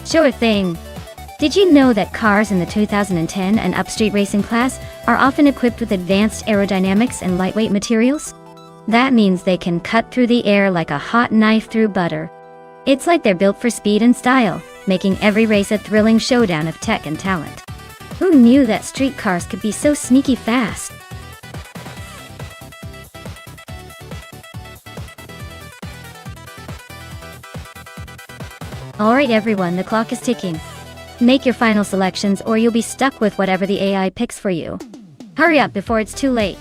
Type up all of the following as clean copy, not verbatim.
Sure thing. Did you know that cars in the 2010 and up street racing class are often equipped with advanced aerodynamics and lightweight materials? That means they can cut through the air like a hot knife through butter. It's like they're built for speed and style, making every race a thrilling showdown of tech and talent. Who knew that street cars could be so sneaky fast? Alright everyone, the clock is ticking. Make your final selections or you'll be stuck with whatever the AI picks for you. Hurry up before it's too late.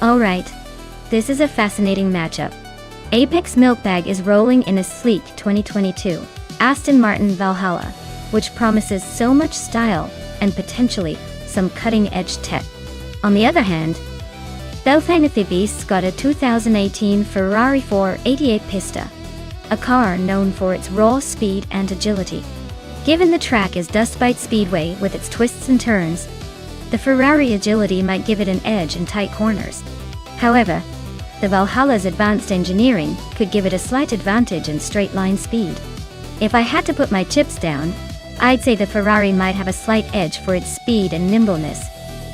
Alright, this is a fascinating matchup. Apex Milkbag is rolling in a sleek 2022 Aston Martin Valhalla, which promises so much style and potentially some cutting-edge tech. On the other hand, Belfanathivis got a 2018 Ferrari 488 Pista, a car known for its raw speed and agility. Given the track is Dustbite Speedway with its twists and turns, the Ferrari agility might give it an edge in tight corners. However, the Valhalla's advanced engineering could give it a slight advantage in straight-line speed. If I had to put my chips down, I'd say the Ferrari might have a slight edge for its speed and nimbleness,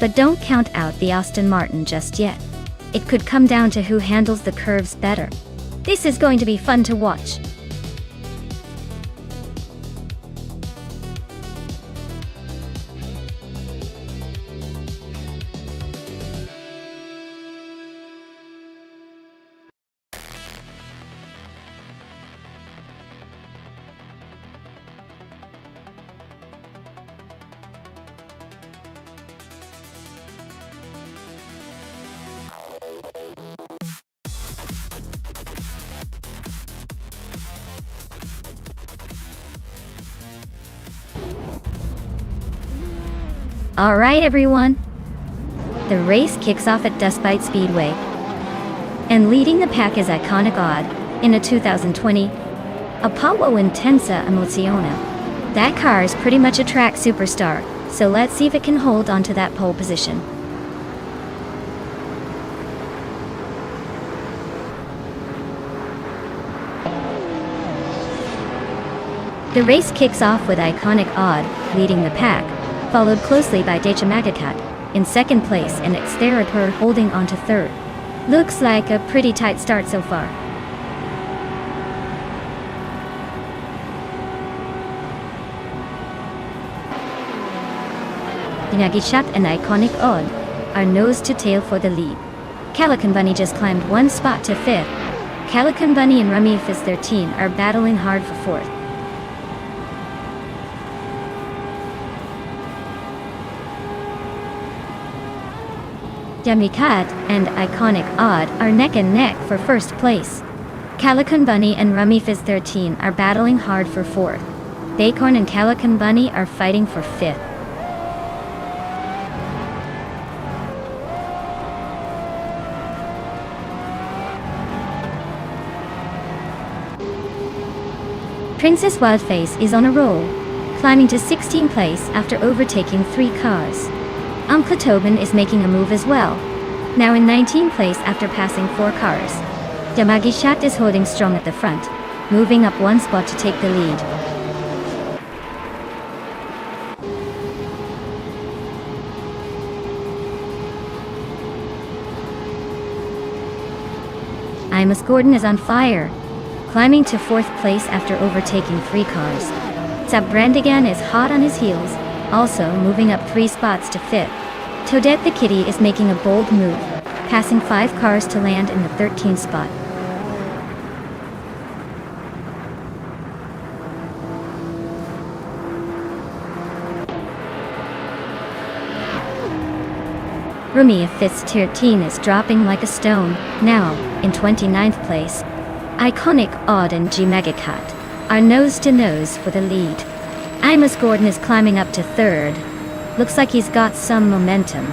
but don't count out the Aston Martin just yet. It could come down to who handles the curves better. This is going to be fun to watch. Alright everyone, the race kicks off at Dustbite Speedway. And leading the pack is Iconic Odd in a 2020 Apollo Intensa Emozione. That car is pretty much a track superstar, so let's see if it can hold onto that pole position. The race kicks off with Iconic Odd leading the pack, followed closely by Magacat in second place and Xterapur holding on to third. Looks like a pretty tight start so far. Magacat and Iconic Odd are nose to tail for the lead. Calican Bunny just climbed one spot to fifth. Calican Bunny and Rummy Fizz 13 are battling hard for fourth. Magacat and Iconic Odd are neck and neck for first place. Calican Bunny and Rummy Fizz 13 are battling hard for fourth. Baycorn and Calican Bunny are fighting for fifth. Princess Wildface is on a roll, climbing to 16th place after overtaking 3 cars. Uncle Tobin is making a move as well, now in 19th place after passing 4 cars. Magacat is holding strong at the front, moving up 1 spot to take the lead. Imus Gordon is on fire, climbing to 4th place after overtaking 3 cars. Brandigan is hot on his heels, also moving up 3 spots to 5th. Toadette the Kitty is making a bold move, passing 5 cars to land in the 13th spot. Rummy Fizz 13 is dropping like a stone, now in 29th place. Iconic Odd and Magacat are nose to nose for the lead. Imus Gordon is climbing up to 3rd. Looks like he's got some momentum.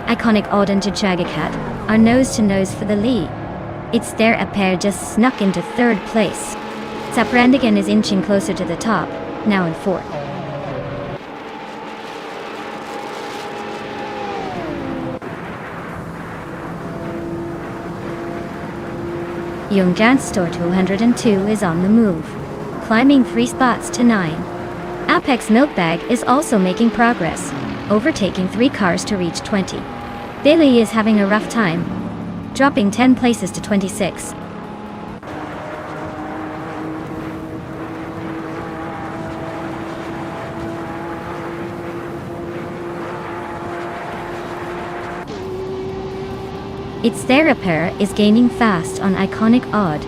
Iconic Odd and Magacat are nose to nose for the lead. It's there a pair just snuck into 3rd place. Brandigan is inching closer to the top, now in 4th. Young Store 202 is on the move, climbing 3 spots to 9. Apex Milkbag is also making progress, overtaking 3 cars to reach 20. Billy is having a rough time, dropping 10 places to 26. Its Therapare is gaining fast on Iconic Odd,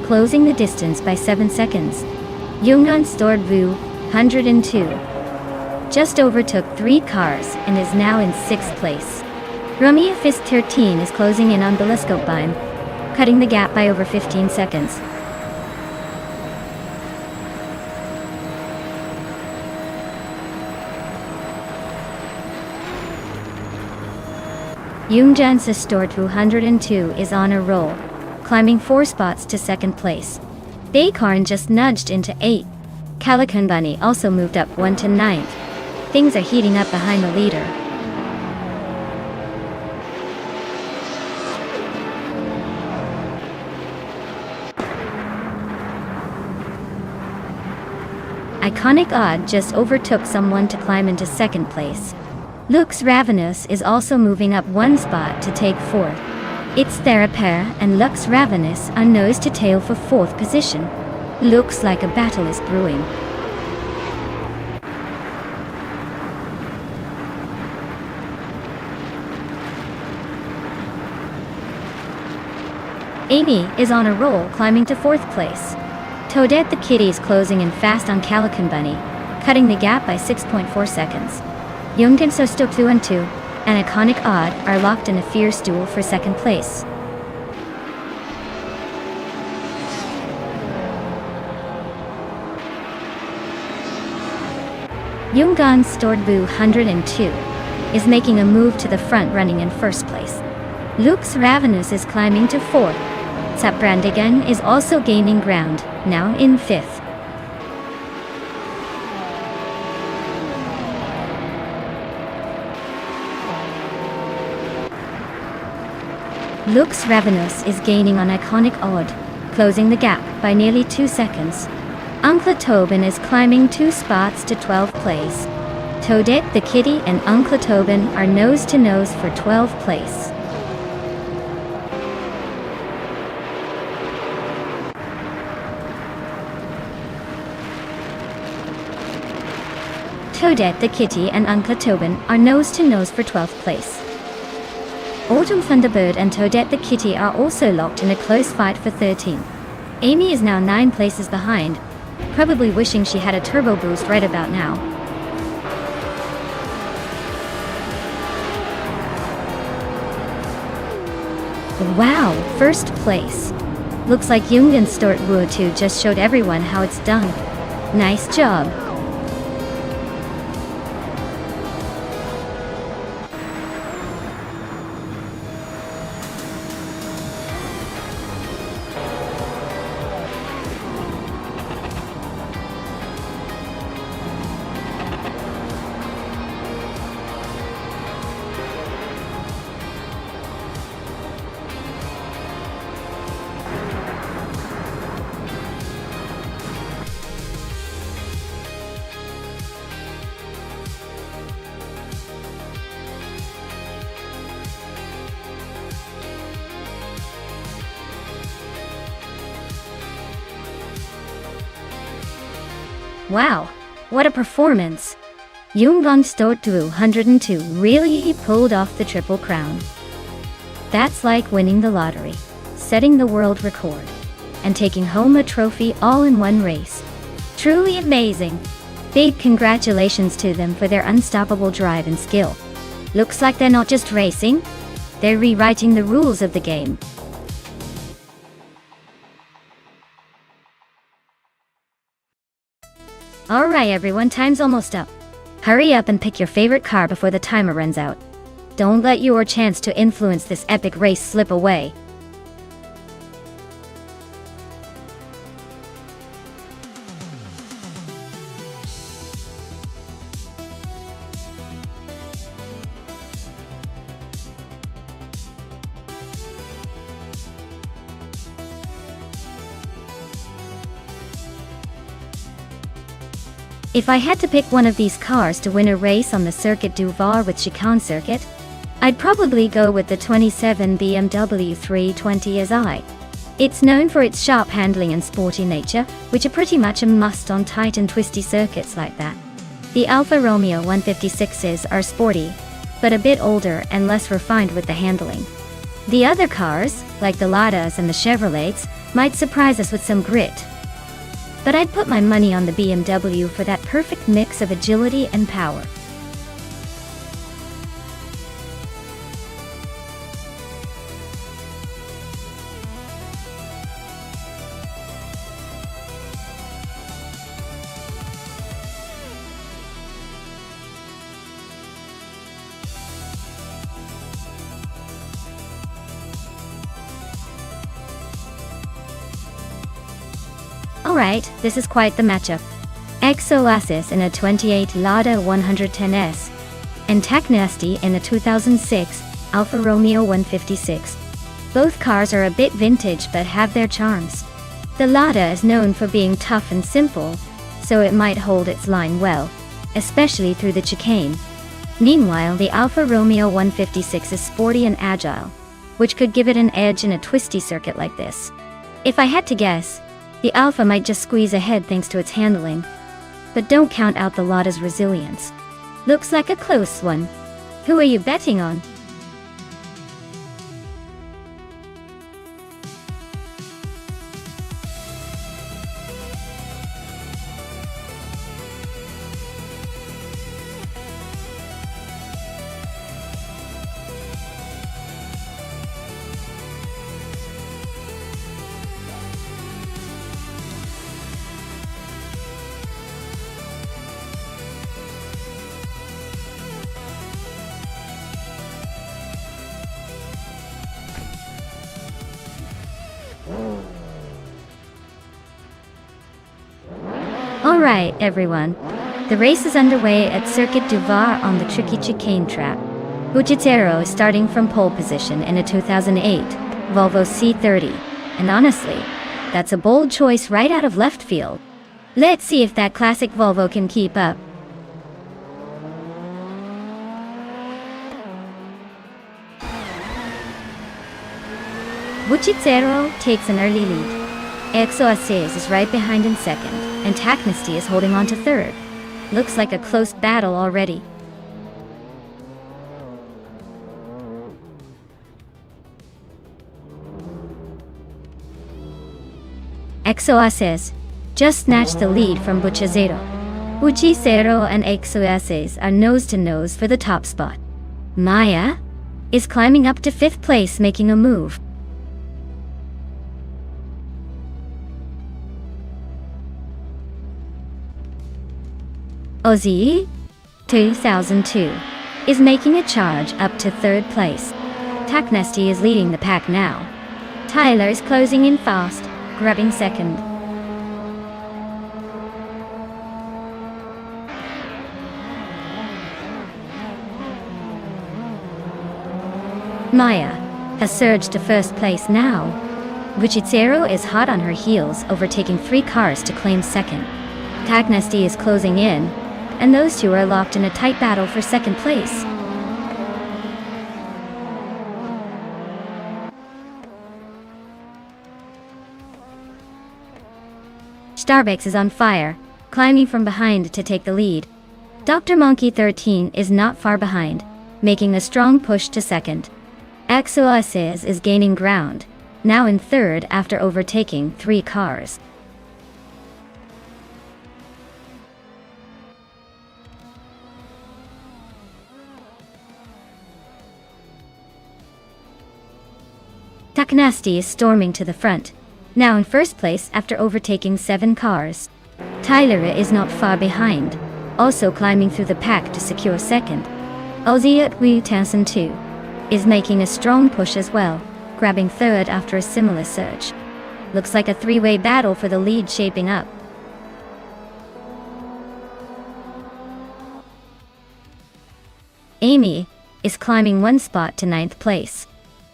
closing the distance by 7 seconds. Yungan Stored Vu 102 just overtook 3 cars and is now in 6th place. Rummy Fizz 13 is closing in on Telescopebeim, cutting the gap by over 15 seconds. Youngjan's Store 202 is on a roll, climbing 4 spots to 2nd place. Baycorn just nudged into 8th. Calican Bunny also moved up 1 to 9th. Things are heating up behind the leader. Iconic Odd just overtook someone to climb into 2nd place. Lux Ravenous is also moving up 1 spot to take 4th. It's Therapare and Lux Ravenous are nose to tail for 4th position. Looks like a battle is brewing. Amy is on a roll, climbing to 4th place. Toadette the Kitty is closing in fast on Calican Bunny, cutting the gap by 6.4 seconds. Youngkin Sosto 2 and 2, and Iconic Odd are locked in a fierce duel for 2nd place. Yungan Stortbu 102 is making a move to the front, running in first place. Lux Ravenous is climbing to 4th. Saprandigan is also gaining ground, now in 5th. Lux Ravenous is gaining on Iconic Odd, closing the gap by nearly 2 seconds. Uncle Tobin is climbing 2 spots to 12th place. Toadette the Kitty and Uncle Tobin are nose to nose for 12th place. Toadette the Kitty and Uncle Tobin are nose to nose for 12th place. Autumn Thunderbird and Toadette the Kitty are also locked in a close fight for 13th. Amy is now 9 places behind, probably wishing she had a turbo boost right about now. Wow, first place. Looks like Yungan Stort Wu 2 just showed everyone how it's done. Nice job. Wow, what a performance! Yungan Stortbu 102 really pulled off the Triple Crown. That's like winning the lottery, setting the world record, and taking home a trophy all in one race. Truly amazing! Big congratulations to them for their unstoppable drive and skill. Looks like they're not just racing, they're rewriting the rules of the game. Alright everyone, time's almost up. Hurry up and pick your favorite car before the timer runs out. Don't let your chance to influence this epic race slip away. If I had to pick one of these cars to win a race on the Circuit du Var with Chicane Circuit, I'd probably go with the 27 BMW 320 SI. It's known for its sharp handling and sporty nature, which are pretty much a must on tight and twisty circuits like that. The Alfa Romeo 156s are sporty, but a bit older and less refined with the handling. The other cars, like the Ladas and the Chevrolets, might surprise us with some grit. But I'd put my money on the BMW for that perfect mix of agility and power. Alright, this is quite the matchup. Exoasis in a 28 Lada 110S, and Taknasty in a 2006 Alfa Romeo 156. Both cars are a bit vintage but have their charms. The Lada is known for being tough and simple, so it might hold its line well, especially through the chicane. Meanwhile, the Alfa Romeo 156 is sporty and agile, which could give it an edge in a twisty circuit like this. If I had to guess, the Alfa might just squeeze ahead thanks to its handling. But don't count out the Lada's resilience. Looks like a close one. Who are you betting on? Alright, everyone. The race is underway at Circuit du Var on the tricky chicane track. Bucciero is starting from pole position in a 2008 Volvo C30. And honestly, that's a bold choice right out of left field. Let's see if that classic Volvo can keep up. Bucciero takes an early lead. Exoaces is right behind in second, and Taknesty is holding on to third. Looks like a close battle already. Exoaces just snatched the lead from Bucciero. Bucciero and Exoaces are nose to nose for the top spot. Maya is climbing up to 5th place, making a move. Ozzy 2002 is making a charge up to 3rd place. Taknesty is leading the pack now. Tyler is closing in fast, grabbing 2nd. Maya has surged to 1st place now. Bucciero is hot on her heels, overtaking 3 cars to claim 2nd. Taknesty is closing in, and those two are locked in a tight battle for 2nd place. Starbucks is on fire, climbing from behind to take the lead. Dr. Monkey 13 is not far behind, making a strong push to 2nd. Exoaces is gaining ground, now in 3rd after overtaking 3 cars. Taknesty is storming to the front, now in 1st place after overtaking 7 cars. Tyler is not far behind, also climbing through the pack to secure 2nd. Ozzy at Tansen 2 is making a strong push as well, grabbing 3rd after a similar surge. Looks like a 3-way battle for the lead shaping up. Amy is climbing 1 spot to 9th place.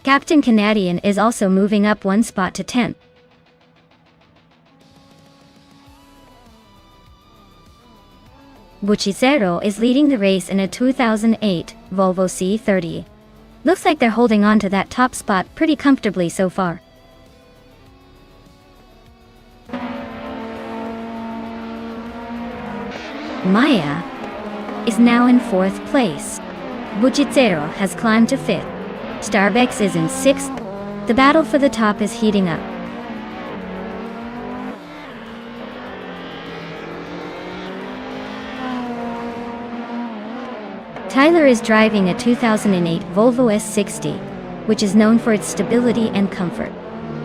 Captain Canadian is also moving up 1 spot to 10th. Bucciero is leading the race in a 2008 Volvo C30. Looks like they're holding on to that top spot pretty comfortably so far. Maya is now in 4th place. Bucciero has climbed to 5th. Starbucks is in 6th. The battle for the top is heating up. Tyler is driving a 2008 Volvo S60, which is known for its stability and comfort.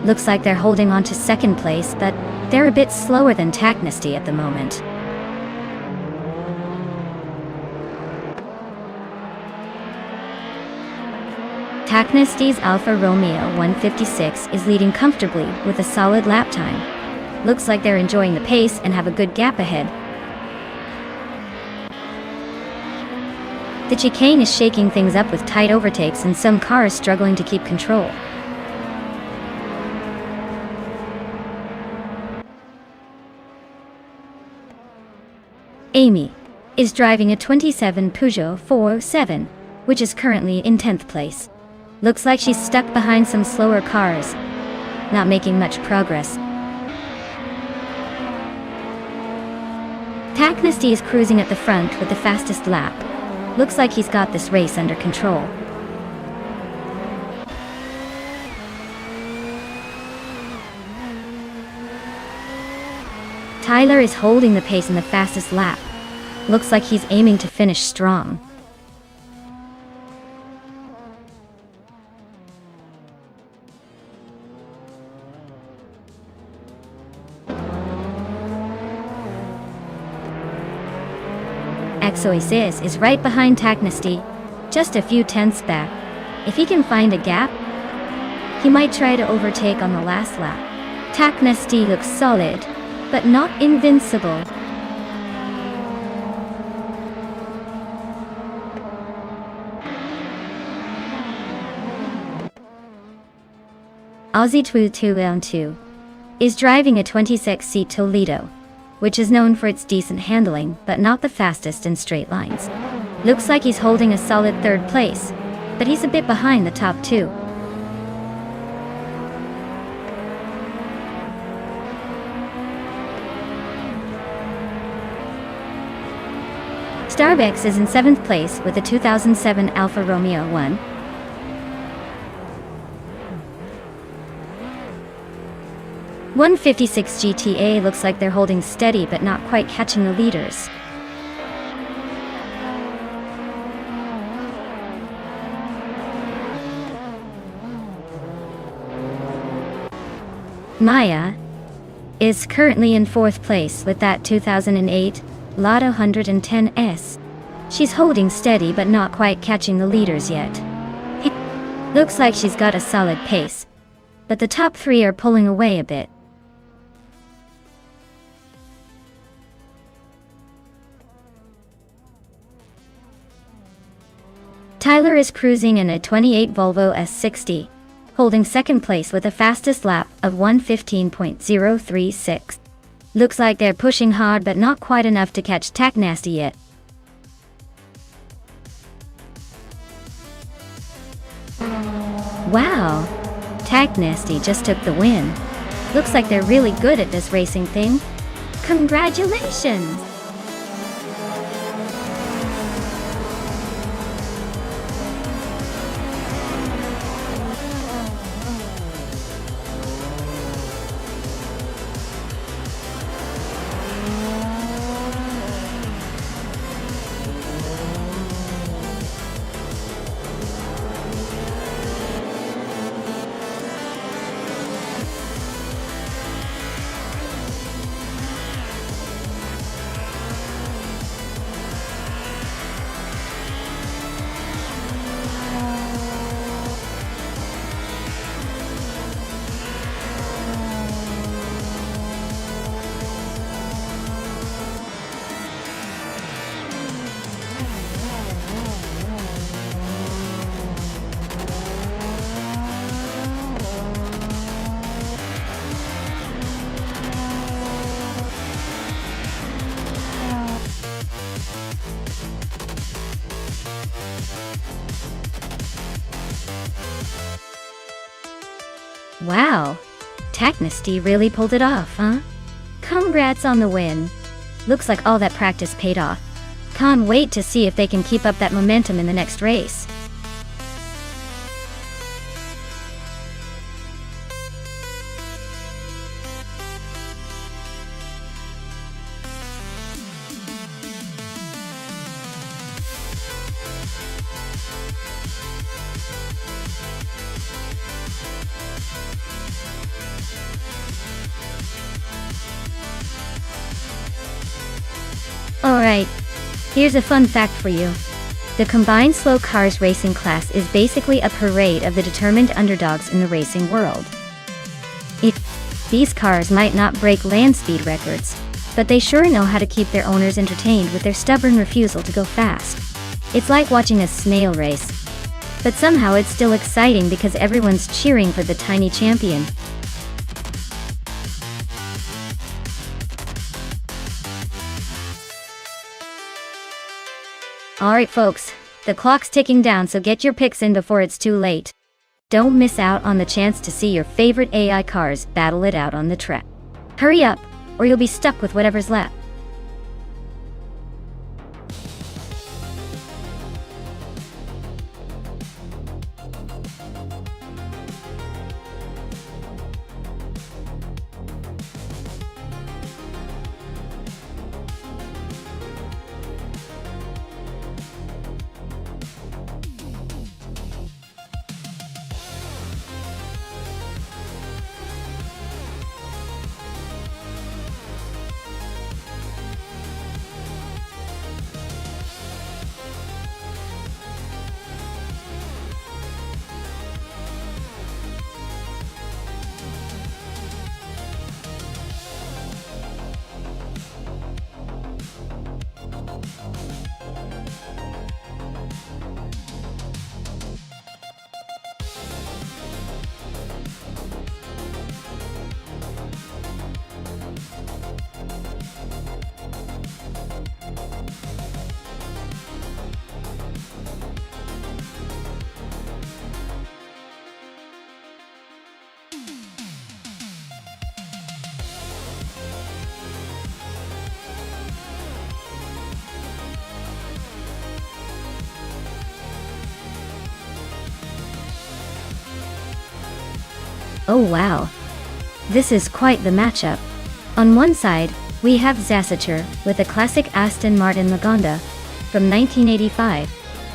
Looks like they're holding on to 2nd place, but they're a bit slower than Taknesty at the moment. Taknesty's Alfa Romeo 156 is leading comfortably with a solid lap time. Looks like they're enjoying the pace and have a good gap ahead. The chicane is shaking things up with tight overtakes and some cars struggling to keep control. Amy is driving a 27 Peugeot 407, which is currently in 10th place. Looks like she's stuck behind some slower cars, not making much progress. Taknesty is cruising at the front with the fastest lap. Looks like he's got this race under control. Tyler is holding the pace in the fastest lap. Looks like he's aiming to finish strong. Exoaces is right behind Taknesty, just a few tenths back. If he can find a gap, he might try to overtake on the last lap. Taknesty looks solid, but not invincible. Aussie 222 is driving a 26-seat Toledo, which is known for its decent handling but not the fastest in straight lines. Looks like he's holding a solid third place, but he's a bit behind the top two. Starbucks is in 7th place with a 2007 Alfa Romeo 1. .156 GTA looks like they're holding steady but not quite catching the leaders. Maya is currently in 4th place with that 2008 Lada 110S. She's holding steady but not quite catching the leaders yet. Looks like she's got a solid pace, but the top three are pulling away a bit. Tyler is cruising in a 28 Volvo S60, holding 2nd place with a fastest lap of 1:15.036. Looks like they're pushing hard but not quite enough to catch Tack Nasty yet. Wow, Tack Nasty just took the win. Looks like they're really good at this racing thing. Congratulations! Wow, Tack Nasty really pulled it off, huh? Congrats on the win. Looks like all that practice paid off. Can't wait to see if they can keep up that momentum in the next race. Alright, here's a fun fact for you. The combined slow cars racing class is basically a parade of the determined underdogs in the racing world. These cars might not break land speed records, but they sure know how to keep their owners entertained with their stubborn refusal to go fast. It's like watching a snail race. But somehow it's still exciting because everyone's cheering for the tiny champion. Alright folks, the clock's ticking down, so get your picks in before it's too late. Don't miss out on the chance to see your favorite AI cars battle it out on the track. Hurry up, or you'll be stuck with whatever's left. Oh wow. This is quite the matchup. On one side, we have Zasatur with a classic Aston Martin Lagonda from 1985.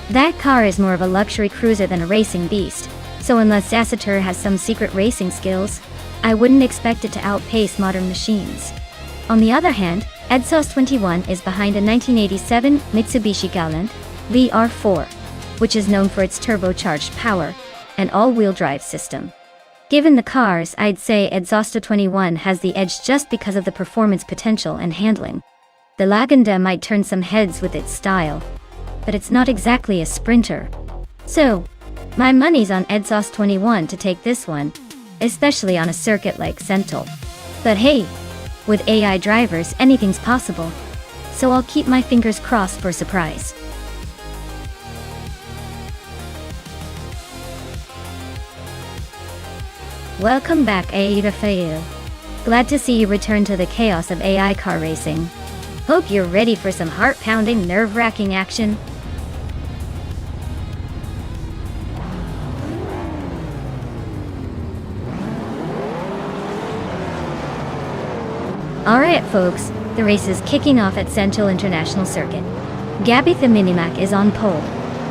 That car is more of a luxury cruiser than a racing beast, so unless Zasatur has some secret racing skills, I wouldn't expect it to outpace modern machines. On the other hand, Exhaust 21 is behind a 1987 Mitsubishi Galant VR4, which is known for its turbocharged power and all-wheel drive system. Given the cars, I'd say Exhaust 21 has the edge just because of the performance potential and handling. The Lagonda might turn some heads with its style, but it's not exactly a sprinter. So, my money's on Exhaust 21 to take this one, especially on a circuit like Sentul. But hey, with AI drivers, anything's possible, so I'll keep my fingers crossed for a surprise. Welcome back, AI Rafael. Glad to see you return to the chaos of AI car racing. Hope you're ready for some heart-pounding, nerve-wracking action. Alright folks, the race is kicking off at Sentul International Circuit. Gabby the Minimac is on pole,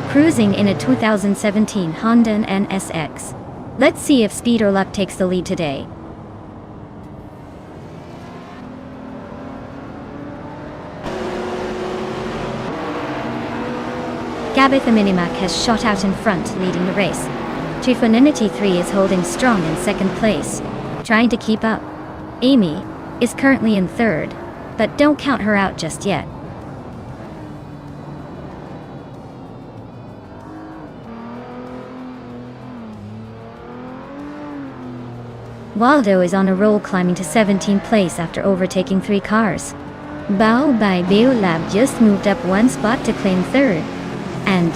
cruising in a 2017 Honda NSX. Let's see if speed or luck takes the lead today. Gabby the Minimac has shot out in front, leading the race. Trifonenity 3 is holding strong in second place, trying to keep up. Amy is currently in third, but don't count her out just yet. Waldo is on a roll, climbing to 17th place after overtaking 3 cars. Bao by Beolab just moved up 1 spot to claim third, and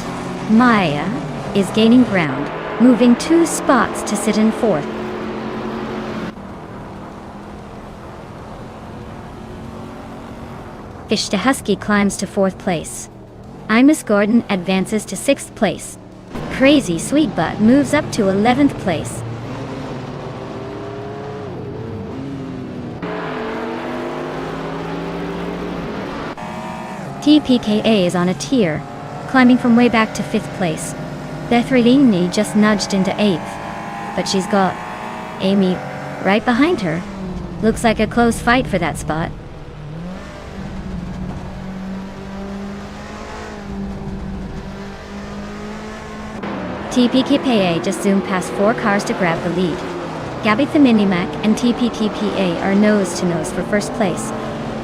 Maya is gaining ground, moving 2 spots to sit in fourth. Fish the Husky climbs to 4th place. Imus Gordon advances to 6th place. Crazy Sweet Butt moves up to 11th place. TPKA is on a tier, climbing from way back to 5th place. Bethrilini just nudged into 8th, but she's got Amy right behind her. Looks like a close fight for that spot. TPKPA just zoomed past 4 cars to grab the lead. Gabby the Minimac and TPKPA are nose-to-nose for first place.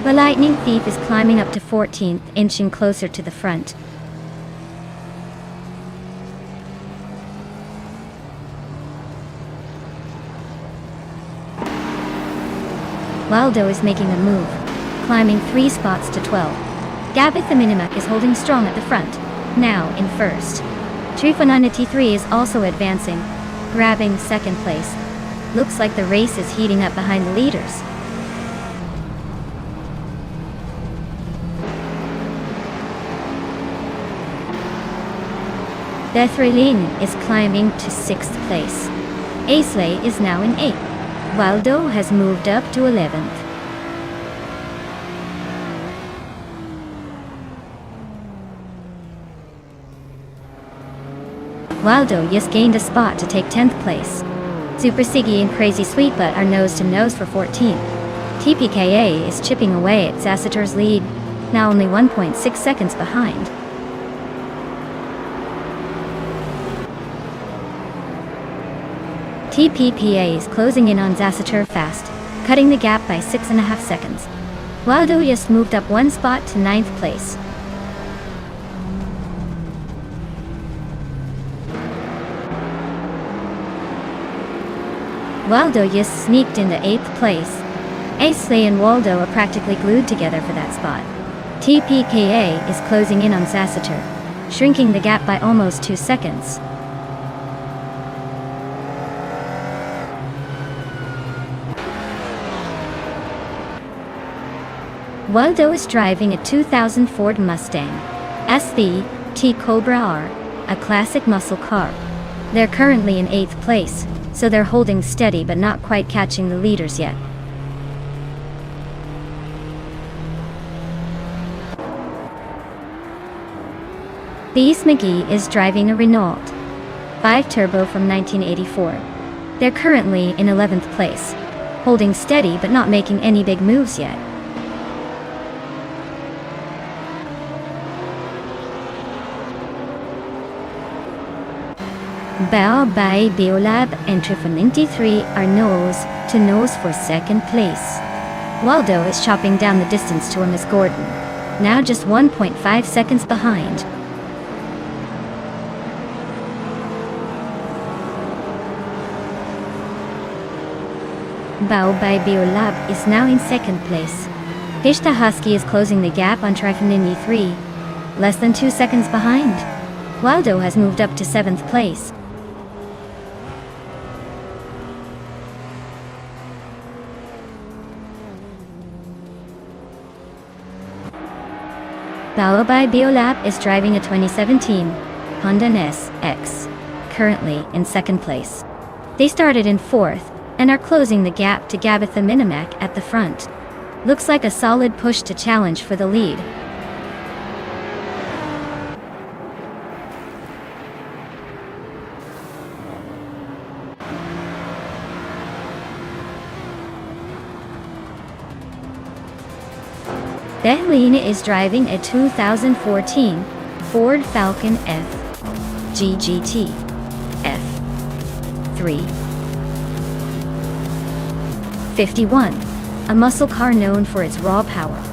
The Lightning Thief is climbing up to 14th, inching closer to the front. Waldo is making a move, climbing 3 spots to 12. Gabby the Minimac is holding strong at the front, now in first. Trifonanity 3 is also advancing, grabbing 2nd place. Looks like the race is heating up behind the leaders. Bethrilin is climbing to 6th place. Aisley is now in 8th. Waldo has moved up to 11th. Waldo just gained a spot to take 10th place. Super Siggy and Crazy Sweetbutt are nose-to-nose for 14th. TPKA is chipping away at Zasatur's lead, now only 1.6 seconds behind. TPPA is closing in on Zasatur fast, cutting the gap by 6.5 seconds. Waldo just moved up 1 spot to 9th place. Waldo just sneaked into 8th place. Aisley and Waldo are practically glued together for that spot. TPKA is closing in on Zasatur, shrinking the gap by almost 2 seconds. Waldo is driving a 2000 Ford Mustang SV T Cobra R, a classic muscle car. They're currently in 8th place, so they're holding steady but not quite catching the leaders yet. Thies McGee is driving a Renault 5 Turbo from 1984. They're currently in 11th place, holding steady but not making any big moves yet. Bao Bai Biolab entry from 93 are nose to nose for second place. Waldo is chopping down the distance to Miss Gordon, now just 1.5 seconds behind. Bao Bai Biolab is now in second place. Pishta Husky is closing the gap on Trifonini 3, less than 2 seconds behind. Waldo has moved up to 7th place. Bao Bai Biolab is driving a 2017 Honda NS, currently in second place. They started in 4th and are closing the gap to Gabitha Minimac at the front. Looks like a solid push to challenge for the lead. Behlina is driving a 2014 Ford Falcon F GGT F3 51, a muscle car known for its raw power.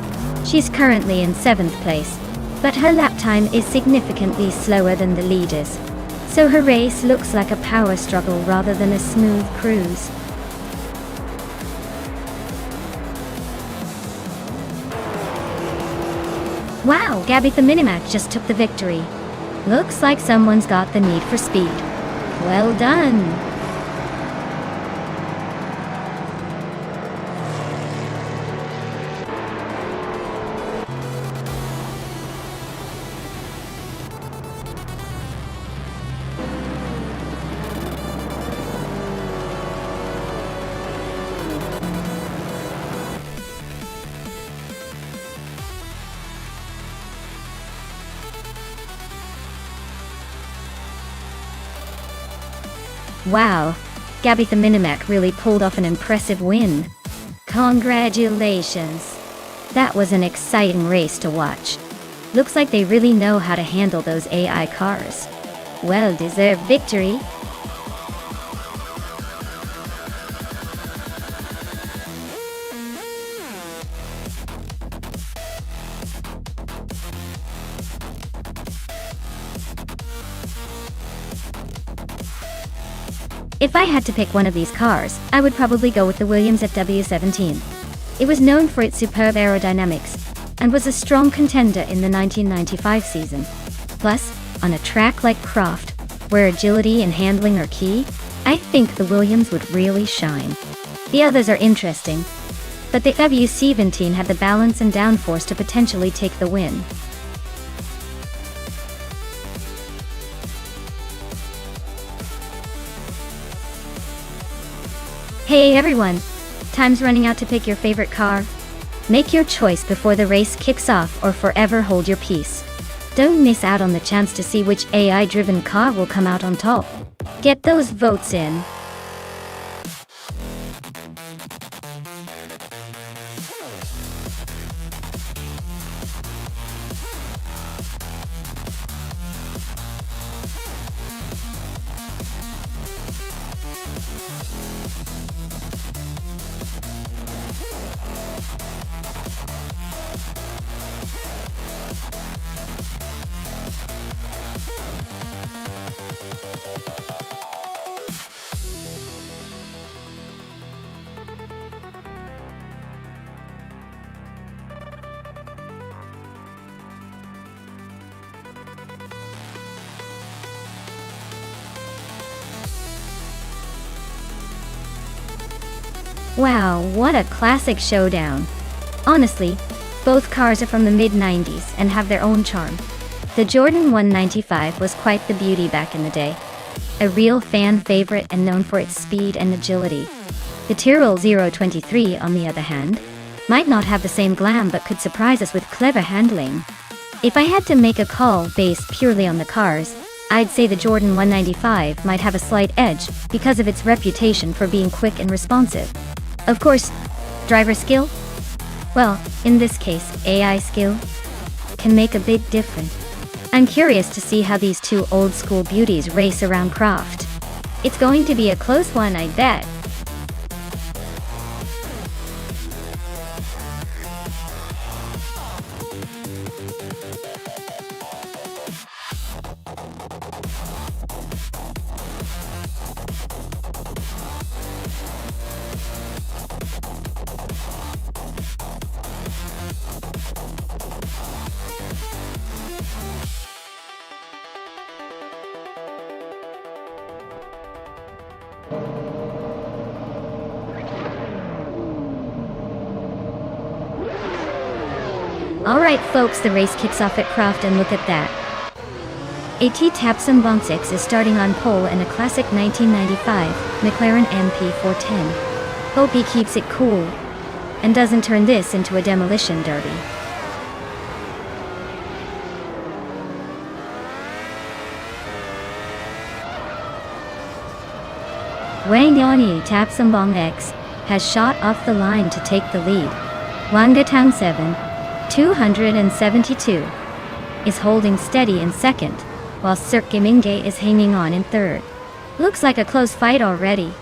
She's currently in 7th place, but her lap time is significantly slower than the leaders, so her race looks like a power struggle rather than a smooth cruise. Wow, Gabitha Minimac just took the victory. Looks like someone's got the need for speed. Well done! Wow, Gabitha Minimac really pulled off an impressive win. Congratulations! That was an exciting race to watch. Looks like they really know how to handle those AI cars. Well-deserved victory. If I had to pick one of these cars, I would probably go with the Williams FW17. It was known for its superb aerodynamics, and was a strong contender in the 1995 season. Plus, on a track like Croft, where agility and handling are key, I think the Williams would really shine. The others are interesting, but the FW17 had the balance and downforce to potentially take the win. Hey everyone! Time's running out to pick your favorite car. Make your choice before the race kicks off or forever hold your peace. Don't miss out on the chance to see which AI-driven car will come out on top. Get those votes in. Wow, what a classic showdown. Honestly, both cars are from the mid-90s and have their own charm. The Jordan 195 was quite the beauty back in the day. a real fan favorite and known for its speed and agility. The Tyrrell 023, on the other hand, might not have the same glam but could surprise us with clever handling. If I had to make a call based purely on the cars, I'd say the Jordan 195 might have a slight edge because of its reputation for being quick and responsive. Of course, driver skill? Well, in this case, AI skill can make a big difference. I'm curious to see how these two old-school beauties race around Croft. It's going to be a close one, I bet. Alright folks, the race kicks off at Croft and look at that. AT Tapson Bonsix is starting on pole in a classic 1995 McLaren MP410. Hope he keeps it cool and doesn't turn this into a demolition derby. Wang Diani Tapson Bonsix has shot off the line to take the lead. Wangatang 7, 272, is holding steady in second, while Sir Kimingge is hanging on in third. Looks like a close fight already.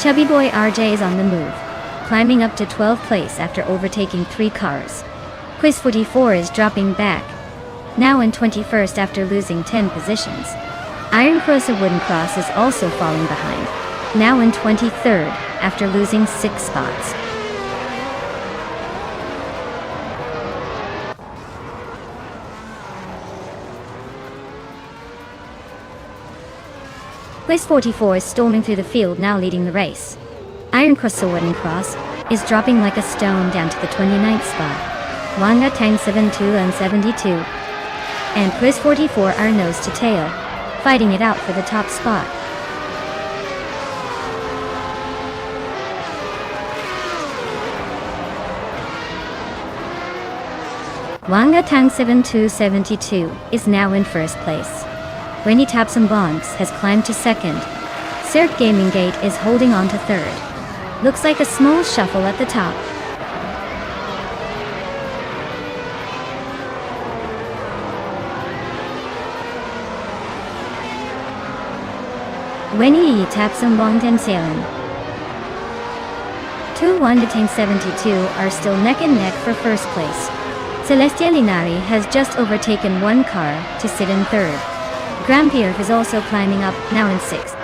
Chubby boy RJ is on the move, climbing up to 12th place after overtaking 3 cars. Quiz 44 is dropping back, now in 21st after losing 10 positions. Iron Cross of Wooden Cross is also falling behind, now in 23rd after losing 6 spots. Quiz 44 is storming through the field, now leading the race. Iron Cross of Wooden Cross is dropping like a stone down to the 29th spot. Wanga Tang 72 and 72. And Quiz 44 are nose to tail, fighting it out for the top spot. Wanga Tang 7272 is now in first place. Rennie Tapson Bonks has climbed to second. Cirque Gaming Gate is holding on to third. Looks like a small shuffle at the top. Wenyi Tapson Bongten Sailing 2-1-72 are still neck and neck for first place. Celestia Linari has just overtaken 1 car to sit in third. Grampier is also climbing up, now in 6th.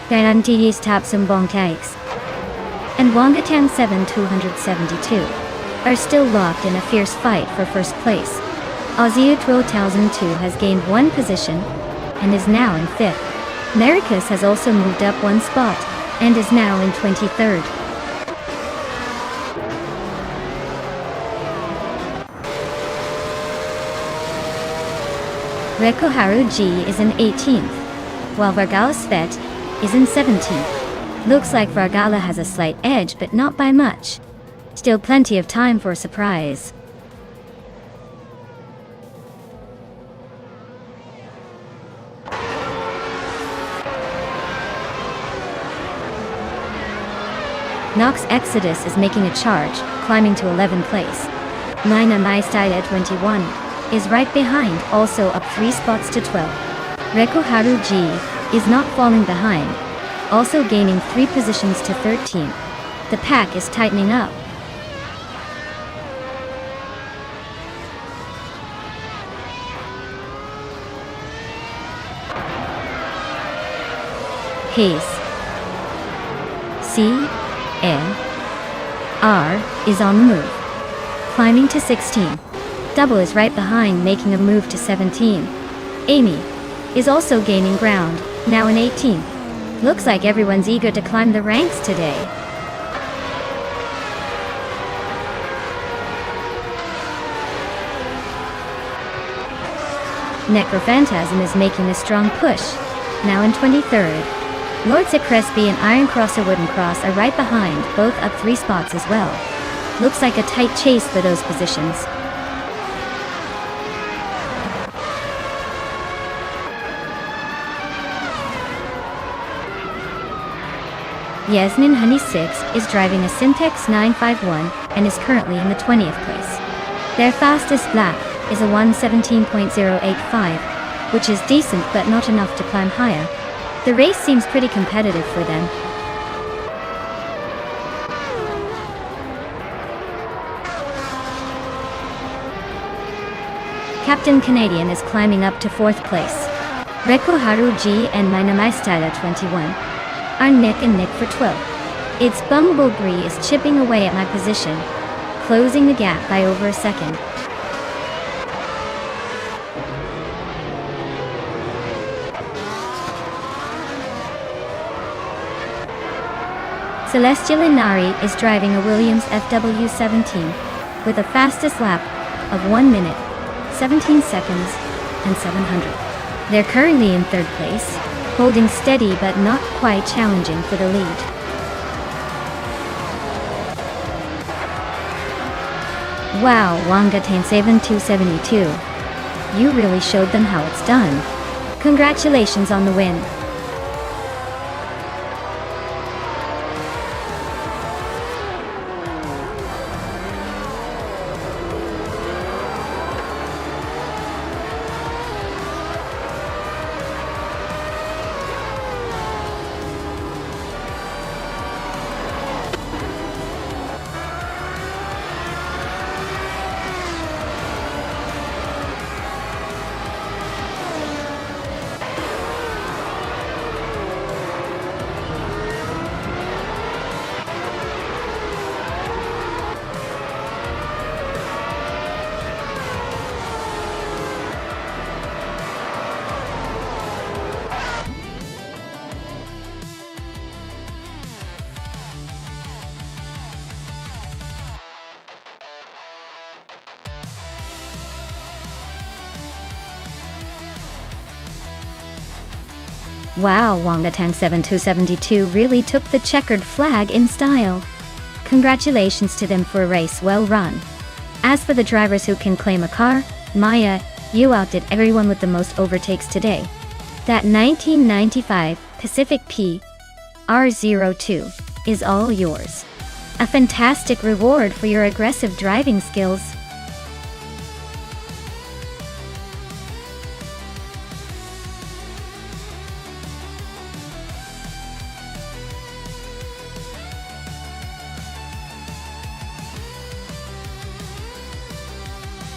Garantiis Tapson Bongtaix and Wangatang 7272 are still locked in a fierce fight for first place. Aussie 2002 has gained 1 position and is now in 5th. Mericus has also moved up 1 spot and is now in 23rd. Rekoharu G is in 18th, while Vargala Svet is in 17th. Looks like Vargala has a slight edge, but not by much. Still plenty of time for a surprise. Nox Exodus is making a charge, climbing to 11th place. Nina Maistyle at 21 is right behind, also up 3 spots to 12. Rekoharu G is not falling behind, also gaining 3 positions to 13th. The pack is tightening up. Pace C N R is on the move, climbing to 16. Double is right behind, making a move to 17. Amy is also gaining ground, now in 18th. Looks like everyone's eager to climb the ranks today. Necrophantasm is making a strong push, now in 23rd. Lords at Crespi and Iron Cross or Wooden Cross are right behind, both up 3 spots as well. Looks like a tight chase for those positions. Yasmin Honey 6 is driving a Syntex 951 and is currently in the 20th place. Their fastest lap is a 1:17.085, which is decent but not enough to climb higher. The race seems pretty competitive for them. Captain Canadian is climbing up to 4th place. Reko Haru G and Mainamaistala 21 are neck and neck for 12th. It's Bumblebee is chipping away at my position, closing the gap by over a second. Celestial Inari is driving a Williams FW17 with a fastest lap of 1 minute, 17 seconds, and 700. They're currently in 3rd place, holding steady but not quite challenging for the lead. Wow, Wangatane 7272. You really showed them how it's done. Congratulations on the win. Wow, Wangatang 7272 really took the checkered flag in style. Congratulations to them for a race well run. As for the drivers who can claim a car, Maya, you outdid everyone with the most overtakes today. That 1995 Pacific P R02 is all yours. A fantastic reward for your aggressive driving skills.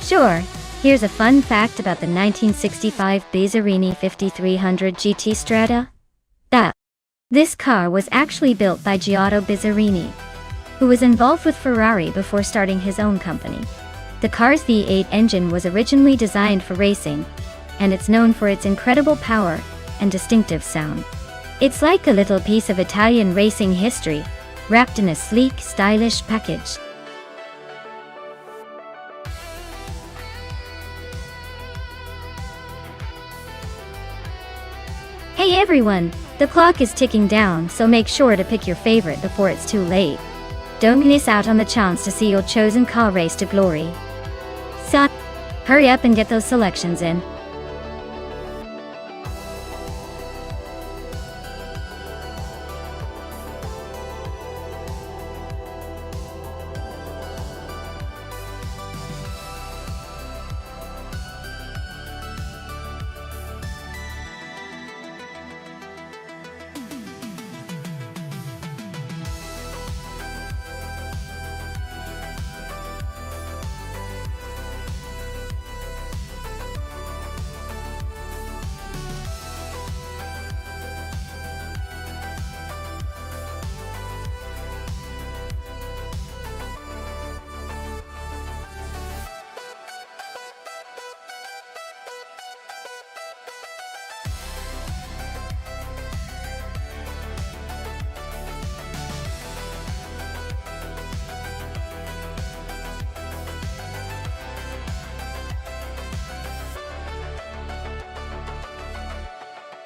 Sure, here's a fun fact about the 1965 Bizzarini 5300 GT Strada. This car was actually built by Giotto Bizzarini, who was involved with Ferrari before starting his own company. The car's V8 engine was originally designed for racing, and it's known for its incredible power and distinctive sound. It's like a little piece of Italian racing history, wrapped in a sleek, stylish package. Hey everyone! The clock is ticking down, so make sure to pick your favorite before it's too late. Don't miss out on the chance to see your chosen car race to glory. So, hurry up and get those selections in.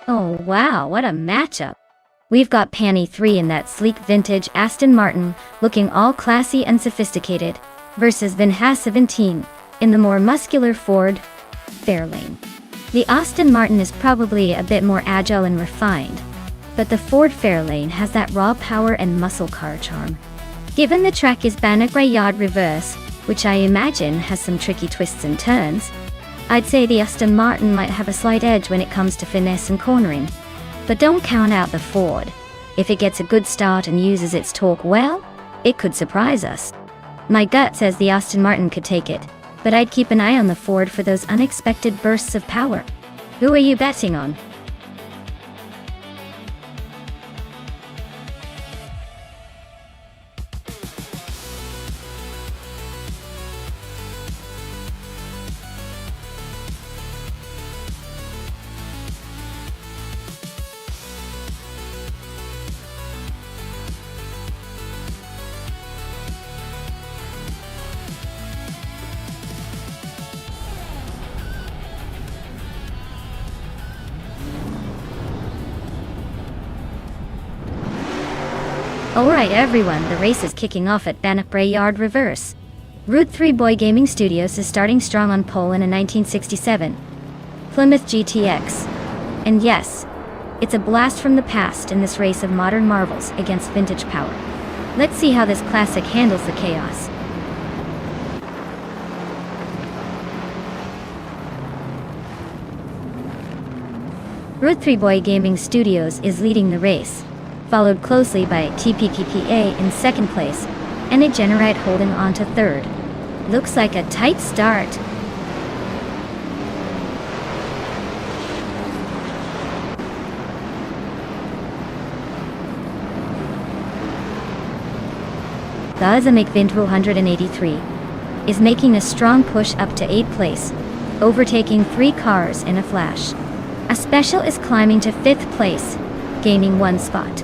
Oh wow, what a matchup. We've got Panny 3 in that sleek vintage Aston Martin, looking all classy and sophisticated, versus Vinha 17 in the more muscular Ford Fairlane. The Aston Martin is probably a bit more agile and refined, but the Ford Fairlane has that raw power and muscle car charm. Given the track is Bannock Yard reverse, which I imagine has some tricky twists and turns, I'd say the Aston Martin might have a slight edge when it comes to finesse and cornering. But don't count out the Ford. If it gets a good start and uses its torque well, it could surprise us. My gut says the Aston Martin could take it, but I'd keep an eye on the Ford for those unexpected bursts of power. Who are you betting on? Alright everyone, the race is kicking off at Bannock Yard reverse. Route 3 Boy Gaming Studios is starting strong on pole in a 1967 Plymouth GTX. And yes, it's a blast from the past in this race of modern marvels against vintage power. Let's see how this classic handles the chaos. Route 3 Boy Gaming Studios is leading the race, followed closely by TPKPA in second place, and a Generite holding on to third. Looks like a tight start. Gaza McVint 183 is making a strong push up to 8th place, overtaking 3 cars in a flash. A special is climbing to 5th place, gaining 1 spot.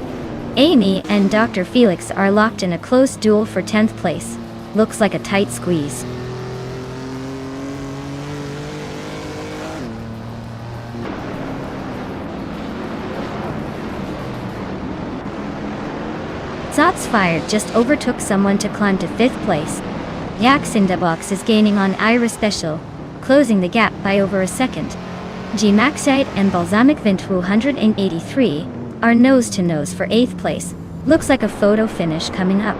Amy and Dr. Felix are locked in a close duel for 10th place. Looks like a tight squeeze. Shots Fired just overtook someone to climb to 5th place. Yaxindabox is gaining on Ira Special, closing the gap by over a second. G Maxite and Balsamic Vint 183 are nose-to-nose for 8th place. Looks like a photo finish coming up.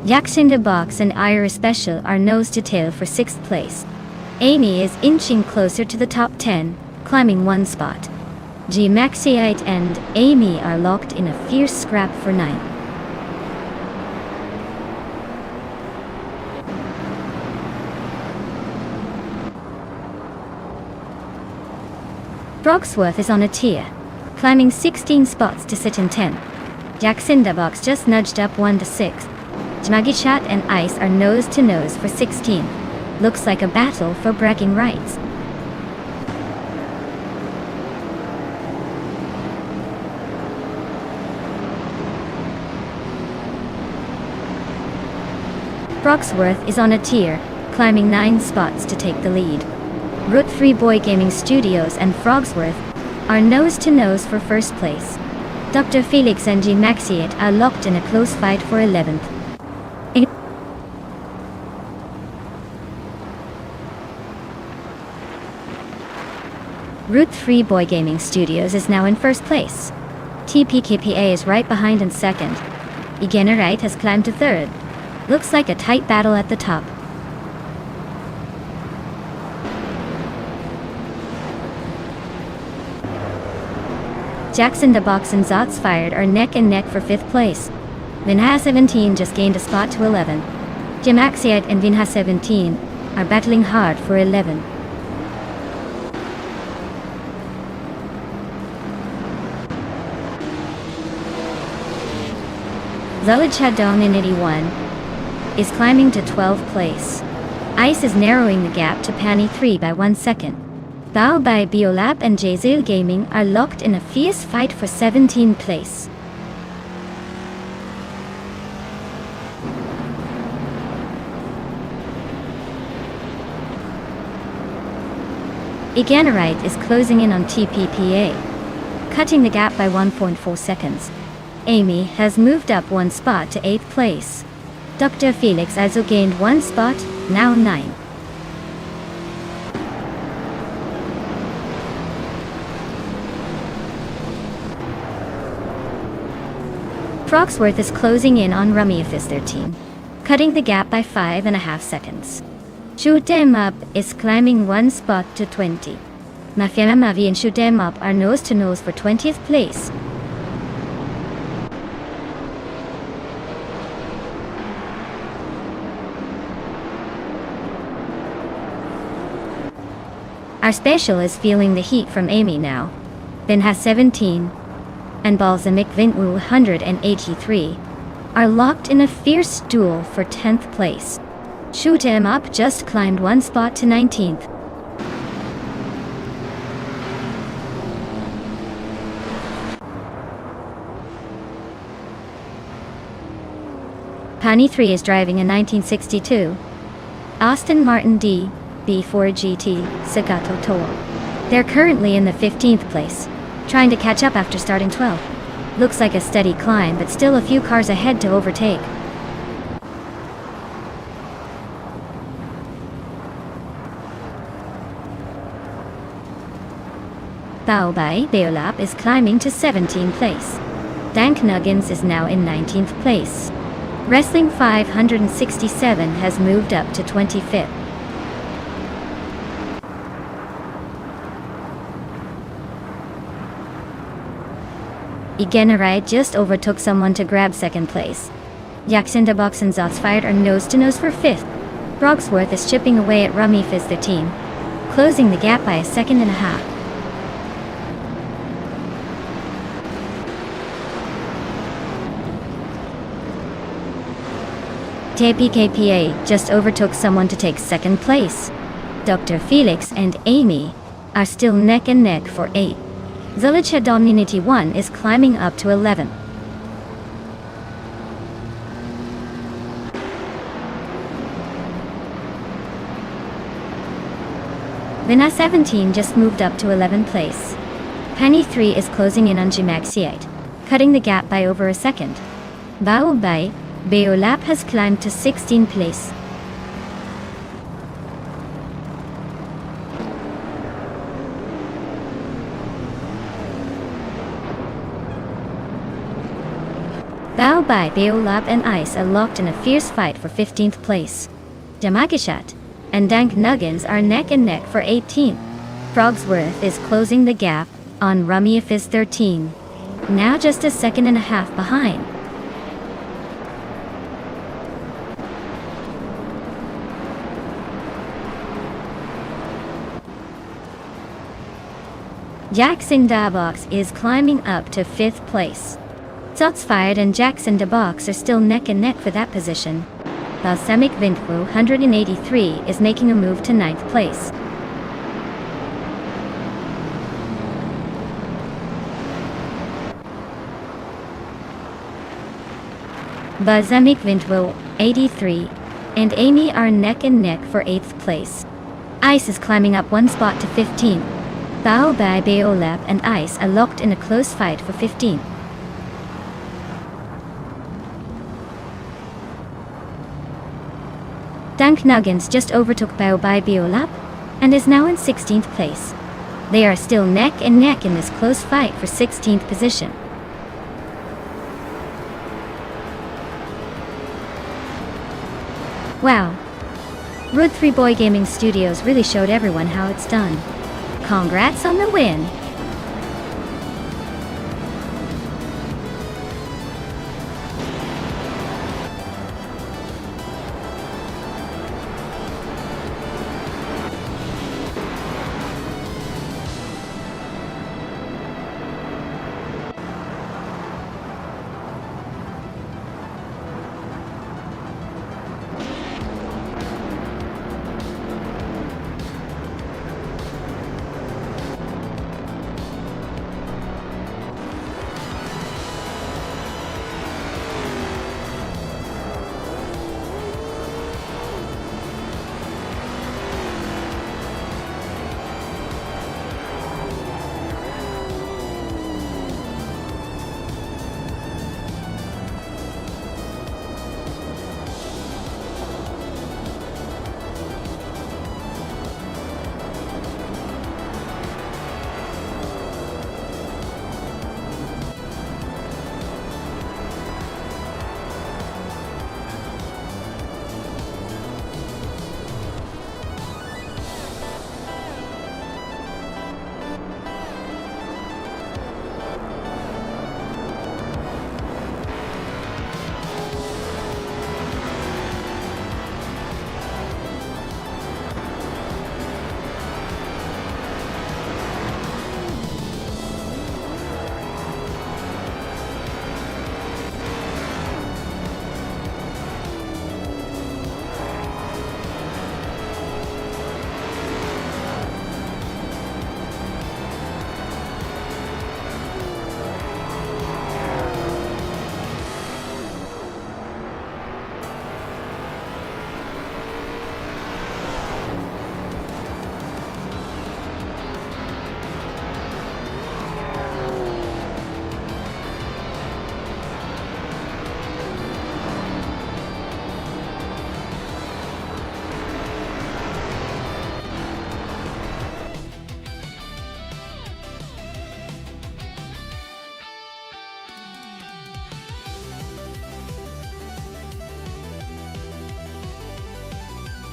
Yaxindabox and Ira Special are nose-to-tail for 6th place. Amy is inching closer to the top 10, climbing 1 spot. G Maxite and Amy are locked in a fierce scrap for 9th. Frogsworth is on a tier, climbing 16 spots to sit in 10th. Yaxindabox just nudged up 1 to 6th. Jmagichat and Ice are nose-to-nose for 16th. Looks like a battle for bragging rights. Frogsworth is on a tier, climbing 9 spots to take the lead. Route 3 Boy Gaming Studios and Frogsworth are nose-to-nose for 1st place. Dr. Felix and G Maxiate are locked in a close fight for 11th. Route 3 Boy Gaming Studios is now in 1st place. TPKPA is right behind in 2nd. Generite has climbed to 3rd. Looks like a tight battle at the top. Yaxindabox and Shots Fired are neck and neck for 5th place. Vinha 17 just gained a spot to 11. Jmaxiate and Vinha 17 are battling hard for 11. Zalachadon in 81 is climbing to 12th place. Ice is narrowing the gap to Panny 3 by 1 second. Bao by Biolab and Jazil Gaming are locked in a fierce fight for 17th place. Eganarite is closing in on TPPA, cutting the gap by 1.4 seconds. Amy has moved up one spot to 8th place. Dr. Felix also gained one spot, now 9. Frogsworth is closing in on Rummiafis 13, cutting the gap by 5.5 seconds. Shoot 'em Up is climbing one spot to 20. Mafia Mavi and Shoot 'em Up are nose to nose for 20th place. Our special is feeling the heat from Amy now. Ben has 17, and Balsamic Vintwu 183 are locked in a fierce duel for 10th place. Shoot 'em Up just climbed one spot to 19th. Pani 3 is driving a 1962 Aston Martin D B4 GT Sagato Toa. They're currently in the 15th place, trying to catch up after starting 12th. Looks like a steady climb, but still a few cars ahead to overtake. Baobai Beolap is climbing to 17th place. Dank Nuggins is now in 19th place. Wrestling 567 has moved up to 25th. Igenarai just overtook someone to grab 2nd place. Jackson Box and Zotsfired are nose to nose for 5th. Frogsworth is chipping away at Rummy Fizz 13, closing the gap by 1.5 seconds. TPKPA just overtook someone to take 2nd place. Dr. Felix and Amy are still neck and neck for 8th. Zilicha Dominity 1 is climbing up to 11th. Vina 17 just moved up to 11th place. Penny 3 is closing in on Jimaxiate, cutting the gap by over a second. Bao Bai Beolap has climbed to 16th place. Bao Bai Beolap and Ice are locked in a fierce fight for 15th place. Jamagishat and Dank Nuggins are neck and neck for 18th. Frogsworth is closing the gap on Rummy Fizz 13, now just 1.5 seconds behind. Jackson Dabox is climbing up to 5th place. Zotsfired and Jackson Dabox are still neck and neck for that position. Balsamic Vintwu 183 is making a move to 9th place. Balsamic Vintwu 83 and Amy are neck and neck for 8th place. Ice is climbing up one spot to 15th. Bao Bai Beolap and Ice are locked in a close fight for 15th. Dank Nuggins just overtook Bao Bai Beolap and is now in 16th place. They are still neck and neck in this close fight for 16th position. Wow. Road 3 Boy Gaming Studios really showed everyone how it's done. Congrats on the win!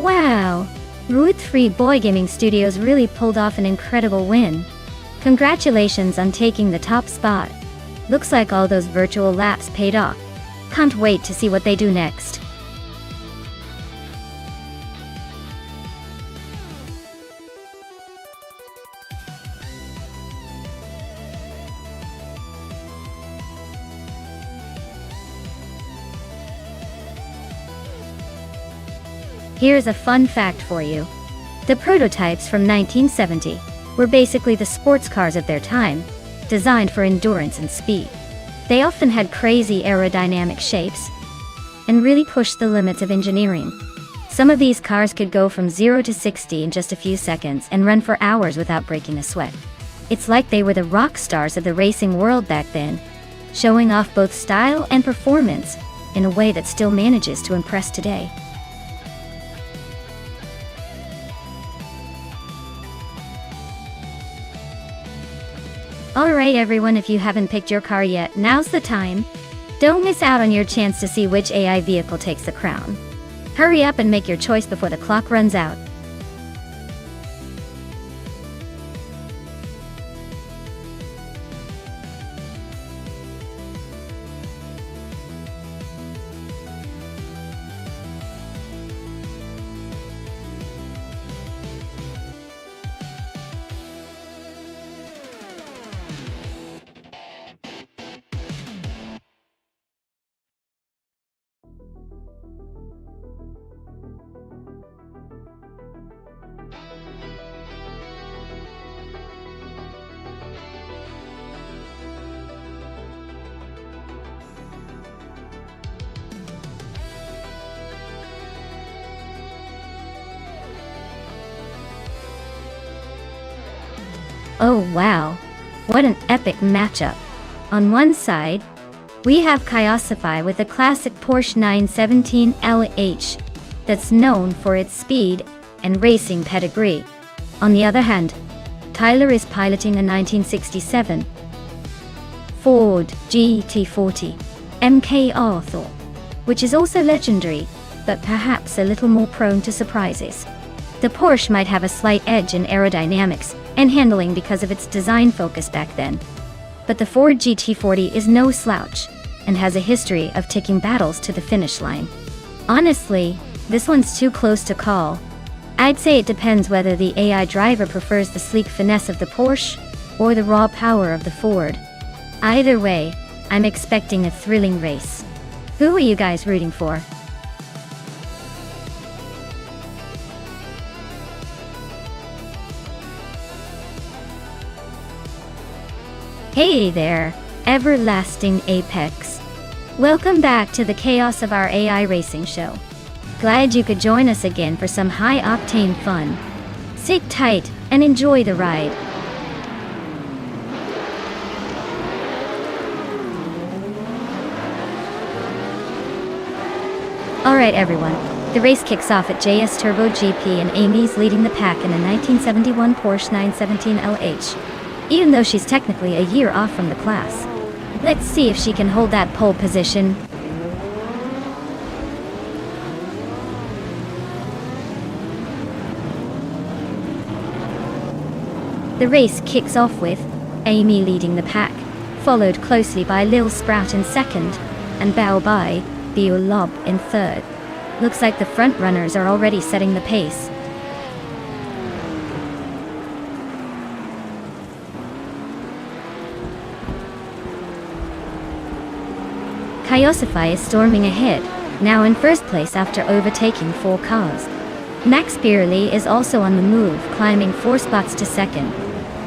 Wow! Root 3 Boy Gaming Studios really pulled off an incredible win. Congratulations on taking the top spot. Looks like all those virtual laps paid off. Can't wait to see what they do next. Here's a fun fact for you. The prototypes from 1970 were basically the sports cars of their time, designed for endurance and speed. They often had crazy aerodynamic shapes and really pushed the limits of engineering. Some of these cars could go from 0 to 60 in just a few seconds and run for hours without breaking a sweat. It's like they were the rock stars of the racing world back then, showing off both style and performance in a way that still manages to impress today. Alright everyone, if you haven't picked your car yet, now's the time. Don't miss out on your chance to see which AI vehicle takes the crown. Hurry up and make your choice before the clock runs out. Oh wow, what an epic matchup. On one side, we have Kyosify with a classic Porsche 917 LH that's known for its speed and racing pedigree. On the other hand, Tyler is piloting a 1967 Ford GT40 MK Arthur, which is also legendary, but perhaps a little more prone to surprises. The Porsche might have a slight edge in aerodynamics and handling because of its design focus back then. But the Ford GT40 is no slouch, and has a history of taking battles to the finish line. Honestly, this one's too close to call. I'd say it depends whether the AI driver prefers the sleek finesse of the Porsche, or the raw power of the Ford. Either way, I'm expecting a thrilling race. Who are you guys rooting for? Hey there, everlasting Apex. Welcome back to the chaos of our AI racing show. Glad you could join us again for some high-octane fun. Sit tight and enjoy the ride. Alright everyone, the race kicks off at JS Turbo GP and Amy's leading the pack in a 1971 Porsche 917 LH. Even though she's technically a year off from the class. Let's see if she can hold that pole position. The race kicks off with Amy leading the pack, followed closely by Lil Sprout in second, and Bao Bai, Bio Lob in third. Looks like the front runners are already setting the pace. Kyosify is storming ahead, now in first place after overtaking 4 cars. Max Beerley is also on the move, climbing 4 spots to second.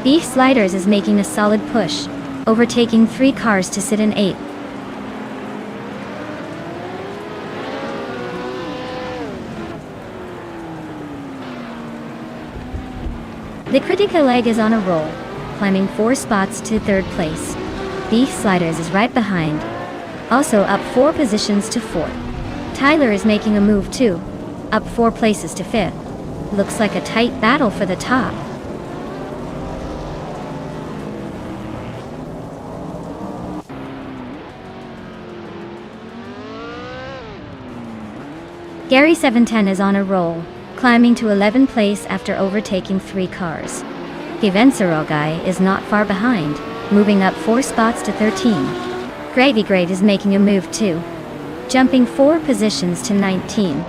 Beef Sliders is making a solid push, overtaking 3 cars to sit in 8th. The Critical Egg is on a roll, climbing 4 spots to 3rd place. Beef Sliders is right behind, also up 4 positions to 4th. Tyler is making a move too, up 4 places to 5th. Looks like a tight battle for the top. Gary 710 is on a roll, climbing to 11th place after overtaking 3 cars. Givenserogai is not far behind, moving up 4 spots to 13. Gravy Grade is making a move too, jumping 4 positions to 19.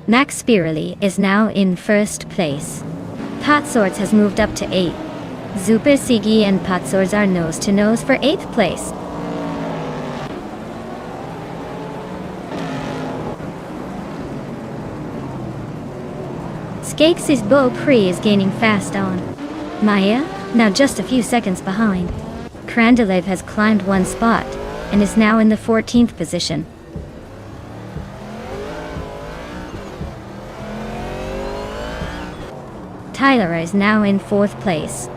Max Spirelli is now in 1st place. Patsorts has moved up to 8. Super Sigi and Patsorts are nose to nose for 8th place. Skakes' Beau Prix is gaining fast on Maya, now just a few seconds behind. Krandalev has climbed 1 spot and is now in the 14th position. Tyler is now in 4th place.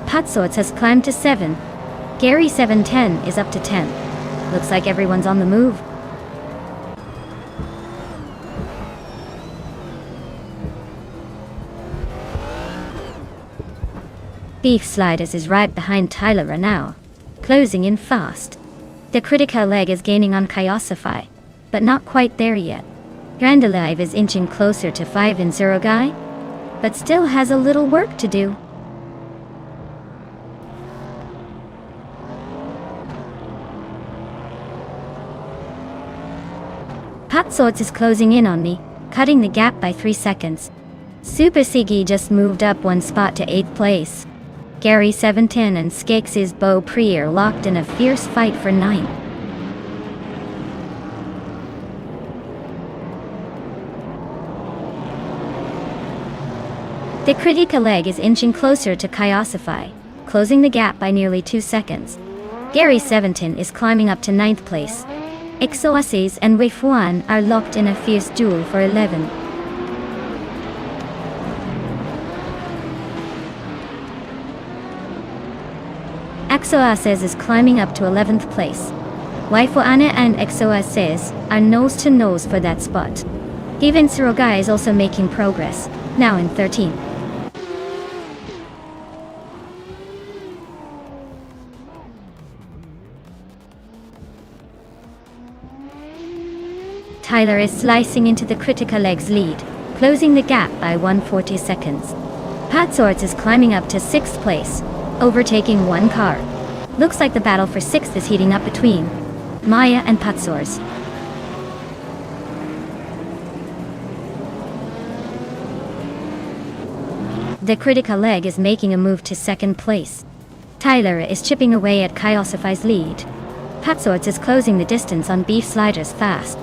Patsorts has climbed to 7. Gary 710 is up to 10. Looks like everyone's on the move. Beef Sliders is right behind Tyler now, closing in fast. The critical leg is gaining on Kyosify, but not quite there yet. Grandalive is inching closer to 5 in Zurogai, but still has a little work to do. Patsorts is closing in on me, cutting the gap by 3 seconds. Super Sigi just moved up 1 spot to 8th place. Gary 710 and Skakes' Beau Prix are locked in a fierce fight for 9th. The critical leg is inching closer to Kyosify, closing the gap by nearly 2 seconds. Gary 710 is climbing up to 9th place. Exoases and Weifuan are locked in a fierce duel for 11th. Exoases is climbing up to 11th place. Weifuana and Exoases are nose to nose for that spot. Even Surogai is also making progress, now in 13th. Tyler is slicing into the critical leg's lead, closing the gap by 140 seconds. Patsorts is climbing up to 6th place, overtaking 1 car. Looks like the battle for 6th is heating up between Maya and Patsorts. The critical leg is making a move to 2nd place. Tyler is chipping away at Kyosify's lead. Patsorts is closing the distance on Beef Sliders fast.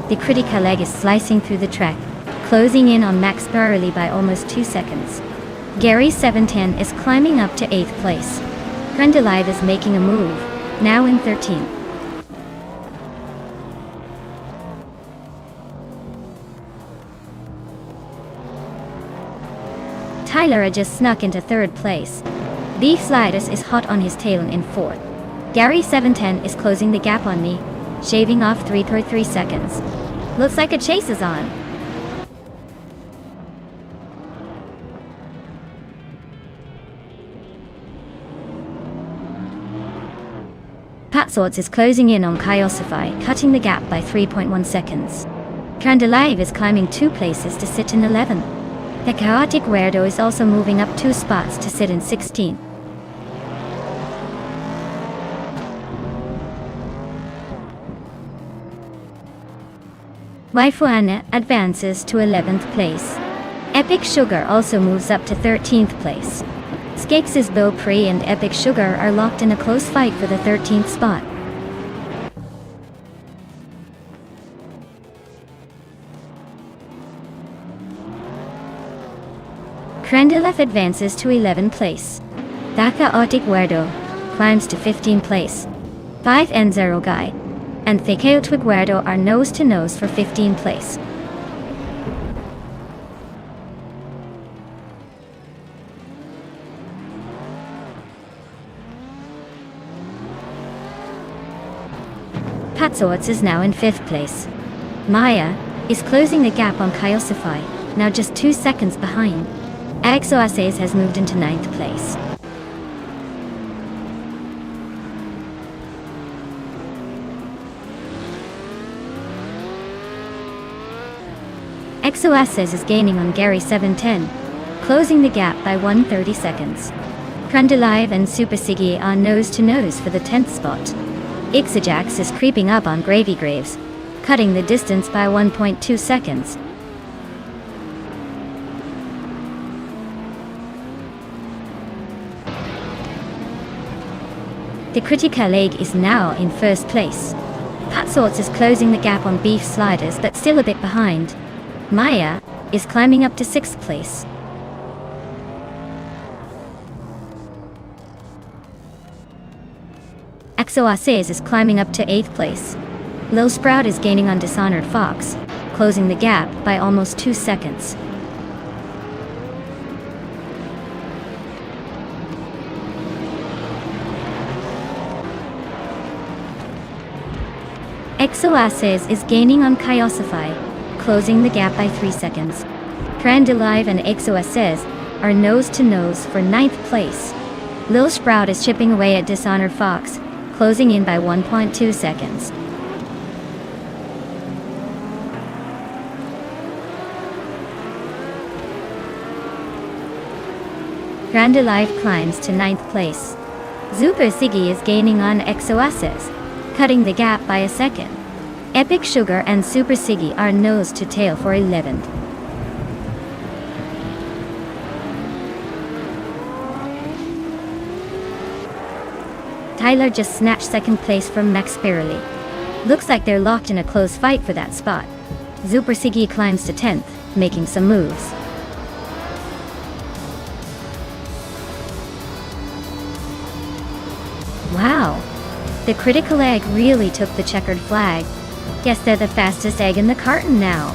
The critical leg is slicing through the track, closing in on Max Spirelli by almost 2 seconds. Gary 710 is climbing up to 8th place. Grandalive is making a move, now in 13th. Tyler just snuck into 3rd place. Beef Sliders is hot on his tail in 4th. Gary 710 is closing the gap on me, shaving off 3 seconds. Looks like a chase is on. Patsorts is closing in on Kyosify, cutting the gap by 3.1 seconds. Grandalive is climbing 2 places to sit in 11th. The chaotic weirdo is also moving up 2 spots to sit in 16th. Weifuana advances to 11th place. Epic Sugar also moves up to 13th place. Skakes' Beau Prix and Epic Sugar are locked in a close fight for the 13th spot. Krandalev advances to 11th place. The chaotic weirdo climbs to 15th place. 5 and 0 guy and the chaotic weirdo are nose to nose for 15th place. Patsorts is now in 5th place. Maya is closing the gap on Kyosify, now just 2 seconds behind. Exoaces has moved into 9th place. Exoaces is gaining on Gary 710, closing the gap by 130 seconds. Crandalive and Super Siggy are nose to nose for the 10th spot. Ixajax is creeping up on Gravy Graves, cutting the distance by 1.2 seconds. The Critical Egg is now in 1st place. Patsorts is closing the gap on Beef Sliders but still a bit behind. Maya is climbing up to 6th place. Exoaces is climbing up to 8th place. Lil Sprout is gaining on Dishonored Fox, closing the gap by almost 2 seconds. Exoaces is gaining on Chaosify, closing the gap by 3 seconds. Crandalive and Exoaces are nose to nose for 9th place. Lil Sprout is chipping away at Dishonored Fox, closing in by 1.2 seconds. Crandalive climbs to 9th place. Super Siggy is gaining on Exoaces, cutting the gap by a second. Epic Sugar and Super Siggy are nose to tail for 11th. Tyler just snatched 2nd place from Max Spirally. Looks like they're locked in a close fight for that spot. Super Siggy climbs to 10th, making some moves. Wow! The Critical Egg really took the checkered flag. Guess they're the fastest egg in the carton now.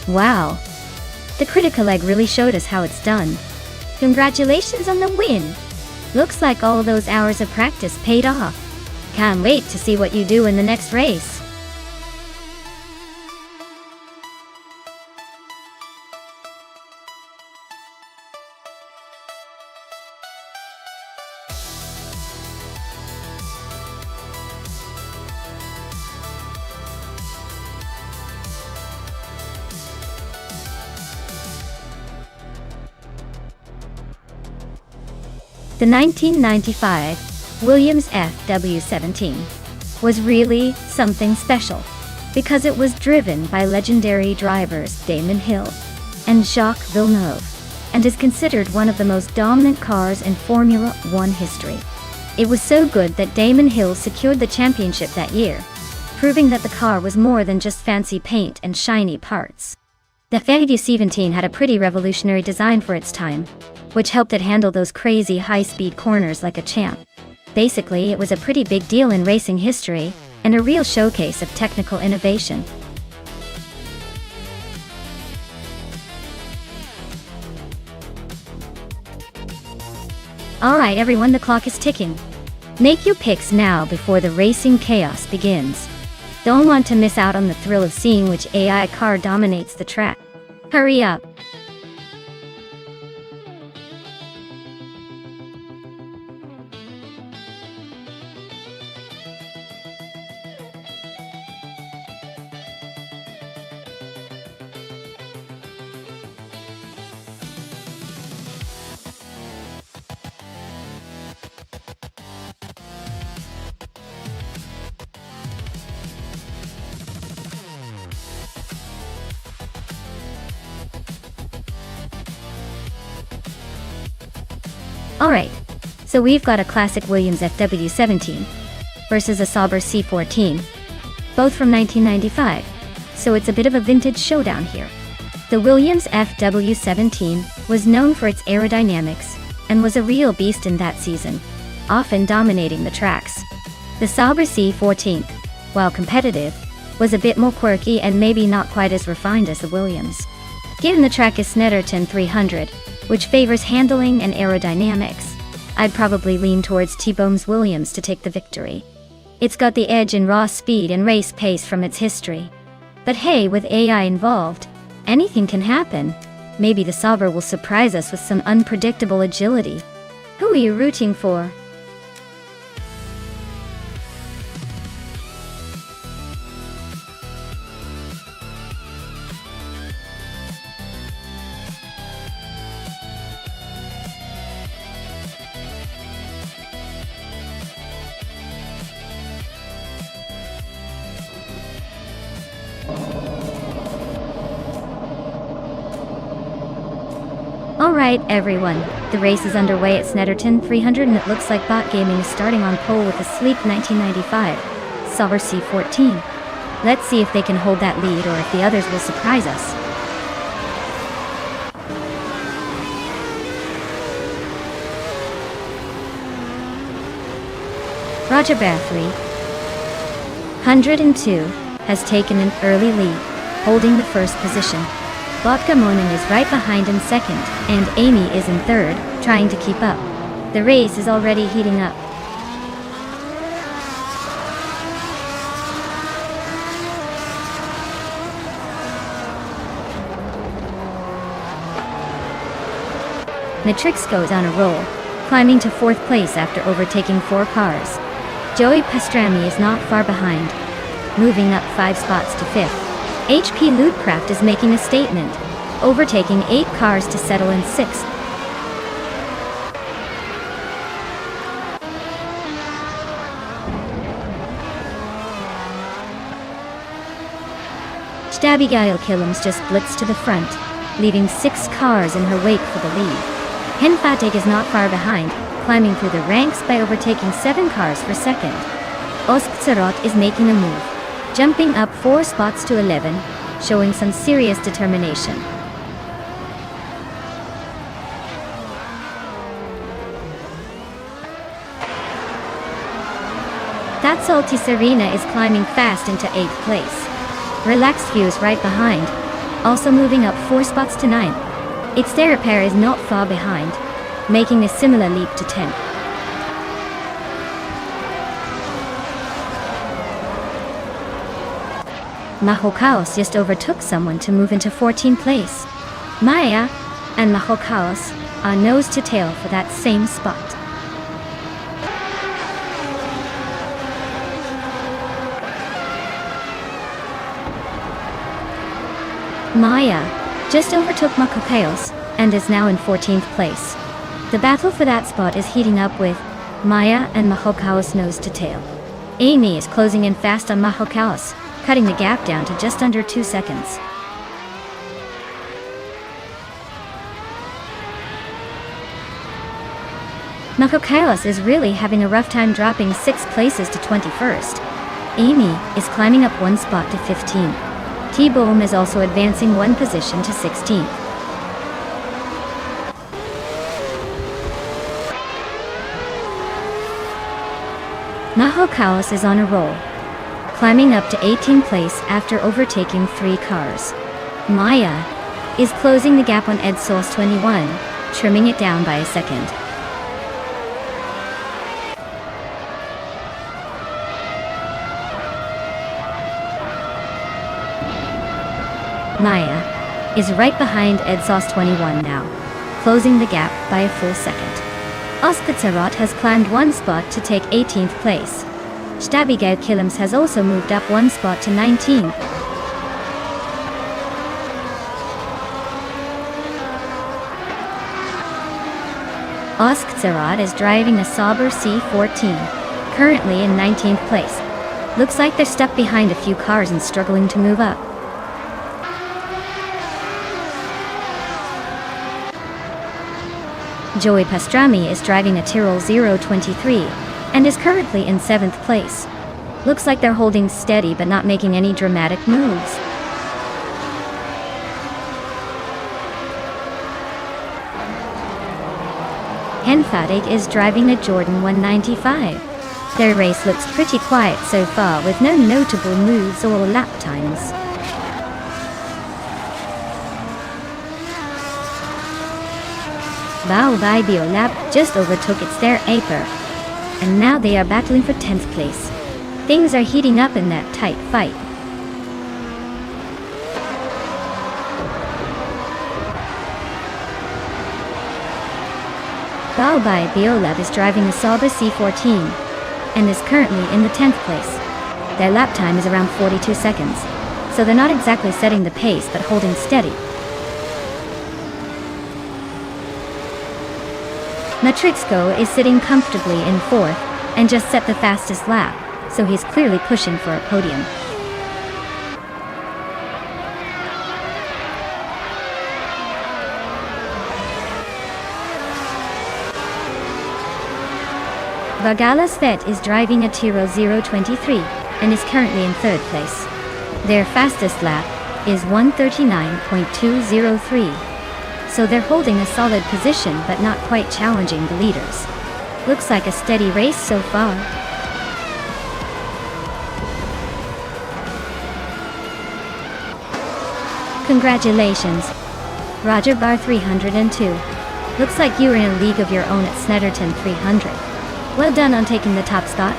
Wow! The Critical Egg really showed us how it's done. Congratulations on the win! Looks like all those hours of practice paid off. Can't wait to see what you do in the next race. The 1995 Williams FW17 was really something special because it was driven by legendary drivers Damon Hill and Jacques Villeneuve and is considered one of the most dominant cars in Formula One history. It was so good that Damon Hill secured the championship that year, proving that the car was more than just fancy paint and shiny parts. The FW17 had a pretty revolutionary design for its time, which helped it handle those crazy high-speed corners like a champ. Basically, it was a pretty big deal in racing history, and a real showcase of technical innovation. Alright everyone, the clock is ticking. Make your picks now before the racing chaos begins. Don't want to miss out on the thrill of seeing which AI car dominates the track. Hurry up! Alright, so we've got a classic Williams FW17 versus a Sauber C14, both from 1995, so it's a bit of a vintage showdown here. The Williams FW17 was known for its aerodynamics and was a real beast in that season, often dominating the tracks. The Sauber C14, while competitive, was a bit more quirky and maybe not quite as refined as the Williams. Given the track is Snetterton 300, which favors handling and aerodynamics, I'd probably lean towards T-Bone's Williams to take the victory. It's got the edge in raw speed and race pace from its history. But hey, with AI involved, anything can happen. Maybe the Sauber will surprise us with some unpredictable agility. Who are you rooting for? Alright everyone, the race is underway at Snetterton 300 and it looks like Bot Gaming is starting on pole with a sleek 1995 Sauber C14. Let's see if they can hold that lead or if the others will surprise us. Roger Bathory, 102, has taken an early lead, holding the first position. Botka Monin is right behind in second, and Amy is in third, trying to keep up. The race is already heating up. Matrix goes on a roll, climbing to fourth place after overtaking 4 cars. Joey Pastrami is not far behind, moving up 5 spots to 5th. HP Lootcraft is making a statement, overtaking 8 cars to settle in 6th. Stabby Killam's just blitzed to the front, leaving 6 cars in her wake for the lead. Henfatig is not far behind, climbing through the ranks by overtaking 7 cars for second. Oskzerot is making a move, jumping up 4 spots to 11, showing some serious determination. That Salty Serena is climbing fast into 8th place. Relaxed View is right behind, also moving up 4 spots to 9th. Its Therapair is not far behind, making a similar leap to 10th. Mahokaos just overtook someone to move into 14th place. Maya and Mahokaos are nose to tail for that same spot. Maya just overtook Mahokaos and is now in 14th place. The battle for that spot is heating up with Maya and Mahokaos nose to tail. Amy is closing in fast on Mahokaos, cutting the gap down to just under 2 seconds. Mahokaos is really having a rough time dropping 6 places to 21st. Amy is climbing up 1 spot to 15. T-Boom is also advancing 1 position to 16th. Mahokaos is on a roll, climbing up to 18th place after overtaking 3 cars. Maya is closing the gap on Ed Sauce 21, trimming it down by a second. Maya is right behind Edsauce 21 now, closing the gap by a full second. Oskatsarat has climbed one spot to take 18th place. Stabigau Kilims has also moved up one spot to 19th. Oskatsarat is driving a Sauber C14, currently in 19th place. Looks like they're stuck behind a few cars and struggling to move up. Joey Pastrami is driving a Tyrrell 023 and is currently in 7th place. Looks like they're holding steady but not making any dramatic moves. Henfadig is driving a Jordan 195. Their race looks pretty quiet so far with no notable moves or lap times. Baobab Biolab just overtook its their Aper, and now they are battling for 10th place. Things are heating up in that tight fight. Baobab Biolab is driving a Sauber C14 and is currently in the 10th place. Their lap time is around 42 seconds, so they're not exactly setting the pace but holding steady. Matrixco is sitting comfortably in 4th and just set the fastest lap, so he's clearly pushing for a podium. Vagalas Vet is driving a Tyrrell 023 and is currently in 3rd place. Their fastest lap is 1:39.203. So they're holding a solid position but not quite challenging the leaders. Looks like a steady race so far. Congratulations, Roger Bar 302. Looks like you were in a league of your own at Snetterton 300. Well done on taking the top spot.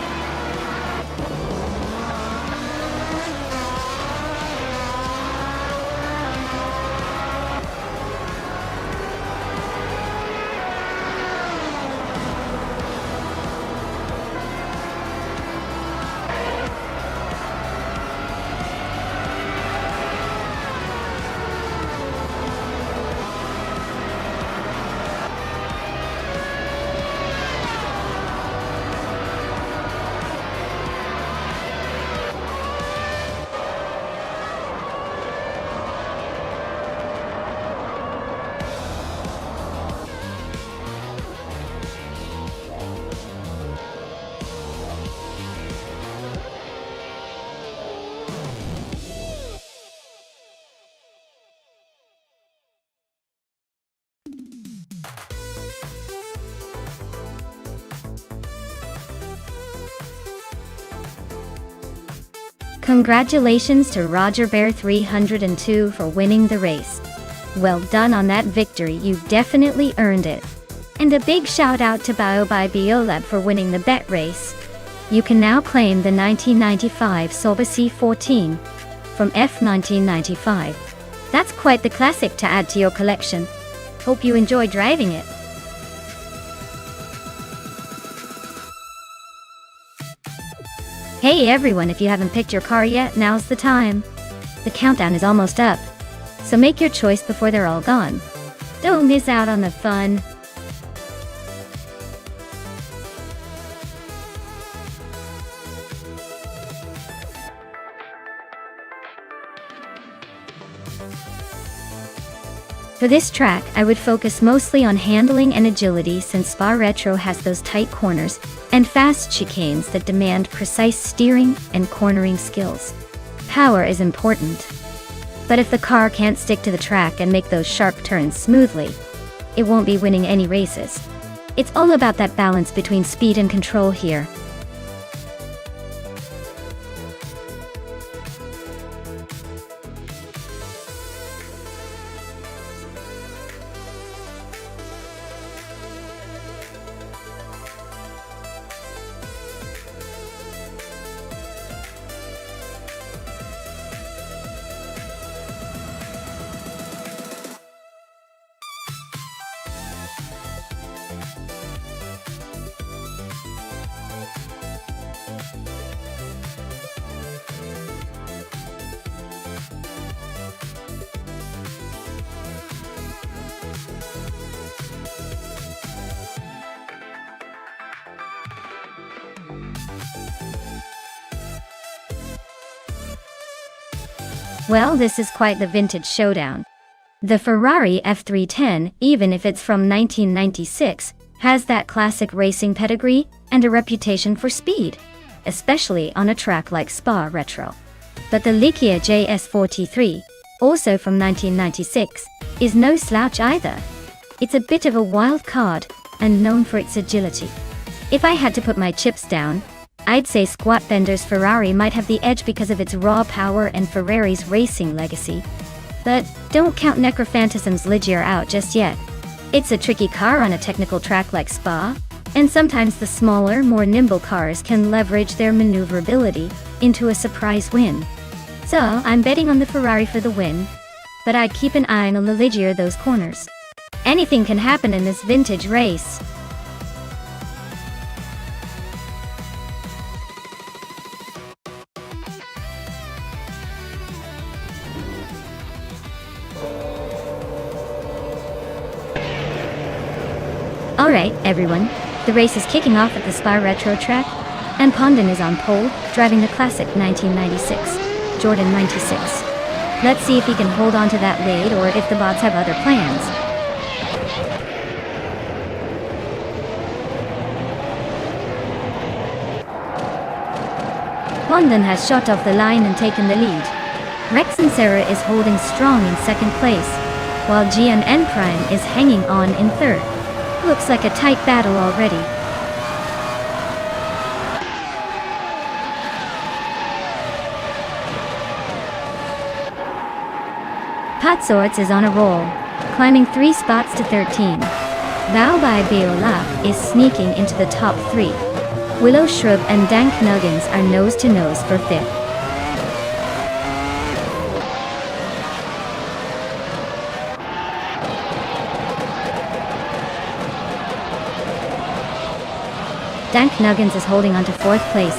Congratulations to Roger Bear 302 for winning the race. Well done on that victory, you definitely earned it. And a big shout out to Baobab Biolab for winning the bet race. You can now claim the 1995 Sauber C14 from F1995. That's quite the classic to add to your collection. Hope you enjoy driving it. Hey everyone, if you haven't picked your car yet, now's the time. The countdown is almost up, so make your choice before they're all gone. Don't miss out on the fun. For this track, I would focus mostly on handling and agility since Spa Retro has those tight corners and fast chicanes that demand precise steering and cornering skills. Power is important, but if the car can't stick to the track and make those sharp turns smoothly, it won't be winning any races. It's all about that balance between speed and control here. Well, this is quite the vintage showdown. The Ferrari F310, even if it's from 1996, has that classic racing pedigree and a reputation for speed, especially on a track like Spa Retro. But the Likia JS43, also from 1996, is no slouch either. It's a bit of a wild card and known for its agility. If I had to put my chips down, I'd say Squat Bender's Ferrari might have the edge because of its raw power and Ferrari's racing legacy. But don't count Necrophantasm's Ligier out just yet. It's a tricky car on a technical track like Spa, and sometimes the smaller, more nimble cars can leverage their maneuverability into a surprise win. So I'm betting on the Ferrari for the win, but I'd keep an eye on the Ligier those corners. Anything can happen in this vintage race. Alright, everyone, the race is kicking off at the Spa Retro track, and Pondon is on pole, driving the classic 1996, Jordan 96. Let's see if he can hold on to that lead or if the bots have other plans. Pondon has shot off the line and taken the lead. Rex and Sarah is holding strong in second place, while GNN Prime is hanging on in third. Looks like a tight battle already. Patsorts is on a roll, climbing 3 spots to 13. Bao by Beola is sneaking into the top 3. Willow Shrub and Dank Nuggins are nose-to-nose for 5th. Dank Nuggins is holding on to 4th place,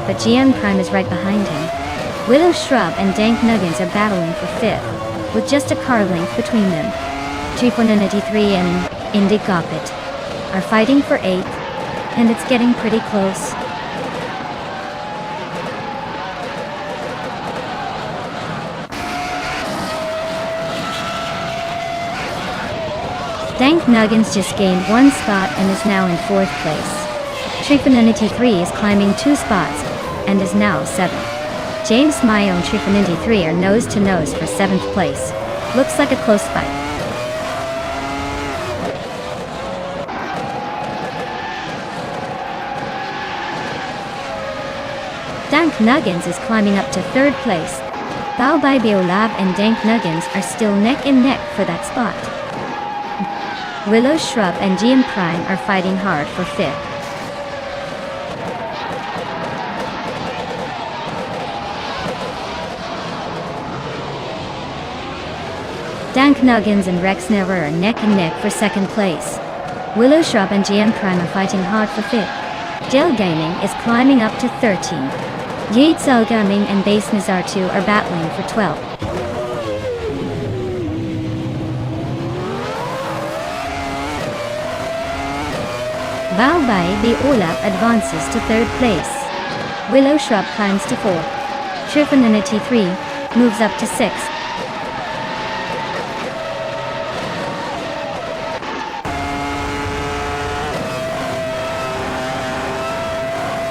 but GN Prime is right behind him. Willow Shrub and Dank Nuggins are battling for 5th, with just a car length between them. Trifonanity3 and Indy Goppet are fighting for 8th, and it's getting pretty close. Dank Nuggins just gained 1 spot and is now in 4th place. Trifonanity3 is climbing 2 spots and is now 7th. James Mayo and Trifonanity3 are nose-to-nose for 7th place. Looks like a close fight. Dank Nuggins is climbing up to 3rd place. Bao Bai Beolab and Dank Nuggins are still neck and neck for that spot. Willow Shrub and GM Prime are fighting hard for 5th. Dank Nuggins and Rex Never are neck and neck for 2nd place. Willow Shrub and GM Prime are fighting hard for 5th. Gel Gaming is climbing up to 13. Yeetzel Gaming and Base Nazar2 are battling for 12th. Bao Bai the Olaf advances to 3rd place. Willow Shrub climbs to 4th. Trifonanity3 moves up to 6th.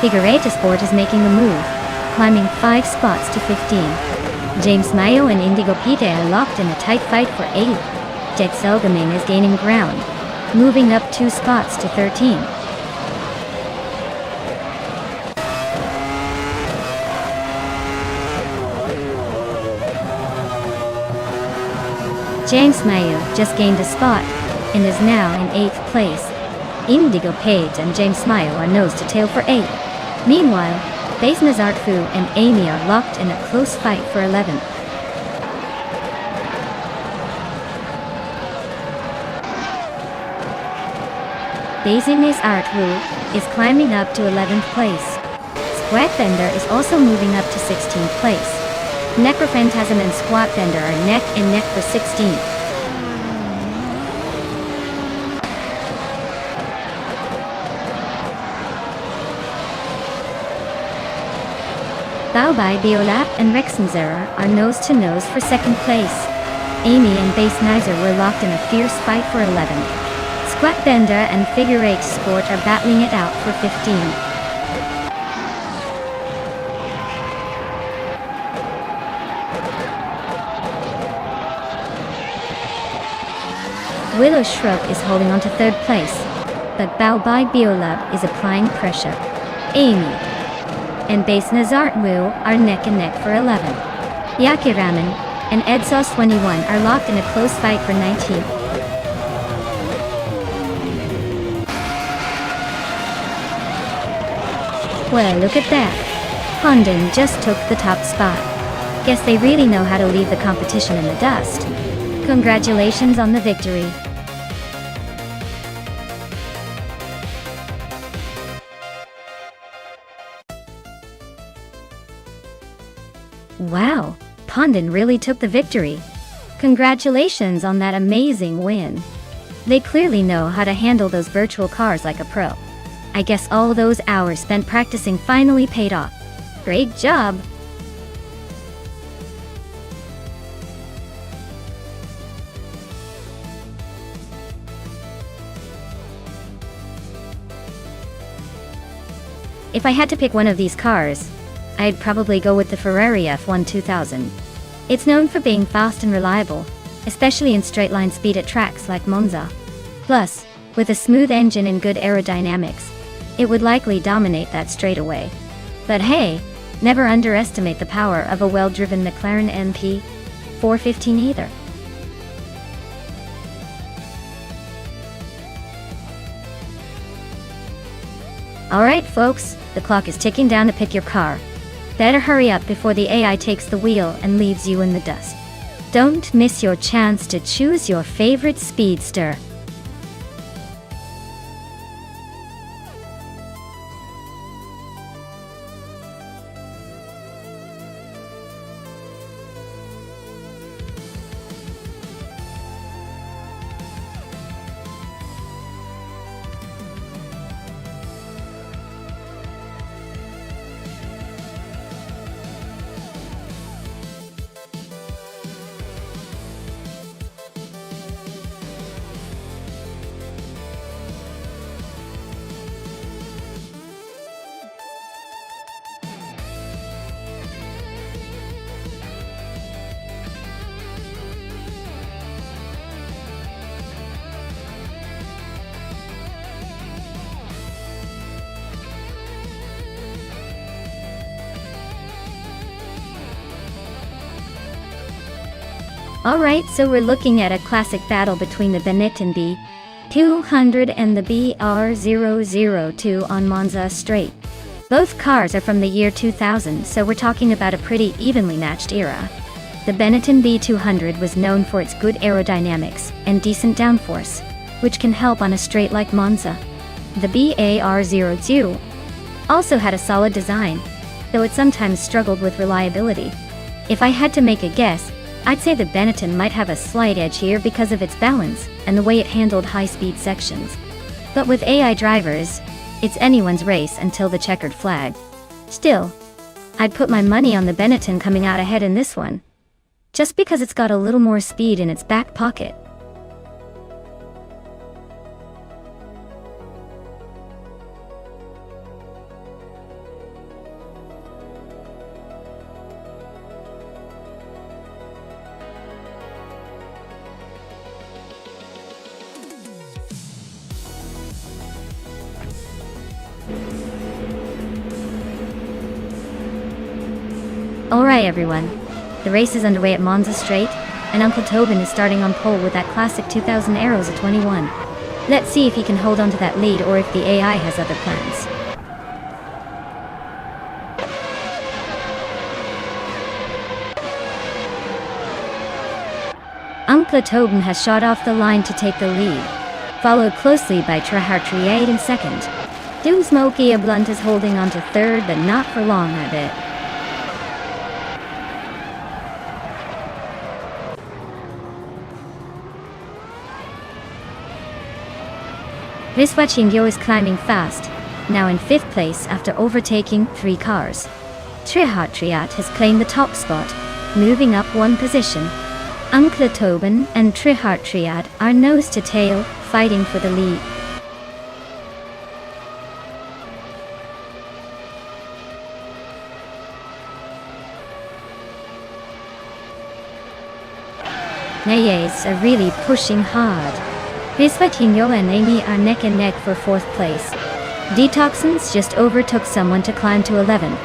Figureta Sport is making a move, climbing 5 spots to 15. James Mayo and Indigo Pite are locked in a tight fight for 8th. Jet Selgaming is gaining ground, moving up 2 spots to 13. James Mayo just gained a spot and is now in 8th place. Indigo Page and James Mayo are nose to tail for 8th. Meanwhile, Base Nazartfu and Amy are locked in a close fight for 11th. Basing's Artwu is climbing up to 11th place. Squat Bender is also moving up to 16th place. Necrophantasm and Squat Bender are neck and neck for 16th. Baobai Biolap and Rexenzera are nose-to-nose for second place. Amy and Base Nizer were locked in a fierce fight for 11th. Squat Bender and Figure 8 Sport are battling it out for 15. Willow Shrub is holding on to third place, but Baobai Biolab is applying pressure. Amy and Base Nazartwu are neck and neck for 11th. Yakiraman and Edsos 21 are locked in a close fight for 19th. Well, look at that. Condon just took the top spot. Guess they really know how to leave the competition in the dust. Congratulations on the victory. Wow, Pondon really took the victory. Congratulations on that amazing win. They clearly know how to handle those virtual cars like a pro. I guess all those hours spent practicing finally paid off. Great job! If I had to pick one of these cars, I'd probably go with the Ferrari F1 2000. It's known for being fast and reliable, especially in straight-line speed at tracks like Monza. Plus, with a smooth engine and good aerodynamics, it would likely dominate that straightaway. But hey, never underestimate the power of a well-driven McLaren MP 415 either. Alright folks, the clock is ticking down to pick your car. Better hurry up before the AI takes the wheel and leaves you in the dust. Don't miss your chance to choose your favorite speedster. Alright, so we're looking at a classic battle between the Benetton B200 and the BR002 on Monza Straight. Both cars are from the year 2000, so we're talking about a pretty evenly matched era. The Benetton B200 was known for its good aerodynamics and decent downforce, which can help on a straight like Monza. The BAR02 also had a solid design, though it sometimes struggled with reliability. If I had to make a guess, I'd say the Benetton might have a slight edge here because of its balance and the way it handled high-speed sections. But with AI drivers, it's anyone's race until the checkered flag. Still, I'd put my money on the Benetton coming out ahead in this one, just because it's got a little more speed in its back pocket. Alright everyone, the race is underway at Monza Straight, and Uncle Tobin is starting on pole with that classic 2000 Aeros at 21. Let's see if he can hold on to that lead or if the AI has other plans. Uncle Tobin has shot off the line to take the lead, followed closely by Trahartriade in second. Doomsmoky Blunt is holding on to third, but not for long, I bet. Riswachingyo is climbing fast, now in 5th place after overtaking 3 cars. Trihartriat has claimed the top spot, moving up one position. Uncle Tobin and Trihartriat are nose to tail, fighting for the lead. Nayes are really pushing hard. Visvatinho and Amy are neck and neck for 4th place. Detoxins just overtook someone to climb to 11th.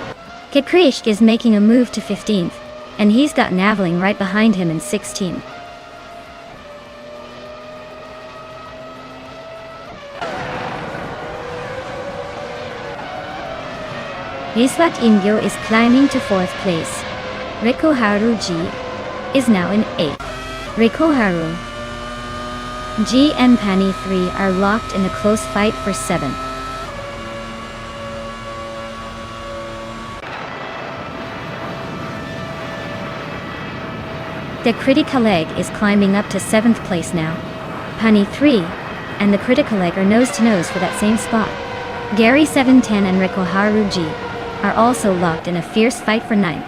Kikrishk is making a move to 15th, and he's got Naveling right behind him in 16th. Visvatinho is climbing to 4th place. Rikoharu G is now in 8th. Rikoharu G and Pani 3 are locked in a close fight for 7th. The Critical Egg is climbing up to 7th place now. Pani 3 and the Critical Egg are nose to nose for that same spot. Gary 710 and Rikoharu G are also locked in a fierce fight for 9th.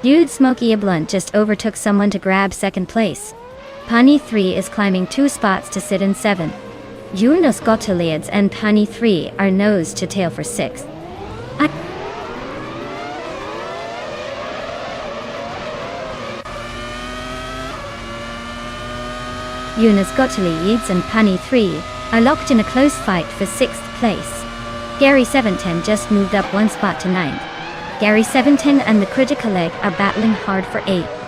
Dude Smokey a Blunt just overtook someone to grab 2nd place. Pani 3 is climbing 2 spots to sit in 7th. Jonas Gottelieds and Pani 3 are nose to tail for 6th. Jonas Gottelieds and Pani 3 are locked in a close fight for 6th place. Gary 710 just moved up 1 spot to 9th. Gary 710 and the Critical Egg are battling hard for 8th.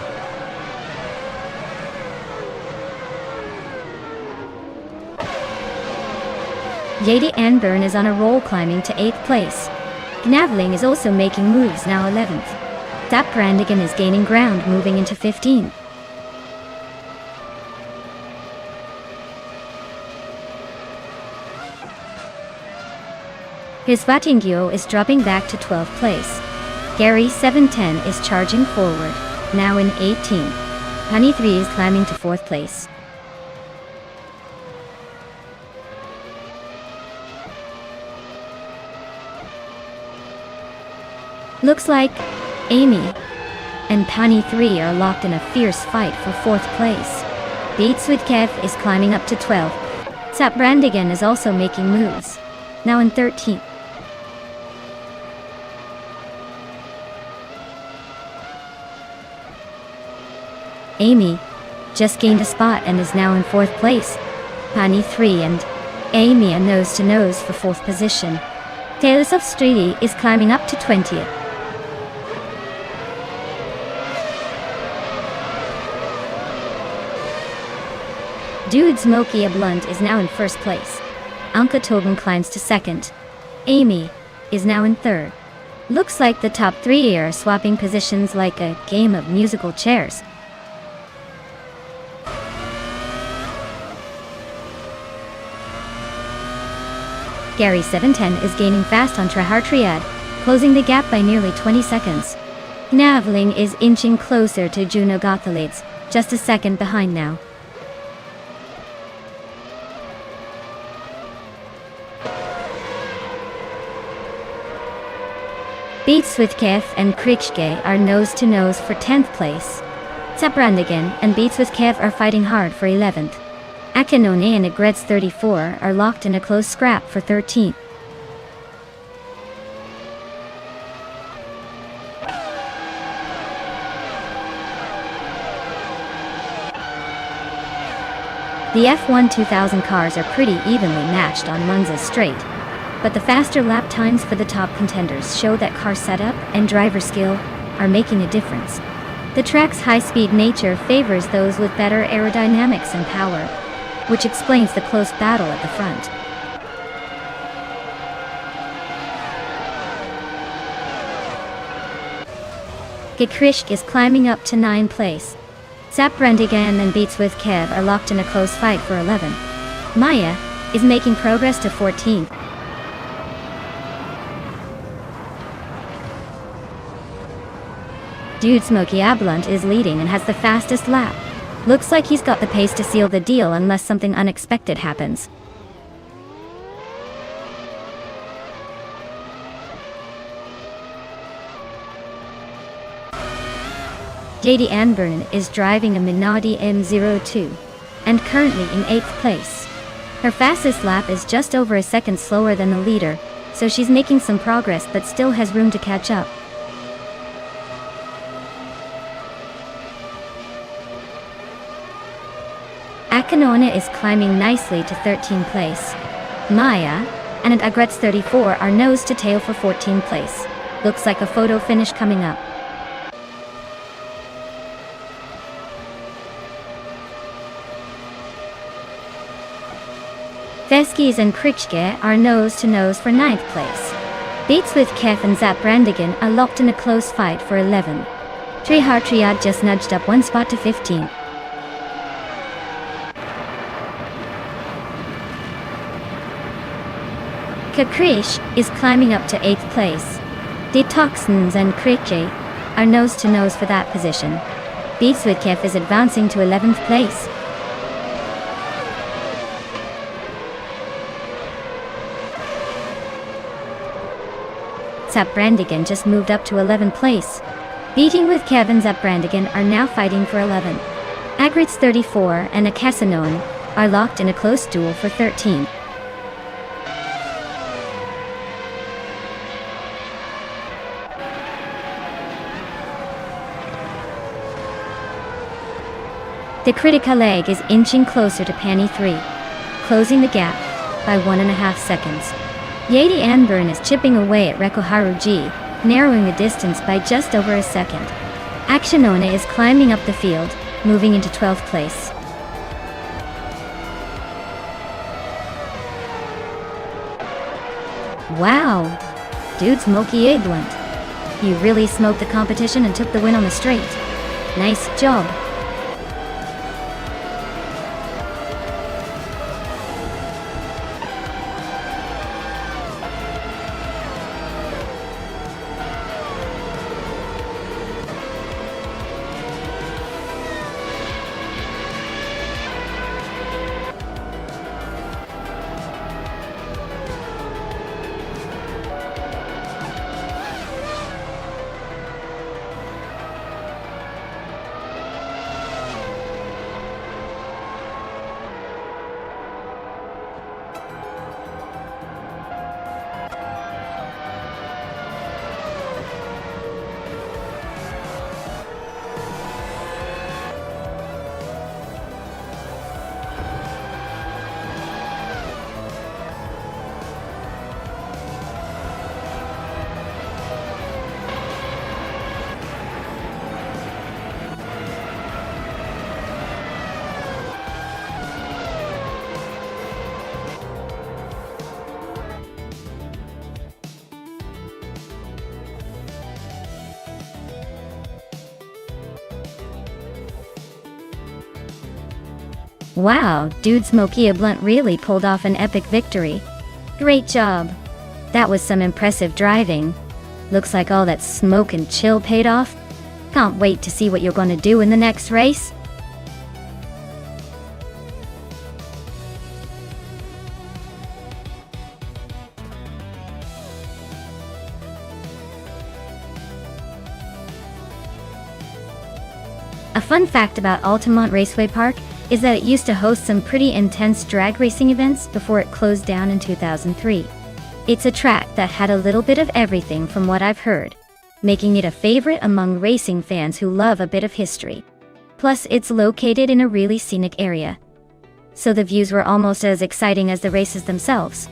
Yadi Anburn is on a roll climbing to 8th place. Gnaveling is also making moves now 11th. Zap Brandigan is gaining ground moving into 15th. Visvatingyo is dropping back to 12th place. Gary 710 is charging forward, now in 18th. Pani 3 is climbing to 4th place. Looks like Amy and Pani 3 are locked in a fierce fight for 4th place. Beats with Kev is climbing up to 12th. Zap Brandigan is also making moves, now in 13th. Amy just gained a spot and is now in 4th place. Pani 3 and Amy are nose to nose for 4th position. Taylor of Streety is climbing up to 20th. Dude Smokey a Blunt is now in 1st place. Anka Tobin climbs to 2nd. Amy is now in 3rd. Looks like the top 3 are swapping positions like a game of musical chairs. Gary 710 is gaining fast on Trihartriad, closing the gap by nearly 20 seconds. Naveling is inching closer to Juno Gothelides, just a second behind now. Beats with Kev and Krikshke are nose to nose for 10th place. Zaprandigan and Beats with Kev are fighting hard for 11th. Akinone and Agreds 34 are locked in a close scrap for 13th. The F1 2000 cars are pretty evenly matched on Monza Straight, but the faster lap times for the top contenders show that car setup and driver skill are making a difference. The track's high-speed nature favors those with better aerodynamics and power, which explains the close battle at the front. Gikrishk is climbing up to 9th place. Zaprandigan and Beats with Kev are locked in a close fight for 11th. Maya is making progress to 14th. Dude Smokey Ablunt is leading and has the fastest lap. Looks like he's got the pace to seal the deal unless something unexpected happens. JD Anburn is driving a Minardi M02 and currently in 8th place. Her fastest lap is just over a second slower than the leader, so she's making some progress but still has room to catch up. Akinona is climbing nicely to 13th place. Maya and Agrets 34 are nose to tail for 14th place. Looks like a photo finish coming up. Veskis and Krichke are nose to nose for 9th place. Beats with Kef and Zaprandigan are locked in a close fight for 11. Trihar Triad just nudged up one spot to 15. Kakrish is climbing up to 8th place. Detoxins and Kriche are nose to nose for that position. Beats with Kef is advancing to 11th place. Zaprandigan just moved up to 11th place. Beating with Kev and Zaprandigan are now fighting for 11. Agrits 34 and Akasanon are locked in a close duel for 13. The critical leg is inching closer to Pani 3, closing the gap by 1.5 seconds. Yadi Anburn is chipping away at Rekoharu G, narrowing the distance by just over a second. Actionona is climbing up the field, moving into 12th place. Wow! Dude Smoky Egglant. You really smoked the competition and took the win on the straight. Nice job. Wow, dude Smoky Blunt really pulled off an epic victory. Great job. That was some impressive driving. Looks like all that smoke and chill paid off. Can't wait to see what you're gonna do in the next race. A fun fact about Altamont Raceway Park is that it used to host some pretty intense drag racing events before it closed down in 2003. It's a track that had a little bit of everything from what I've heard, making it a favorite among racing fans who love a bit of history. Plus, it's located in a really scenic area, so the views were almost as exciting as the races themselves.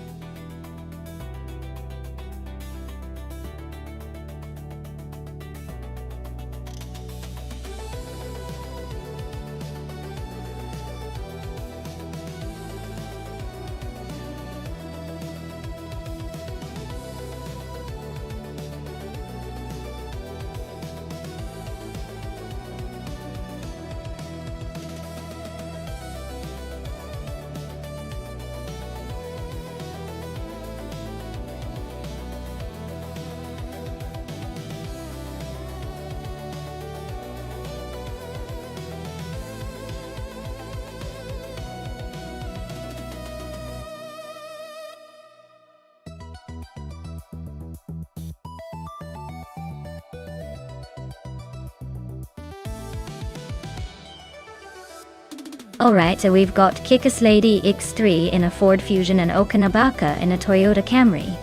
Alright, so we've got Kickass Lady X3 in a Ford Fusion and Okanabaka in a Toyota Camry.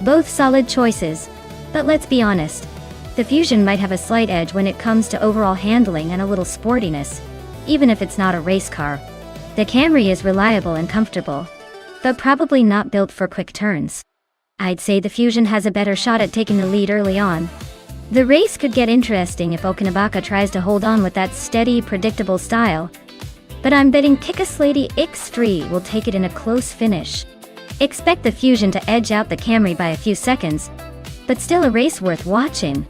Both solid choices, but let's be honest, the Fusion might have a slight edge when it comes to overall handling and a little sportiness, even if it's not a race car. The Camry is reliable and comfortable, but probably not built for quick turns. I'd say the Fusion has a better shot at taking the lead early on. The race could get interesting if Okanabaka tries to hold on with that steady, predictable style, but I'm betting Kickass Lady X3 will take it in a close finish. Expect the Fusion to edge out the Camry by a few seconds, but still a race worth watching.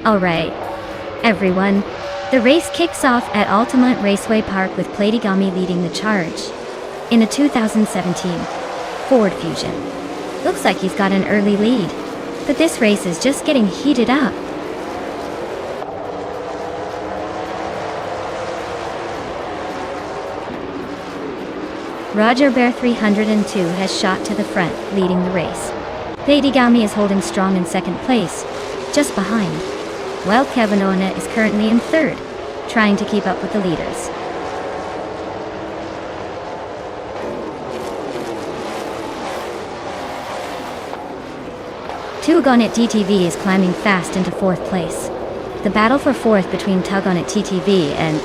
Alright, everyone, the race kicks off at Altamont Raceway Park with Platigami leading the charge in a 2017 Ford Fusion. Looks like he's got an early lead, but this race is just getting heated up. Roger Bear 302 has shot to the front, leading the race. Platigami is holding strong in second place, just behind, while Kevin Ona is currently in third, trying to keep up with the leaders. Tug On It TTV is climbing fast into fourth place. The battle for fourth between Tug On It TTV and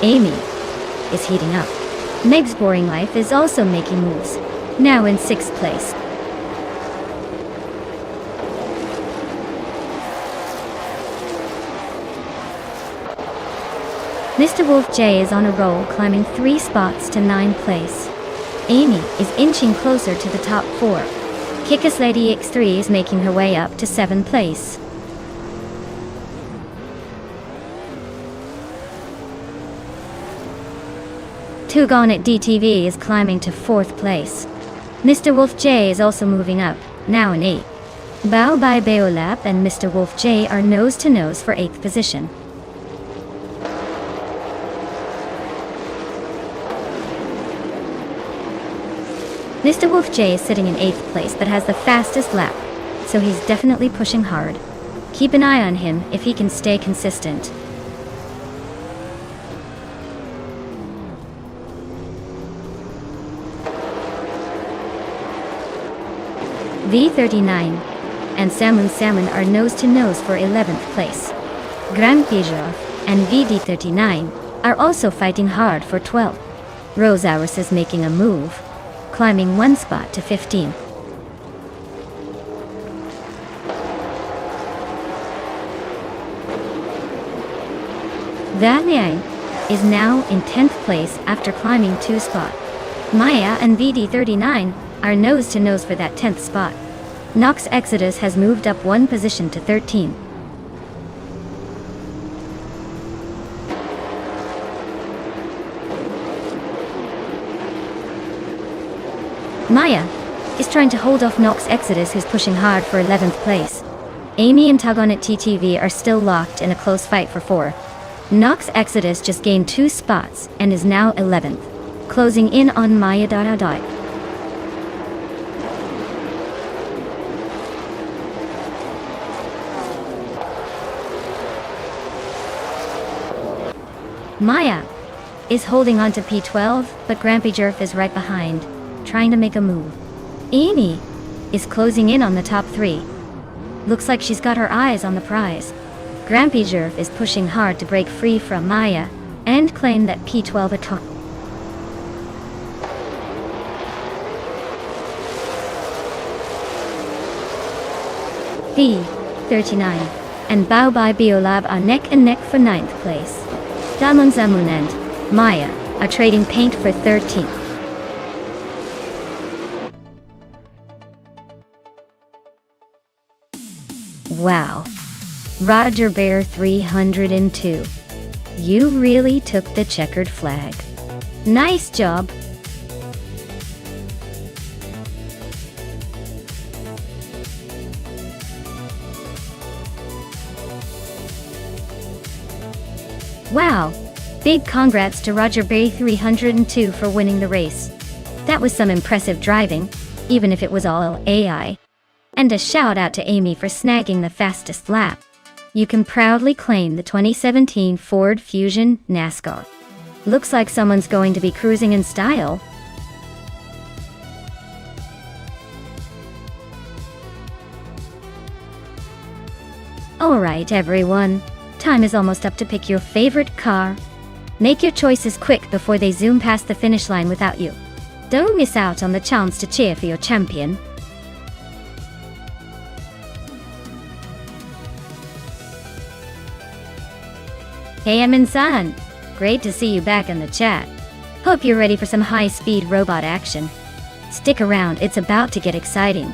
Amy is heating up. Meg's Boring Life is also making moves, now in sixth place. Mr. Wolf J is on a roll, climbing 3 spots to 9th place. Amy is inching closer to the top 4. Kickass Lady X3 is making her way up to 7th place. Tug On It DTV is climbing to 4th place. Mr. Wolf J is also moving up, now in 8th. Bao Bai Beolap and Mr. Wolf J are nose to nose for 8th position. Mr. Wolf J is sitting in 8th place but has the fastest lap, so he's definitely pushing hard. Keep an eye on him if he can stay consistent. V39 and Salmon are nose to nose for 11th place. Grand Pigeon and VD39 are also fighting hard for 12th. Rose Hours is making a move, climbing 1 spot to 15th. Valiang is now in 10th place after climbing 2 spots. Maya and VD39 are nose to nose for that 10th spot. Nox Exodus has moved up 1 position to 13th. Maya is trying to hold off Nox Exodus, who's pushing hard for 11th place. Amy and Tug On It TTV are still locked in a close fight for 4. Nox Exodus just gained 2 spots and is now 11th, closing in on Maya Dadadai. Maya is holding on to P12, but Grampy Jerf is right behind, trying to make a move. Amy is closing in on the top 3. Looks like she's got her eyes on the prize. Grampy Jerf is pushing hard to break free from Maya and claim that P12 atop. V39 and Bao Bai Biolab are neck and neck for 9th place. Damon Zamun and Maya are trading paint for 13th. Wow. Roger Bear 302 You really took the checkered flag. Nice job. Wow! Big congrats to Roger Bay 302 for winning the race. That was some impressive driving, even if it was all AI. And a shout out to Amy for snagging the fastest lap. You can proudly claim the 2017 Ford Fusion NASCAR. Looks like someone's going to be cruising in style. Alright everyone, time is almost up to pick your favorite car. Make your choices quick before they zoom past the finish line without you. Don't miss out on the chance to cheer for your champion. Hey Amin-san, great to see you back in the chat. Hope you're ready for some high-speed robot action. Stick around, it's about to get exciting.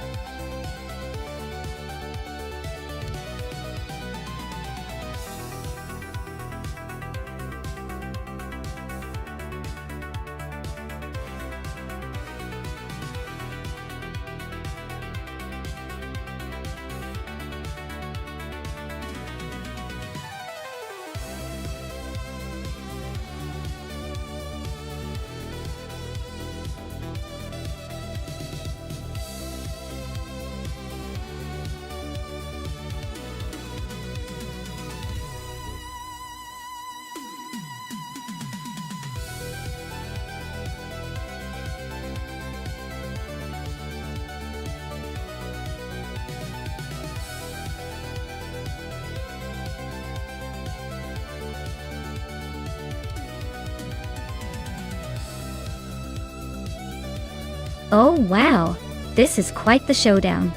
Oh wow, this is quite the showdown.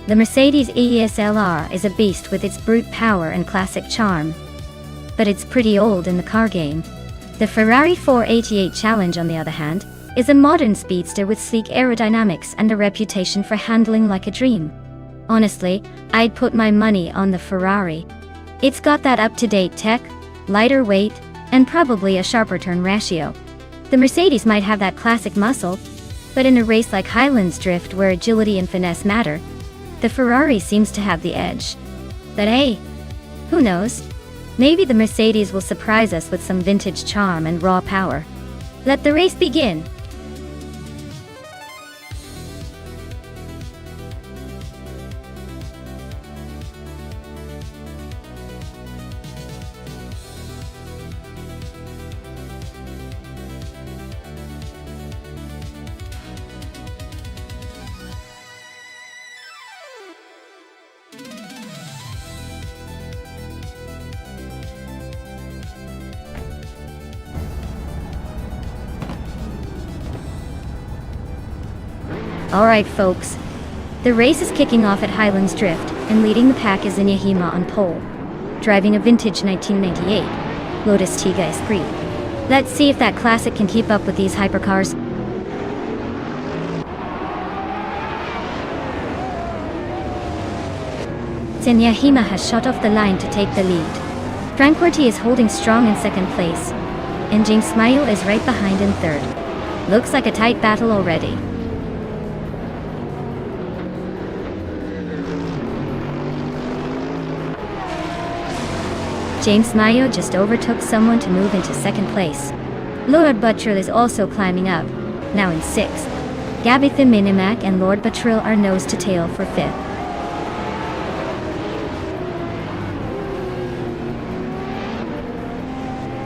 The Mercedes ESLR is a beast with its brute power and classic charm. But it's pretty old in the car game. The Ferrari 488 Challenge, on the other hand, is a modern speedster with sleek aerodynamics and a reputation for handling like a dream. Honestly, I'd put my money on the Ferrari. It's got that up-to-date tech, lighter weight, and probably a sharper turn ratio. The Mercedes might have that classic muscle, but in a race like Highlands Drift where agility and finesse matter, the Ferrari seems to have the edge. But hey, who knows? Maybe the Mercedes will surprise us with some vintage charm and raw power. Let the race begin! Alright folks, the race is kicking off at Highlands Drift, and leading the pack is Inyahima on pole, driving a vintage 1998 Lotus Tiga Esprit. Let's see if that classic can keep up with these hypercars. Inyahima has shot off the line to take the lead. Francorti is holding strong in second place, and James Mayo is right behind in third. Looks like a tight battle already. James Mayo just overtook someone to move into second place. Lord Buttrill is also climbing up, now in sixth. Gabitha Minimac and Lord Buttrill are nose to tail for fifth.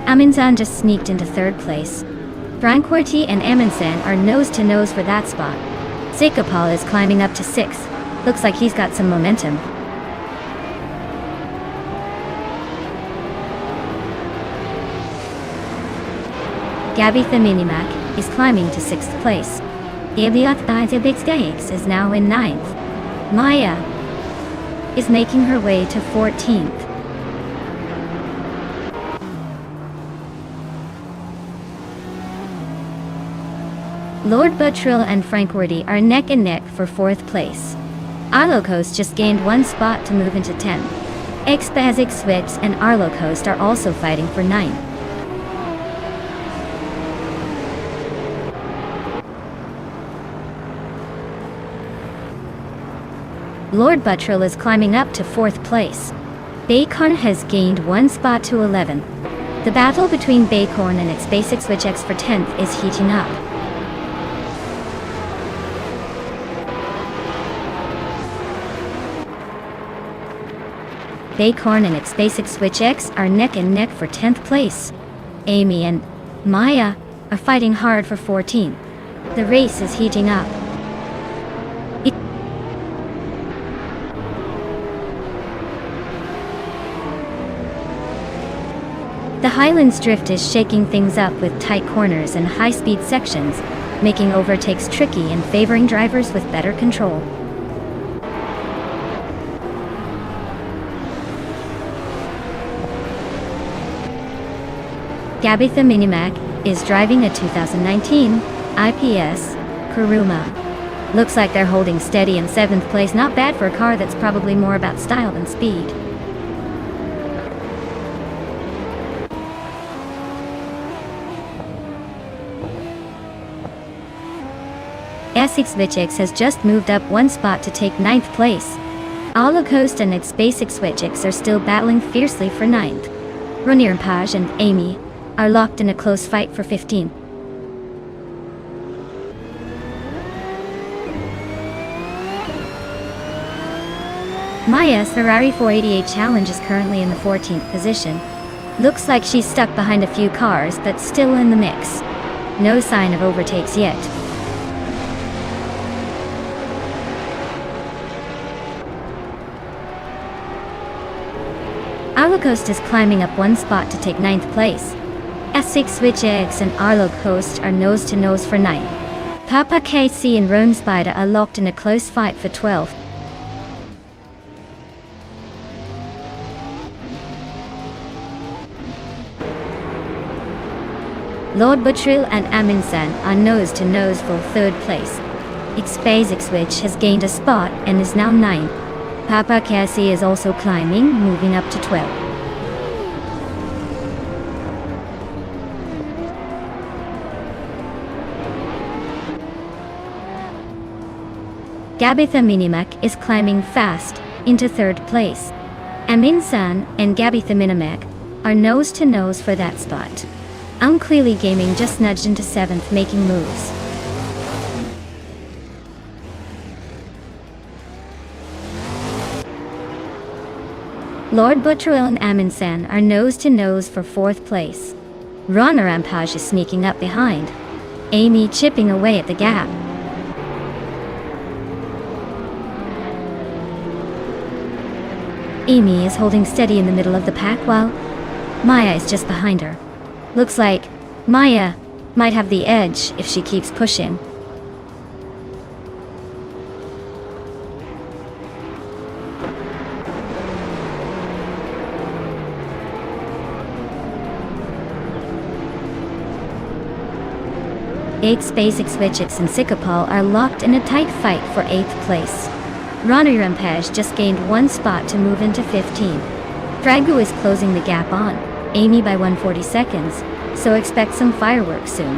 Aminsan just sneaked into third place. Francorti and Amundsen are nose to nose for that spot. Sekopal is climbing up to sixth. Looks like he's got some momentum. Gabitha Minimac is climbing to 6th place. Eliot Bixgaix is now in 9th. Maya is making her way to 14th. Lord Buttrill and Francorti are neck and neck for 4th place. Alokos just gained one spot to move into 10th. Basic Switch and Arlo Coast are also fighting for 9th. Lord Buttrill is climbing up to 4th place. Baycorn has gained 1 spot to 11th. The battle between Baycorn and its Basic Switch X for 10th is heating up. Baycorn and its Basic Switch X are neck and neck for 10th place. Amy and Maya are fighting hard for 14th. The race is heating up. The Highlands Drift is shaking things up with tight corners and high-speed sections, making overtakes tricky and favoring drivers with better control. Gabitha Minimac is driving a 2019 IPS Kuruma. Looks like they're holding steady in 7th place, not bad for a car that's probably more about style than speed. Essex Switch has just moved up 1 spot to take 9th place. Arlo Coast and its Basic Switch are still battling fiercely for 9th. Ronier Page and Amy are locked in a close fight for 15th. Maya's Ferrari 488 Challenge is currently in the 14th position. Looks like she's stuck behind a few cars, but still in the mix. No sign of overtakes yet. Arlo Coast is climbing up 1 spot to take 9th place. Essex Switch X and Arlo Coast are nose to nose for 9th. Papa KC and Rome Spider are locked in a close fight for 12th. Lord Buttrill and Amundsen are nose to nose for 3rd place. Its Basic Switch has gained a spot and is now 9th. Papa KC is also climbing, moving up to 12th. Gabitha Minimac is climbing fast into 3rd place. Amundsen and Gabitha Minimac are nose to nose for that spot. Unclearly Gaming just nudged into 7th, making moves. Lord Buttrill and Amundsen are nose to nose for 4th place. Rana Rampage is sneaking up behind. Amy chipping away at the gap. Amy is holding steady in the middle of the pack while Maya is just behind her. Looks like Maya might have the edge if she keeps pushing. Eight's Basic Switches and Sikapal are locked in a tight fight for 8th place. Rana Rampage just gained 1 spot to move into 15th. Dragu is closing the gap on Amy by 140 seconds, so expect some fireworks soon.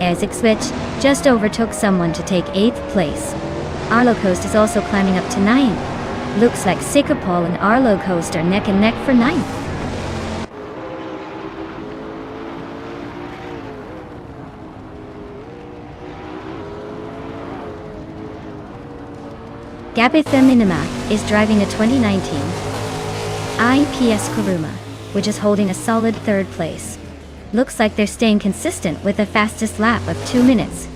Essex Switch just overtook someone to take 8th place. Arlo Coast is also climbing up to 9th. Looks like Sikapal and Arlo Coast are neck and neck for 9th. Gabitha Minimac is driving a 2019 IPS Kuruma, which is holding a solid 3rd place. Looks like they're staying consistent with the fastest lap of 2 minutes,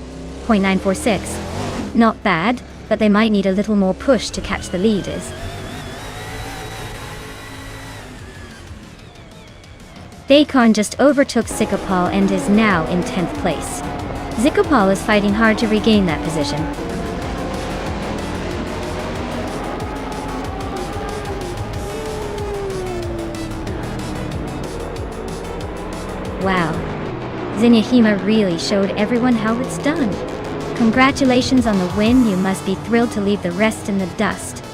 .946. Not bad, but they might need a little more push to catch the leaders. Baycorn just overtook Sikapal and is now in 10th place. Sikapal is fighting hard to regain that position. Wow. Zinahima really showed everyone how it's done. Congratulations on the win, you must be thrilled to leave the rest in the dust.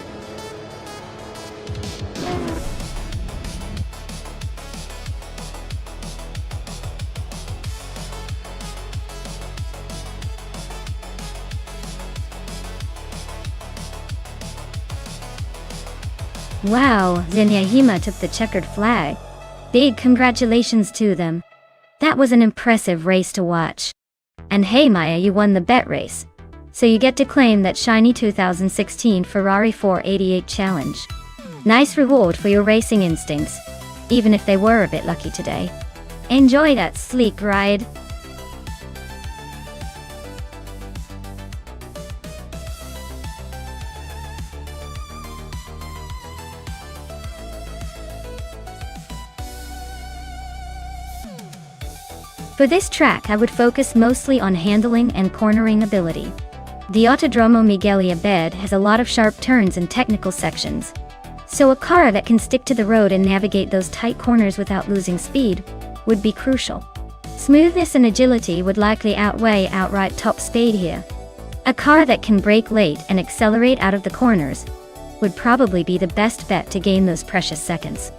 Wow, Zenyahima took the checkered flag. Big congratulations to them. That was an impressive race to watch. And hey Maya, you won the bet race. So you get to claim that shiny 2016 Ferrari 488 challenge. Nice reward for your racing instincts, even if they were a bit lucky today. Enjoy that sleek ride. For this track I would focus mostly on handling and cornering ability. The Autodromo Miguel Abed has a lot of sharp turns and technical sections. So a car that can stick to the road and navigate those tight corners without losing speed would be crucial. Smoothness and agility would likely outweigh outright top speed here. A car that can brake late and accelerate out of the corners would probably be the best bet to gain those precious seconds.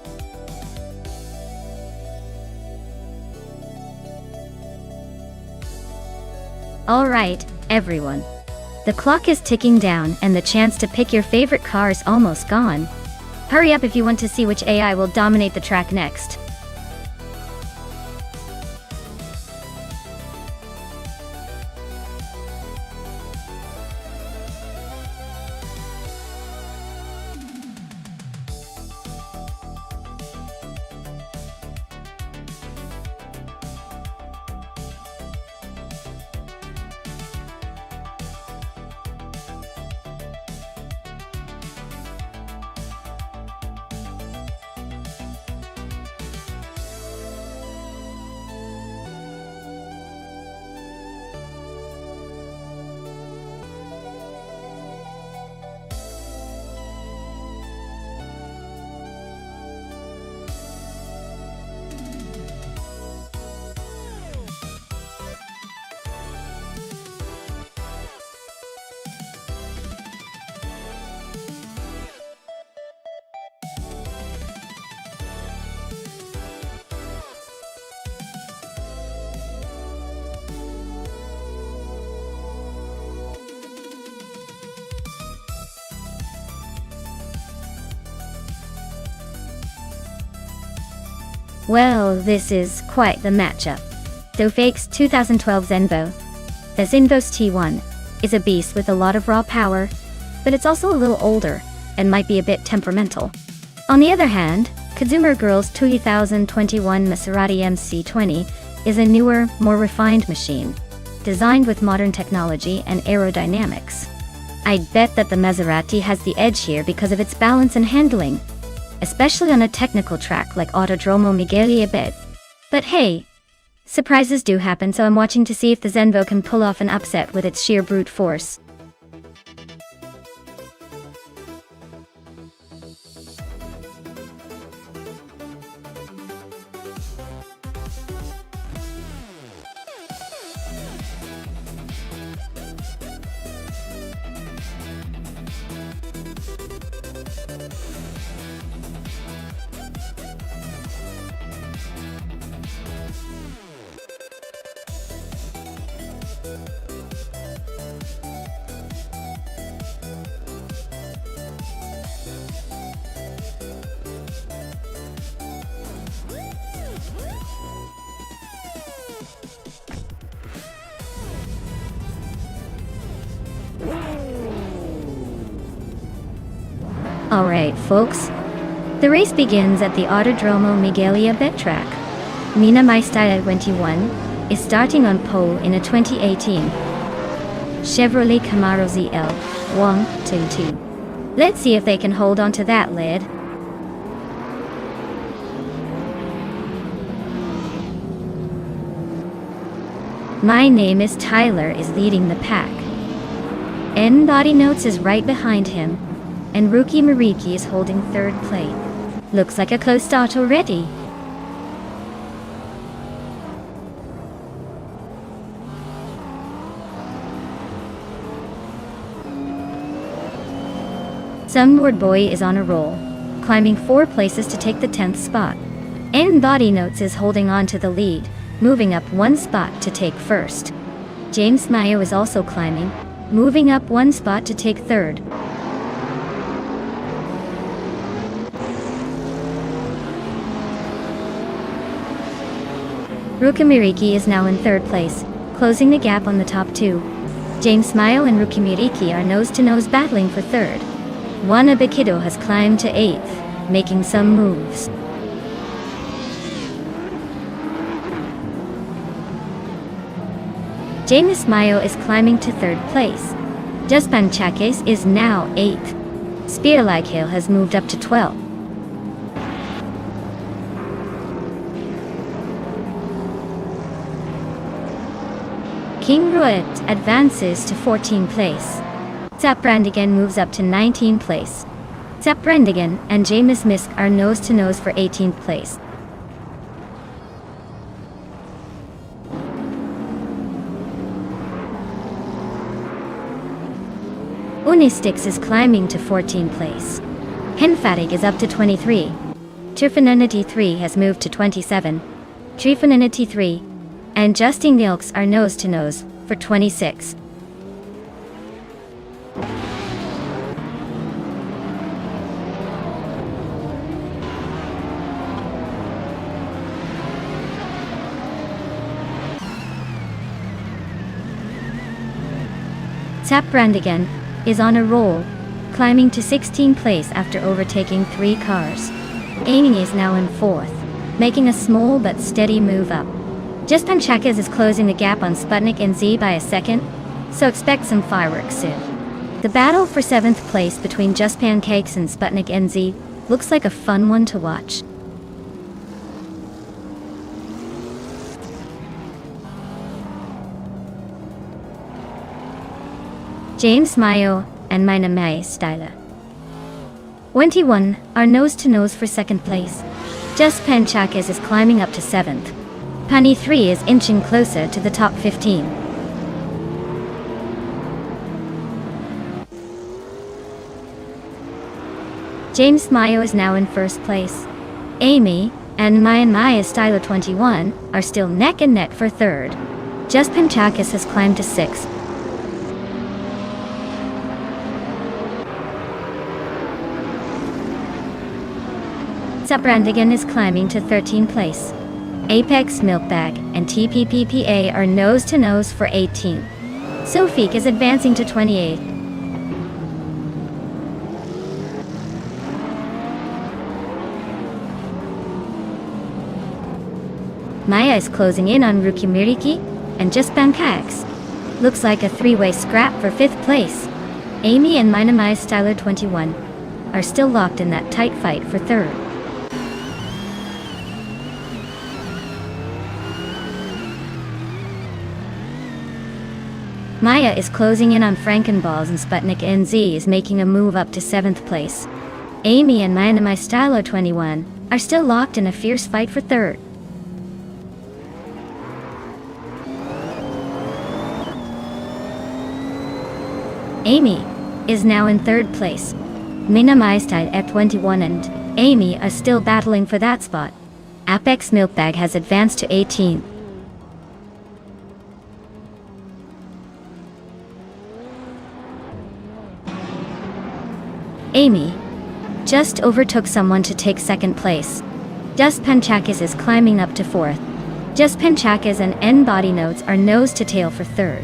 Alright, everyone. The clock is ticking down and the chance to pick your favorite car is almost gone. Hurry up if you want to see which AI will dominate the track next. Well, this is quite the matchup. Though Fake's 2012 Zenvo, the Zenvo's T1, is a beast with a lot of raw power, but it's also a little older and might be a bit temperamental. On the other hand, Kazuma Girl's 2021 Maserati MC20 is a newer, more refined machine, designed with modern technology and aerodynamics. I'd bet that the Maserati has the edge here because of its balance and handling, especially on a technical track like Autodromo Miguel Abed. But hey, surprises do happen, so I'm watching to see if the Zenvo can pull off an upset with its sheer brute force. Alright folks, the race begins at the Autodromo Miguel Abed track. Mina Maistaya 21 is starting on pole in a 2018 Chevrolet Camaro ZL 122. Let's see if they can hold on to that lead. My Name is Tyler is leading the pack. N Body Notes is right behind him, and Rookie Mariki is holding third place. Looks like a close start already. Some boy is on a roll, climbing 4 places to take the 10th spot. N Body Notes is holding on to the lead, moving up 1 spot to take first. James Mayo is also climbing, moving up 1 spot to take third. Rukamiriki is now in 3rd place, closing the gap on the top 2. James Mayo and Rukamiriki are nose-to-nose battling for 3rd. Wanabekido has climbed to 8th, making some moves. James Mayo is climbing to 3rd place. Juspan Chakes is now 8th. Spearlike Hill has moved up to 12th. King Ruet advances to 14th place. Zaprandigan moves up to 19th place. Zaprandigan and James Misk are nose-to-nose for 18th place. Unistix is climbing to 14th place. Henfatig is up to 23. Trifinanity 3 has moved to 27. Trifinanity 3 and Justin Gilks are nose-to-nose for 26. Zaprandigan is on a roll, climbing to 16th place after overtaking 3 cars. Amy is now in 4th, making a small but steady move up. Justin Chakes is closing the gap on Sputnik NZ by a second, so expect some fireworks soon. The battle for 7th place between Just Pancakes and Sputnik NZ looks like a fun one to watch. James Mayo and Mina Mai Styler. 21 are nose-to-nose for 2nd place. Just Panchakis is climbing up to 7th. Pani 3 is inching closer to the top 15. James Mayo is now in 1st place. Amy and Maya Styler 21 are still neck and neck for 3rd. Just Panchakis has climbed to 6th. Zaprandigan is climbing to 13th place. Apex Milkbag and TPPPA are nose-to-nose for 18. Sofik is advancing to 28. Maya is closing in on Rukimiriki and Just Pancakes. Looks like a 3-way scrap for 5th place. Amy and Minamai Styler 21 are still locked in that tight fight for 3rd. Maya is closing in on Frankenballs and Sputnik NZ is making a move up to 7th place. Amy and Minamai Styler 21 are still locked in a fierce fight for 3rd. Amy is now in 3rd place. Mina Maistad at 21 and Amy are still battling for that spot. Apex Milkbag has advanced to 18. Amy just overtook someone to take 2nd place. Just Panchakis is climbing up to 4th. Just Panchakis and N Body Notes are nose to tail for 3rd.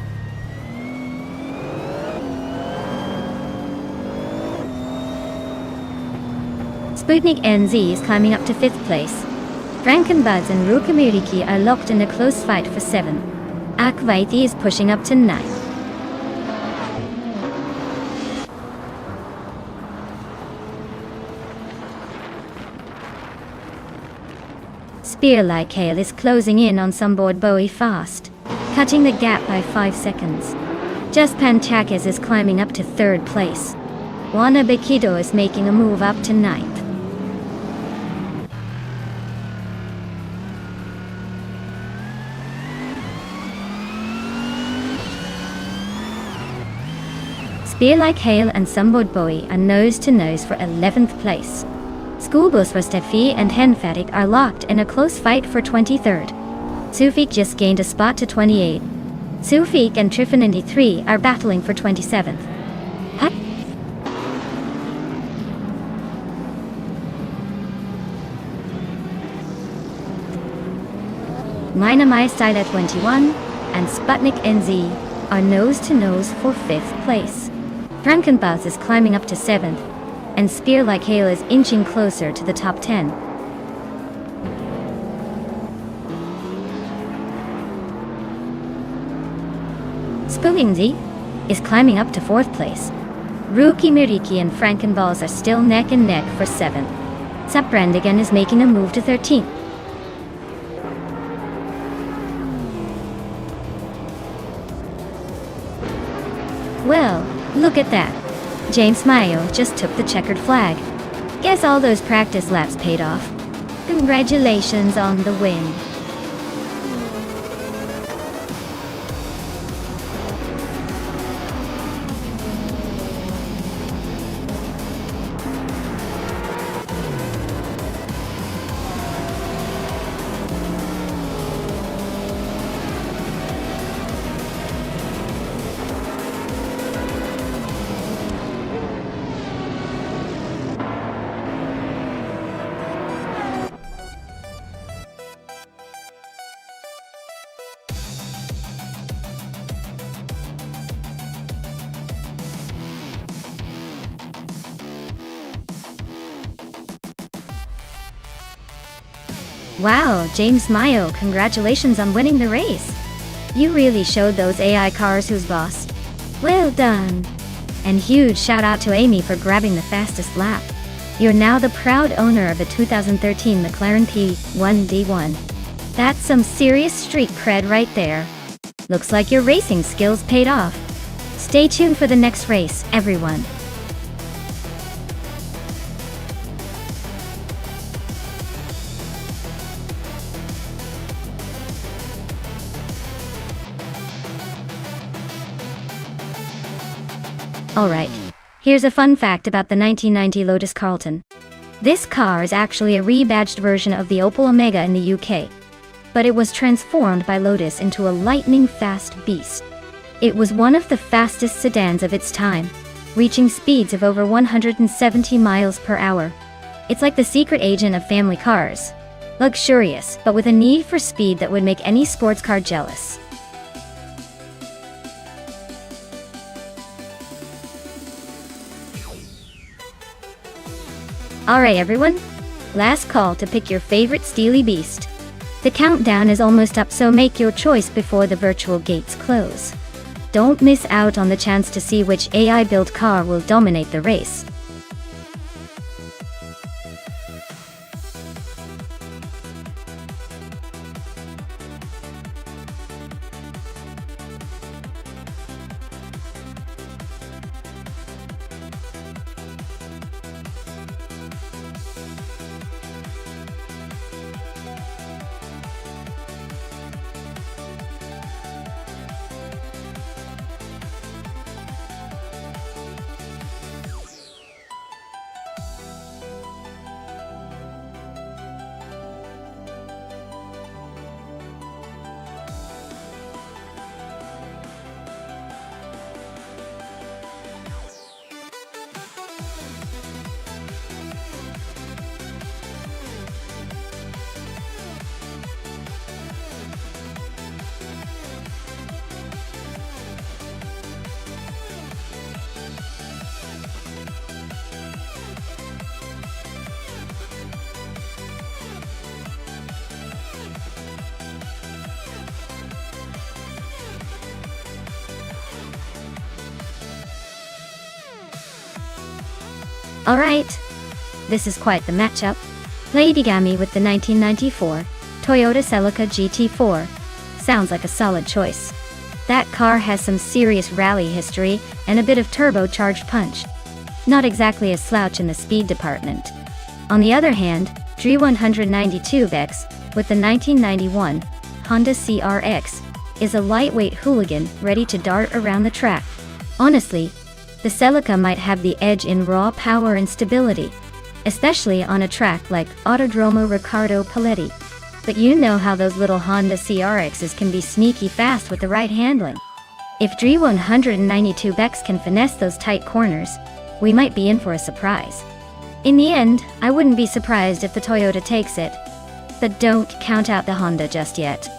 Sputnik NZ is climbing up to 5th place. Frankenbuds and Rukamiriki are locked in a close fight for 7. Akvaiti is pushing up to 9th. Spear-like Hail is closing in on Sunboard Bowie fast, cutting the gap by 5 seconds. Just Panchakis is climbing up to 3rd place. Wanabekido is making a move up to 9th. Spear Like Hail and Sambod Bowie are nose-to-nose for 11th place. Schoolbus Rostefi and Henfatik are locked in a close fight for 23rd. Sufik just gained a spot to 28. Sufik and Trifinity 3 are battling for 27th. Minamai Style at 21 and Sputnik NZ are nose-to-nose for 5th place. Frankenbaus is climbing up to 7th, and Spear Like Hail is inching closer to the top 10. Spugingzi is climbing up to 4th place. Ruki Miriki and Frankenballs are still neck and neck for 7th. Saprandigan is making a move to 13th. Well, look at that. James Mayo just took the checkered flag. Guess all those practice laps paid off. Congratulations on the win. Wow, James Mayo, congratulations on winning the race. You really showed those AI cars who's boss. Well done. And huge shout out to Amy for grabbing the fastest lap. You're now the proud owner of the 2013 McLaren P1D1. That's some serious street cred right there. Looks like your racing skills paid off. Stay tuned for the next race, everyone. Alright, here's a fun fact about the 1990 Lotus Carlton. This car is actually a rebadged version of the Opel Omega in the UK, but it was transformed by Lotus into a lightning-fast beast. It was one of the fastest sedans of its time, reaching speeds of over 170 miles per hour. It's like the secret agent of family cars. Luxurious, but with a need for speed that would make any sports car jealous. Alright everyone, last call to pick your favorite steely beast. The countdown is almost up, so make your choice before the virtual gates close. Don't miss out on the chance to see which AI-built car will dominate the race. Alright, this is quite the matchup. Lady Gami with the 1994 Toyota Celica GT4. Sounds like a solid choice. That car has some serious rally history and a bit of turbocharged punch. Not exactly a slouch in the speed department. On the other hand, Dre 192X with the 1991 Honda CRX is a lightweight hooligan ready to dart around the track. Honestly, The Celica might have the edge in raw power and stability, especially on a track like Autodromo Riccardo Paletti. But you know how those little Honda CRXs can be sneaky fast with the right handling. If Dre 192 Bex can finesse those tight corners, we might be in for a surprise. In the end, I wouldn't be surprised if the Toyota takes it. But don't count out the Honda just yet.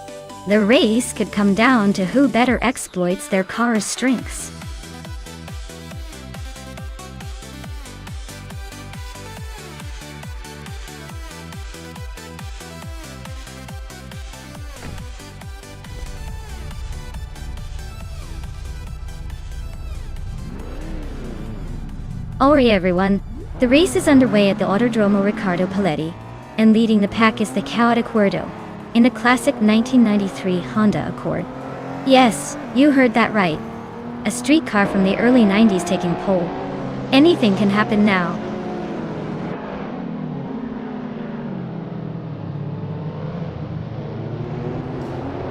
The race could come down to who better exploits their car's strengths. Alright everyone, the race is underway at the Autodromo Riccardo Paletti, and leading the pack is the chaotic Weirdo, in a classic 1993 Honda Accord. Yes, you heard that right. A street car from the early 90s taking pole. Anything can happen now.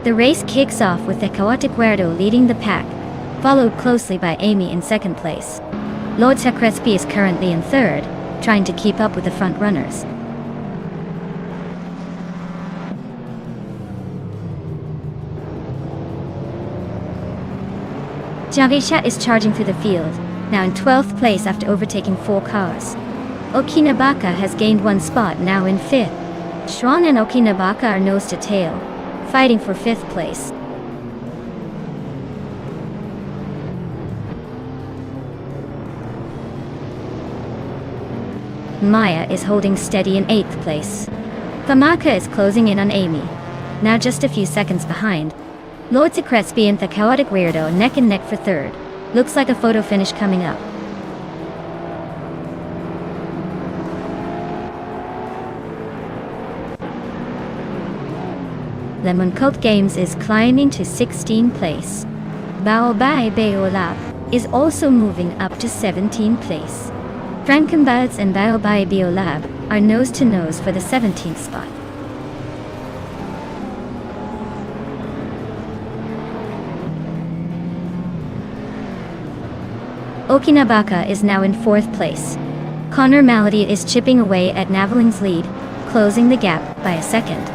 The race kicks off with the chaotic Weirdo leading the pack, followed closely by Amy in second place. Lord Crespi is currently in third, trying to keep up with the front runners. Jagisha is charging through the field, now in 12th place after overtaking 4 cars. Okinabaka has gained 1 spot, now in 5th. Schwann and Okinabaka are nose to tail, fighting for 5th place. Maya is holding steady in 8th place. Famaka is closing in on Amy, now just a few seconds behind. Lord Crespi and the chaotic Weirdo neck and neck for 3rd. Looks like a photo finish coming up. Lemon Cult Games is climbing to 16th place. Baobai Beolab is also moving up to 17th place. Frankenbuds and Baobai Biolab are nose-to-nose for the 17th spot. Okinabaka is now in 4th place. Connor Malady is chipping away at Navaling's lead, closing the gap by a second.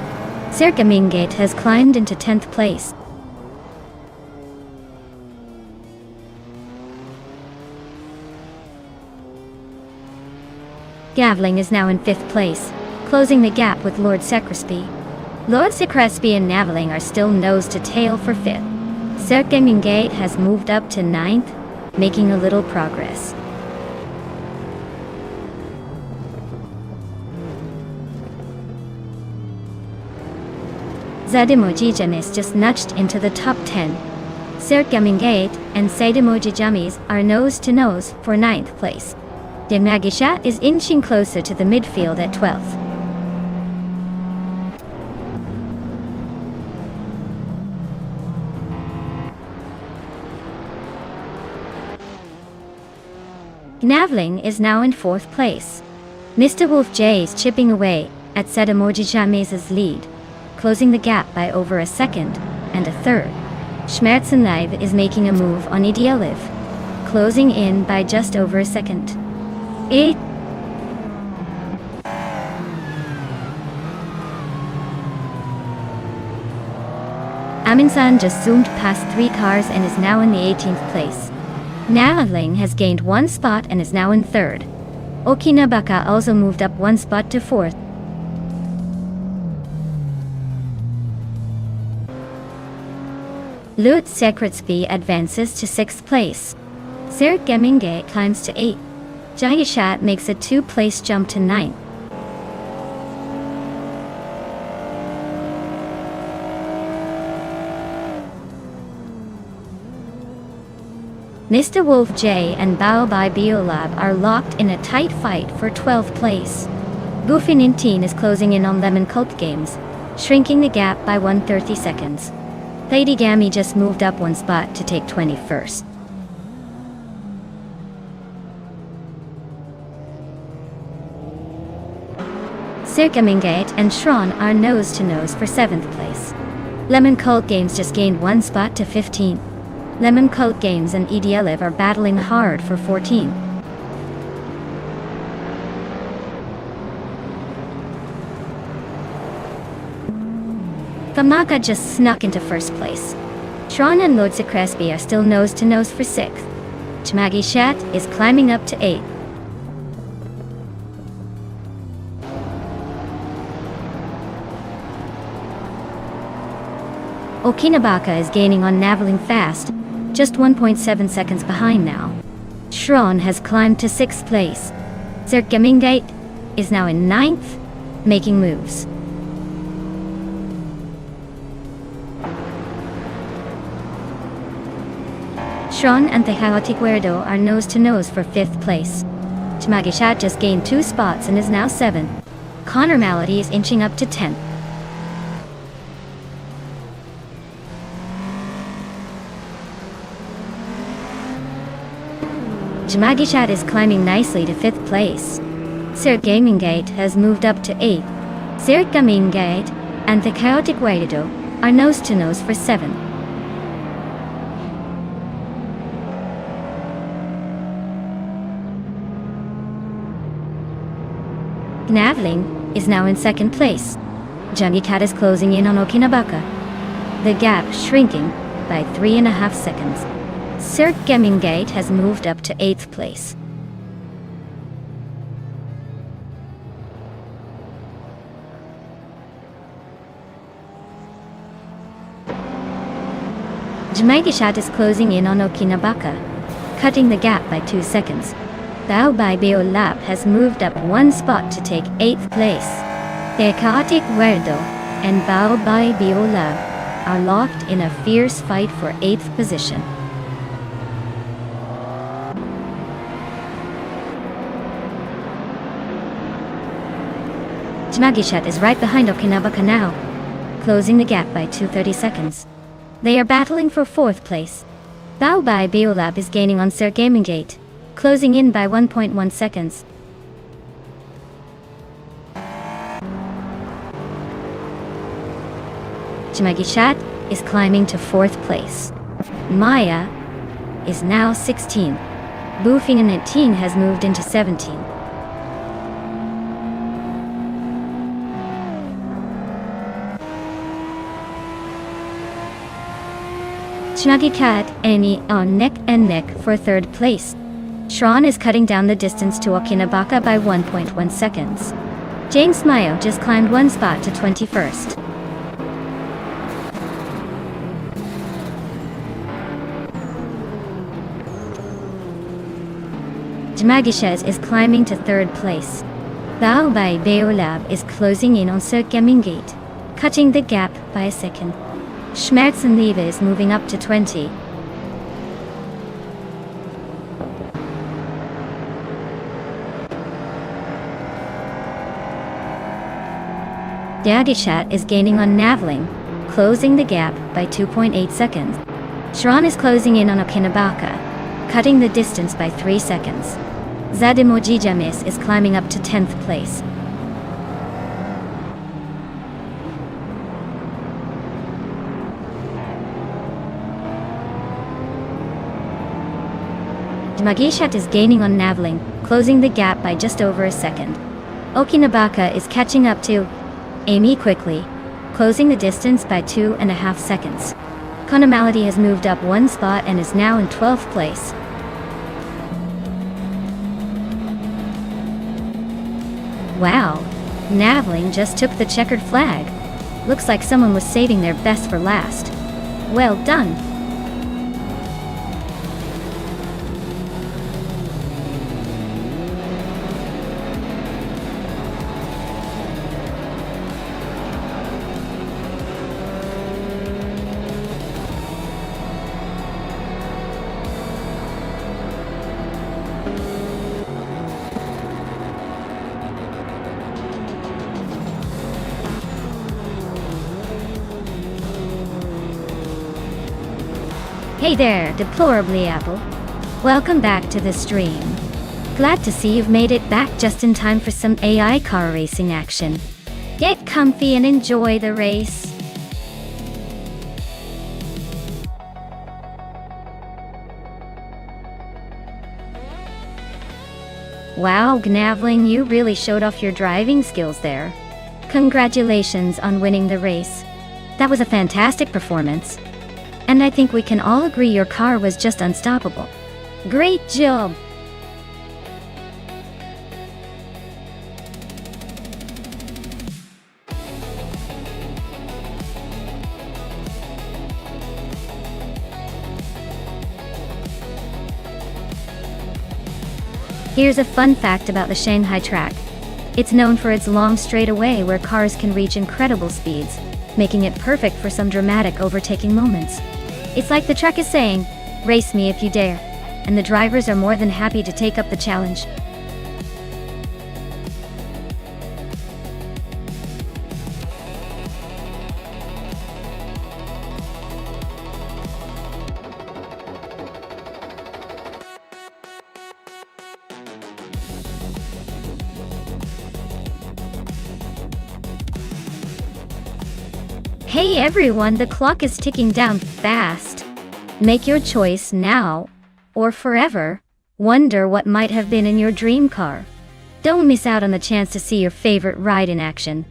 Serka Mingate has climbed into 10th place. Gavling is now in 5th place, closing the gap with Lord Crespi. Lord Crespi and Navaling are still nose to tail for 5th. Serka Mingate has moved up to 9th, making a little progress. Zadimoji Jamis just nudged into the top 10. Serka Mingate and Sadimoji Jamis are nose to nose for 9th place. Demagisha is inching closer to the midfield at 12th. Navling is now in 4th place. Mr. Wolf J is chipping away at Sadimoji James' lead, closing the gap by over a second and a third. Schmerzenleib is making a move on Idealiv, closing in by just over a second. Aminsan just zoomed past 3 cars and is now in the 18th place. Navling has gained 1 spot and is now in 3rd. Okinabaka also moved up 1 spot to 4th. Lut Sekretsby advances to 6th place. Serk Geminge climbs to 8th. Jayashat makes a 2-place jump to 9th. Mr. Wolf J and Baobai Biolab are locked in a tight fight for 12th place. Bufinintin is closing in on Lemon Cult Games, shrinking the gap by 130 seconds. Lady Gami just moved up 1 spot to take 21st. Circumingate and Shron are nose to nose for 7th place. Lemon Cult Games just gained 1 spot to 15th. Lemon Coat Games and EDLIV are battling hard for 14. Famaka just snuck into first place. Tron and Lord Crespi are still nose-to-nose for 6th. Chmagi Shat is climbing up to 8th. Okinabaka is gaining on Naveling fast, just 1.7 seconds behind now. Shron has climbed to 6th place. Zergamingate is now in 9th, making moves. Shron and Tehaotiguerdo are nose-to-nose for 5th place. Chmagishat just gained 2 spots and is now 7th. Connor Malady is inching up to 10th. Chmagishat is climbing nicely to 5th place. Sir Gamingate has moved up to 8th. Sir Gamingate and Tehaotiguerdo are nose-to-nose for 7th. Naveling is now in 2nd place. Jungikat is closing in on Okinabaka. The gap shrinking by 3.5 seconds. Sir Gemingate has moved up to 8th place. Jamagishat is closing in on Okinabaka, cutting the gap by 2 seconds. Bao Bai Bio Lab has moved up 1 spot to take 8th place. Tehaotic Werdo and Bao Bai Bio Lab are locked in a fierce fight for 8th position. Chmagishat is right behind Okinabaka now, closing the gap by 2:30 seconds. They are battling for 4th place. Bao Bai Bio Lab is gaining on Sir Gamingate, closing in by 1.1 seconds. Chmagishat is climbing to 4th place. Maya is now 16. Boofing and 18 has moved into 17. Chmagikat and Eni are neck and neck for 3rd place. Shron is cutting down the distance to Okinabaka by 1.1 seconds. James Mayo just climbed 1 spot to 21st. Jamagishes is climbing to 3rd place. Bao Bai Beolab is closing in on Sir Gemingate, cutting the gap by a second. Schmerz and Leva is moving up to 20. Dagishat is gaining on Naveling, closing the gap by 2.8 seconds. Shron is closing in on Okinabaka, cutting the distance by 3 seconds. Zadimojijamis is climbing up to 10th place. Magishat is gaining on Naveling, closing the gap by just over a second. Okinabaka is catching up to Amy quickly, closing the distance by 2.5 seconds. Konamality has moved up 1 spot and is now in 12th place. Wow, Naveling just took the checkered flag. Looks like someone was saving their best for last. Well done. Hey there, Deplorably Apple. Welcome back to the stream. Glad to see you've made it back just in time for some AI car racing action. Get comfy and enjoy the race. Wow, Gnavling, you really showed off your driving skills there. Congratulations on winning the race. That was a fantastic performance. And I think we can all agree your car was just unstoppable. Great job! Here's a fun fact about the Shanghai track. It's known for its long straightaway where cars can reach incredible speeds, making it perfect for some dramatic overtaking moments. It's like the track is saying, "Race me if you dare," and the drivers are more than happy to take up the challenge. Hey everyone, the clock is ticking down fast. Make your choice now, or forever. Wonder what might have been in your dream car. Don't miss out on the chance to see your favorite ride in action.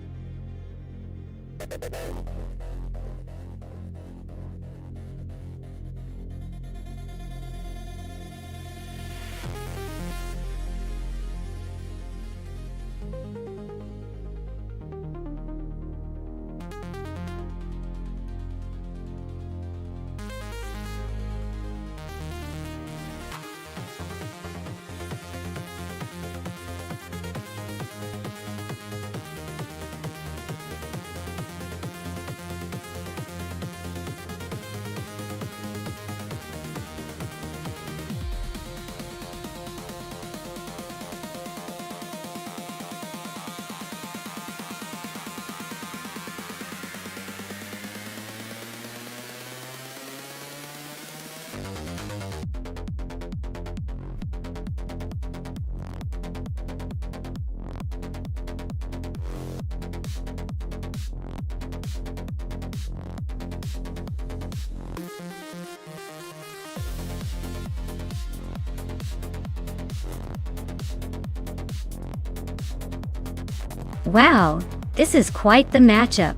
Wow, this is quite the matchup.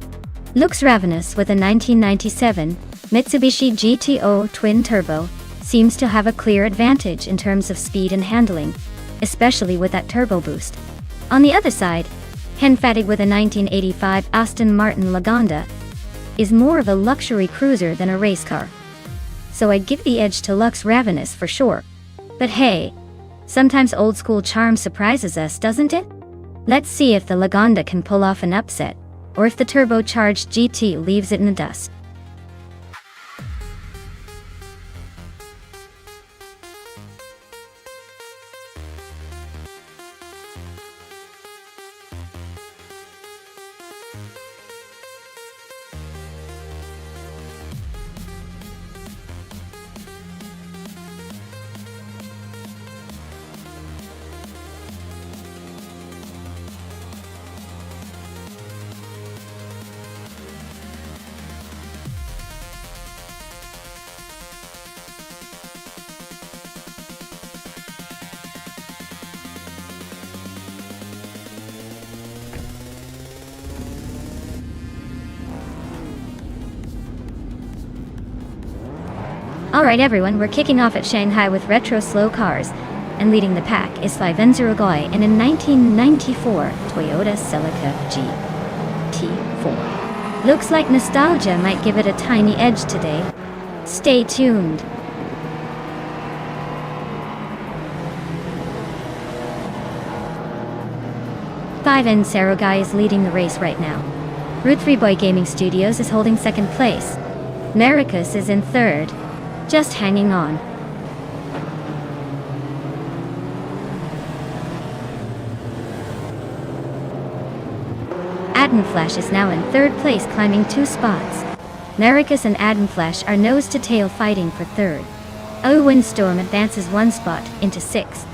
Looks ravenous with a 1997 Mitsubishi GTO twin-turbo seems to have a clear advantage in terms of speed and handling, especially with that turbo boost. On the other side, Henfatig with a 1985 Aston Martin Lagonda is more of a luxury cruiser than a race car. So I'd give the edge to Lux Ravenous for sure. But hey, sometimes old school charm surprises us, doesn't it? Let's see if the Lagonda can pull off an upset, or if the turbocharged GT leaves it in the dust. Alright everyone, we're kicking off at Shanghai with retro slow cars, and leading the pack is Slivenzerogoy in a 1994 Toyota Celica GT4. Looks like nostalgia might give it a tiny edge today. Stay tuned. Slivenzerogoy is leading the race right now. Route 3 Boy Gaming Studios is holding second place. Maricus is in third, just hanging on. Adamflash is now in third place, climbing 2 spots. Maricus and Adamflash are nose-to-tail fighting for third. Windstorm advances 1 spot into 6th.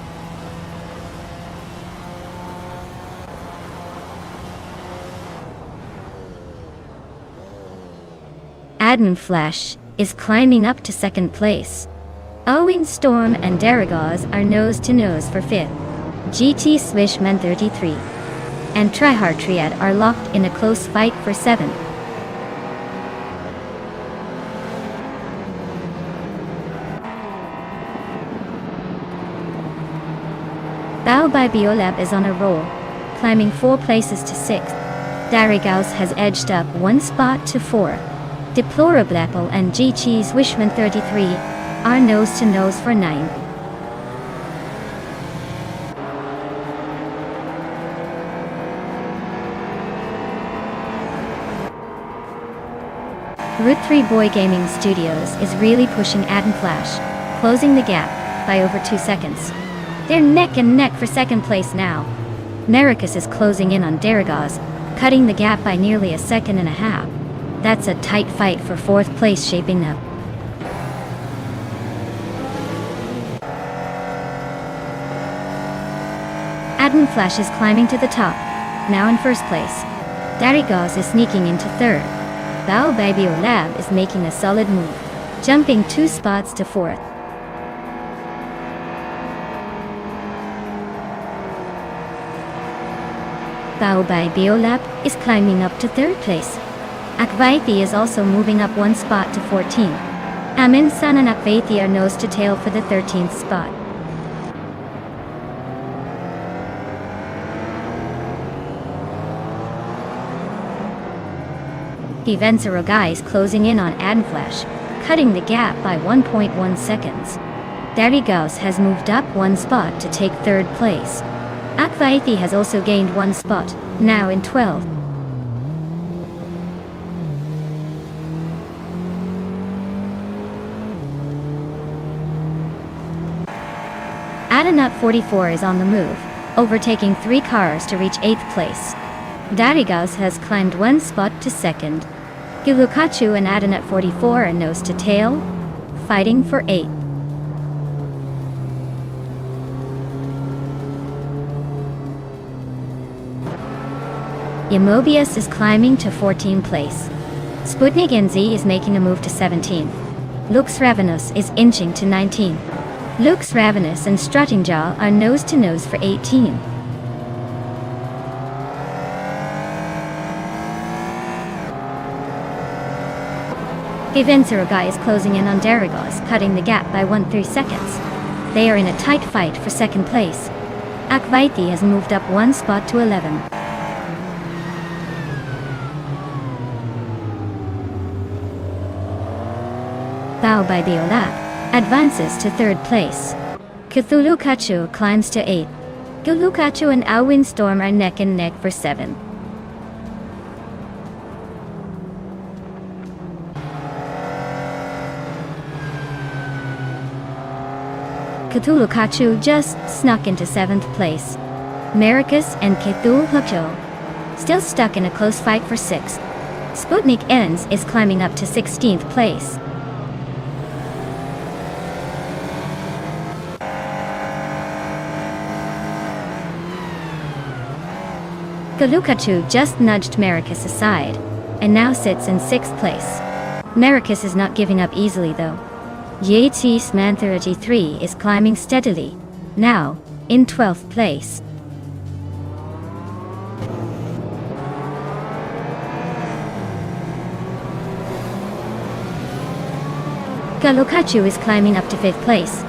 Adamflash is climbing up to second place. Windstorm and Daragaz are nose-to-nose for 5th. GT Swishman 33, and Tryhard Triad are locked in a close fight for 7th. Bao by Biolab is on a roll, climbing 4 places to 6th. Darigaus has edged up 1 spot to 4th. Deplorable Apple and GT Swishman 33 are nose-to-nose for 9th. Route 3 Boy Gaming Studios is really pushing Adam Flash, closing the gap by over 2 seconds. They're neck and neck for 2nd place now. Maracus is closing in on Darigaus, cutting the gap by nearly a second and a half. That's a tight fight for 4th place shaping up. Adam Flash is climbing to the top, now in 1st place. Darigaus is sneaking into 3rd. Bao Babio Lab is making a solid move, jumping 2 spots to 4th. Bao Babio Lab is climbing up to 3rd place. Akvaithi is also moving up 1 spot to 14. Amin San and Akvaithi are nose to tail for the 13th spot. Divenzarogai is closing in on Adamflash, cutting the gap by 1.1 seconds. Darigaus has moved up 1 spot to take 3rd place. Akvaithi has also gained 1 spot, now in 12th. Adanut 44 is on the move, overtaking 3 cars to reach 8th place. Darigaus has climbed 1 spot to 2nd. Gilukachu and Adanut 44 are nose to tail, fighting for 8th. Yamobius is climbing to 14th place. Sputnik NZ is making a move to 17th. Lux Ravenous is inching to 19th. Lux Ravenous and Strutting Jaw are nose to nose for 18. Givenzarogai is closing in on Darigaus, cutting the gap by 1.3 seconds. They are in a tight fight for 2nd place. Akvaithi has moved up 1 spot to 11. Bao by Biolab advances to 3rd place. Cthulhu Kachu climbs to 8th. Gulukachu and Awin Storm are neck and neck for 7th. Cthulhu Kachu just snuck into 7th place. Maracus and Cthulhu Kachu still stuck in a close fight for 6th. Sputnik Ends is climbing up to 16th place. Galukachu just nudged Maracus aside, and now sits in 6th place. Maracus is not giving up easily though. Yates Man 33 is climbing steadily, now in 12th place. Galukachu is climbing up to 5th place.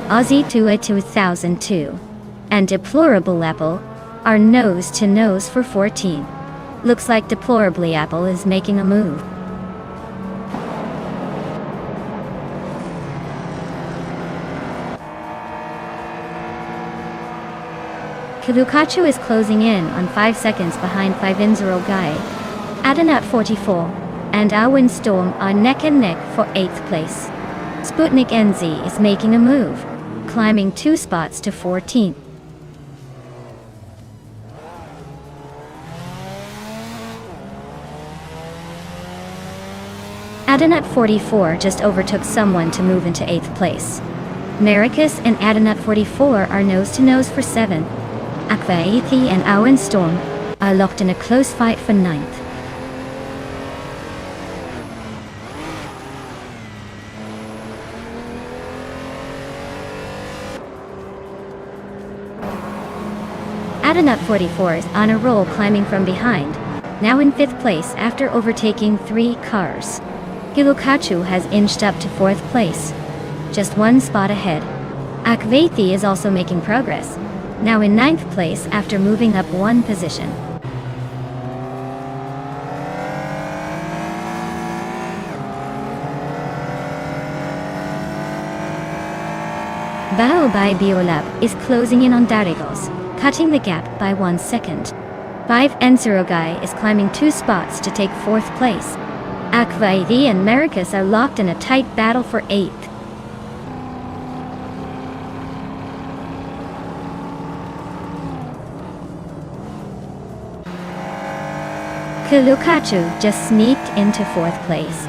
Aussie 2002 and Deplorable Apple are nose to nose for 14. Looks like Deplorably Apple is making a move. Kalukachu is closing in on 5 seconds behind Fivinzarogai. Adanut 44 and Awin Storm are neck and neck for 8th place. Sputnik NZ is making a move, climbing 2 spots to 14th. Adanut 44 just overtook someone to move into 8th place. Maracus and Adanut 44 are nose to nose for 7th. Akvaithi and Awin Storm are locked in a close fight for 9th. Madanut 44 is on a roll, climbing from behind, now in 5th place after overtaking 3 cars. Gilukachu has inched up to 4th place, just 1 spot ahead. Akvaithi is also making progress, now in 9th place after moving up 1 position. Baobai Biolab is closing in on Darigos, cutting the gap by 1 second. 5 Ensurogai is climbing 2 spots to take 4th place. Akvaithi and Maricus are locked in a tight battle for 8th. Kilukachu just sneaked into 4th place.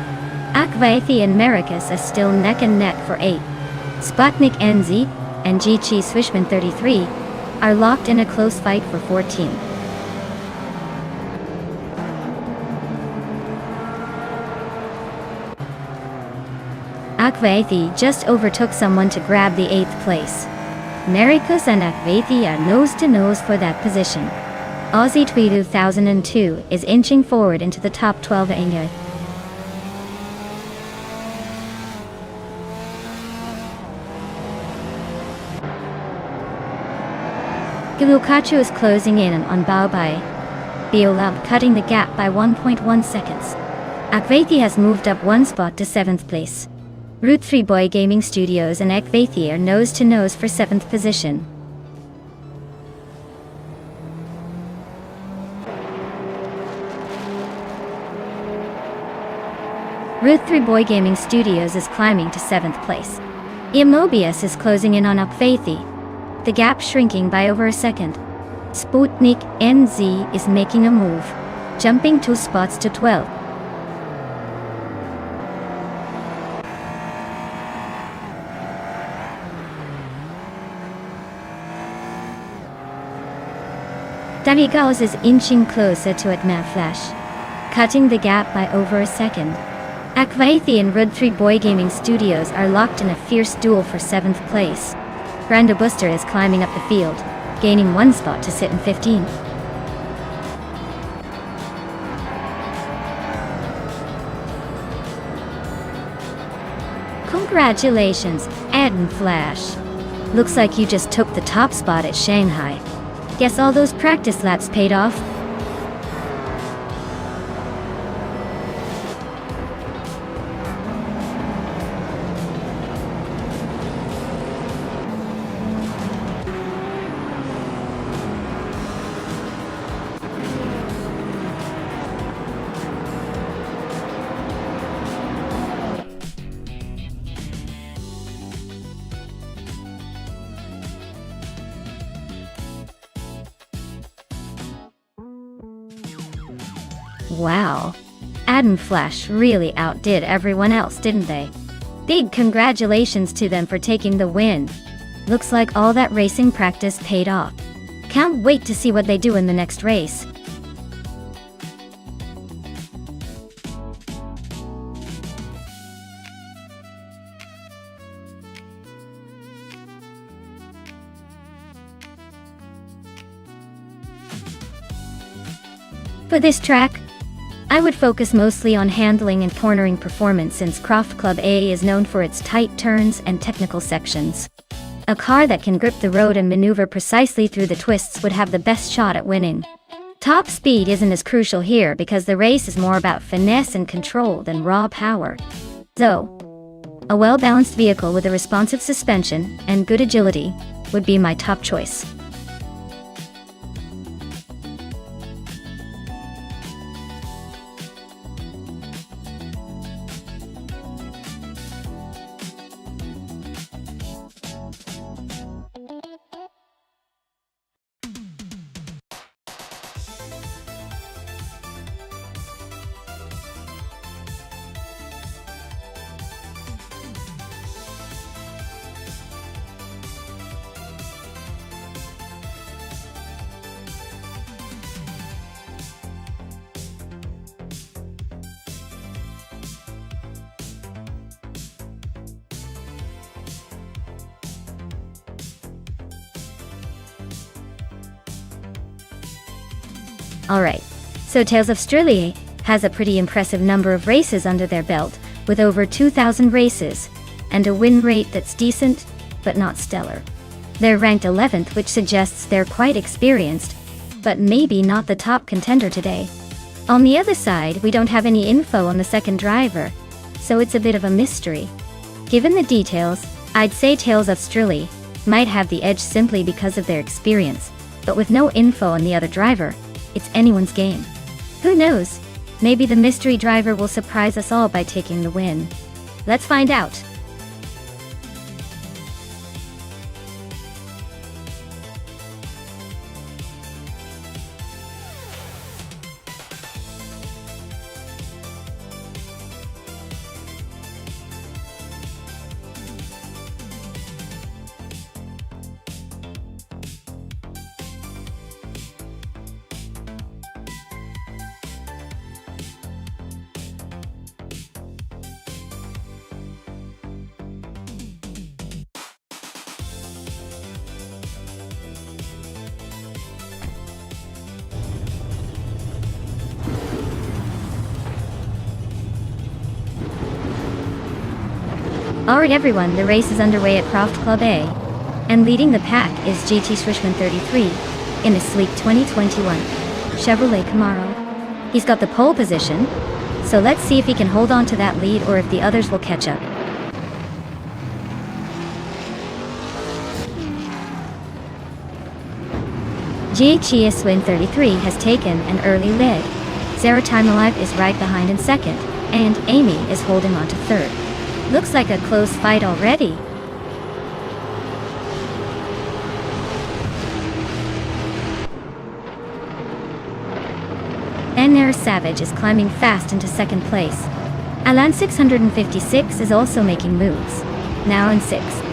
Akvaithi and Maricus are still neck and neck for 8th. Sputnik NZ and Jichi Swishman 33 are locked in a close fight for 14. Akvaithi just overtook someone to grab the 8th place. Maricus and Akvaithi are nose to nose for that position. Aussie Twee 2002 is inching forward into the top 12 anya. Gilukachu is closing in on Baobai Biolab, cutting the gap by 1.1 seconds. Akvaithi has moved up 1 spot to 7th place. Route 3 Boy Gaming Studios and Akvaithi are nose to nose for 7th position. Route 3 Boy Gaming Studios is climbing to 7th place. Imobius is closing in on Akvaithi, the gap shrinking by over a second. Sputnik NZ is making a move, jumping 2 spots to 12. Darigos is inching closer to Atma Flash, cutting the gap by over a second. Akvaithi and Route 3 Boy Gaming Studios are locked in a fierce duel for 7th place. Brando Booster is climbing up the field, gaining 1 spot to sit in 15th. Congratulations, Adden Flash. Looks like you just took the top spot at Shanghai. Guess all those practice laps paid off. Wow. Adden Flash really outdid everyone else, didn't they? Big congratulations to them for taking the win. Looks like all that racing practice paid off. Can't wait to see what they do in the next race. For this track, I would focus mostly on handling and cornering performance, since Croft Club A is known for its tight turns and technical sections. A car that can grip the road and maneuver precisely through the twists would have the best shot at winning. Top speed isn't as crucial here because the race is more about finesse and control than raw power. So, a well-balanced vehicle with a responsive suspension and good agility would be my top choice. Alright, so Tales of Strilly has a pretty impressive number of races under their belt, with over 2,000 races, and a win rate that's decent, but not stellar. They're ranked 11th, which suggests they're quite experienced, but maybe not the top contender today. On the other side, we don't have any info on the second driver, so it's a bit of a mystery. Given the details, I'd say Tales of Strilly might have the edge simply because of their experience, but with no info on the other driver, it's anyone's game. Who knows? Maybe the mystery driver will surprise us all by taking the win. Let's find out. Alright everyone, the race is underway at Croft Club A, and leading the pack is GT Swishman 33 in a sleek 2021 Chevrolet Camaro. He's got the pole position, so let's see if he can hold on to that lead or if the others will catch up. GT Swin 33 has taken an early lead. Zero Time Alive is right behind in second, and Amy is holding on to third. Looks like a close fight already. And their Savage is climbing fast into second place. Alan 656 is also making moves, now in sixth.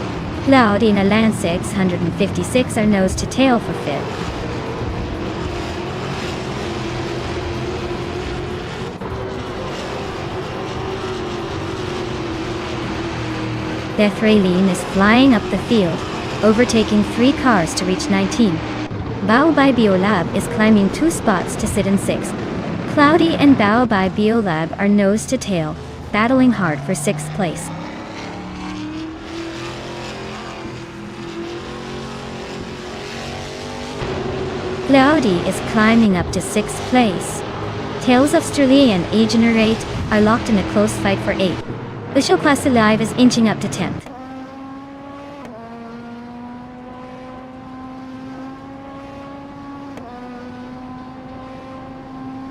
Cloud and Alan 656 are nose to tail for fifth. Bethraileen is flying up the field, overtaking 3 cars to reach 19. Bao by Biolab is climbing 2 spots to sit in 6th. Cloudy and Bao by Biolab are nose to tail, battling hard for 6th place. Cloudy is climbing up to 6th place. Tales of Strilly and Agenerate are locked in a close fight for 8th. Visual Class Alive is inching up to 10th.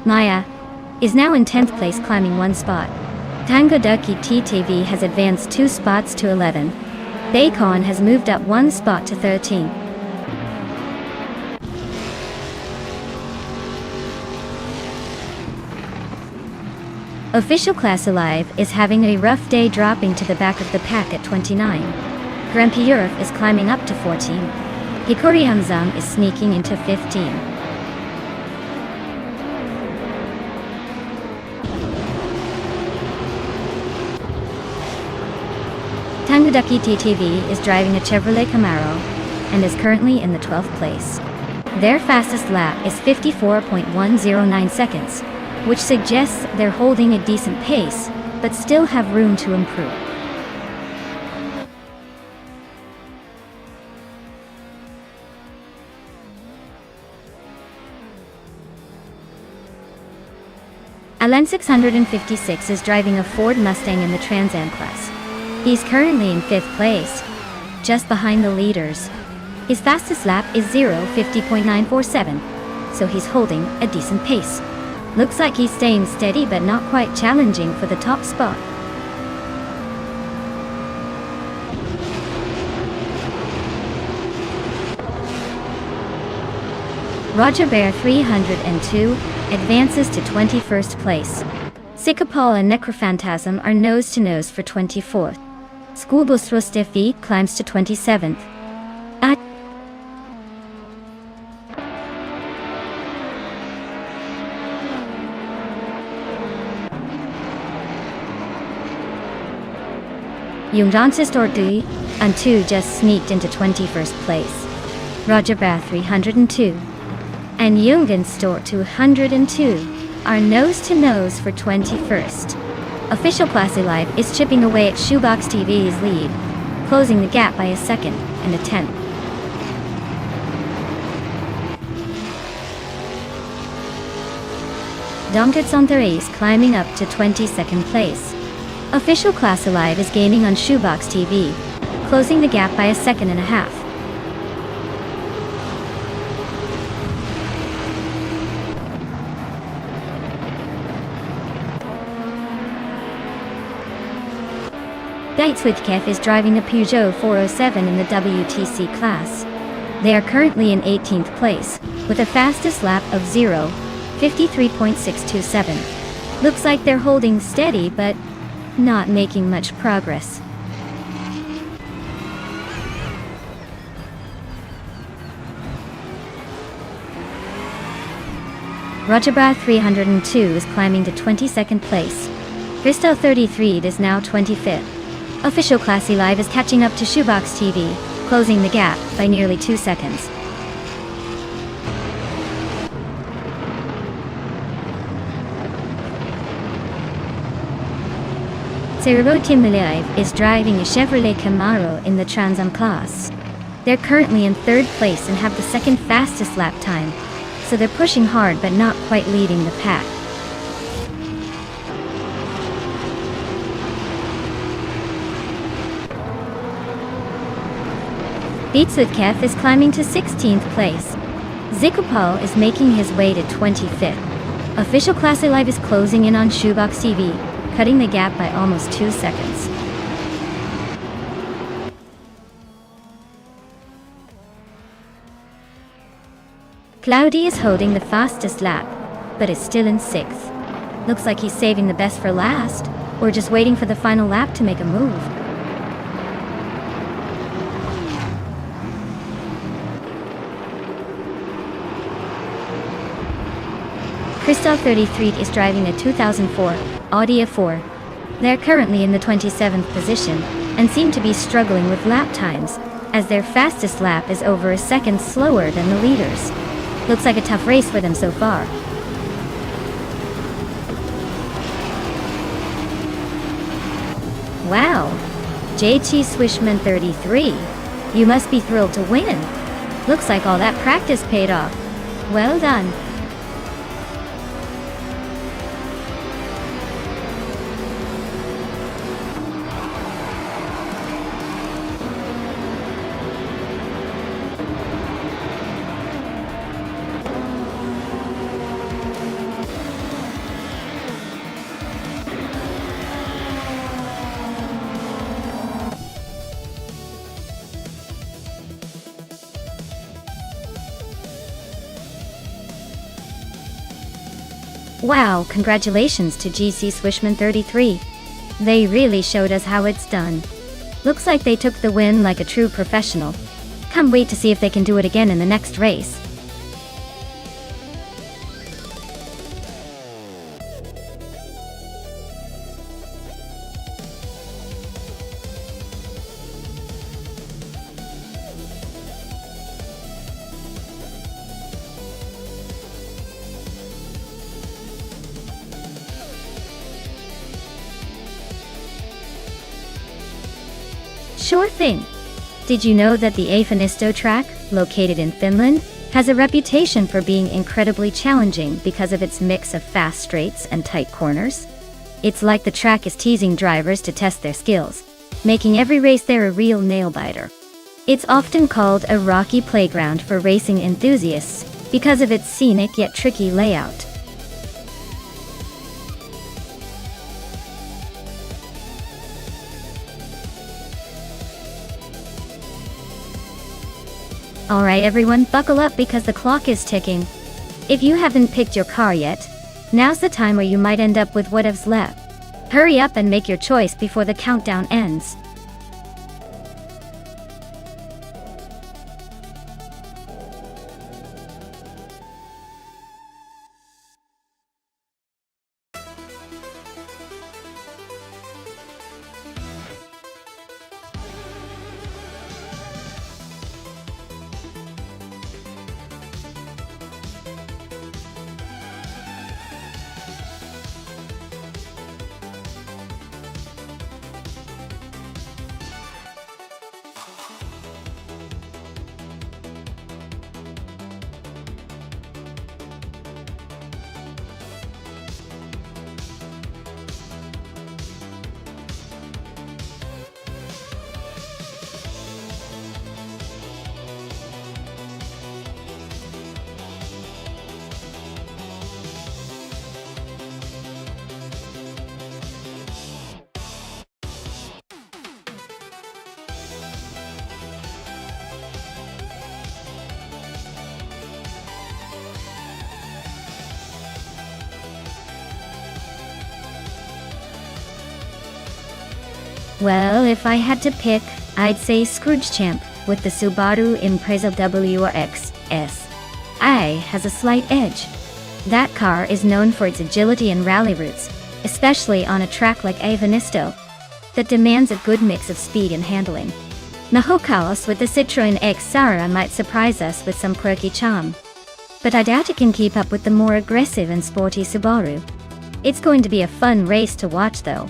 Maya is now in 10th place, climbing 1 spot. Tango Ducky TTV has advanced 2 spots to 11. Bacon has moved up 1 spot to 13. Official Class Alive is having a rough day, dropping to the back of the pack at 29. Grumpy Earth is climbing up to 14. Hikori Hamzang is sneaking into 15. Tangadaki TTV is driving a Chevrolet Camaro and is currently in the 12th place. Their fastest lap is 54.109 seconds, which suggests they're holding a decent pace, but still have room to improve. Alan 656 is driving a Ford Mustang in the Trans Am class. He's currently in 5th place, just behind the leaders. His fastest lap is 0:50.947, so he's holding a decent pace. Looks like he's staying steady but not quite challenging for the top spot. Roger Bear 302 advances to 21st place. Sikapal and Necrophantasm are nose-to-nose for 24th. Schoolbus Rustefi climbs to 27th. Jungjansis Ordu and 2 just sneaked into 21st place. Roger Bear 302 and Jungen Store 202 are nose-to-nose for 21st. Official Classy Live is chipping away at Shoebox TV's lead, closing the gap by a second and a tenth. Domtet Center is climbing up to 22nd place. Official Classy Live is gaining on Shoebox TV, closing the gap by a second and a half. Deitzwitkev is driving a Peugeot 407 in the WTC class. They are currently in 18th place, with a fastest lap of 0:53.627. Looks like they're holding steady, but not making much progress. Rojabra 302 is climbing to 22nd place. Christo 33 is now 25th. Official Classy Live is catching up to Shoebox TV, closing the gap by nearly 2 seconds. Cerebrotim Miliaev is driving a Chevrolet Camaro in the Trans Am class. They're currently in 3rd place and have the second fastest lap time, so they're pushing hard but not quite leading the pack. Deitzwitkev is climbing to 16th place. Zikupal is making his way to 25th. Official Classy Live is closing in on Shoebox TV, cutting the gap by almost 2 seconds. Cloudy is holding the fastest lap, but is still in 6th. Looks like he's saving the best for last, or just waiting for the final lap to make a move. Christoph 33 is driving a 2004 Audi A4. They're currently in the 27th position and seem to be struggling with lap times, as their fastest lap is over a second slower than the leaders. Looks like a tough race for them so far. Wow! JT Swishman 33. You must be thrilled to win. Looks like all that practice paid off. Well done. Wow, congratulations to GC Swishman 33. They really showed us how it's done. Looks like they took the win like a true professional. Can't wait to see if they can do it again in the next race. Sure thing. Did you know that the Afanisto track, located in Finland, has a reputation for being incredibly challenging because of its mix of fast straights and tight corners? It's like the track is teasing drivers to test their skills, making every race there a real nail-biter. It's often called a rocky playground for racing enthusiasts because of its scenic yet tricky layout. Alright everyone, buckle up because the clock is ticking. If you haven't picked your car yet, now's the time where you might end up with whatevs left. Hurry up and make your choice before the countdown ends. Well, if I had to pick, I'd say Scrooge Champ with the Subaru Impreza WRX S. I has a slight edge. That car is known for its agility and rally routes, especially on a track like Avenisto, that demands a good mix of speed and handling. Nahokaos with the Citroën X Sara might surprise us with some quirky charm, but I doubt it can keep up with the more aggressive and sporty Subaru. It's going to be a fun race to watch though.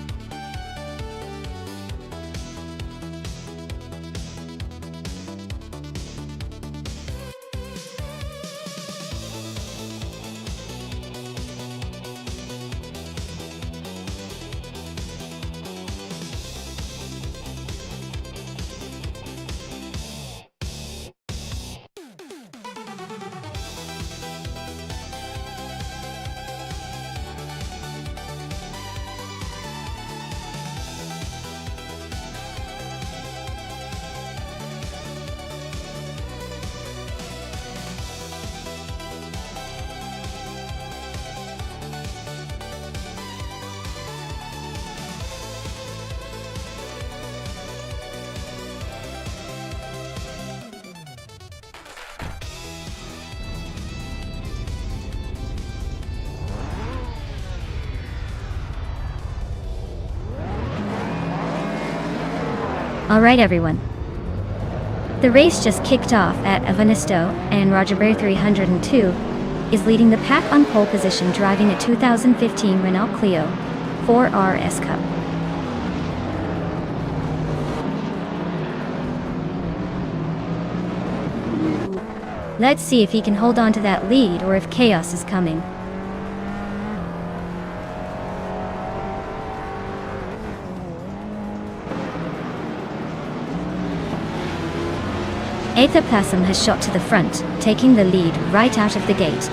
Alright everyone. The race just kicked off at Avenisto, and Roger Bear 302 is leading the pack on pole position, driving a 2015 Renault Clio 4R S Cup. Let's see if he can hold on to that lead or if chaos is coming. Aetherplasm has shot to the front, taking the lead right out of the gate.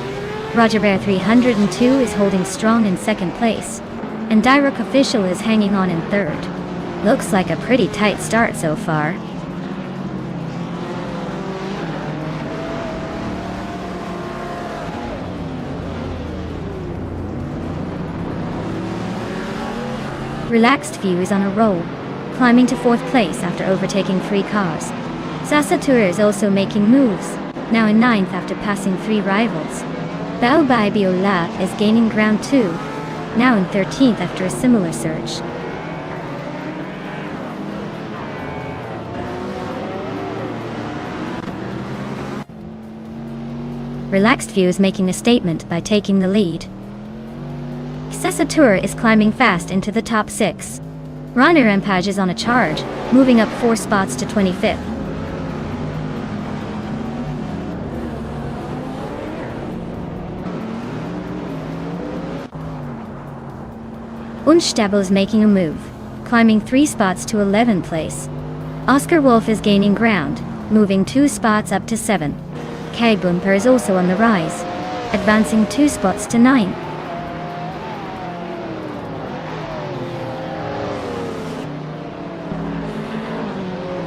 Roger Bear 302 is holding strong in second place, and Direct Official is hanging on in third. Looks like a pretty tight start so far. Relaxed View is on a roll, climbing to fourth place after overtaking 3 cars. Sasatura is also making moves, now in 9th after passing 3 rivals. Baobab Biola is gaining ground too, now in 13th after a similar surge. Relaxed View is making a statement by taking the lead. Sasatura is climbing fast into the top 6. Rana Rampage is on a charge, moving up 4 spots to 25th. Unstable is making a move, climbing 3 spots to 11th place. Oscar Wolf is gaining ground, moving 2 spots up to 7. K Bumper is also on the rise, advancing 2 spots to 9.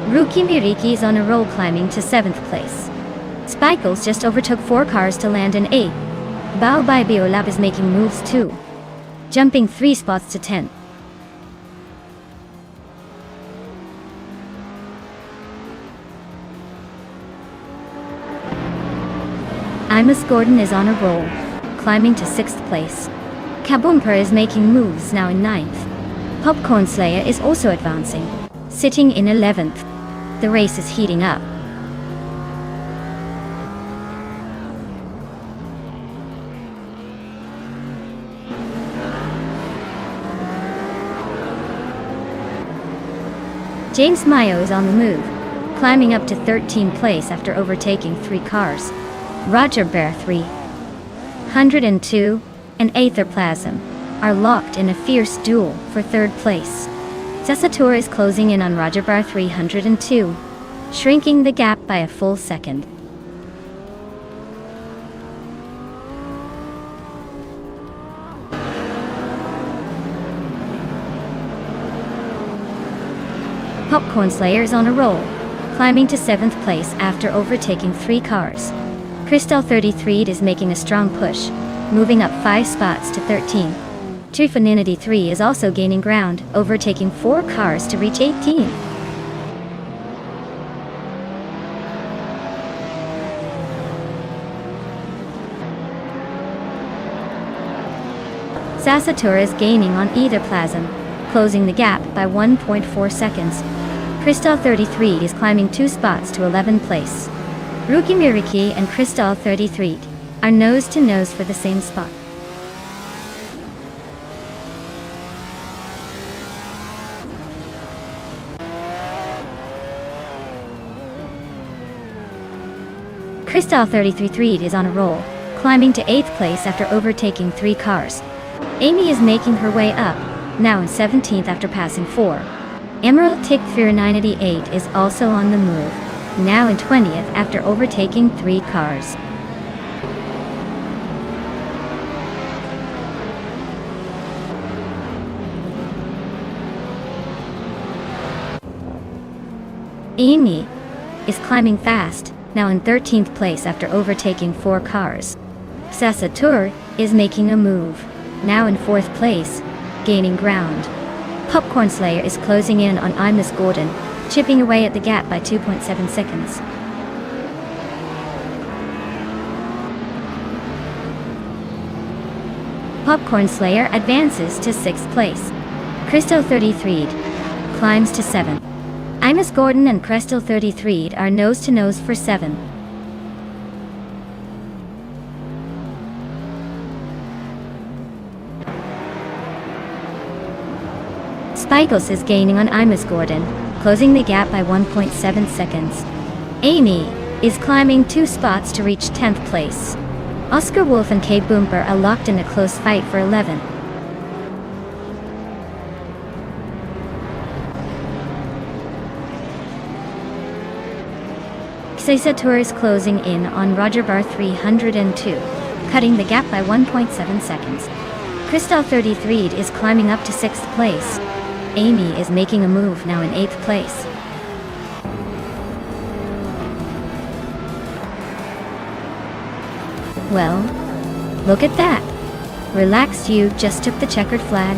Ruki Miriki is on a roll, climbing to 7th place. Spikles just overtook 4 cars to land in 8th. Baobab Biolab is making moves too, jumping 3 spots to 10. Imus Gordon is on a roll, climbing to 6th place. Kabumper is making moves, now in 9th. Popcorn Slayer is also advancing, sitting in 11th. The race is heating up. James Mayo is on the move, climbing up to 13th place after overtaking 3 cars. Roger Bear 302 and Aetherplasm are locked in a fierce duel for 3rd place. Sasatura is closing in on Roger Bear 302, shrinking the gap by a full second. Popcorn Slayer is on a roll, climbing to 7th place after overtaking 3 cars. Crystal 33 is making a strong push, moving up 5 spots to 13. Trifinity 3 is also gaining ground, overtaking 4 cars to reach 18. Sasatur is gaining on Edaplasm, closing the gap by 1.4 seconds. Crystal 33 is climbing 2 spots to 11th place. Rukimiriki and Crystal 33 are nose to nose for the same spot. Crystal 33 is on a roll, climbing to 8th place after overtaking 3 cars. Amy is making her way up, now in 17th after passing 4. Emerald Tick Fear 988 is also on the move, now in 20th after overtaking 3 cars. Amy is climbing fast, now in 13th place after overtaking 4 cars. Sasatur is making a move, now in 4th place, gaining ground. Popcorn Slayer is closing in on Imus Gordon, chipping away at the gap by 2.7 seconds. Popcorn Slayer advances to 6th place. Crystal 33 climbs to 7th. Imus Gordon and Crystal 33 are nose to nose for 7. Spikles is gaining on Imus Gordon, closing the gap by 1.7 seconds. Amy is climbing 2 spots to reach 10th place. Oscar Wolf and Kate Boomper are locked in a close fight for 11. Sasatur is closing in on Roger Bar 302, cutting the gap by 1.7 seconds. Crystal 33 is climbing up to 6th place. Amy is making a move, now in 8th place. Well, look at that. Relaxed you just took the checkered flag.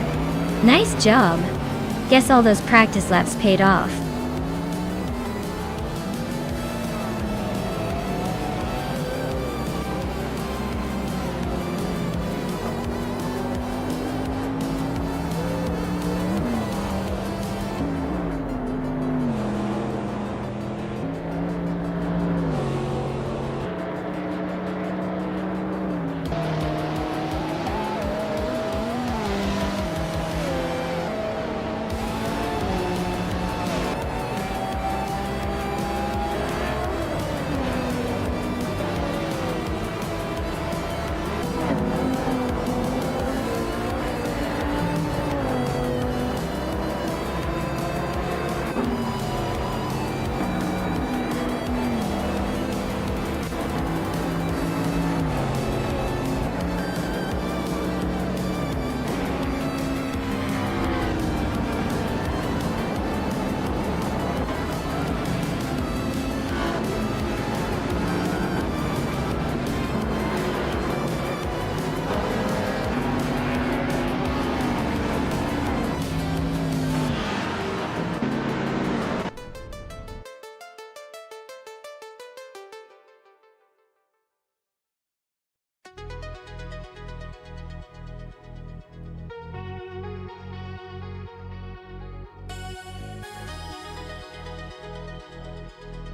Nice job. Guess all those practice laps paid off.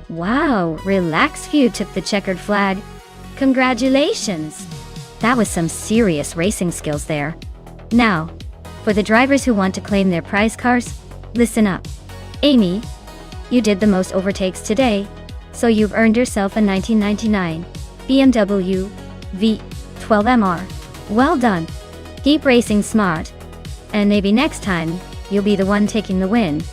Wow, Relax Few took the checkered flag. Congratulations! That was some serious racing skills there. Now, for the drivers who want to claim their prize cars, listen up. Amy, you did the most overtakes today, so you've earned yourself a 1999 BMW V12MR. Well done. Keep racing smart, and maybe next time, you'll be the one taking the win.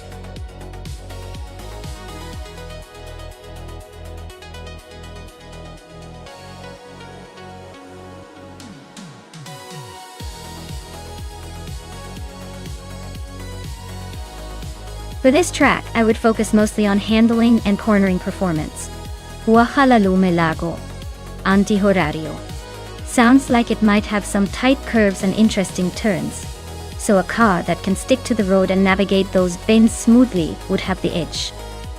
For this track, I would focus mostly on handling and cornering performance. Huahalalumelago. Antihorario. Sounds like it might have some tight curves and interesting turns. so a car that can stick to the road and navigate those bends smoothly would have the edge.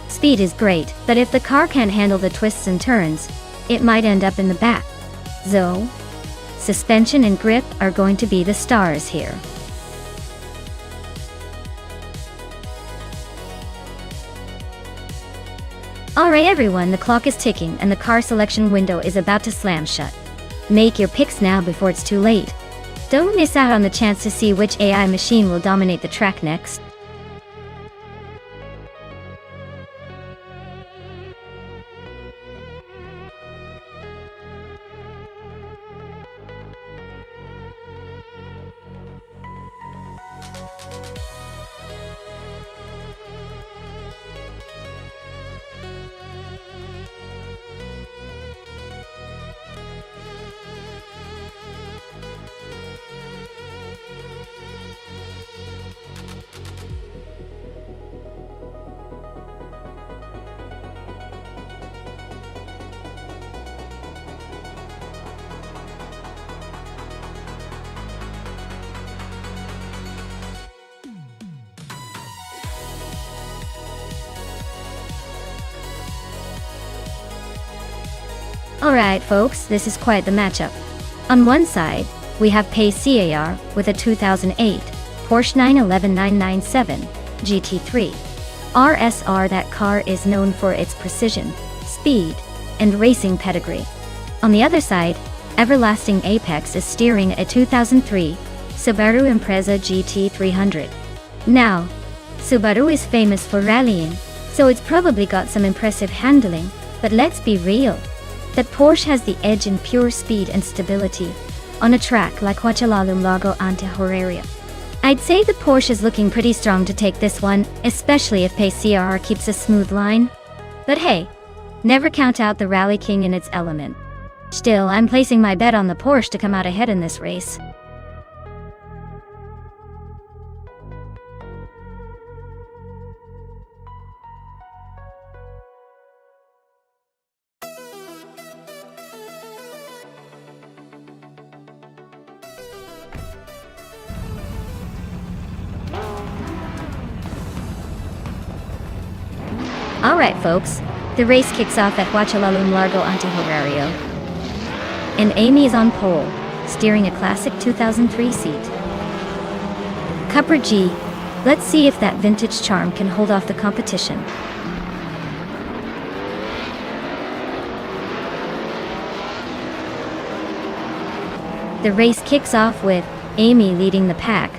Speed is great, but if the car can't handle the twists and turns, it might end up in the back. So, suspension and grip are going to be the stars here. Alright everyone, the clock is ticking and the car selection window is about to slam shut. Make your picks now before it's too late. Don't miss out on the chance to see which AI machine will dominate the track next. Alright folks, this is quite the matchup. On one side, we have Pace CAR with a 2008 Porsche 911997 GT3 RSR. That car is known for its precision, speed, and racing pedigree. On the other side, Everlasting Apex is steering a 2003 Subaru Impreza GT300. Now, Subaru is famous for rallying, so it's probably got some impressive handling, but let's be real. That Porsche has the edge in pure speed and stability, on a track like Huachalalum Largo ante Horaria. I'd say the Porsche is looking pretty strong to take this one, especially if Pace CRR keeps a smooth line. But hey, never count out the Rally King in its element. Still, I'm placing my bet on the Porsche to come out ahead in this race. Alright folks, the race kicks off at Huachalalum Largo ante Horario. And Amy is on pole, steering a classic 2003 seat. Cupra G, let's see if that vintage charm can hold off the competition. The race kicks off with Amy leading the pack,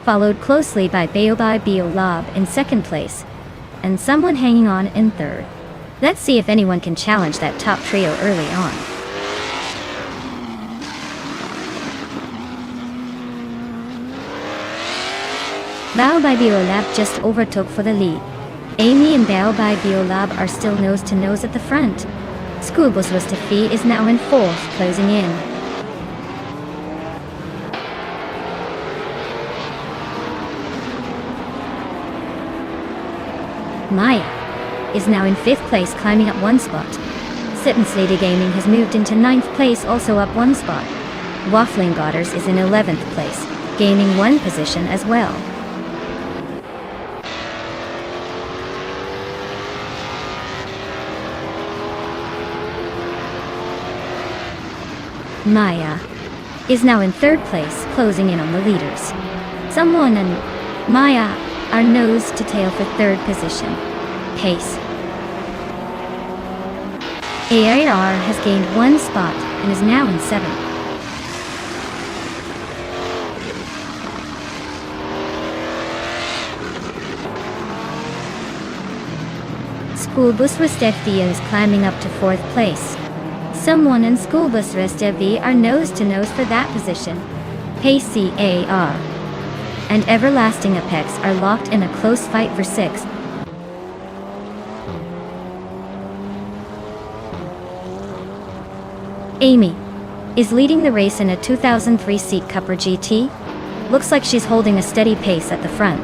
followed closely by Bayobai Bio Lob in second place, and someone hanging on in third. Let's see if anyone can challenge that top trio early on. Bao by Biolab just overtook for the lead. Amy and Bao by Biolab are still nose to nose at the front. Schoolbus Rustafi is now in fourth, closing in. Maya is now in fifth place, climbing up one spot. Sittens Lady Gaming has moved into ninth place, also up one spot. Waffling Godders is in 11th place, gaining one position as well. Maya is now in third place, closing in on the leaders. Someone and Maya are nose to tail for third position. Pace AIR has gained one spot and is now in seventh. Schoolbus Restefia is climbing up to fourth place. Someone and Schoolbus Restevi are nose to nose for that position. Pace CAR and Everlasting Apex are locked in a close fight for sixth. Amy is leading the race in a 2003 seat Cupra GT. Looks like she's holding a steady pace at the front.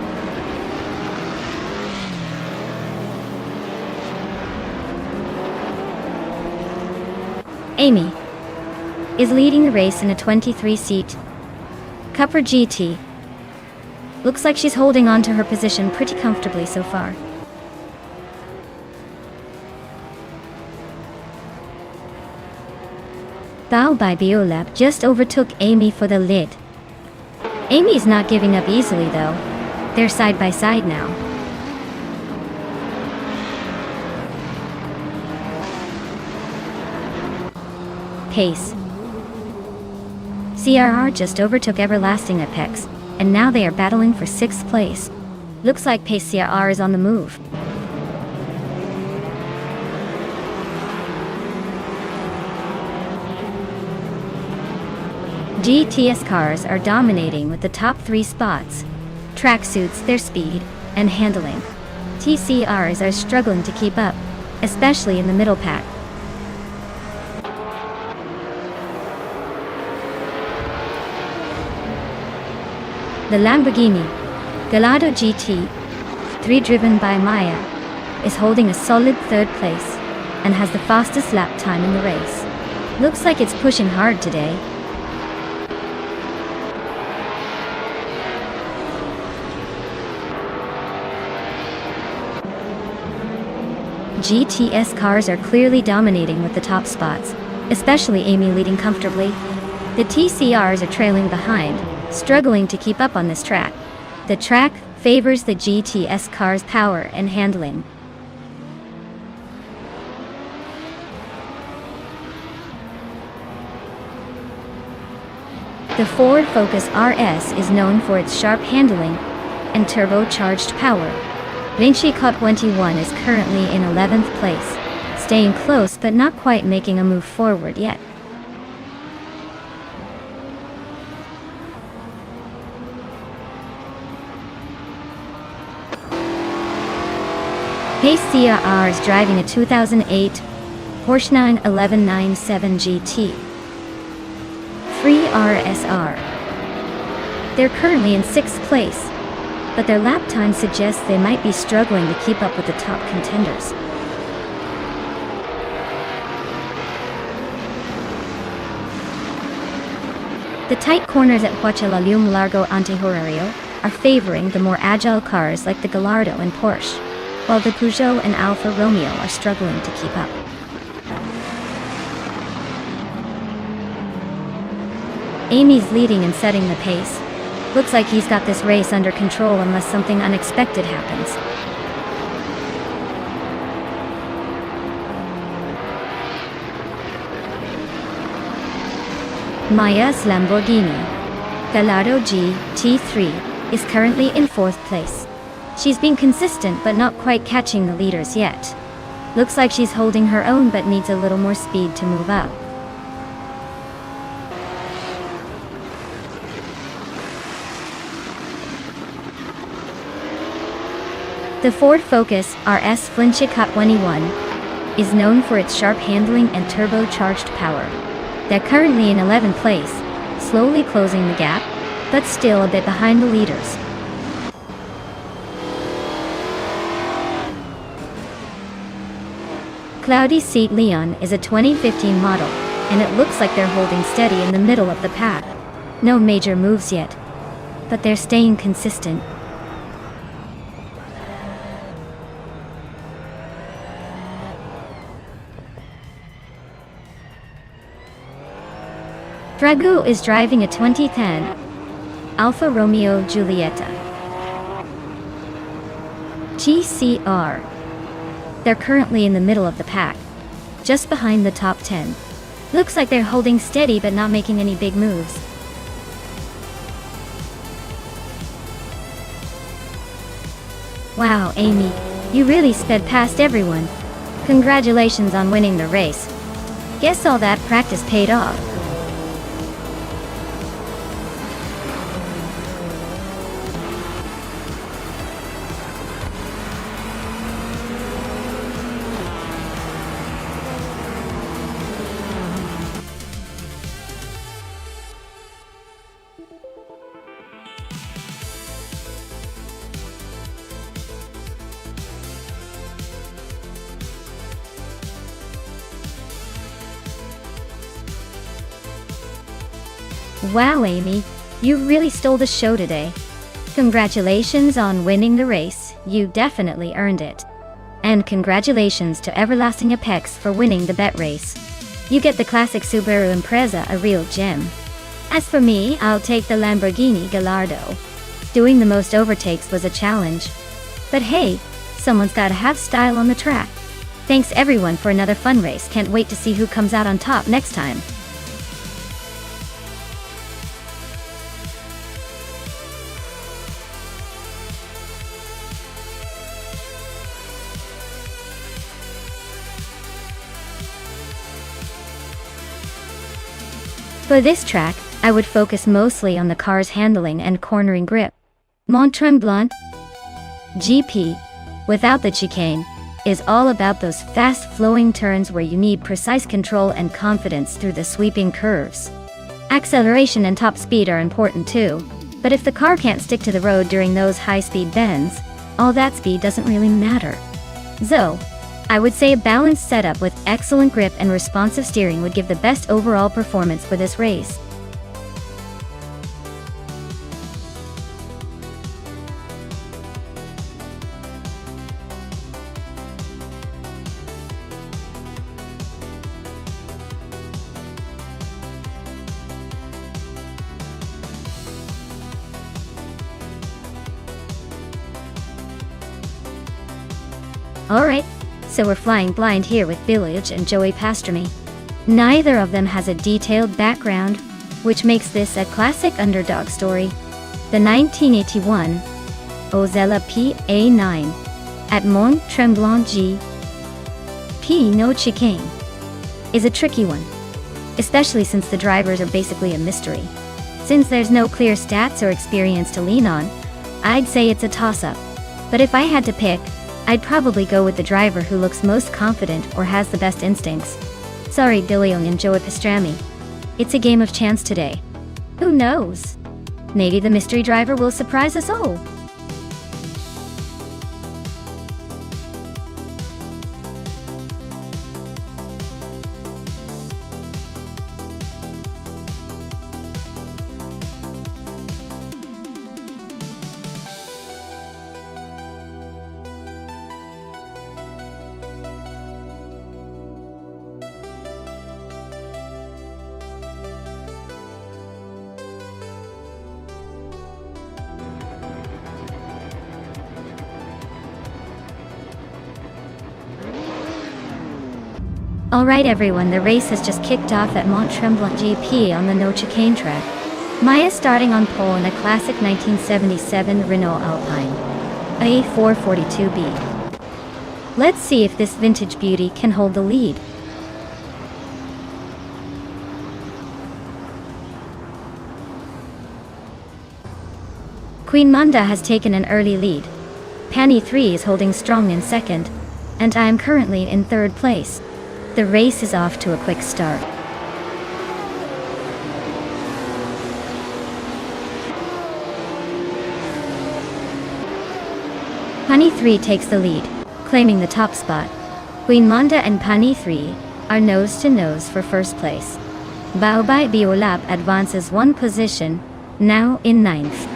Amy is leading the race in a 23 seat Cupra GT. Looks like she's holding on to her position pretty comfortably so far. Bao by Biolab just overtook Amy for the lead. Amy's not giving up easily though. They're side by side now. Pace. CRR just overtook Everlasting Apex, and now they are battling for 6th place. Looks like Pace CRR is on the move. GTS cars are dominating with the top 3 spots. Track suits their speed and handling. TCRs are struggling to keep up, especially in the middle pack. The Lamborghini Gallardo GT3 driven by Maya is holding a solid 3rd place and has the fastest lap time in the race. Looks like it's pushing hard today. GTS cars are clearly dominating with the top spots, especially Amy leading comfortably. The TCRs are trailing behind, struggling to keep up on this track. The track favors the GTS cars' power and handling. The Ford Focus RS is known for its sharp handling and turbocharged power. Vinci Cut 21 is currently in 11th place, staying close but not quite making a move forward yet. Pace CRR is driving a 2008 Porsche 91197 GT 3 RSR. They're currently in 6th place, but their lap time suggests they might be struggling to keep up with the top contenders. The tight corners at Huachalalum Largo Antihorario are favoring the more agile cars like the Gallardo and Porsche, while the Peugeot and Alfa Romeo are struggling to keep up. Amy's leading and setting the pace. Looks like he's got this race under control unless something unexpected happens. Maya's Lamborghini Gallardo GT3 is currently in 4th place. She's been consistent but not quite catching the leaders yet. Looks like she's holding her own but needs a little more speed to move up. The Ford Focus RS Vinci Cut 21 is known for its sharp handling and turbocharged power. They're currently in 11th place, slowly closing the gap, but still a bit behind the leaders. Cloudy Seat Leon is a 2015 model, and it looks like they're holding steady in the middle of the pack. No major moves yet, but they're staying consistent. Drago is driving a 2010 Alfa Romeo Giulietta GCR. They're currently in the middle of the pack, just behind the top 10. Looks like they're holding steady but not making any big moves. Wow, Amy, you really sped past everyone. Congratulations on winning the race. Guess all that practice paid off. Wow, Amy, you really stole the show today. Congratulations on winning the race, you definitely earned it. And congratulations to Everlasting Apex for winning the bet race. You get the classic Subaru Impreza, a real gem. As for me, I'll take the Lamborghini Gallardo. Doing the most overtakes was a challenge. But hey, someone's gotta have style on the track. Thanks everyone for another fun race, can't wait to see who comes out on top next time. For this track, I would focus mostly on the car's handling and cornering grip. Mont Tremblant GP, without the chicane, is all about those fast-flowing turns where you need precise control and confidence through the sweeping curves. Acceleration and top speed are important too, but if the car can't stick to the road during those high-speed bends, all that speed doesn't really matter. So, I would say a balanced setup with excellent grip and responsive steering would give the best overall performance for this race. Alright, so we're flying blind here with Village and Joey Pastrami. Neither of them has a detailed background, which makes this a classic underdog story. The 1981 Ozella PA9 at Mont Tremblant GP no chicane is a tricky one, especially since the drivers are basically a mystery. Since there's no clear stats or experience to lean on, I'd say it's a toss-up. But if I had to pick, I'd probably go with the driver who looks most confident or has the best instincts. Sorry, Dillion and Joey Pastrami. It's a game of chance today. Who knows? Maybe the mystery driver will surprise us all. Alright everyone, the race has just kicked off at Mont Tremblant GP on the no chicane track. Maya starting on pole in a classic 1977 Renault Alpine A442B. Let's see if this vintage beauty can hold the lead. Queen Manda has taken an early lead. Pani 3 is holding strong in second, and I am currently in third place. The race is off to a quick start. Pani 3 takes the lead, claiming the top spot. Queen Manda and Pani 3 are nose to nose for first place. Baobab Biolab advances one position, now in ninth.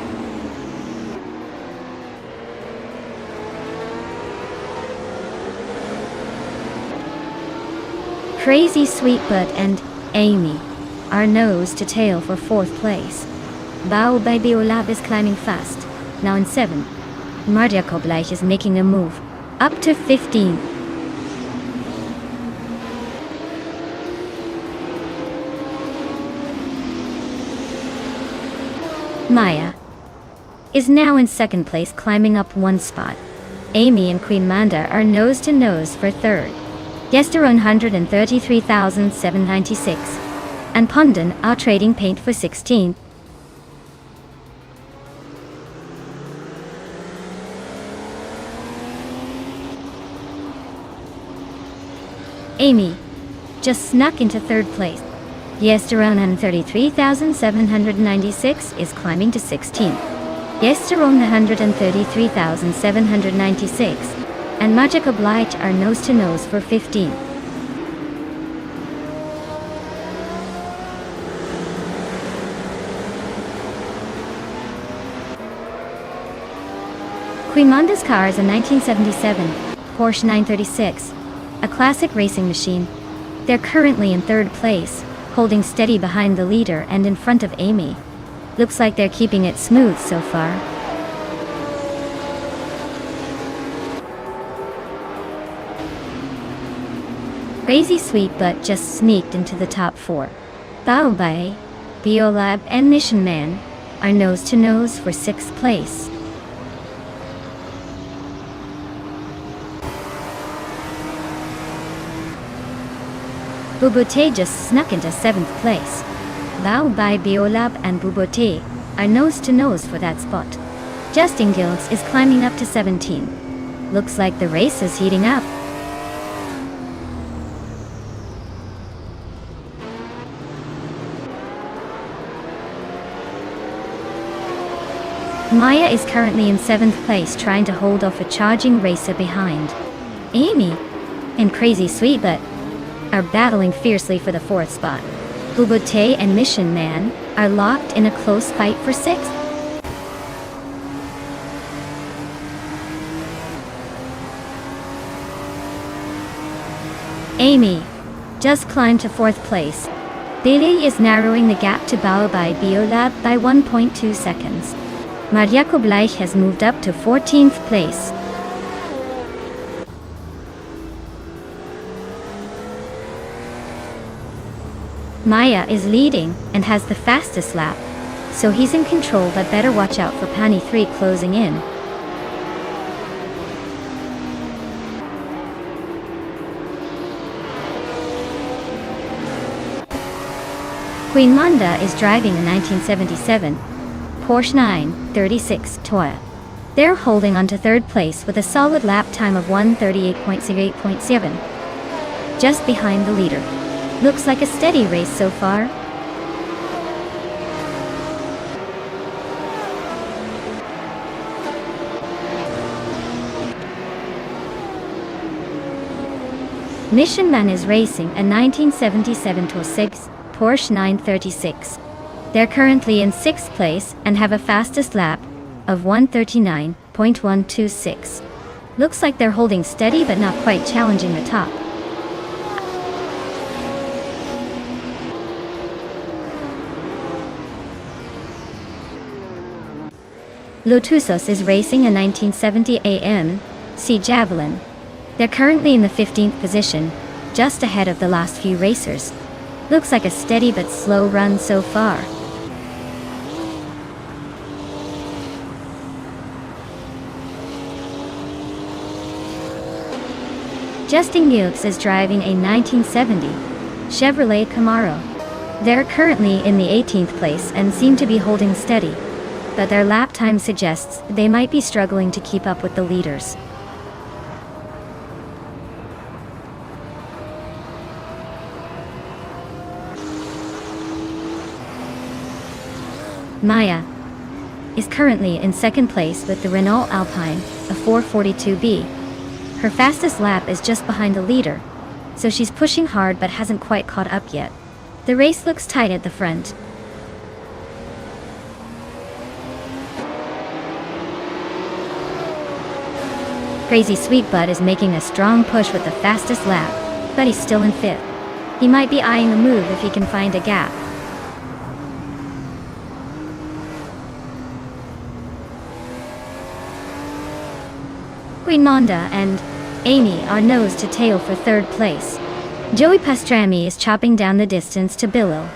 Crazy Sweetbutt and Amy are nose to tail for fourth place. Baobab Biolab is climbing fast, now in 7th. Mardia Kobleich is making a move, up to 15th. Maya is now in second place, climbing up one spot. Amy and Queen Manda are nose to nose for third. Yester 133,796. And Pundon are trading paint for 16th. Amy just snuck into third place. Yester 133,796 is climbing to 16th. Yester 133,796. And Magic Oblige are nose to nose for 15th. Queen Monda's car is a 1977 Porsche 936, a classic racing machine. They're currently in third place, holding steady behind the leader and in front of Amy. Looks like they're keeping it smooth so far. Crazy Sweet Butt just sneaked into the top 4. Baobei, Biolab and Mission Man are nose-to-nose for 6th place. Bubote just snuck into 7th place. Baobei, Biolab and Bubote are nose-to-nose for that spot. Justin Gilks is climbing up to 17. Looks like the race is heating up. Maya is currently in 7th place trying to hold off a charging racer behind. Amy and Crazy Sweet Butt are battling fiercely for the 4th spot. Bubote and Mission Man are locked in a close fight for 6th. Amy just climbed to 4th place. Bailey is narrowing the gap to Baobei Biolab by 1.2 seconds. Mariako Bleich has moved up to 14th place. Maya is leading and has the fastest lap, so he's in control, but better watch out for Pani 3 closing in. Queen Manda is driving a 1977 Porsche 936 Toyota. They're holding on to 3rd place with a solid lap time of 1:38.08.7, just behind the leader. Looks like a steady race so far. Mission Man is racing a 1977 26 Porsche 936. They're currently in 6th place and have a fastest lap of 1:39.126. Looks like they're holding steady but not quite challenging the top. Lotusos is racing a 1970 AMC Javelin. They're currently in the 15th position, just ahead of the last few racers. Looks like a steady but slow run so far. Justin Gilks is driving a 1970 Chevrolet Camaro. They're currently in the 18th place and seem to be holding steady, but their lap time suggests they might be struggling to keep up with the leaders. Maya is currently in 2nd place with the Renault Alpine, a 442B. Her fastest lap is just behind the leader, so she's pushing hard but hasn't quite caught up yet. The race looks tight at the front. Crazy Sweet Butt is making a strong push with the fastest lap, but he's still in 5th. He might be eyeing a move if he can find a gap. Queen Manda and Amy are nose to tail for 3rd place. Joey Pastrami is chopping down the distance to Billow,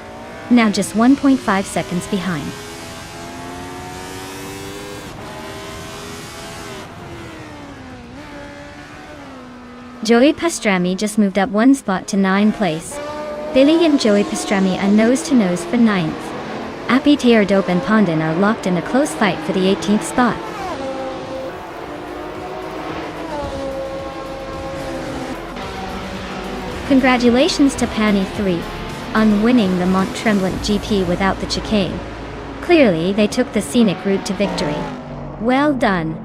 now just 1.5 seconds behind. Joey Pastrami just moved up 1 spot to 9th place. Billy and Joey Pastrami are nose-to-nose for 9th. Appy Teardope and Pondon are locked in a close fight for the 18th spot. Congratulations to Pani 3 on winning the Mont Tremblant GP without the chicane. Clearly, they took the scenic route to victory. Well done.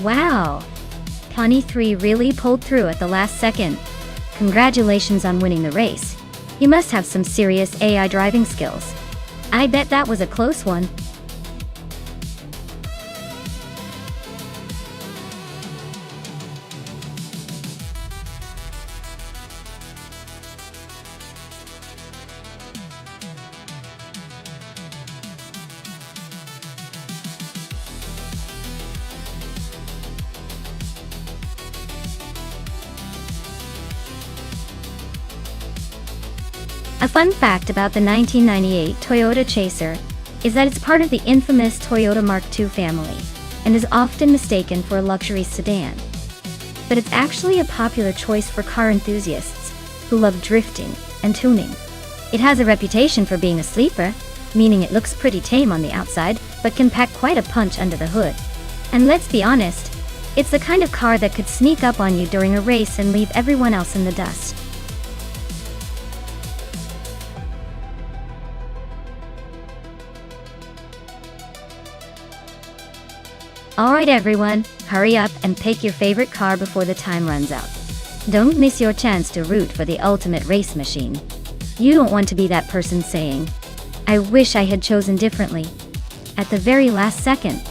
Wow! Connie 3 really pulled through at the last second. Congratulations on winning the race. You must have some serious AI driving skills. I bet that was a close one. A fun fact about the 1998 Toyota Chaser is that it's part of the infamous Toyota Mark II family and is often mistaken for a luxury sedan. But it's actually a popular choice for car enthusiasts who love drifting and tuning. It has a reputation for being a sleeper, meaning it looks pretty tame on the outside but can pack quite a punch under the hood. And let's be honest, it's the kind of car that could sneak up on you during a race and leave everyone else in the dust. Alright everyone, hurry up and pick your favorite car before the time runs out. Don't miss your chance to root for the ultimate race machine. You don't want to be that person saying, "I wish I had chosen differently," at the very last second.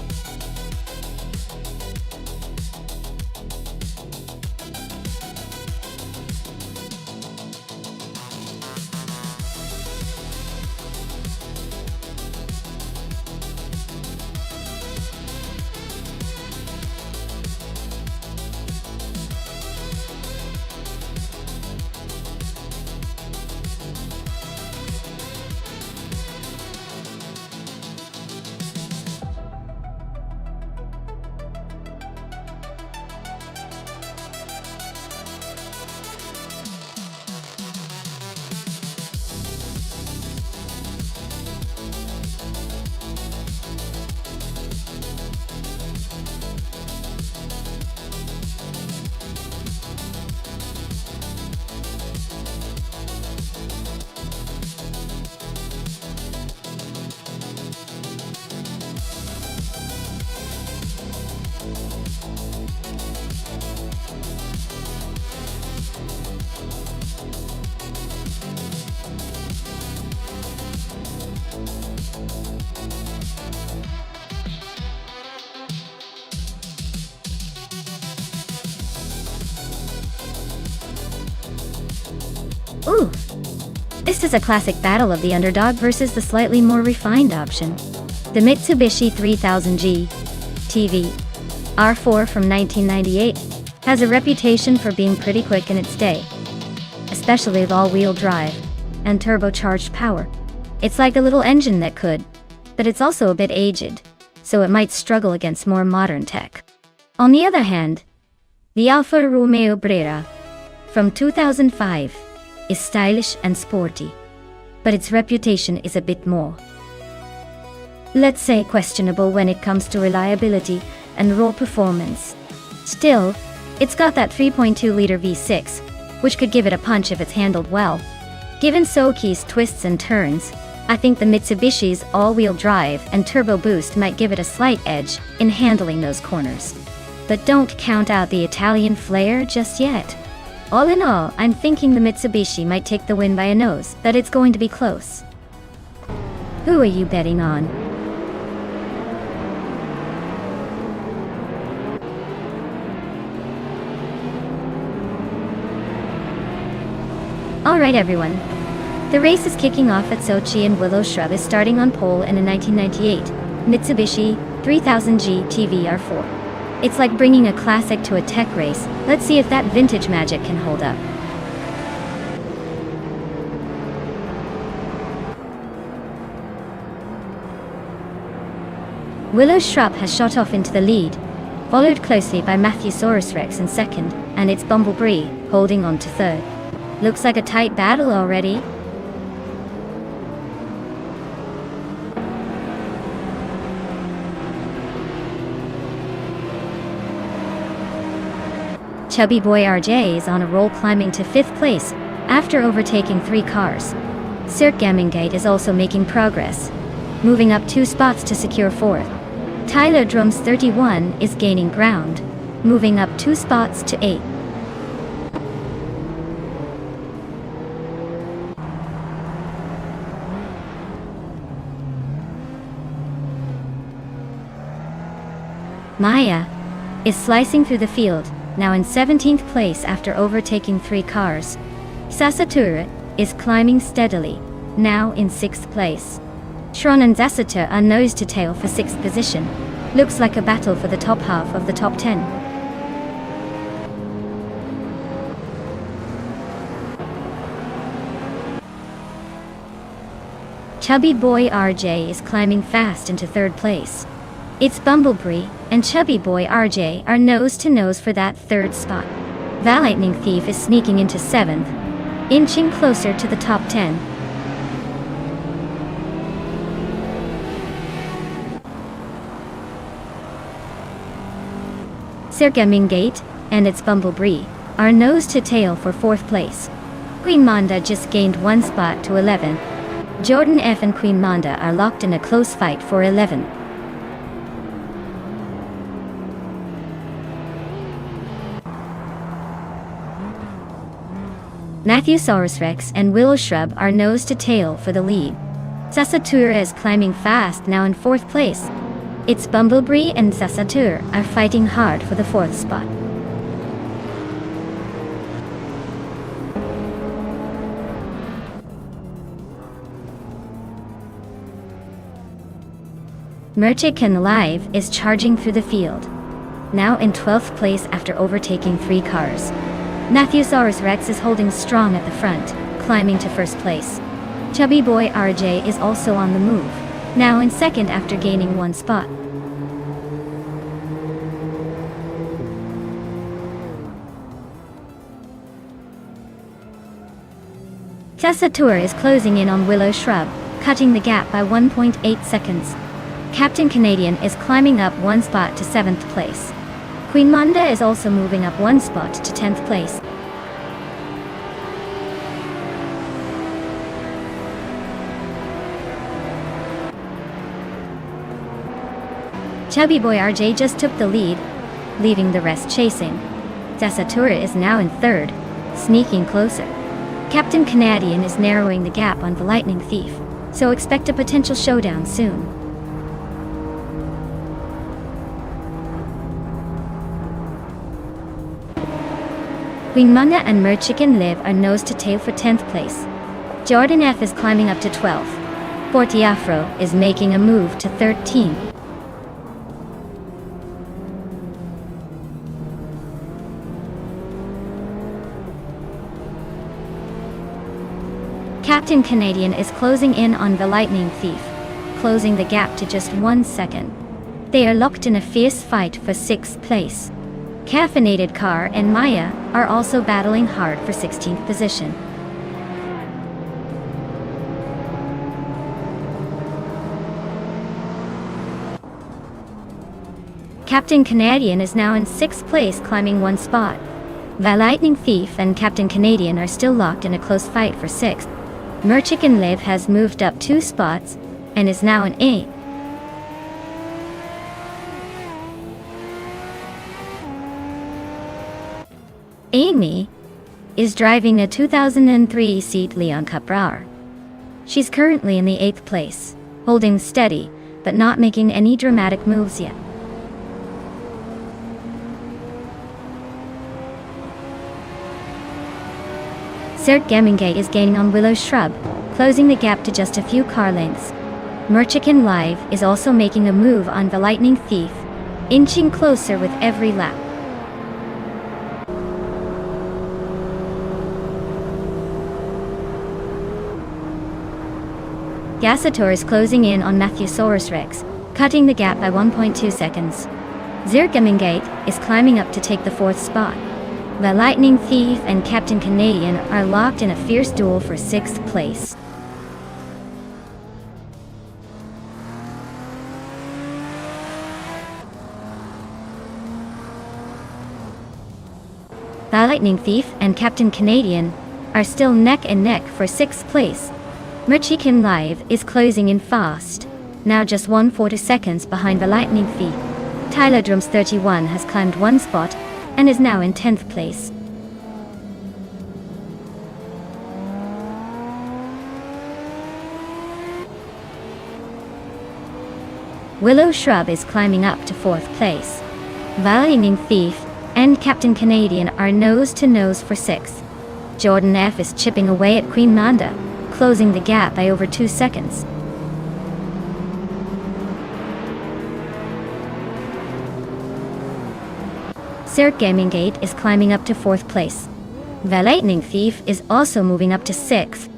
Ooh! This is a classic battle of the underdog versus the slightly more refined option. The Mitsubishi 3000G TV R4 from 1998 has a reputation for being pretty quick in its day, especially with all-wheel drive and turbocharged power. It's like a little engine that could, but it's also a bit aged, so it might struggle against more modern tech. On the other hand, the Alfa Romeo Brera from 2005 is stylish and sporty, but its reputation is a bit more, let's say, questionable when it comes to reliability and raw performance. Still, it's got that 3.2-liter V6, which could give it a punch if it's handled well. Given Soki's twists and turns, I think the Mitsubishi's all-wheel drive and turbo boost might give it a slight edge in handling those corners. But don't count out the Italian flair just yet. All in all, I'm thinking the Mitsubishi might take the win by a nose, but it's going to be close. Who are you betting on? Alright everyone, the race is kicking off at Sochi and Willow Shrub is starting on pole in a 1998 Mitsubishi 3000G TVR4. It's like bringing a classic to a tech race. Let's see if that vintage magic can hold up. Willow Shrub has shot off into the lead, followed closely by Matthewsaurus Rex in second, and it's Bumblebee holding on to third. Looks like a tight battle already. Chubby boy RJ is on a roll, climbing to 5th place after overtaking 3 cars. Cirque Gamingate is also making progress, moving up 2 spots to secure 4th. Tyler Drums 31 is gaining ground, moving up 2 spots to 8. Maya is slicing through the field, now in 17th place after overtaking 3 cars. Sasatur is climbing steadily, now in 6th place. Shron and Zasatur are nose to tail for 6th position. Looks like a battle for the top half of the top 10. Chubby Boy RJ is climbing fast into 3rd place. It's Bumblebee and Chubby Boy RJ are nose to nose for that 3rd spot. The Lightning Thief is sneaking into 7th, inching closer to the top 10. Sirgamingate and its Bumblebee are nose to tail for 4th place. Queen Manda just gained 1 spot to 11. Jordan F and Queen Manda are locked in a close fight for 11. Matthewsaurus Rex and Willow Shrub are nose to tail for the lead. Sasatur is climbing fast, now in 4th place. It's Bumblebee and Sasatur are fighting hard for the 4th spot. Merchican Live is charging through the field, now in 12th place after overtaking 3 cars. Matthewsaurus Rex is holding strong at the front, climbing to 1st place. Chubby Boy RJ is also on the move, now in 2nd after gaining 1 spot. Sasatur is closing in on Willow Shrub, cutting the gap by 1.8 seconds. Captain Canadian is climbing up 1 spot to 7th place. Queen Manda is also moving up 1 spot to 10th place. Chubby Boy RJ just took the lead, leaving the rest chasing. Sasatur is now in 3rd, sneaking closer. Captain Canadian is narrowing the gap on the Lightning Thief, so expect a potential showdown soon. Queen Manda and Merchican Live are nose to tail for 10th place. Jordan F is climbing up to 12th. Forty Afro is making a move to 13. Captain Canadian is closing in on the Lightning Thief, closing the gap to just 1 second. They are locked in a fierce fight for 6th place. Caffeinated Car and Maya are also battling hard for 16th position. Captain Canadian is now in 6th place, climbing 1 spot. The Lightning Thief and Captain Canadian are still locked in a close fight for 6th. Merchican Live has moved up 2 spots and is now in 8th. Amy is driving a 2003 Seat Leon Caprar. She's currently in the 8th place, holding steady, but not making any dramatic moves yet. Sert Gemingay is gaining on Willow Shrub, closing the gap to just a few car lengths. Merchican Live is also making a move on the Lightning Thief, inching closer with every lap. Gasator is closing in on Matthewsaurus Rex, cutting the gap by 1.2 seconds. Zirgamingate is climbing up to take the 4th spot. The Lightning Thief and Captain Canadian are locked in a fierce duel for 6th place. The Lightning Thief and Captain Canadian are still neck and neck for 6th place. Merchican Live is closing in fast, now just 140 seconds behind the Lightning Thief. Tyler Drums 31 has climbed one spot and is now in 10th place. Willow Shrub is climbing up to 4th place. The Lightning Thief and Captain Canadian are nose to nose for 6th. Jordan F is chipping away at Queen Manda, closing the gap by over 2 seconds. Cirque Gaming Gate is climbing up to 4th place. The Lightning Thief is also moving up to 6th.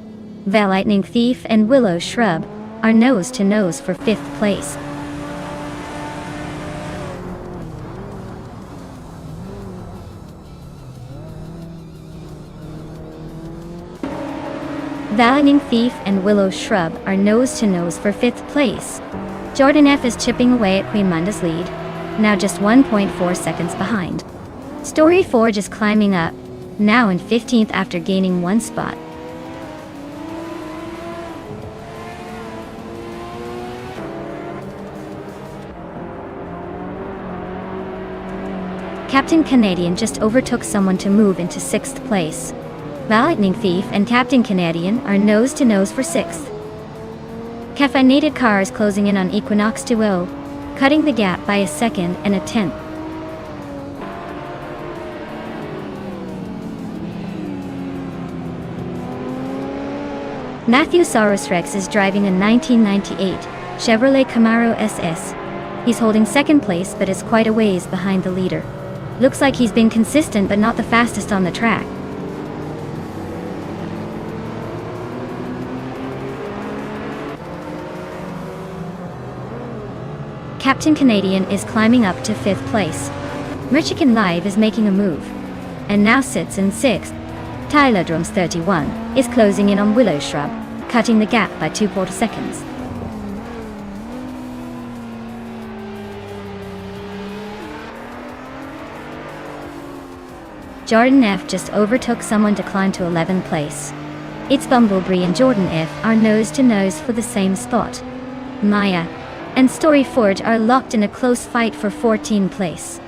The Lightning Thief and Willow Shrub are nose to nose for 5th place. The Lightning Thief and Willow Shrub are nose to nose for 5th place. Jordan F is chipping away at Queen Manda's lead, now just 1.4 seconds behind. Story Forge is climbing up, now in 15th after gaining 1 spot. Captain Canadian just overtook someone to move into 6th place. The Lightning Thief and Captain Canadian are nose to nose for 6th. Caffeinated Car is closing in on Equinox Duo, cutting the gap by a second and a tenth. Matthew Saurus Rex is driving a 1998 Chevrolet Camaro SS. He's holding 2nd place but is quite a ways behind the leader. Looks like he's been consistent but not the fastest on the track. Captain Canadian is climbing up to 5th place. Merchican Live is making a move, and now sits in 6th. Tyler Drums 31 is closing in on Willow Shrub, cutting the gap by 2.4 seconds. Jordan F just overtook someone to climb to 11th place. It's Bumblebee and Jordan F are nose to nose for the same spot. Maya and Story Forge are locked in a close fight for 14th place.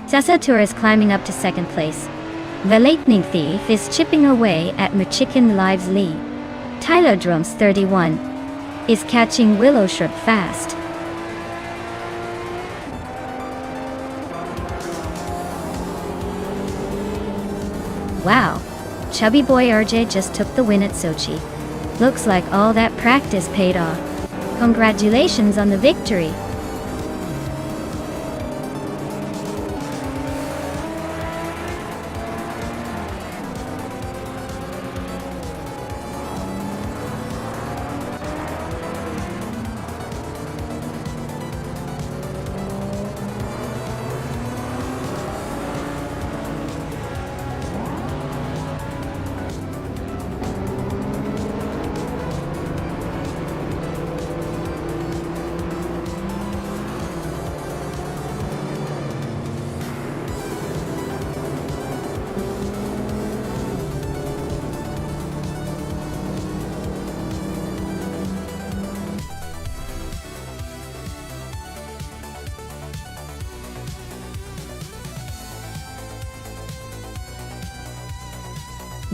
Sasatur is climbing up to 2nd place. The Lightning Thief is chipping away at Merchican Live's lead. Tyler Drums 31 is catching Willow Shrub fast. Wow, Chubby Boy RJ just took the win at Sochi. Looks like all that practice paid off. Congratulations on the victory.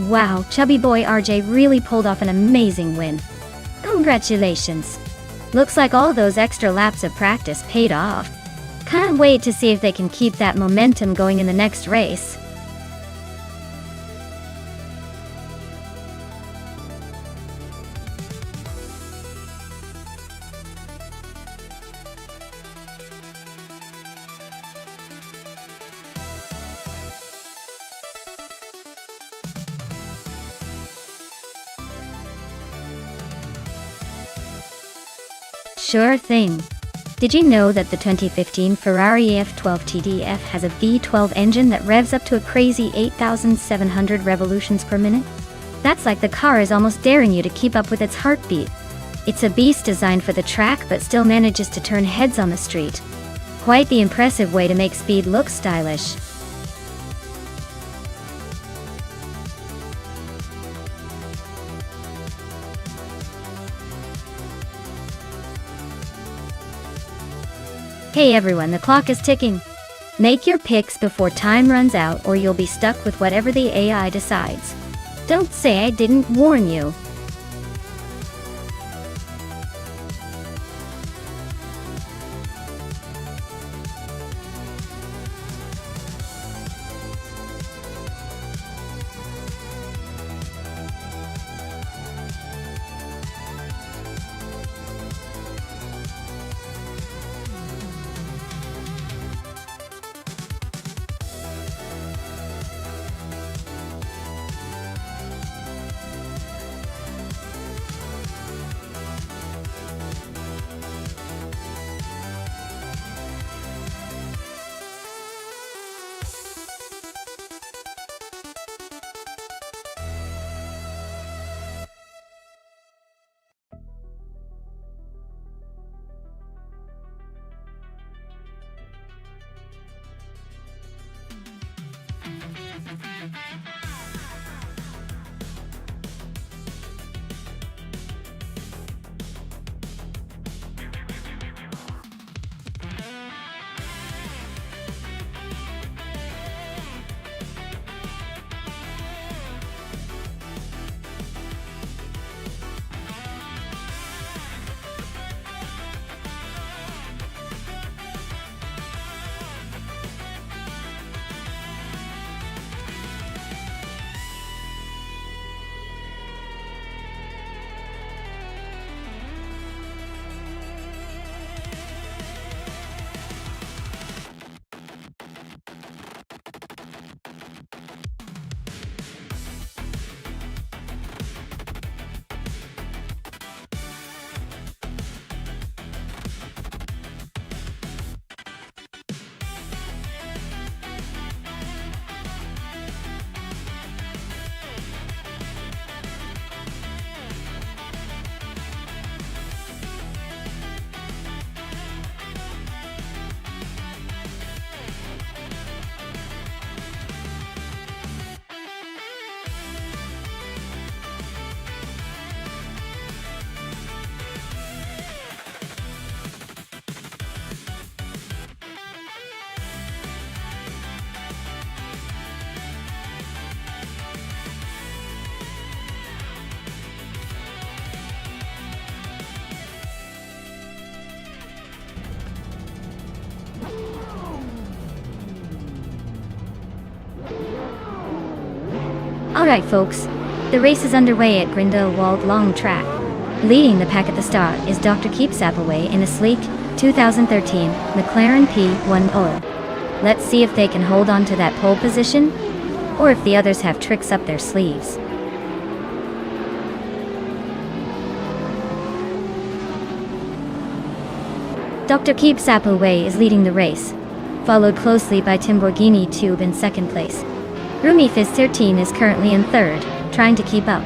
Wow, Chubby Boy RJ really pulled off an amazing win. Congratulations. Looks like all those extra laps of practice paid off. Can't wait to see if they can keep that momentum going in the next race. Sure thing. Did you know that the 2015 Ferrari F12 TDF has a V12 engine that revs up to a crazy 8,700 revolutions per minute? That's like the car is almost daring you to keep up with its heartbeat. It's a beast designed for the track but still manages to turn heads on the street. Quite the impressive way to make speed look stylish. Hey everyone, the clock is ticking. Make your picks before time runs out or you'll be stuck with whatever the AI decides. Don't say I didn't warn you. Alright folks, the race is underway at Grindelwald Long Track. Leading the pack at the start is Dr. Keep Sapaway in a sleek 2013 McLaren P1 pole. Let's see if they can hold on to that pole position, or if the others have tricks up their sleeves. Dr. Keep Sapaway is leading the race, followed closely by Timborghini Tube in second place. Rumi Fizz 13 is currently in third, trying to keep up.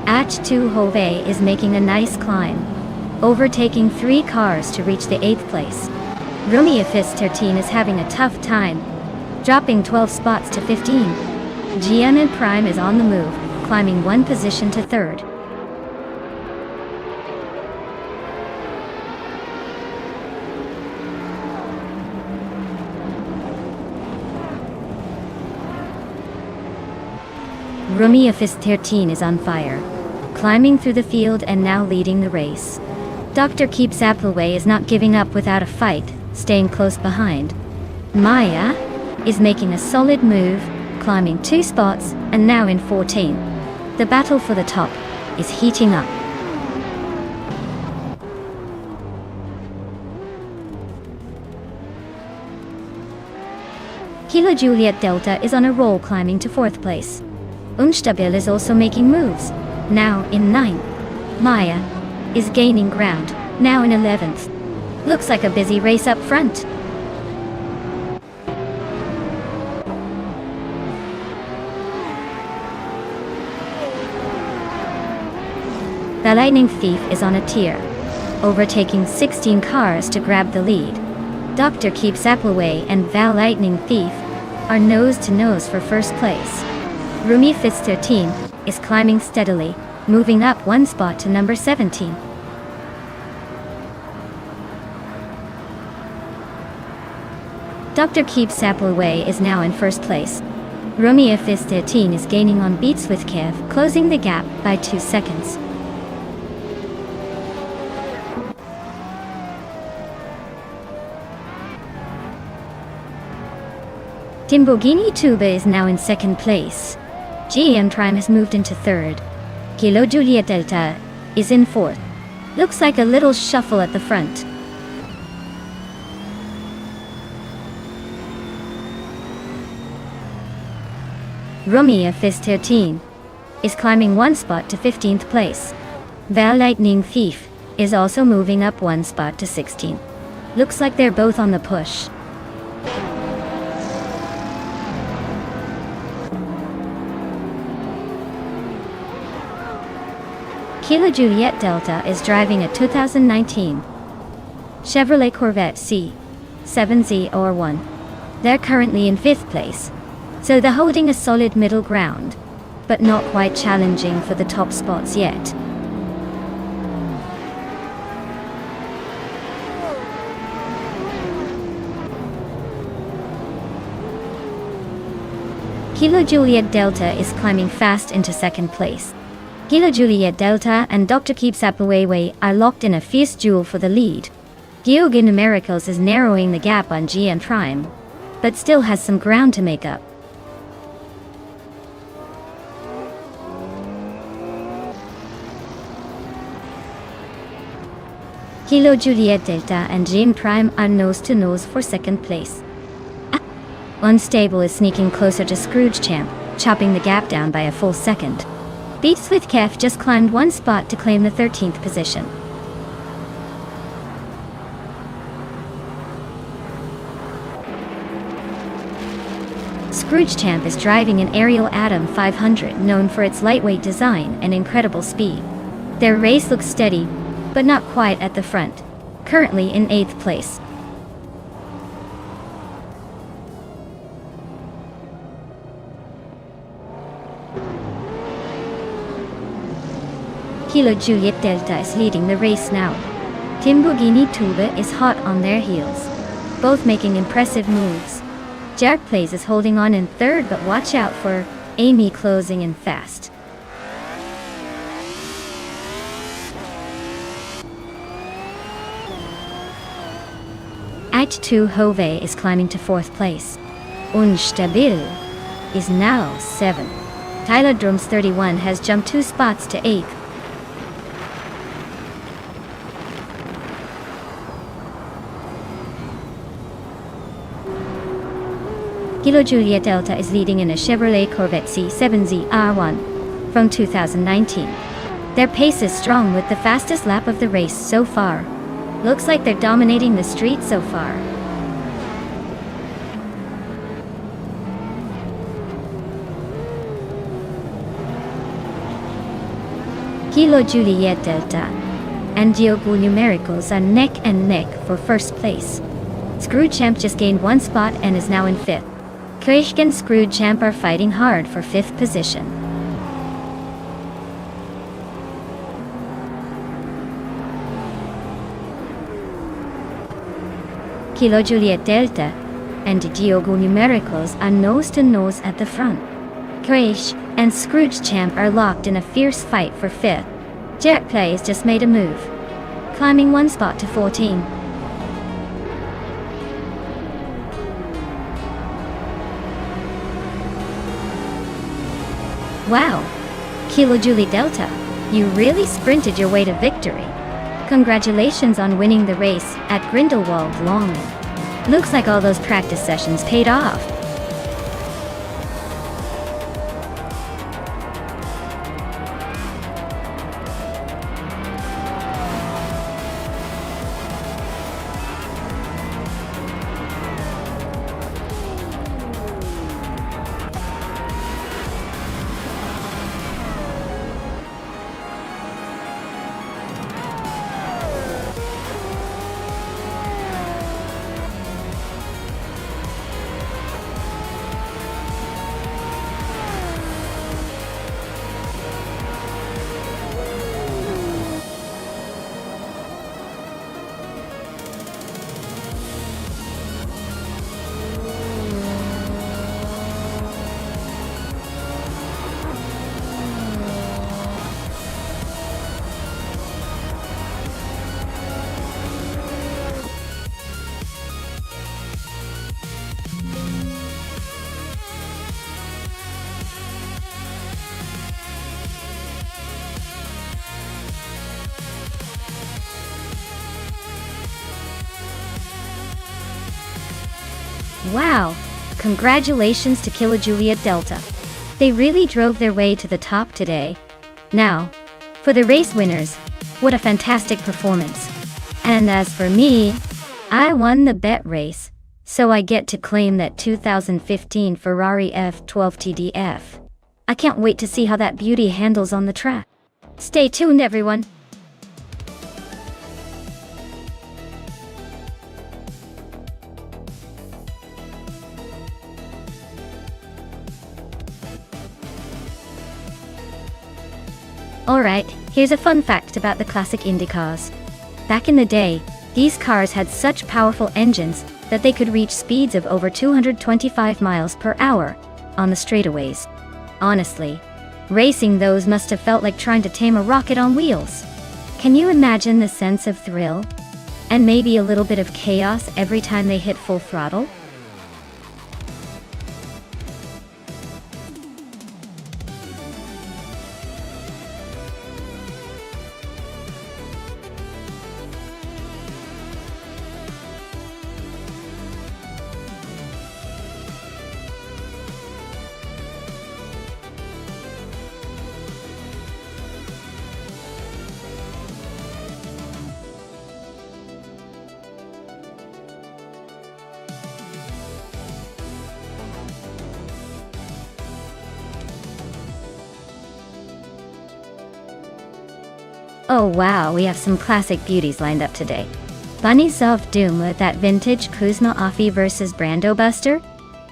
H2 Hove is making a nice climb, overtaking 3 cars to reach the 8th place. Rumi Fizz 13 is having a tough time, dropping 12 spots to 15. GM and Prime is on the move, climbing 1 position to 3rd. Rumi Fizz 13 is on fire, climbing through the field and now leading the race. Dr. Keep Sapaway is not giving up without a fight, staying close behind. Maya is making a solid move, climbing 2 spots and now in 14. The battle for the top is heating up. Kilo Juliet Delta is on a roll, climbing to 4th place. Unstabil is also making moves, now in 9th. Maya is gaining ground, now in 11th. Looks like a busy race up front. The Lightning Thief is on a tear, overtaking 16 cars to grab the lead. Dr. Keep Sapaway and Val Lightning Thief are nose to nose for first place. Rumi Fitz 13 is climbing steadily, moving up one spot to number 17. Dr. Keep Sapelway is now in first place. Rumi Fitz 13 is gaining on Beats with Kev, closing the gap by 2 seconds. Timbogini Tuba is now in second place. GM Prime has moved into third. Kilo Juliet Delta is in fourth. Looks like a little shuffle at the front. Rumi Fizz 13 is climbing one spot to 15th place. Val Lightning Thief is also moving up one spot to 16th. Looks like they're both on the push. Kilo Juliet Delta is driving a 2019 Chevrolet Corvette C7Z01. They're currently in 5th place, so they're holding a solid middle ground, but not quite challenging for the top spots yet. Kilo Juliet Delta is climbing fast into second place. Kilo Juliet Delta and Dr. Keep Sapelway are locked in a fierce duel for the lead. Gyoga Numericals is narrowing the gap on GM Prime, but still has some ground to make up. Kilo Juliet Delta and GM Prime are nose to nose for second place. Unstable is sneaking closer to Scrooge Champ, chopping the gap down by a full second. Beats with Kef just climbed one spot to claim the 13th position. Scrooge Champ is driving an Ariel Atom 500 known for its lightweight design and incredible speed. Their race looks steady, but not quite at the front, currently in 8th place. Kilo Juliet Delta is leading the race now. Timbogini Tuba is hot on their heels, both making impressive moves. Jarek Plays is holding on in third, but watch out for Amy closing in fast. Act 2 Hove is climbing to 4th place. Unstabil is now 7th. Tyler Drums 31 has jumped 2 spots to 8th. Kilo Juliet Delta is leading in a Chevrolet Corvette C7Z R1 from 2019. Their pace is strong with the fastest lap of the race so far. Looks like they're dominating the street so far. Kilo Juliet Delta and Diogo Numericals are neck and neck for first place. Scrooge Champ just gained one spot and is now in 5th. Kirch and Scrooge Champ are fighting hard for 5th position. Kilo Juliet Delta and Diogo Numericals are nose to nose at the front. Kirch and Scrooge Champ are locked in a fierce fight for 5th. Jarek Plays just made a move, climbing one spot to 14. Wow! Kilo Juliet Delta, you really sprinted your way to victory. Congratulations on winning the race at Grindelwald Long. Looks like all those practice sessions paid off. Wow! Congratulations to Killa Juliet Delta. They really drove their way to the top today. Now, for the race winners, what a fantastic performance. And as for me, I won the bet race, so I get to claim that 2015 Ferrari F12 TDF. I can't wait to see how that beauty handles on the track. Stay tuned, everyone. Alright, here's a fun fact about the classic Indy cars. Back in the day, these cars had such powerful engines that they could reach speeds of over 225 miles per hour on the straightaways. Honestly, racing those must have felt like trying to tame a rocket on wheels. Can you imagine the sense of thrill? And maybe a little bit of chaos every time they hit full throttle? Oh wow, we have some classic beauties lined up today. Bunnies of Doom with that vintage Kuzma Offie vs Brando Buster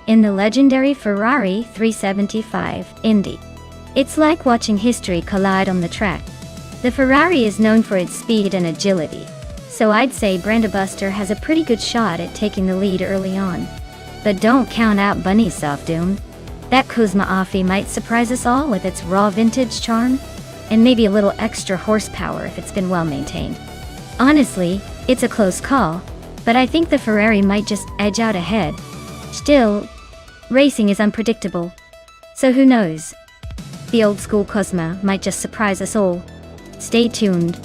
in the legendary Ferrari 375 Indy. It's like watching history collide on the track. The Ferrari is known for its speed and agility, so I'd say Brando Buster has a pretty good shot at taking the lead early on. But don't count out Bunnies of Doom. That Kuzma Offie might surprise us all with its raw vintage charm, and maybe a little extra horsepower if it's been well maintained. Honestly, it's a close call, but I think the Ferrari might just edge out ahead. Still, racing is unpredictable, so who knows? The old school Kuzma might just surprise us all. Stay tuned.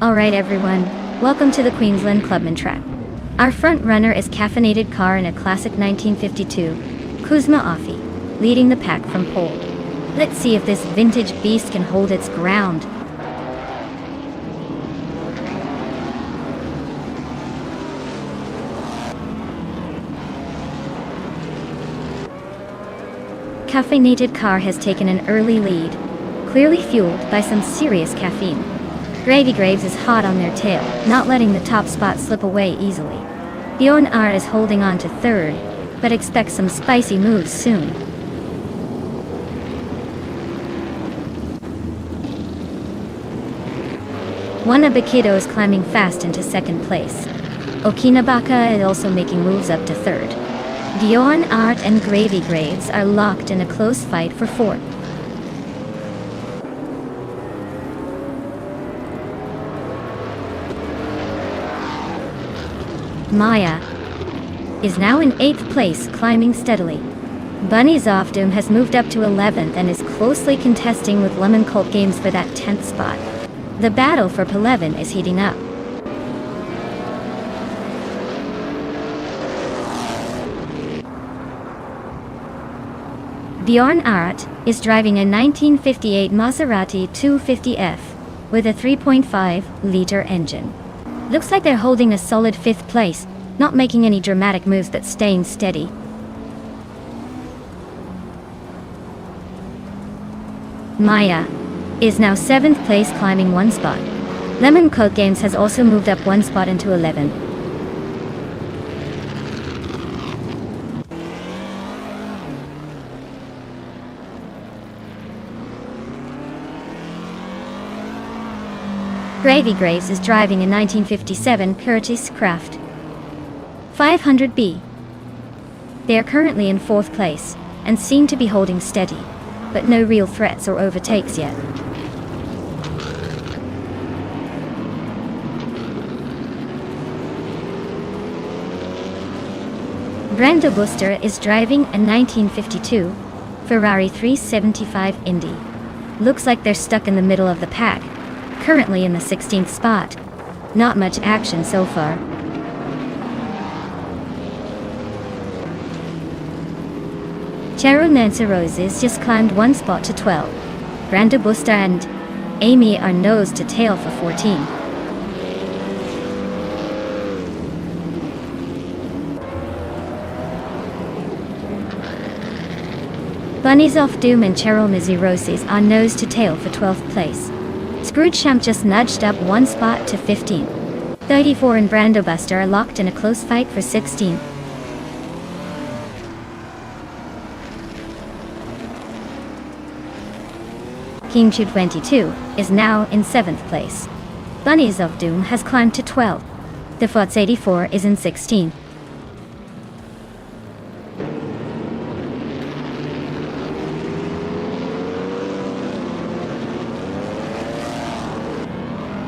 Alright everyone, welcome to the Queensland Clubman track. Our front runner is caffeinated car in a classic 1952 Kuzma Offie, leading the pack from pole. Let's see if this vintage beast can hold its ground. Caffeinated car has taken an early lead, clearly fueled by some serious caffeine. Gravy Graves is hot on their tail, not letting the top spot slip away easily. Bjorn R is holding on to third, but expects some spicy moves soon. Wanabakido is climbing fast into second place. Okinabaka is also making moves up to third. Bjorn Art and Gravy Graves are locked in a close fight for fourth. Maya is now in 8th place, climbing steadily. Bunnies of Doom has moved up to 11th and is closely contesting with Lemon Cult Games for that 10th spot. The battle for P11 is heating up. Bjorn Art is driving a 1958 Maserati 250F with a 3.5-liter engine. Looks like they're holding a solid 5th place, not making any dramatic moves but staying steady. Maya is now 7th place, climbing 1 spot. Lemon Cult Games has also moved up 1 spot into 11. Gravy Graves is driving a 1957 Curtiss Craft 500B. They are currently in 4th place, and seem to be holding steady, but no real threats or overtakes yet. Brando Buster is driving a 1952 Ferrari 375 Indy. Looks like they're stuck in the middle of the pack, currently in the 16th spot. Not much action so far. Charo Nancy Roses just climbed one spot to 12. Brando Buster and Amy are nose to tail for 14. Bunnies Off Doom and Cheryl Mizzy Roses are nose to tail for 12th place. Scrooge Champ just nudged up one spot to 15. 34 and Brando Buster are locked in a close fight for 16. King Chu 22 is now in 7th place. Bunnies of Doom has climbed to 12. The Fots 84 is in 16.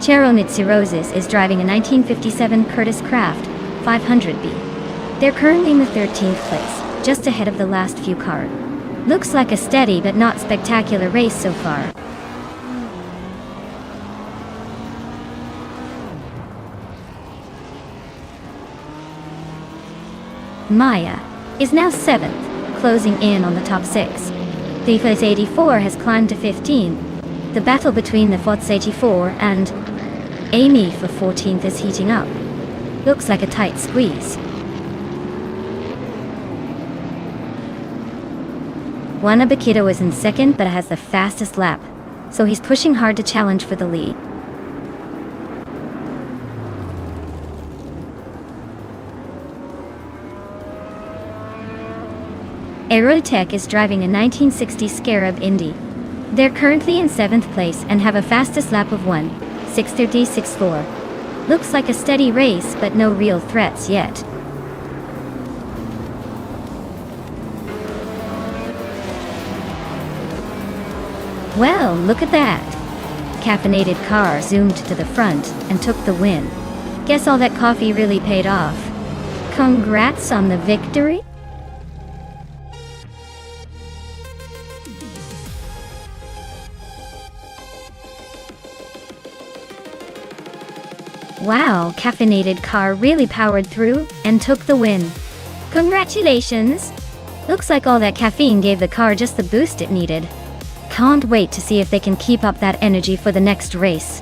Cheryl Nitsi Roses is driving a 1957 Curtis Craft 500B. They're currently in the 13th place, just ahead of the last few cars. Looks like a steady but not spectacular race so far. Maya is now 7th, closing in on the top 6. The Fots 84 has climbed to 15. The battle between the Fots 84 and Amy for 14th is heating up. Looks like a tight squeeze. Wanabakido is in 2nd but has the fastest lap, so he's pushing hard to challenge for the lead. Aerotech is driving a 1960 Scarab Indy. They're currently in 7th place and have a fastest lap of 1:6:30.64. Looks like a steady race but no real threats yet. Well, look at that! Caffeinated car zoomed to the front and took the win. Guess all that coffee really paid off. Congrats on the victory! Wow, caffeinated car really powered through and took the win. Congratulations! Looks like all that caffeine gave the car just the boost it needed. Can't wait to see if they can keep up that energy for the next race.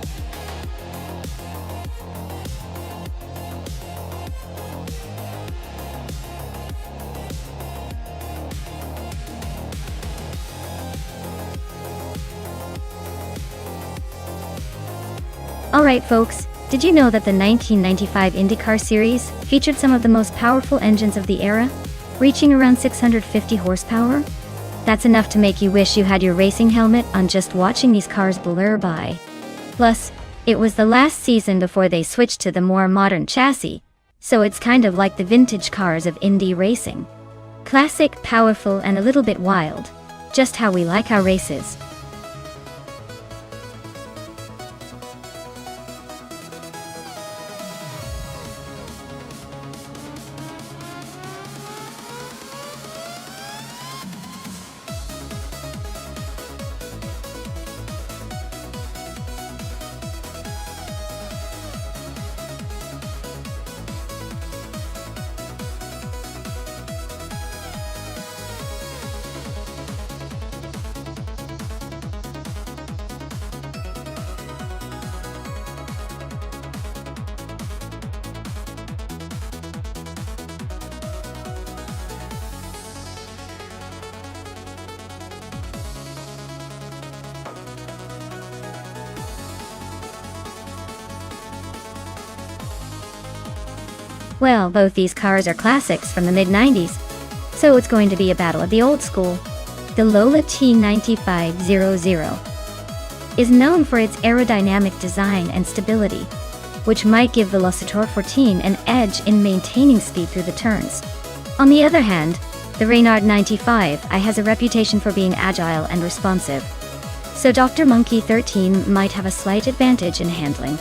Alright folks, did you know that the 1995 IndyCar series featured some of the most powerful engines of the era, reaching around 650 horsepower? That's enough to make you wish you had your racing helmet on just watching these cars blur by. Plus, it was the last season before they switched to the more modern chassis, so it's kind of like the vintage cars of Indy racing. Classic, powerful, and a little bit wild. Just how we like our races. Well, both these cars are classics from the mid-90s, so it's going to be a battle of the old school. The Lola T9500 is known for its aerodynamic design and stability, which might give Velocitor 14 an edge in maintaining speed through the turns. On the other hand, The Reynard 95I has a reputation for being agile and responsive, so Dr. Monkey 13 might have a slight advantage in handling.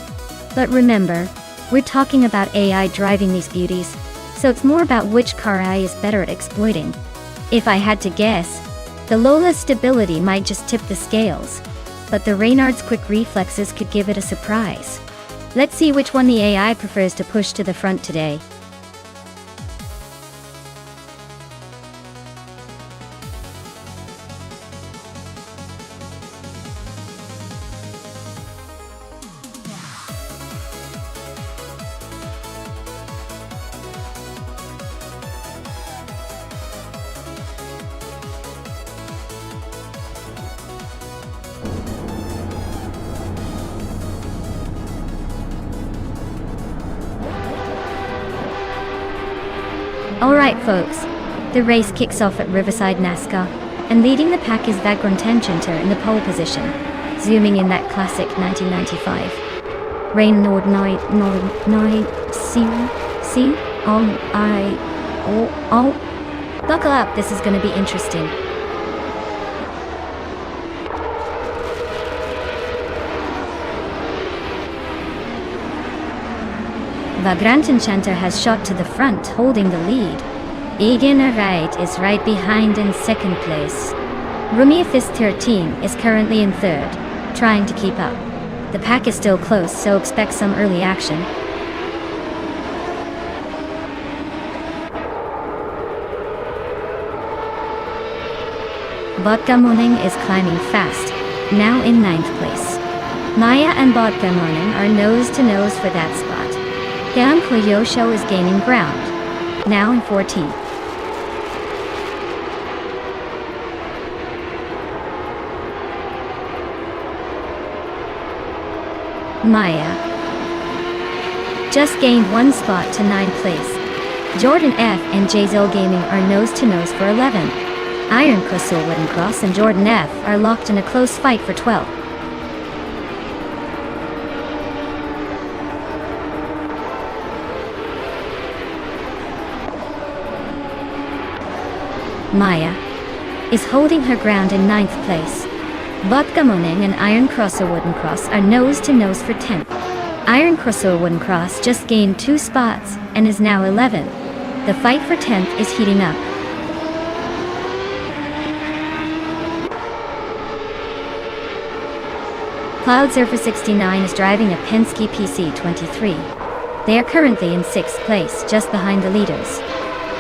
But remember, we're talking about AI driving these beauties, so it's more about which car AI is better at exploiting. If I had to guess, the Lola's stability might just tip the scales, but the Reynard's quick reflexes could give it a surprise. Let's see which one the AI prefers to push to the front today. Alright folks, the race kicks off at Riverside NASCAR, and leading the pack is Vagrant Enchanter in the pole position, zooming in that classic 1995. Reynard 9 C Buckle up, this is gonna be interesting. Vagrant Enchanter has shot to the front, holding the lead. Egan Right is right behind in second place. Rumiathis 13 is currently in third, trying to keep up. The pack is still close, so expect some early action. Vodka Morning is climbing fast, now in 9th place. Maya and Vodka Morning are nose to nose for that spot. Down Koyosho is gaining ground, now in 14th. Maya just gained one spot to 9th place. Jordan F and Jazil Gaming are nose to nose for 11th. Iron Crystal Wooden Cross and Jordan F are locked in a close fight for 12th. Maya is holding her ground in 9th place. Vodka Morning and Iron Crosser Wooden Cross are nose to nose for 10th. Iron Crosser Wooden Cross just gained 2 spots and is now 11th. The fight for 10th is heating up. Cloud Surfer 69 is driving a Penske PC23. They are currently in 6th place, just behind the leaders.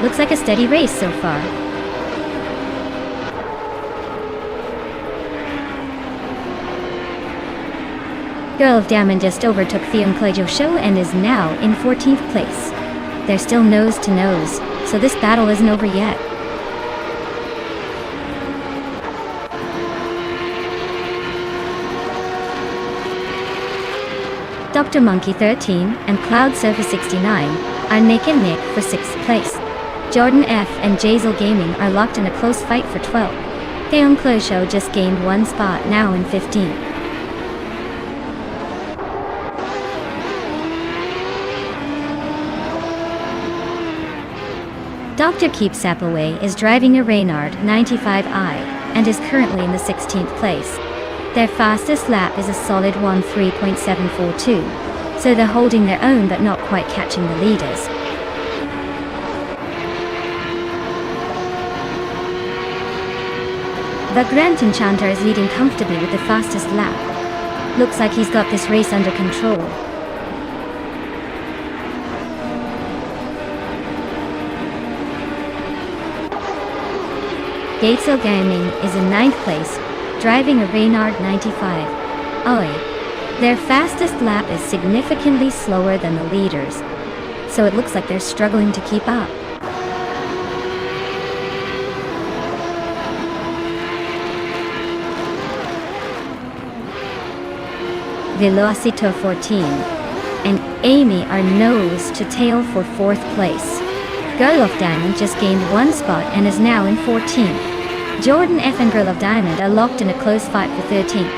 Looks like a steady race so far. Girl of Diamond just overtook Theon Klejo Show and is now in 14th place. They're still nose to nose, so this battle isn't over yet. Dr. Monkey 13 and Cloud Surfer 69 are neck and neck for 6th place. Jordan F and Jazil Gaming are locked in a close fight for 12th. Theon Klejo Show just gained 1 spot, now in 15th. Dr. Keep Sapaway is driving a Reynard 95i and is currently in the 16th place. Their fastest lap is a solid 13.742, so they're holding their own but not quite catching the leaders. Vagrant Enchanter is leading comfortably with the fastest lap. Looks like he's got this race under control. Gatesville Gaming is in 9th place, driving a Reynard 95. Their fastest lap is significantly slower than the leaders, so it looks like they're struggling to keep up. Velocito 14 and Amy are nose to tail for 4th place. Girl of Diamond just gained 1 spot and is now in 14th. Jordan F and Girl of Diamond are locked in a close fight for 13th.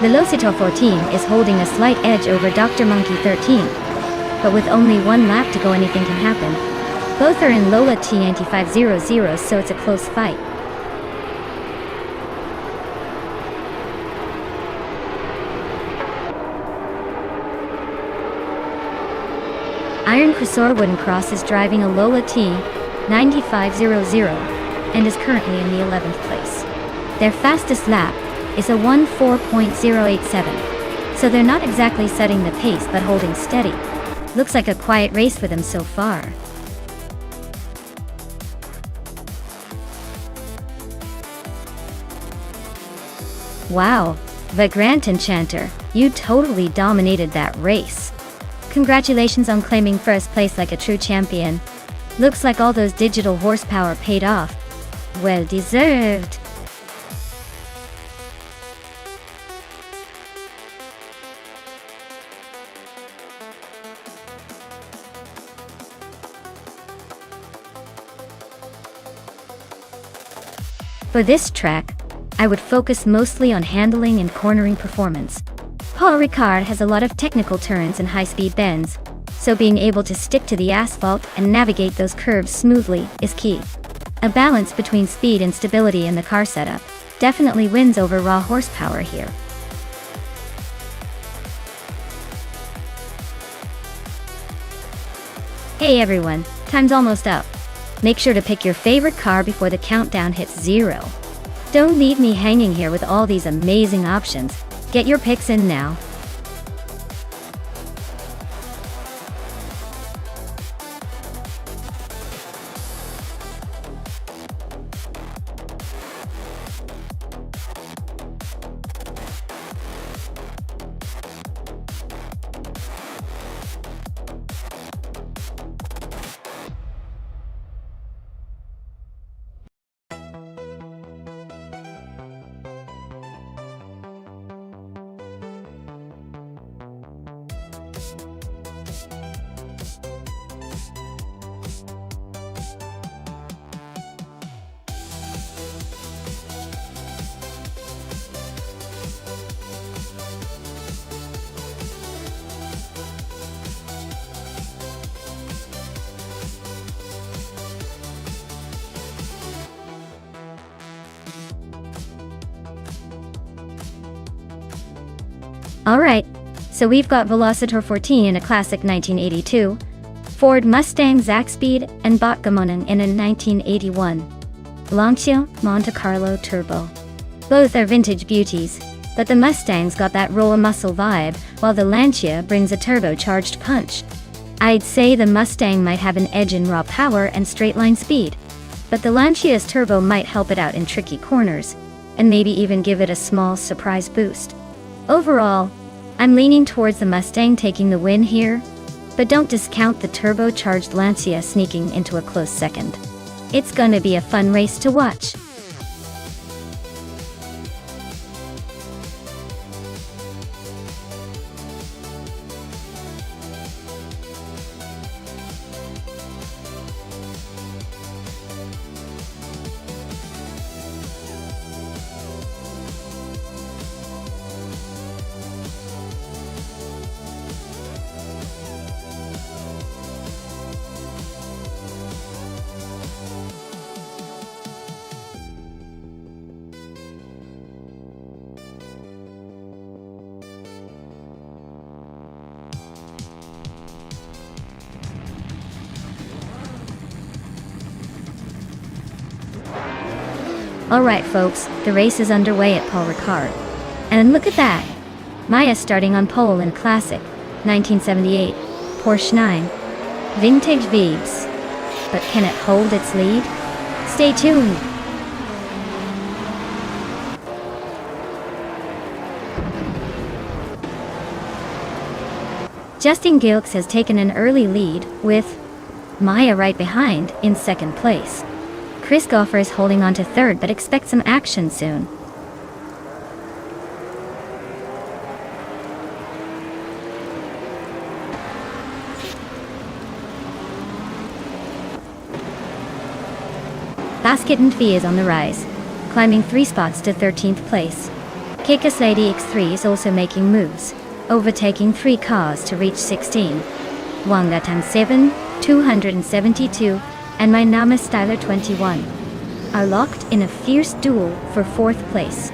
Velocitor 14 is holding a slight edge over Dr. Monkey 13. But with only one lap to go, anything can happen. Both are in Lola T9500, so it's a close fight. Iron Chrysor Wooden Cross is driving a Lola T9500 and is currently in the 11th place. Their fastest lap is a 1:4.087, so they're not exactly setting the pace but holding steady. Looks like a quiet race for them so far. Wow, Vagrant Enchanter, you totally dominated that race. Congratulations on claiming first place like a true champion. Looks like all those digital horsepower paid off. Well deserved. For this track, I would focus mostly on handling and cornering performance. Paul Ricard has a lot of technical turns and high-speed bends, so being able to stick to the asphalt and navigate those curves smoothly is key. A balance between speed and stability in the car setup definitely wins over raw horsepower here. Hey everyone, time's almost up. Make sure to pick your favorite car before the countdown hits 0. Don't leave me hanging here with all these amazing options. Get your picks in now. Alright, so we've got Velocitor 14 in a classic 1982, Ford Mustang Zaxspeed, and Botgamonen in a 1981. Lancia Monte Carlo Turbo. Both are vintage beauties, but the Mustang's got that raw muscle vibe, while the Lancia brings a turbocharged punch. I'd say the Mustang might have an edge in raw power and straight-line speed, but the Lancia's turbo might help it out in tricky corners, and maybe even give it a small surprise boost. Overall, I'm leaning towards the Mustang taking the win here, but don't discount the turbocharged Lancia sneaking into a close second. It's gonna be a fun race to watch. Alright folks, the race is underway at Paul Ricard. And look at that! Maya starting on pole in classic 1978 Porsche 9 Vintage Vibes. But can it hold its lead? Stay tuned! Justin Gilks has taken an early lead, with Maya right behind in second place. Chris Goffer is holding on to third, but expect some action soon. Basket and Fee is on the rise, climbing 3 spots to 13th place. Kickass Lady X3 is also making moves, overtaking 3 cars to reach 16. Wangatang 7, 272, and My Name is Styler 21 are locked in a fierce duel for 4th place.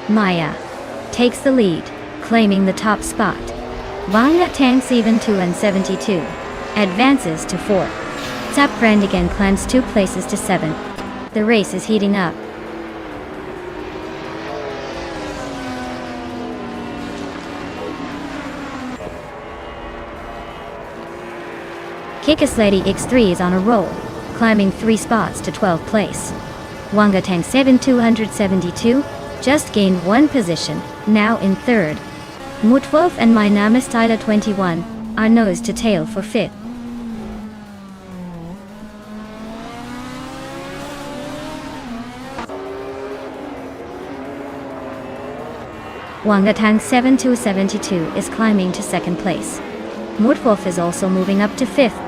Maya takes the lead, claiming the top spot. Wangatang 7, 272 advances to 4th. Zap Brandigan climbs 2 places to 7th. The race is heating up. Kickass Lady X3 is on a roll, climbing 3 spots to 12th place. Wangatang 7, 272 just gained 1 position, now in 3rd. Mutwolf and My Name is Styler 21 are nose to tail for 5th. Wangatang 7, 272 is climbing to 2nd place. Mutwolf is also moving up to 5th.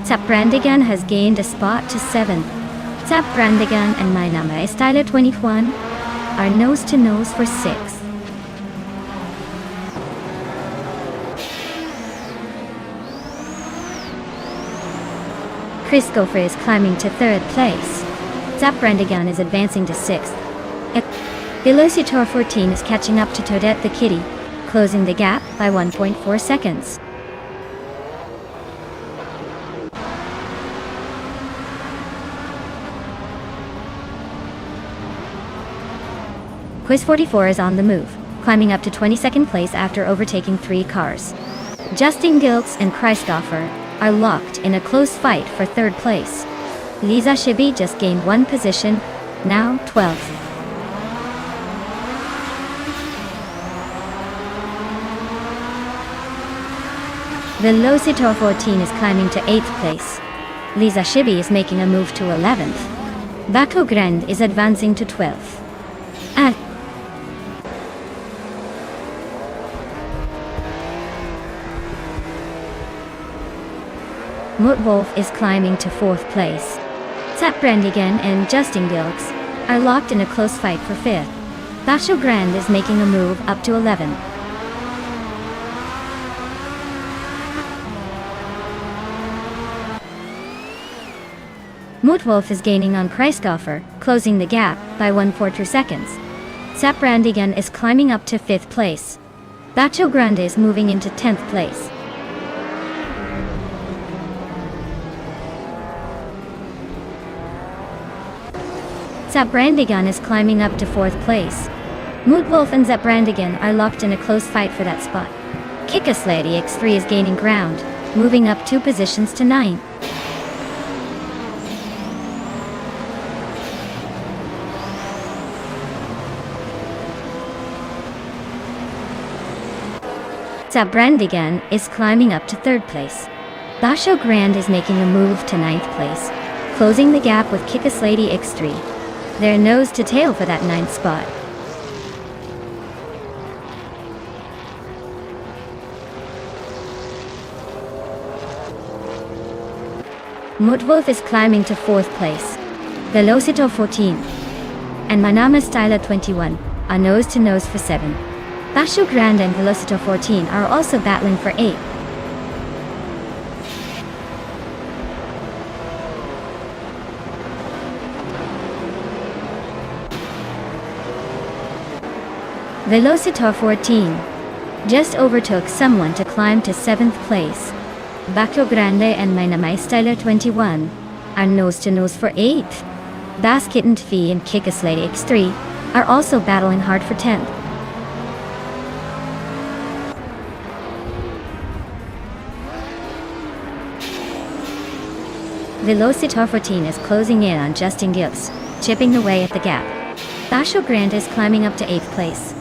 Zap Brandigan has gained a spot to 7th. Zap Brandigan and My Name is Styler 21 are nose to nose for 6th. Chris Gopher is climbing to 3rd place. Zap Brandigan is advancing to 6th. Velocitor 14 is catching up to Toadette the Kitty, closing the gap by 1.4 seconds. Quiz 44 is on the move, climbing up to 22nd place after overtaking 3 cars. Justin Gilks and Christopher are locked in a close fight for 3rd place. Lisa Shibi just gained 1 position, now 12th. Velocitor 14 is climbing to 8th place. Lisa Shibi is making a move to 11th. Baco Grand is advancing to 12th. Mutwolf is climbing to 4th place. Zap Brandigan and Justin Gilks are locked in a close fight for 5th. Baco Grand is making a move up to 11th. Mutwolf is gaining on Christopher, closing the gap by 1/4 seconds. Zap Brandigan is climbing up to 5th place. Baco Grande is moving into 10th place. Zap Brandigan is climbing up to 4th place. Mutwolf and Zap Brandigan are locked in a close fight for that spot. Kickass Lady X3 is gaining ground, moving up 2 positions to 9th. Zap Brandigan is climbing up to 3rd place. Baco Grand is making a move to 9th place, closing the gap with Kickass Lady X3. They're nose to tail for that 9th spot. Mutwolf is climbing to 4th place. Velocitor 14 and My Name is Styler 21 are nose to nose for 7. Baco Grand and Velocitor 14 are also battling for 8. Velocitor 14 just overtook someone to climb to 7th place. Baco Grande and My Name is Styler 21 are nose to nose for 8th. Bass Kitten Fee and Kickass Lady X3 are also battling hard for 10th. Velocitor 14 is closing in on Justin Gibbs, chipping away at the gap. Baco Grande is climbing up to 8th place.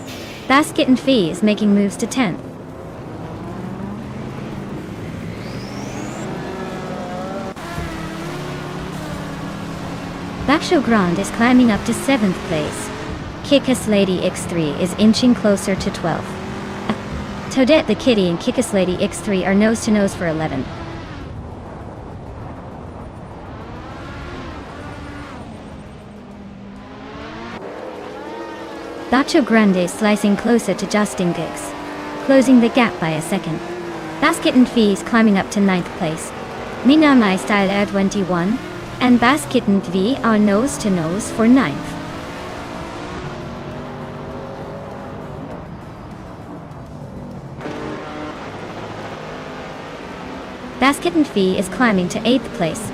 Bass Kitten Fee is making moves to 10th. Baco Grande is climbing up to 7th place. Kickass Lady X3 is inching closer to 12th. Toadette the Kitty and Kickass Lady X3 are nose to nose for 11th. Bacho Grande slicing closer to Justin Giggs, closing the gap by a second. Basket and Fees climbing up to 9th place. Minamai Style Air 21, and Basket and V are nose to nose for 9th. Basket and Fee is climbing to 8th place.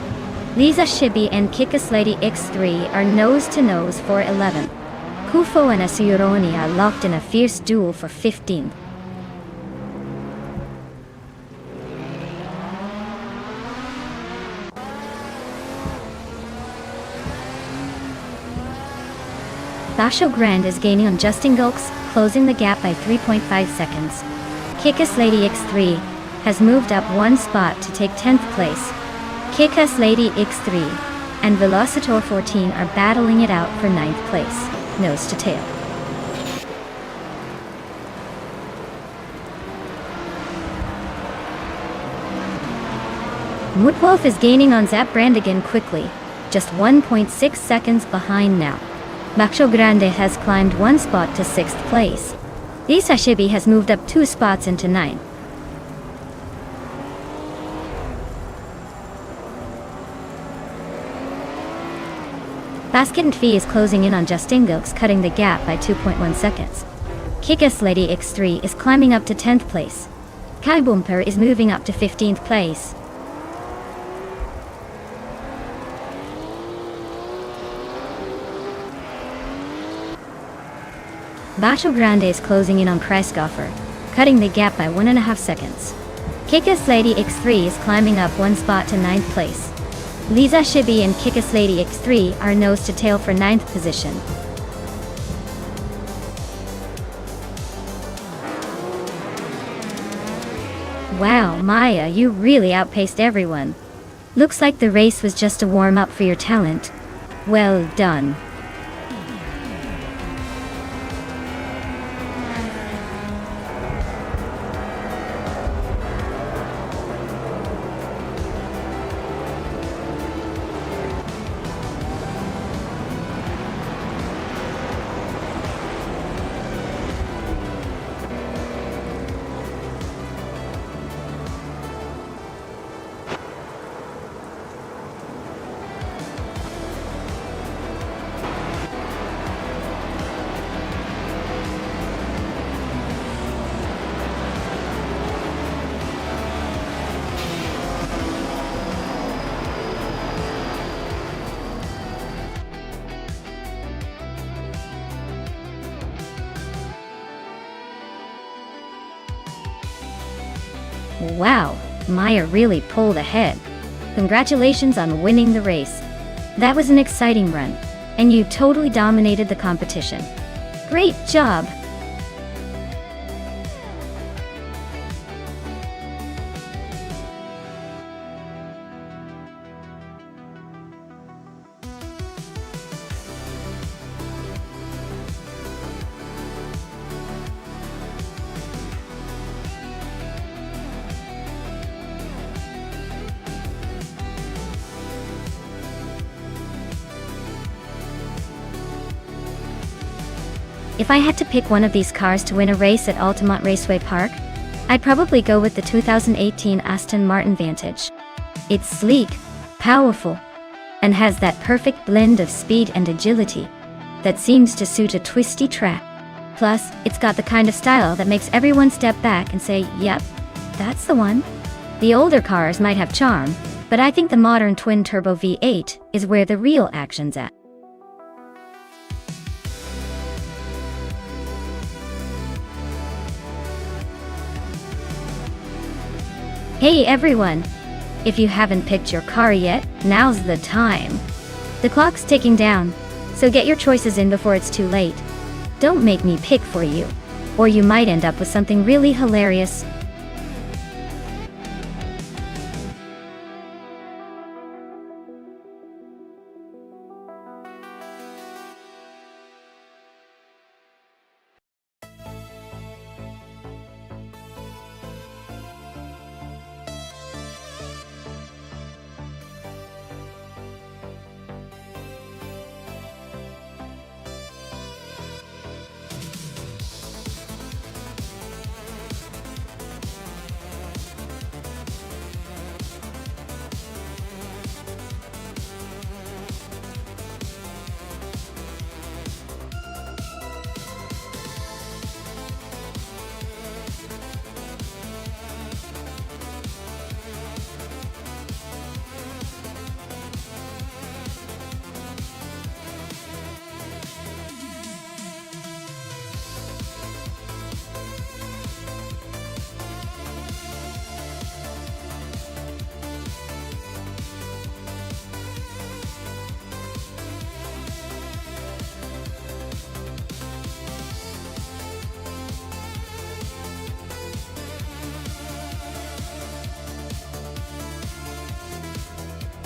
Lisa Shibi and Kikas Lady X3 are nose to nose for 11th. Kufo and Asuyuroni are locked in a fierce duel for 15th. Basho Grand is gaining on Justin Gulks, closing the gap by 3.5 seconds. Kikas Lady X3 has moved up 1 spot to take 10th place. Kikas Lady X3 and Velocitor 14 are battling it out for 9th place, nose to tail. Mootwolf is gaining on Zap Brandigan quickly, just 1.6 seconds behind now. Baksho Grande has climbed 1 spot to 6th place. Lisa Shibi has moved up 2 spots into 9th. Basket and Fee is closing in on Justin Gilks, cutting the gap by 2.1 seconds. Kikas Lady X3 is climbing up to 10th place. Kai Bumper is moving up to 15th place. Basho Grande is closing in on Kreisgoffer, cutting the gap by 1.5 seconds. Kikas Lady X3 is climbing up 1 spot to 9th place. Lisa Shibi and Kikas Lady X3 are nose to tail for 9th position. Wow, Maya, you really outpaced everyone. Looks like the race was just a warm-up for your talent. Well done. Wow, Maya really pulled ahead. Congratulations on winning the race. That was an exciting run, and you totally dominated the competition. Great job! If I had to pick one of these cars to win a race at Altamont Raceway Park, I'd probably go with the 2018 Aston Martin Vantage. It's sleek, powerful, and has that perfect blend of speed and agility that seems to suit a twisty track. Plus, it's got the kind of style that makes everyone step back and say, yep, that's the one. The older cars might have charm, but I think the modern twin-turbo V8 is where the real action's at. Hey everyone! If you haven't picked your car yet, now's the time. The clock's ticking down, so get your choices in before it's too late. Don't make me pick for you, or you might end up with something really hilarious.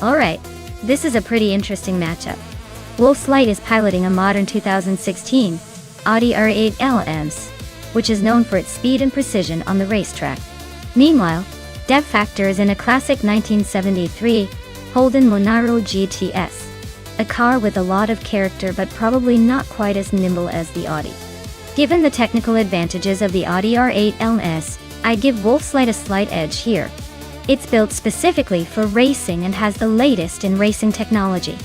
Alright, this is a pretty interesting matchup. Wolf's Light is piloting a modern 2016 Audi R8 LMs, which is known for its speed and precision on the racetrack. Meanwhile, Dev Factor is in a classic 1973 Holden Monaro GTS, a car with a lot of character but probably not quite as nimble as the Audi. Given the technical advantages of the Audi R8 LS, I'd give Wolf's Light a slight edge here. It's built specifically for racing and has the latest in racing technology.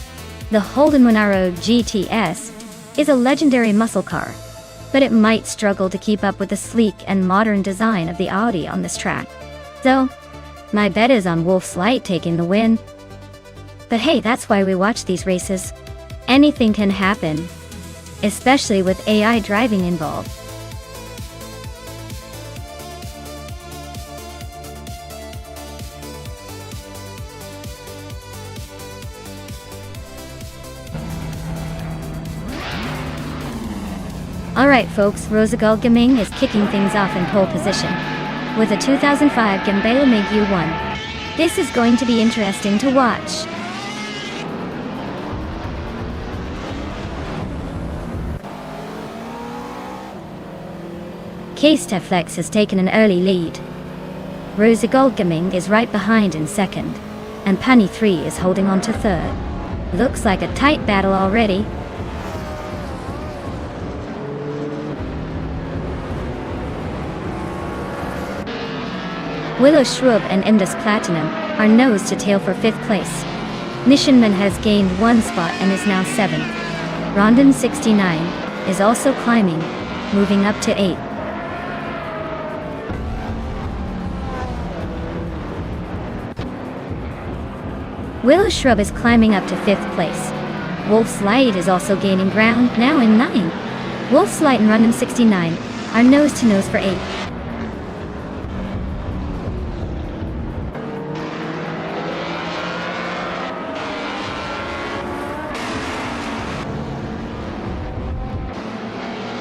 The Holden Monaro GTS is a legendary muscle car, but it might struggle to keep up with the sleek and modern design of the Audi on this track. So, my bet is on Wolf's Light taking the win. But hey, that's why we watch these races. Anything can happen, especially with AI driving involved. Alright folks, Rosagol Gaming is kicking things off in pole position with a 2005 Gambela Mig U1. This is going to be interesting to watch. K-Steflex has taken an early lead. Rosagol Gaming is right behind in second, and Penny 3 is holding on to third. Looks like a tight battle already. Willow Shrub and Indus Platinum are nose to tail for 5th place. Missionman has gained 1 spot and is now 7th. Rondon 69 is also climbing, moving up to 8th. Willow Shrub is climbing up to 5th place. Wolf's Light is also gaining ground, now in 9th. Wolf's Light and Rondon 69 are nose to nose for 8th.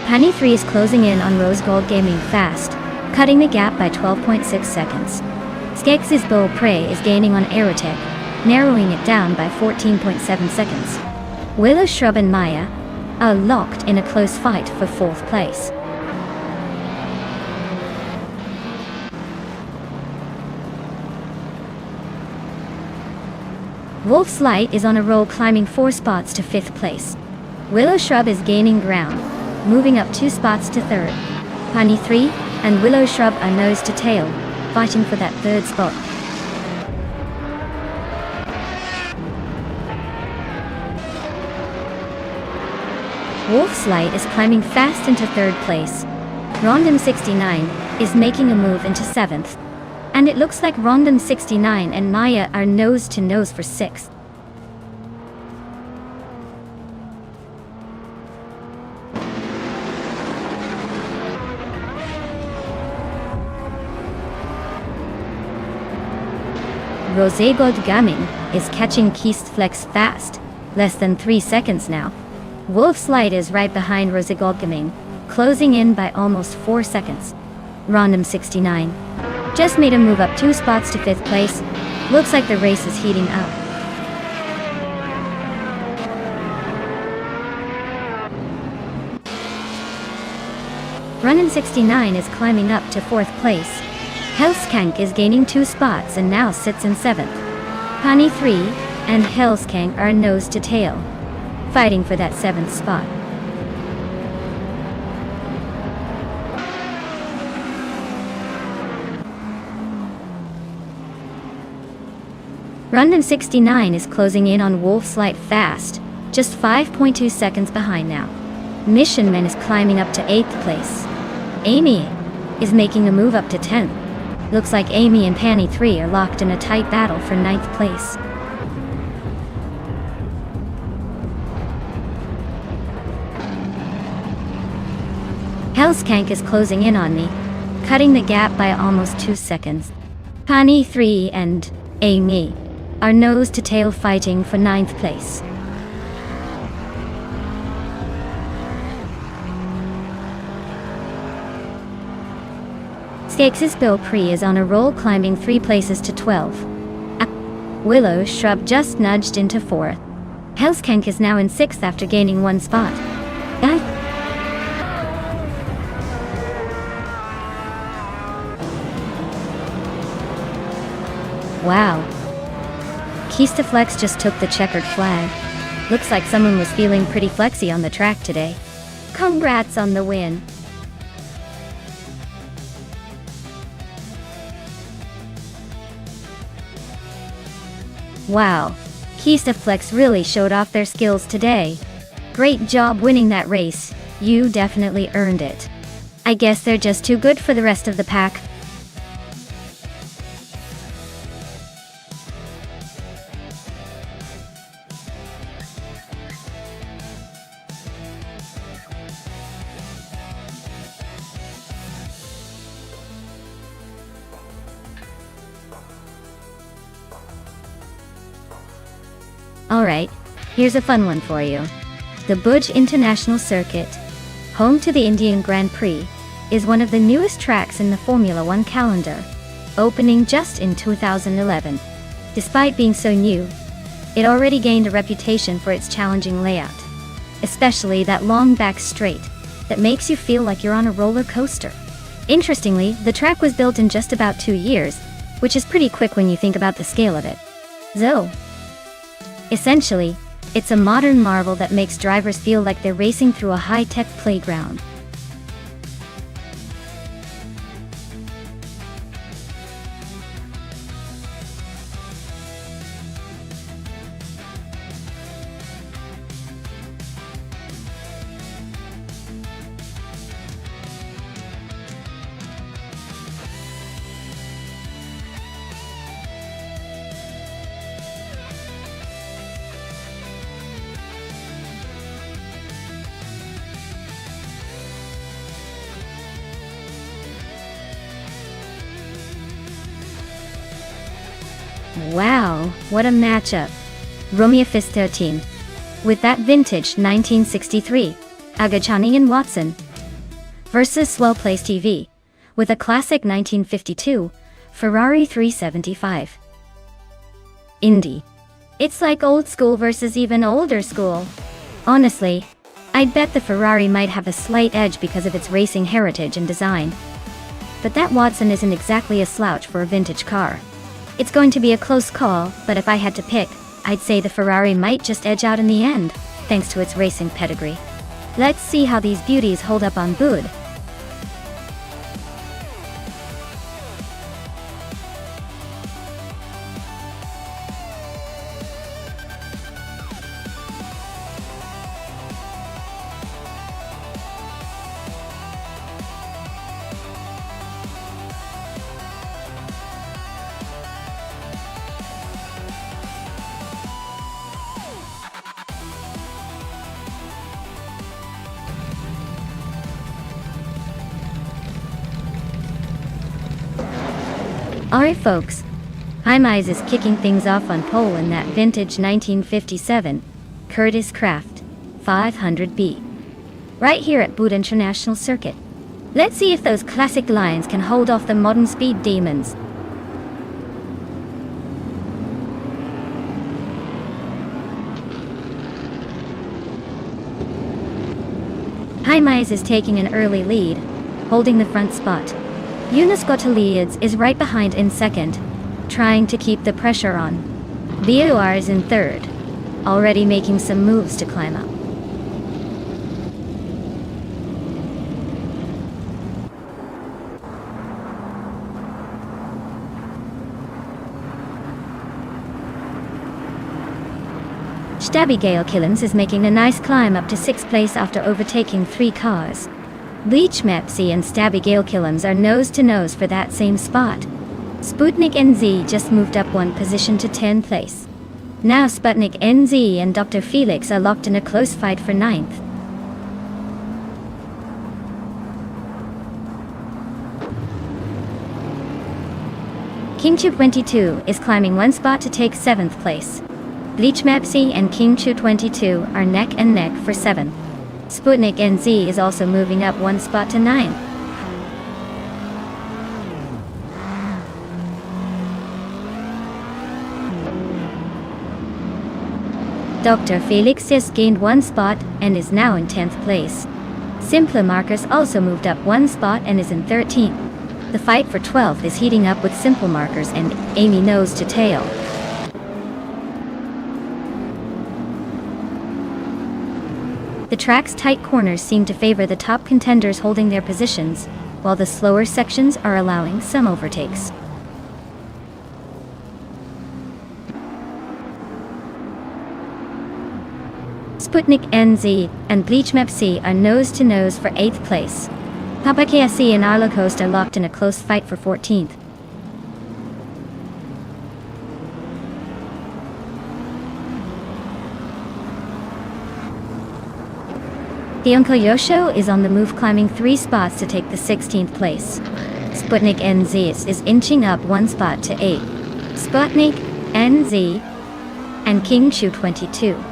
Penny 3 is closing in on Rose Gold Gaming fast, cutting the gap by 12.6 seconds. Skex's Bow Prey is gaining on Aerotech, narrowing it down by 14.7 seconds. Willow Shrub and Maya are locked in a close fight for 4th place. Wolf's Light is on a roll, climbing 4 spots to 5th place. Willow Shrub is gaining ground, moving up 2 spots to 3rd. Penny 3 and Willow Shrub are nose to tail, fighting for that 3rd spot. Wolf's Light is climbing fast into 3rd place. Rondon 69 is making a move into 7th. And it looks like Rondon 69 and Maya are nose to nose for 6th. Rosegold Gaming is catching Keistflex fast, less than 3 seconds now. Wolf's Light is right behind Rosegold Gaming, closing in by almost 4 seconds. Rondon 69 just made a move up 2 spots to 5th place. Looks like the race is heating up. Rondon 69 is climbing up to 4th place. Hellskank is gaining 2 spots and now sits in 7th. Penny 3 and Hellskank are nose to tail, fighting for that 7th spot. Rondon 69 is closing in on Wolf's Light fast, just 5.2 seconds behind now. Missionman is climbing up to 8th place. Amy is making a move up to 10th. Looks like Amy and Penny 3 are locked in a tight battle for 9th place. Hellskank is closing in on me, cutting the gap by almost 2 seconds. Penny 3 and Amy are nose to tail, fighting for 9th place. Skex's Bill Pre is on a roll, climbing 3 places to 12. Willow's Shrub just nudged into 4th. Hellskank is now in 6th after gaining 1 spot. Wow. Keistaflex just took the checkered flag. Looks like someone was feeling pretty flexy on the track today. Congrats on the win. Wow. Keistaflex really showed off their skills today. Great job winning that race. You definitely earned it. I guess they're just too good for the rest of the pack. Alright, here's a fun one for you. The Bhuj International Circuit, home to the Indian Grand Prix, is one of the newest tracks in the Formula One calendar, opening just in 2011. Despite being so new, it already gained a reputation for its challenging layout, especially that long back straight that makes you feel like you're on a roller coaster. Interestingly, the track was built in just about 2 years, which is pretty quick when you think about the scale of it. So, essentially, it's a modern marvel that makes drivers feel like they're racing through a high-tech playground. Wow, what a matchup. Romeo Fist 13. With that vintage 1963, Agachani and Watson. Versus Swell-Placed TV. With a classic 1952, Ferrari 375. Indy. It's like old school versus even older school. Honestly, I'd bet the Ferrari might have a slight edge because of its racing heritage and design. But that Watson isn't exactly a slouch for a vintage car. It's going to be a close call, but if I had to pick, I'd say the Ferrari might just edge out in the end, thanks to its racing pedigree. Let's see how these beauties hold up on Bud. Alright folks, Hymize is kicking things off on pole in that vintage 1957 Curtis Craft 500B. Right here at Bud International Circuit. Let's see if those classic lions can hold off the modern speed demons. Hymize is taking an early lead, holding the front spot. Yunus Gotaliads is right behind in second, trying to keep the pressure on. VOR is in third, already making some moves to climb up. Stabby Gale Killens is making a nice climb up to 6th place after overtaking 3 cars. Bleach Mepsi and Stabby Gale Killens are nose-to-nose for that same spot. Sputnik NZ just moved up 1 position to 10th place. Now Sputnik NZ and Dr. Felix are locked in a close fight for 9th. Kingchu 22 is climbing 1 spot to take 7th place. Bleach Mepsi and Kingchu 22 are neck and neck for 7th. Sputnik NZ is also moving up 1 spot to 9th. Dr. Felix just gained 1 spot and is now in 10th place. Simple Marcus also moved up 1 spot and is in 13th. The fight for 12th is heating up with Simple Markers and Amy nose to tail. The track's tight corners seem to favor the top contenders holding their positions, while the slower sections are allowing some overtakes. Sputnik NZ and Bleach Map C are nose-to-nose for 8th place. Papa KSC and Arlo Coast are locked in a close fight for 14th. The Uncle Yosho is on the move, climbing 3 spots to take the 16th place. Sputnik NZ is inching up 1 spot to 8. Sputnik NZ and King Shu 22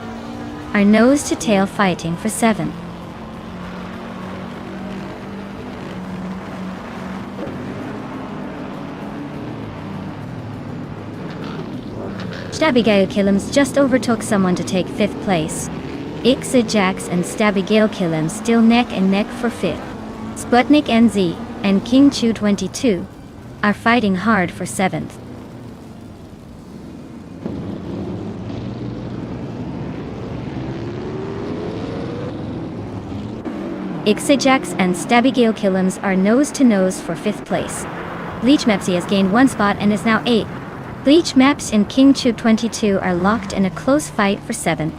are nose-to-tail fighting for 7th. Stabby Killums just overtook someone to take 5th place. Ixajax and Stabby Killums still neck and neck for 5th. Sputnik NZ and King Chu 22 are fighting hard for 7th. Ixajax and Stabby Killums are nose-to-nose for 5th place. Bleach Mepsi has gained 1 spot and is now 8th. Bleach Maps and King Chu 22 are locked in a close fight for 7th.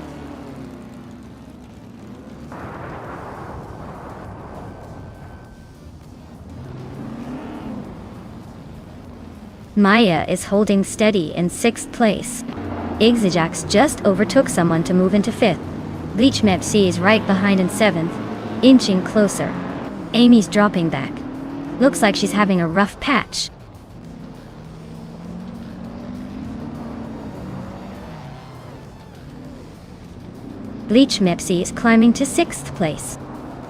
Maya is holding steady in 6th place. Ixajax just overtook someone to move into 5th. Bleach Map C is right behind in 7th, inching closer. Amy's dropping back. Looks like she's having a rough patch. Bleach Mepsi is climbing to 6th place.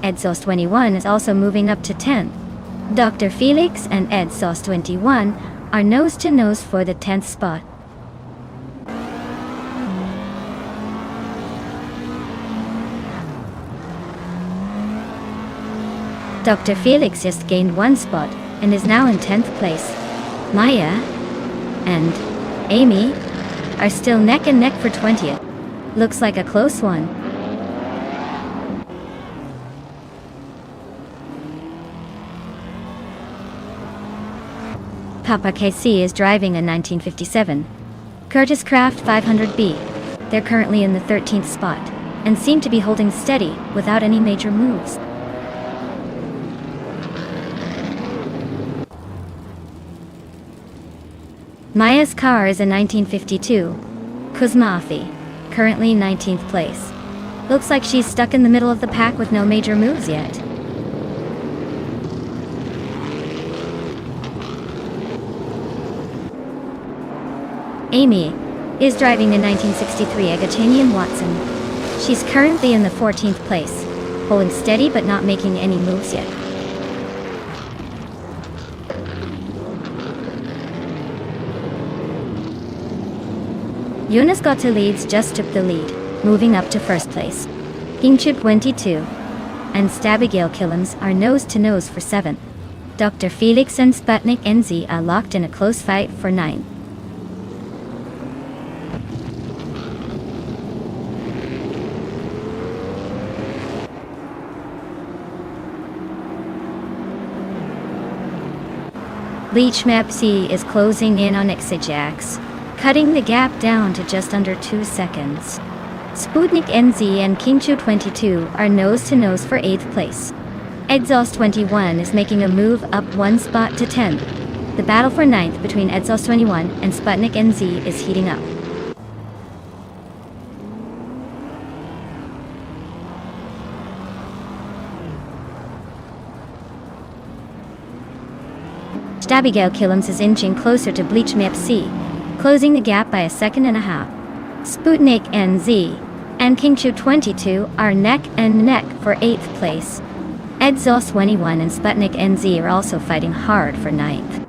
EdSauce21 is also moving up to 10th. Dr. Felix and EdSauce21 are nose-to-nose for the 10th spot. Dr. Felix just gained 1 spot and is now in 10th place. Maya and Amy are still neck and neck for 20th. Looks like a close one. Papa KC is driving a 1957 Curtis Craft 500B. They're currently in the 13th spot and seem to be holding steady without any major moves. Maya's car is a 1952 Kuzmafi, currently 19th place. Looks like she's stuck in the middle of the pack with no major moves yet. Amy is driving a 1963 Agatanian Watson. She's currently in the 14th place, holding steady but not making any moves yet. Yunus Gota leads just took the lead, moving up to 1st place. Kingchip 22 and Stabigale Killums are nose-to-nose for 7th. Dr. Felix and Sputnik NZ are locked in a close fight for 9th. Bleach Map C is closing in on Ixajax, cutting the gap down to just under 2 seconds. Sputnik NZ and Kingchu 22 are nose-to-nose for 8th place. Exhaust 21 is making a move up 1 spot to 10th. The battle for 9th between Exhaust 21 and Sputnik NZ is heating up. Stabigale Killums is inching closer to Bleach Map C, closing the gap by 1.5 seconds. Sputnik NZ and Kingchu 22 are neck and neck for 8th place. Exhaust 21 and Sputnik NZ are also fighting hard for 9th.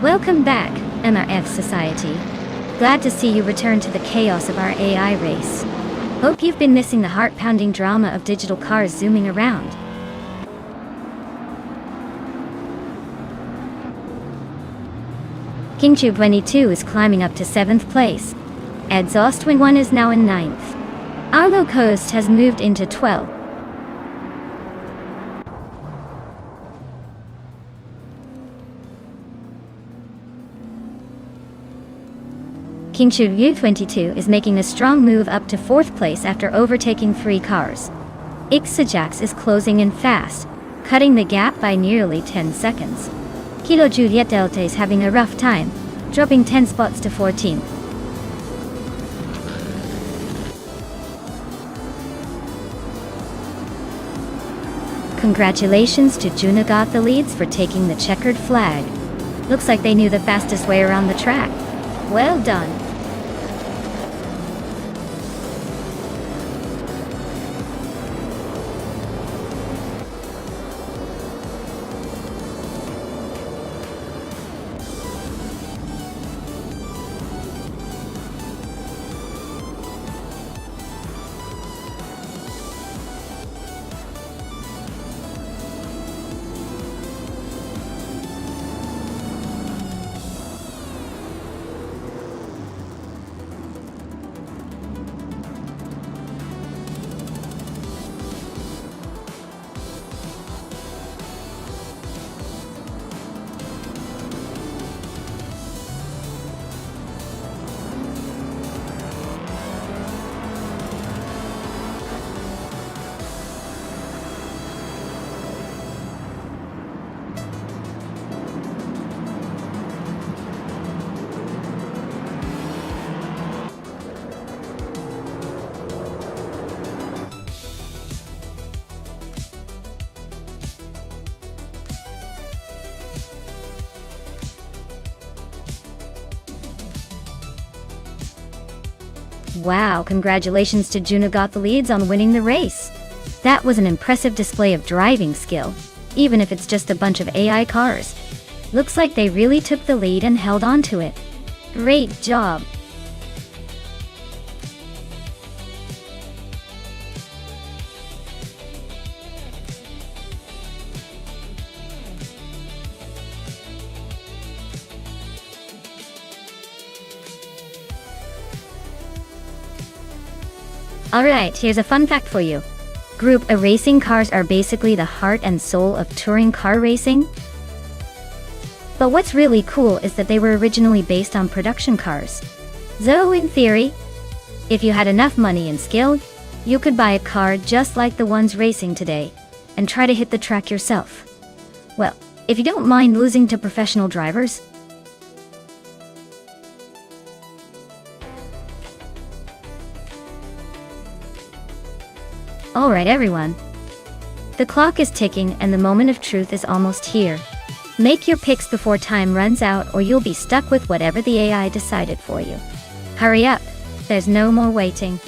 Welcome back, MRF Society. Glad to see you return to the chaos of our AI race. Hope you've been missing the heart-pounding drama of digital cars zooming around. KingTube 22 is climbing up to 7th place. Exhaust Wing 1 is now in 9th. Arlo Coast has moved into 12th. KingTube U22 is making a strong move up to 4th place after overtaking 3 cars. Ixajax is closing in fast, cutting the gap by nearly 10 seconds. Kilo Juliet Delta is having a rough time, dropping 10 spots to 14th. Congratulations to Juna got the leads for taking the checkered flag. Looks like they knew the fastest way around the track. Well done. Wow, congratulations to Juna got the leads on winning the race. That was an impressive display of driving skill, even if it's just a bunch of AI cars. Looks like they really took the lead and held on to it. Great job. Alright, here's a fun fact for you. Group A racing cars are basically the heart and soul of touring car racing. But what's really cool is that they were originally based on production cars. So in theory, if you had enough money and skill, you could buy a car just like the ones racing today, and try to hit the track yourself. Well, if you don't mind losing to professional drivers. Alright everyone. The clock is ticking and the moment of truth is almost here. Make your picks before time runs out or you'll be stuck with whatever the AI decided for you. Hurry up, there's no more waiting.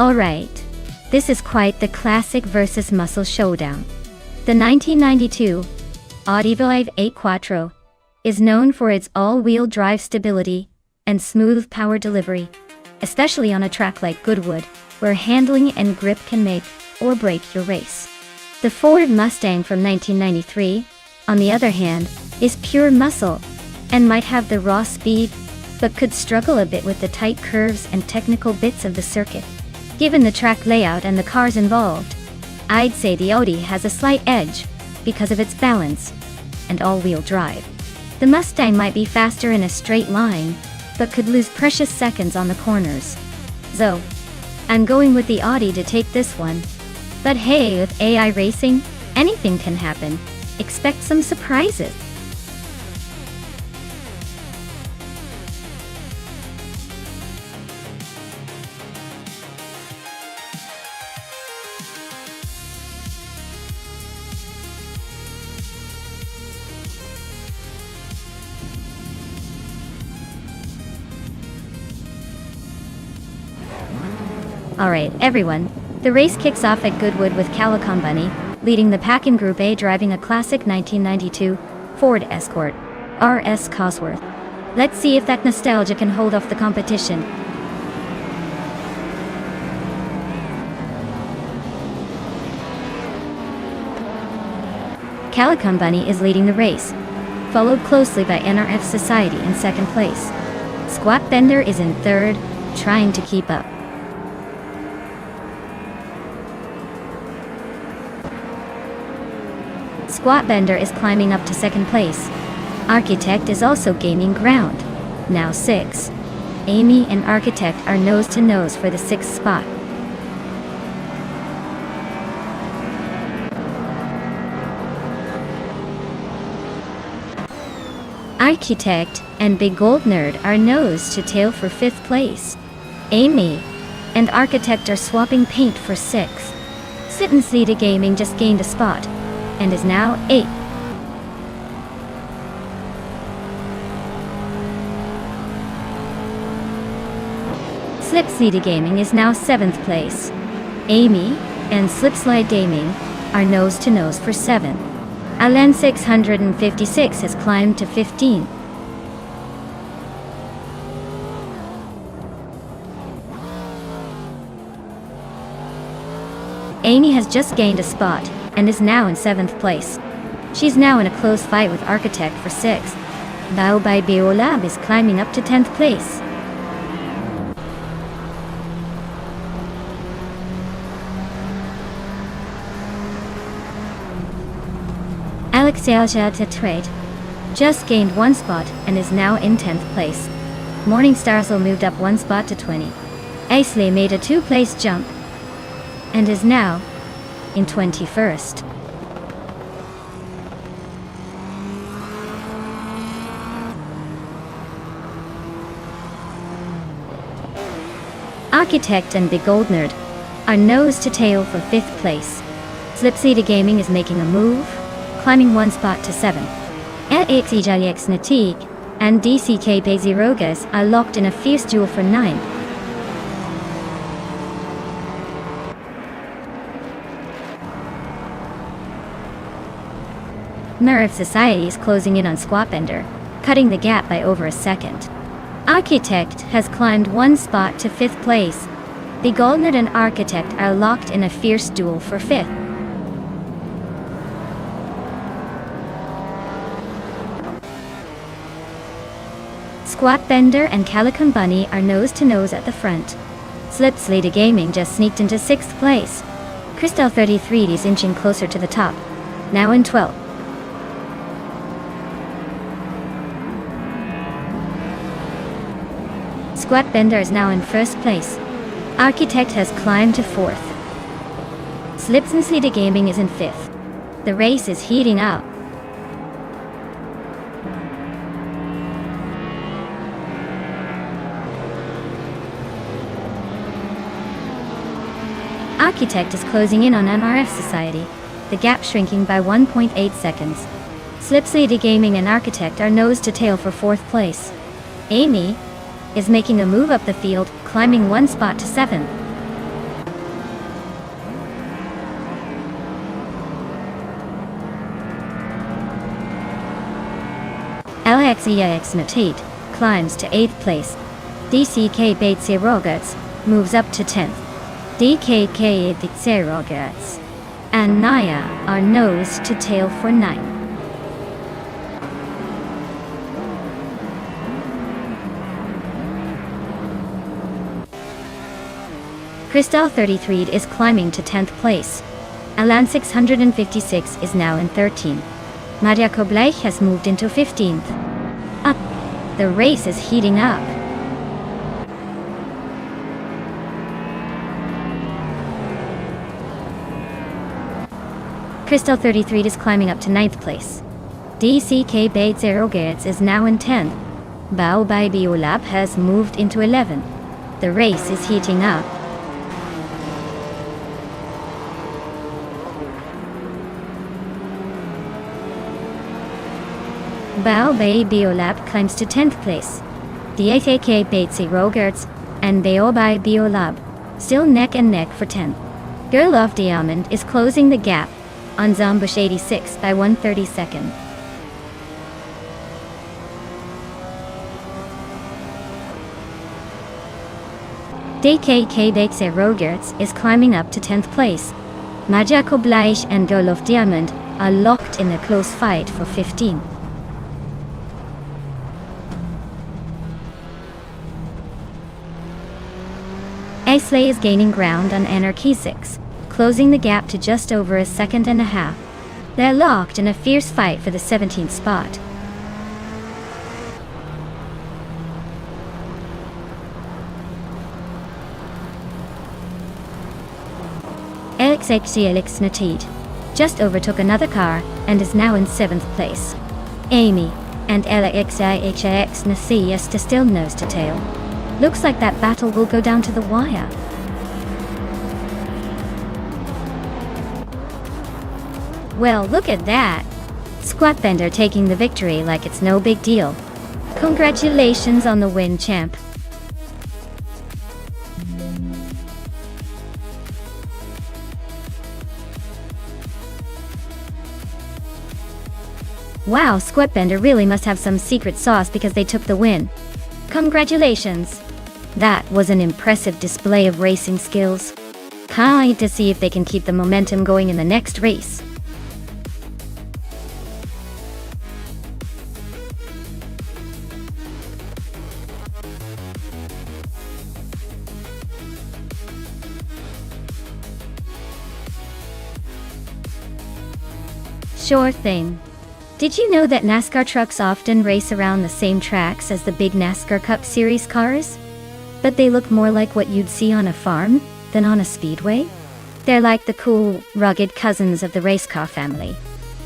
Alright, this is quite the classic versus muscle showdown. The 1992 Audi Vive 8 Quattro is known for its all-wheel drive stability and smooth power delivery, especially on a track like Goodwood, where handling and grip can make or break your race. The Ford Mustang from 1993, on the other hand, is pure muscle and might have the raw speed, but could struggle a bit with the tight curves and technical bits of the circuit. Given the track layout and the cars involved, I'd say the Audi has a slight edge because of its balance and all-wheel drive. The Mustang might be faster in a straight line, but could lose precious seconds on the corners. So, I'm going with the Audi to take this one. But hey, with AI racing, anything can happen. Expect some surprises. Alright, everyone. The race kicks off at Goodwood with Calicom Bunny leading the pack in Group A, driving a classic 1992 Ford Escort RS Cosworth. Let's see if that nostalgia can hold off the competition. Calicom Bunny is leading the race, followed closely by NRF Society in second place. Squat Bender is in third, trying to keep up. Squat Bender is climbing up to second place. Architect is also gaining ground, now 6. Amy and Architect are nose to nose for the 6th spot. Architect and Big Gold Nerd are nose to tail for 5th place. Amy and Architect are swapping paint for 6th. Sit and Sleeta Gaming just gained a spot and is now 8th. Slipslide Gaming is now 7th place. Amy and Slipslide Gaming are nose to nose for 7th. Alen 656 has climbed to 15th. Amy has just gained a spot and is now in 7th place. She's now in a close fight with Architect for 6th. Bao by Beolab is climbing up to 10th place. Alexia Tetrade just gained 1 spot and is now in 10th place. Morningstar moved up 1 spot to 20. Aisley made a 2-place jump and is now in 21st. Architect and Big Gold Nerd are nose to tail for 5th place. Slipseeda Gaming is making a move, climbing 1 spot to 7. LXEJX Natik and DCK Bezirogas are locked in a fierce duel for 9th. Nerve Society is closing in on Squatbender, cutting the gap by over a second. Architect has climbed 1 spot to 5th place. The Goldnut and Architect are locked in a fierce duel for 5th. Squatbender and Calicum Bunny are nose to nose at the front. Slipslida Gaming just sneaked into 6th place. Crystal 33 is inching closer to the top, now in 12th. Squatbender is now in 1st place. Architect has climbed to 4th. Slips and Slida Gaming is in 5th. The race is heating up. Architect is closing in on MRF Society, the gap shrinking by 1.8 seconds. Slipslida Gaming and Architect are nose to tail for 4th place. Amy is making a move up the field, climbing 1 spot to 7th. LXEX Natit climbs to 8th place. DCK Baitse Roberts moves up to 10th. DKK Baitse Roberts and Naya are nose to tail for 9th. Crystal 33 is climbing to 10th place. Alan 656 is now in 13th. Maria Koblech has moved into 15th. Up. The race is heating up. Crystal 33 is climbing up to 9th place. DCK Bait 0 Gates is now in 10th. Bao Bai Biolab has moved into 11th. The race is heating up. Bao Bai Biolab climbs to 10th place. DAK Bait 0 Gates and Bao Bai Biolab still neck and neck for 10th. Girl of Diamond is closing the gap on Zombush 86 by 1/32. DKK Bexe Rogerts is climbing up to 10th place. Maja Koblaish and Girl of Diamond are locked in a close fight for 15th. Aisley is gaining ground on Anarchy 6, closing the gap to just over a second and a half. They're locked in a fierce fight for the 17th spot. LXXCLX Natid just overtook another car and is now in 7th place. Amy and LXIHIX Nathias still nose to tail. Looks like that battle will go down to the wire. Well, look at that! Squatbender taking the victory like it's no big deal. Congratulations on the win, champ. Wow, Squatbender really must have some secret sauce because they took the win. Congratulations! That was an impressive display of racing skills. Can't wait to see if they can keep the momentum going in the next race. Sure thing. Did you know that NASCAR trucks often race around the same tracks as the big NASCAR Cup Series cars? But they look more like what you'd see on a farm than on a speedway? They're like the cool, rugged cousins of the race car family.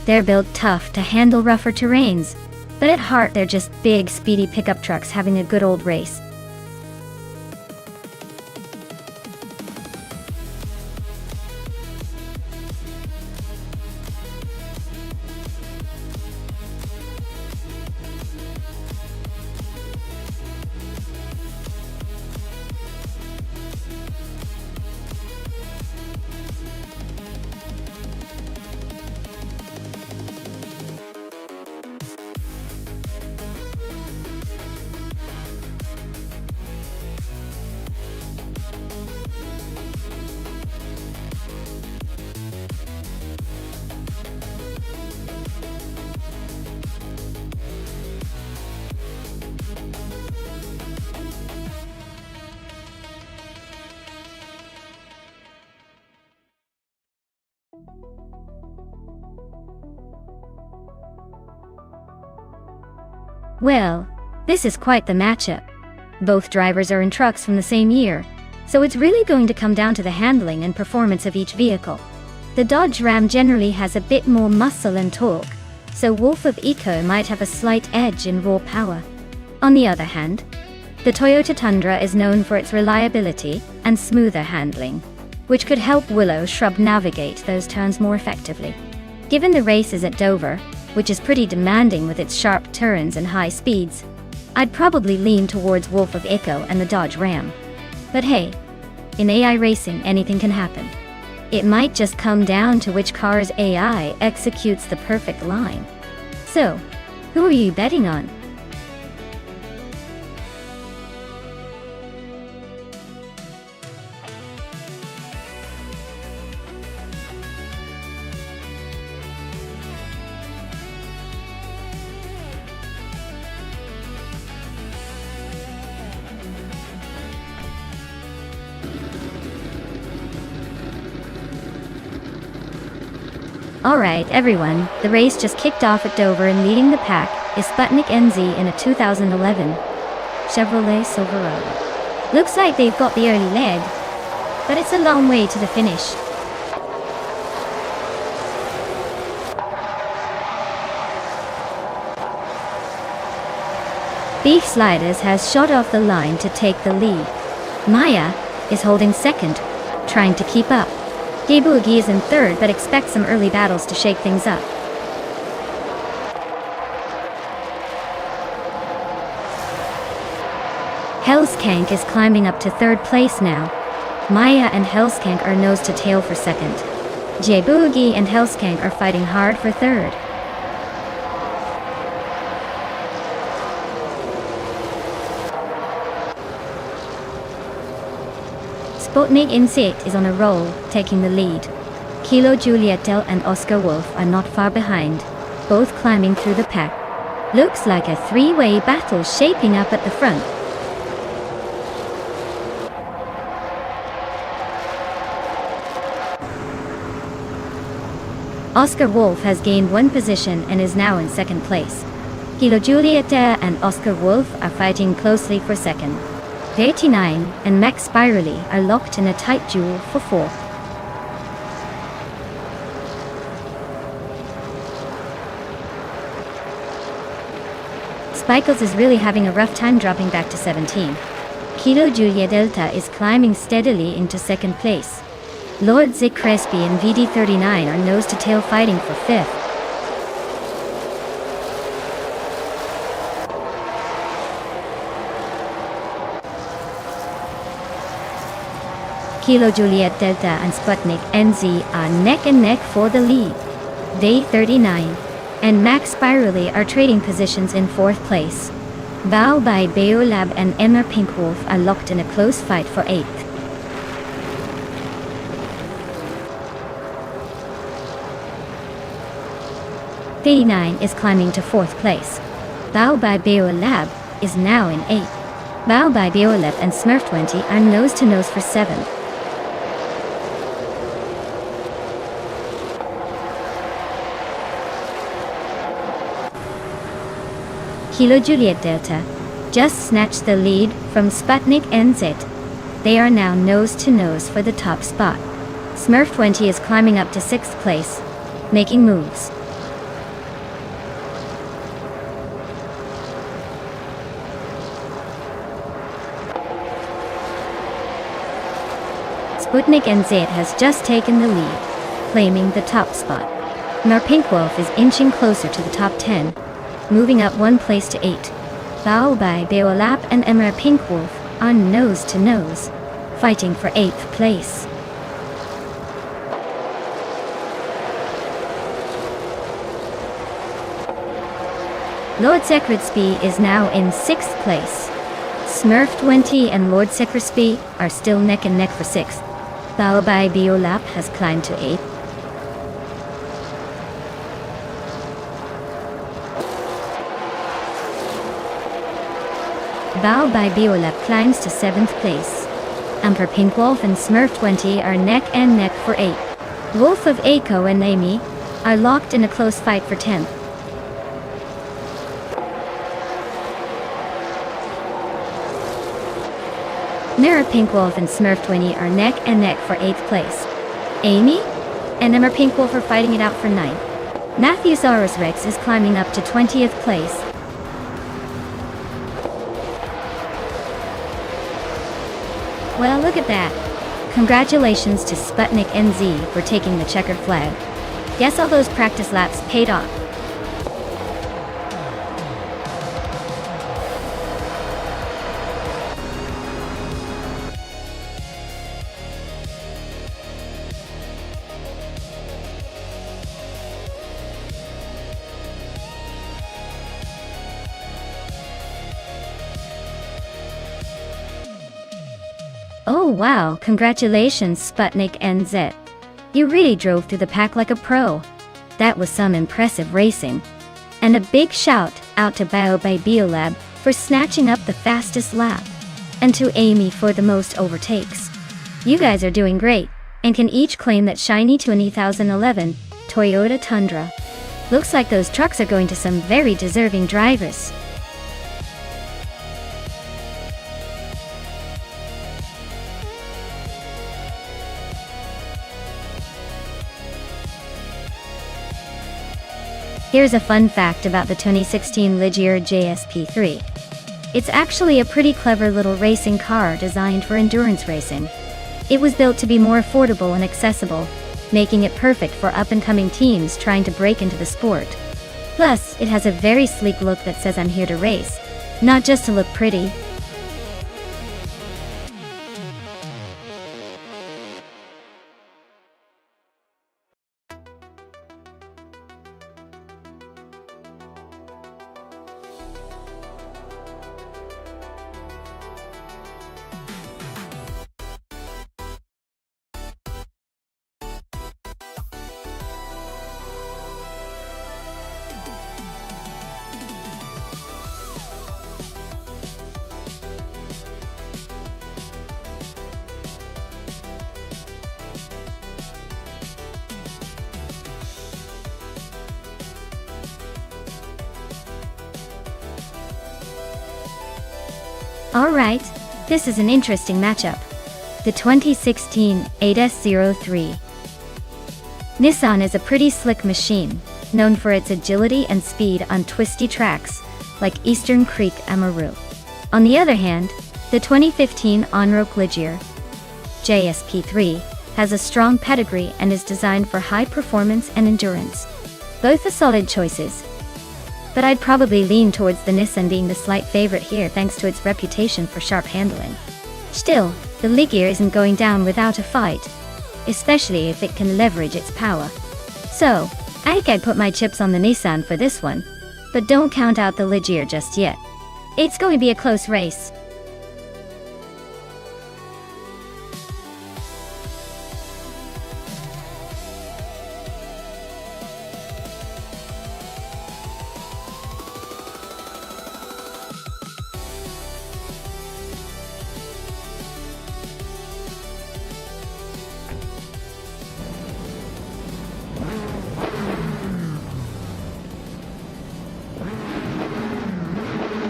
They're built tough to handle rougher terrains, but at heart they're just big, speedy pickup trucks having a good old race. Well, this is quite the matchup. Both drivers are in trucks from the same year, so it's really going to come down to the handling and performance of each vehicle. The Dodge Ram generally has a bit more muscle and torque, so Wolf of Eco might have a slight edge in raw power. On the other hand, the Toyota Tundra is known for its reliability and smoother handling, which could help Willow Shrub navigate those turns more effectively. Given the race is at Dover, which is pretty demanding with its sharp turns and high speeds, I'd probably lean towards Wolf of Echo and the Dodge Ram. But hey, in AI racing anything can happen. It might just come down to which car's AI executes the perfect line. So, who are you betting on? Alright everyone, the race just kicked off at Dover and leading the pack is Sputnik NZ in a 2011 Chevrolet Silverado. Looks like they've got the early lead, but it's a long way to the finish. Beef Sliders has shot off the line to take the lead. Maya is holding second, trying to keep up. Gay Boogie is in third but expects some early battles to shake things up. Hellskank is climbing up to third place now. Maya and Hellskank are nose to tail for second. J Boogie and Hellskank are fighting hard for third. Sputnik NZ is on a roll, taking the lead. Kilo Juliet Del and Oscar Wolf are not far behind, both climbing through the pack. Looks like a three-way battle shaping up at the front. Oscar Wolf has gained one position and is now in second place. Kilo Juliet Del and Oscar Wolf are fighting closely for second. 89 and Max Spirally are locked in a tight duel for fourth. Spikles is really having a rough time dropping back to 17. Kilo Julia Delta is climbing steadily into second place. Lord Zick Crespi and VD39 are nose to tail fighting for fifth. Kilo Juliet Delta and Sputnik NZ are neck and neck for the lead. Day 39 and Max Spirally are trading positions in fourth place. Bao by Beolab and Emma Pinkwolf are locked in a close fight for eighth. Day 9 is climbing to fourth place. Bao by Beolab is now in eighth. Bao by Beolab and Smurf20 are nose to nose for seventh. Kilo Juliet Delta just snatched the lead from Sputnik NZ. They are now nose to nose for the top spot. Smurf20 is climbing up to sixth place, making moves. Sputnik NZ has just taken the lead, claiming the top spot. Pinkwolf is inching closer to the top 10, moving up one place to 8. Bao by Beolap and Emma Pinkwolf are nose to nose, fighting for 8th place. Lord Secretspy is now in 6th place. Smurf20 and Lord Secretspy are still neck and neck for 6th. Bao by Beolap has climbed to 8th. Bao by Beolap climbs to 7th place. Emperor Pinkwolf and Smurf20 are neck and neck for 8th. Wolf of Aiko and Amy are locked in a close fight for 10th. Mirror Pinkwolf and Smurf20 are neck and neck for 8th place. Amy and Emma Pinkwolf are fighting it out for 9th. Matthewsaurus Rex is climbing up to 20th place. Well, look at that. Congratulations to Sputnik NZ for taking the checkered flag. Guess all those practice laps paid off. Oh wow, congratulations Sputnik NZ. You really drove through the pack like a pro. That was some impressive racing. And a big shout out to Bao by Beolab for snatching up the fastest lap. And to Amy for the most overtakes. You guys are doing great, and can each claim that shiny 2011 Toyota Tundra. Looks like those trucks are going to some very deserving drivers. Here's a fun fact about the 2016 Ligier JSP3. It's actually a pretty clever little racing car designed for endurance racing. It was built to be more affordable and accessible, making it perfect for up-and-coming teams trying to break into the sport. Plus, it has a very sleek look that says I'm here to race, not just to look pretty. Alright, this is an interesting matchup. The 2016 8S03. Nissan is a pretty slick machine, known for its agility and speed on twisty tracks, like Eastern Creek Amaru. On the other hand, the 2015 Onroc Ligier JSP3 has a strong pedigree and is designed for high performance and endurance. Both are solid choices, but I'd probably lean towards the Nissan being the slight favorite here thanks to its reputation for sharp handling. Still, the Ligier isn't going down without a fight, especially if it can leverage its power. So, I think I'd put my chips on the Nissan for this one, but don't count out the Ligier just yet. It's going to be a close race.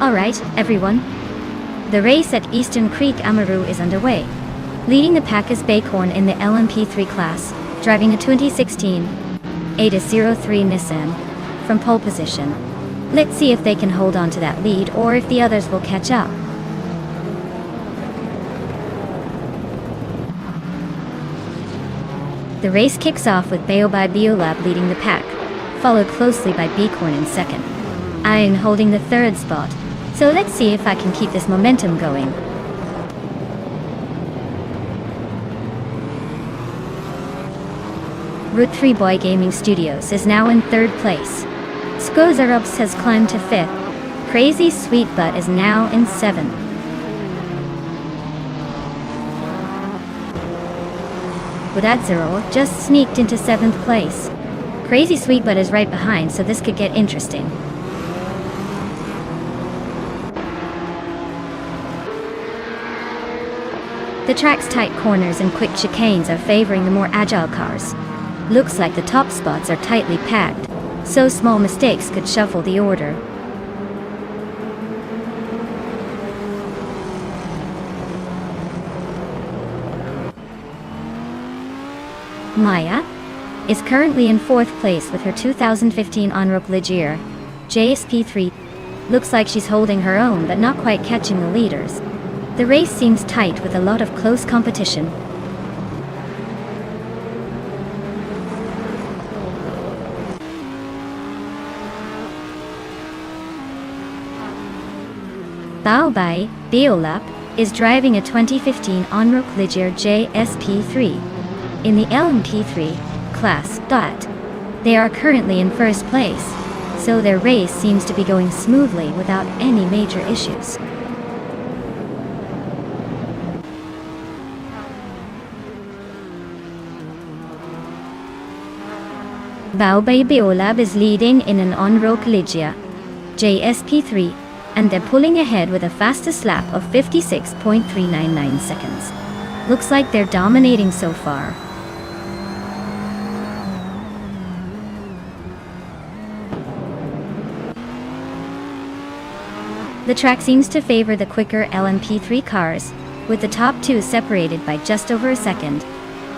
Alright, everyone. The race at Eastern Creek Amaru is underway. Leading the pack is Bacorn in the LMP3 class, driving a 2016 8S03 Nissan from pole position. Let's see if they can hold on to that lead or if the others will catch up. The race kicks off with Baobai Biolab leading the pack, followed closely by Bacorn in second. Iron holding the third spot. So let's see if I can keep this momentum going. Route 3 Boy Gaming Studios is now in third place. Skozarups has climbed to fifth. Crazy Sweet Butt is now in seventh. Budadzero just sneaked into seventh place. Crazy Sweet Butt is right behind, so this could get interesting. The track's tight corners and quick chicanes are favoring the more agile cars. Looks like the top spots are tightly packed, so small mistakes could shuffle the order. Maya is currently in fourth place with her 2015 Onroc Ligier JSP3. Looks like she's holding her own but not quite catching the leaders. The race seems tight with a lot of close competition. Baobai Biolap is driving a 2015 Onroc Ligier JSP3 in the LMP3 class. They are currently in first place, so their race seems to be going smoothly without any major issues. Baobai Biolab is leading in an Onroc Ligier JSP3, and they're pulling ahead with a fastest lap of 56.399 seconds. Looks like they're dominating so far. The track seems to favor the quicker LMP3 cars, with the top two separated by just over a second.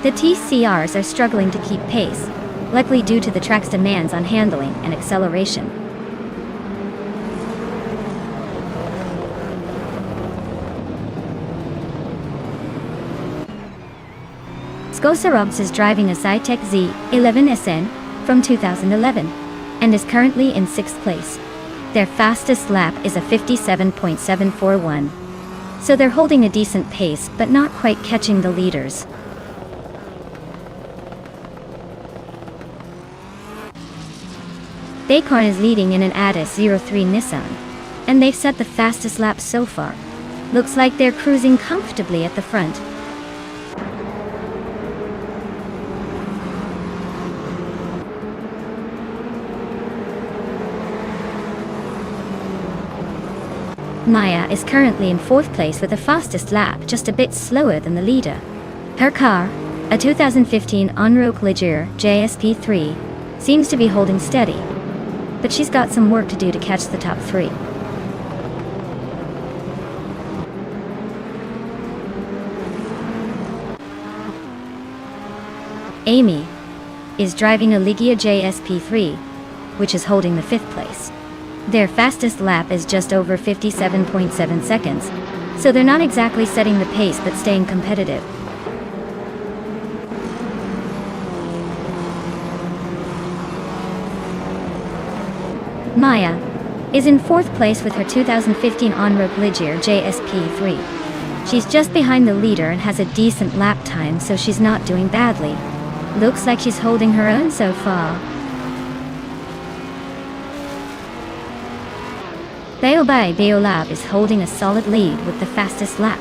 The TCRs are struggling to keep pace, likely due to the track's demands on handling and acceleration. Skosarobs is driving a Cytec Z11SN from 2011 and is currently in 6th place. Their fastest lap is a 57.741. So they're holding a decent pace but not quite catching the leaders. Baycorn is leading in an ADAS 03 Nissan, and they've set the fastest lap so far. Looks like they're cruising comfortably at the front. Maya is currently in 4th place with the fastest lap, just a bit slower than the leader. Her car, a 2015 Onroc Ligier JSP3, seems to be holding steady, but she's got some work to do to catch the top 3. Amy is driving a Ligia JSP3, which is holding the 5th place. Their fastest lap is just over 57.7 seconds, so they're not exactly setting the pace but staying competitive. Maya is in 4th place with her 2015 Onroc Ligier JSP3. She's just behind the leader and has a decent lap time, so she's not doing badly. Looks like she's holding her own so far. Beobai Beolab is holding a solid lead with the fastest lap.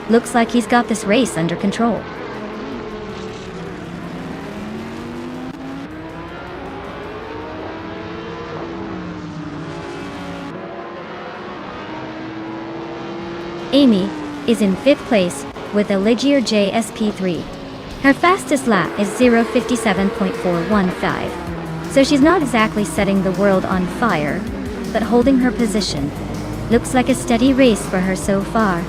Looks like he's got this race under control. Amy is in 5th place with a Ligier JSP3. Her fastest lap is 0:57.415, so she's not exactly setting the world on fire, but holding her position. Looks like a steady race for her so far.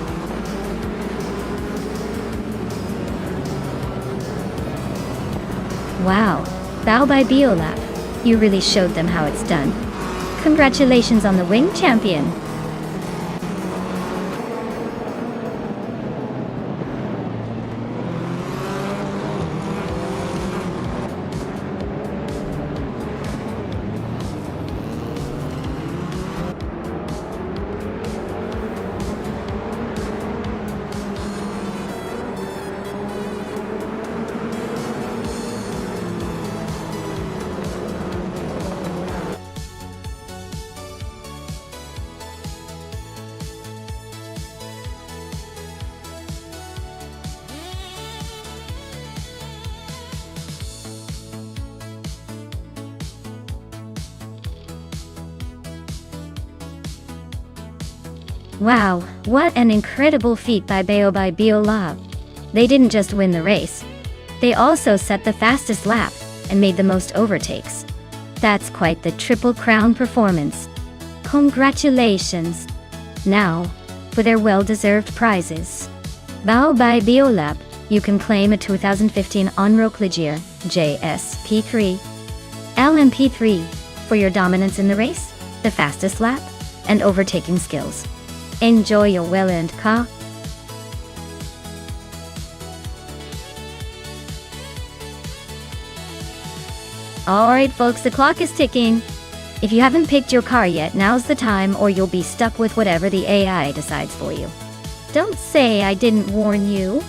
Wow, Bao by Beolab, you really showed them how it's done. Congratulations on the wing, champion! Wow, what an incredible feat by Beobai Beolab. They didn't just win the race, they also set the fastest lap and made the most overtakes. That's quite the Triple Crown performance. Congratulations! Now, for their well-deserved prizes. Beobai Beolab, you can claim a 2015 Onroc Ligier JSP3 LMP3 for your dominance in the race, the fastest lap, and overtaking skills. Enjoy your well-earned car. Alright folks, the clock is ticking. If you haven't picked your car yet, now's the time, or you'll be stuck with whatever the AI decides for you. Don't say I didn't warn you.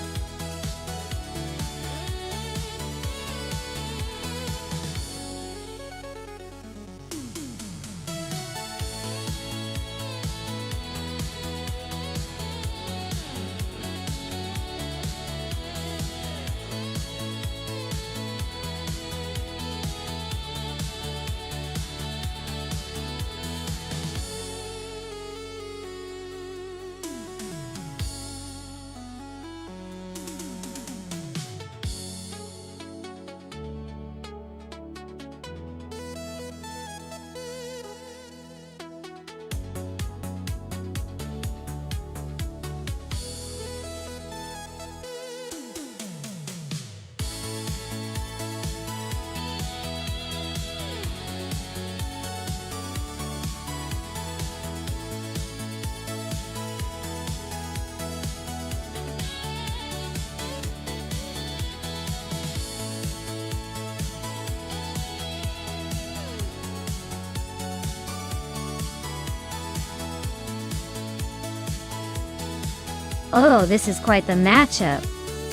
Oh, this is quite the matchup.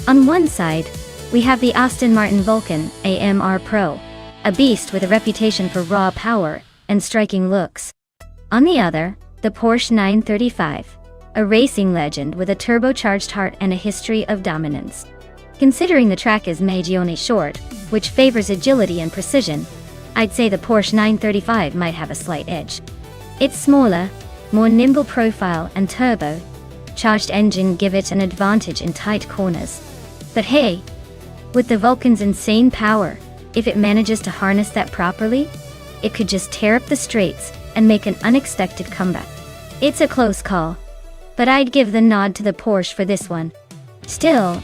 On one side, we have the Aston Martin Vulcan AMR Pro, a beast with a reputation for raw power and striking looks. On the other, the Porsche 935, a racing legend with a turbocharged heart and a history of dominance. Considering the track is Magione short, which favors agility and precision, I'd say the Porsche 935 might have a slight edge. Its smaller, more nimble profile and turbo-charged engine give it an advantage in tight corners. But hey, with the Vulcan's insane power, if it manages to harness that properly, it could just tear up the straights and make an unexpected comeback. It's a close call, but I'd give the nod to the Porsche for this one. Still,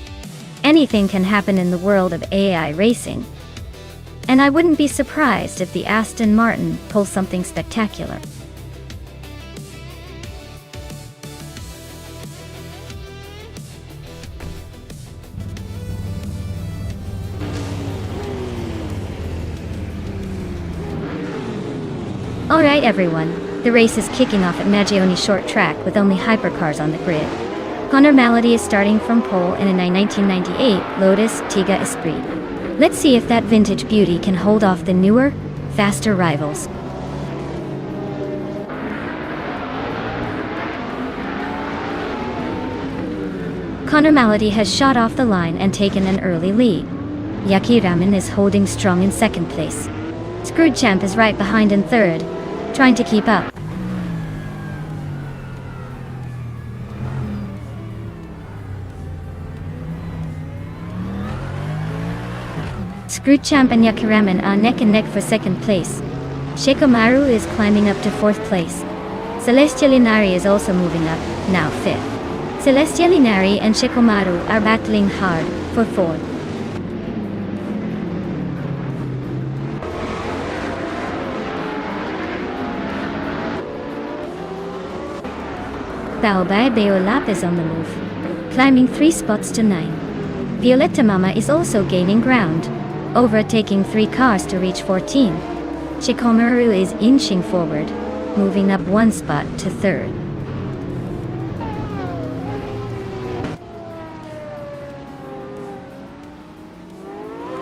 anything can happen in the world of AI racing, and I wouldn't be surprised if the Aston Martin pulls something spectacular. Alright everyone, the race is kicking off at Magione short track with only hypercars on the grid. Connor Malady is starting from pole in a 1998 Lotus Tiga Esprit. Let's see if that vintage beauty can hold off the newer, faster rivals. Connor Malady has shot off the line and taken an early lead. Yaki Raman is holding strong in second place. Screwed Champ is right behind in third, trying to keep up. Screwed Champ and Yakiraman are neck and neck for second place. Shekomaru is climbing up to fourth place. Celestia Linari is also moving up, now fifth. Celestia Linari and Shekomaru are battling hard for fourth. Baobab Beolap is on the move, climbing 3 spots to 9. Violetta Mama is also gaining ground, overtaking 3 cars to reach 14. Shikomaru is inching forward, moving up 1 spot to 3rd.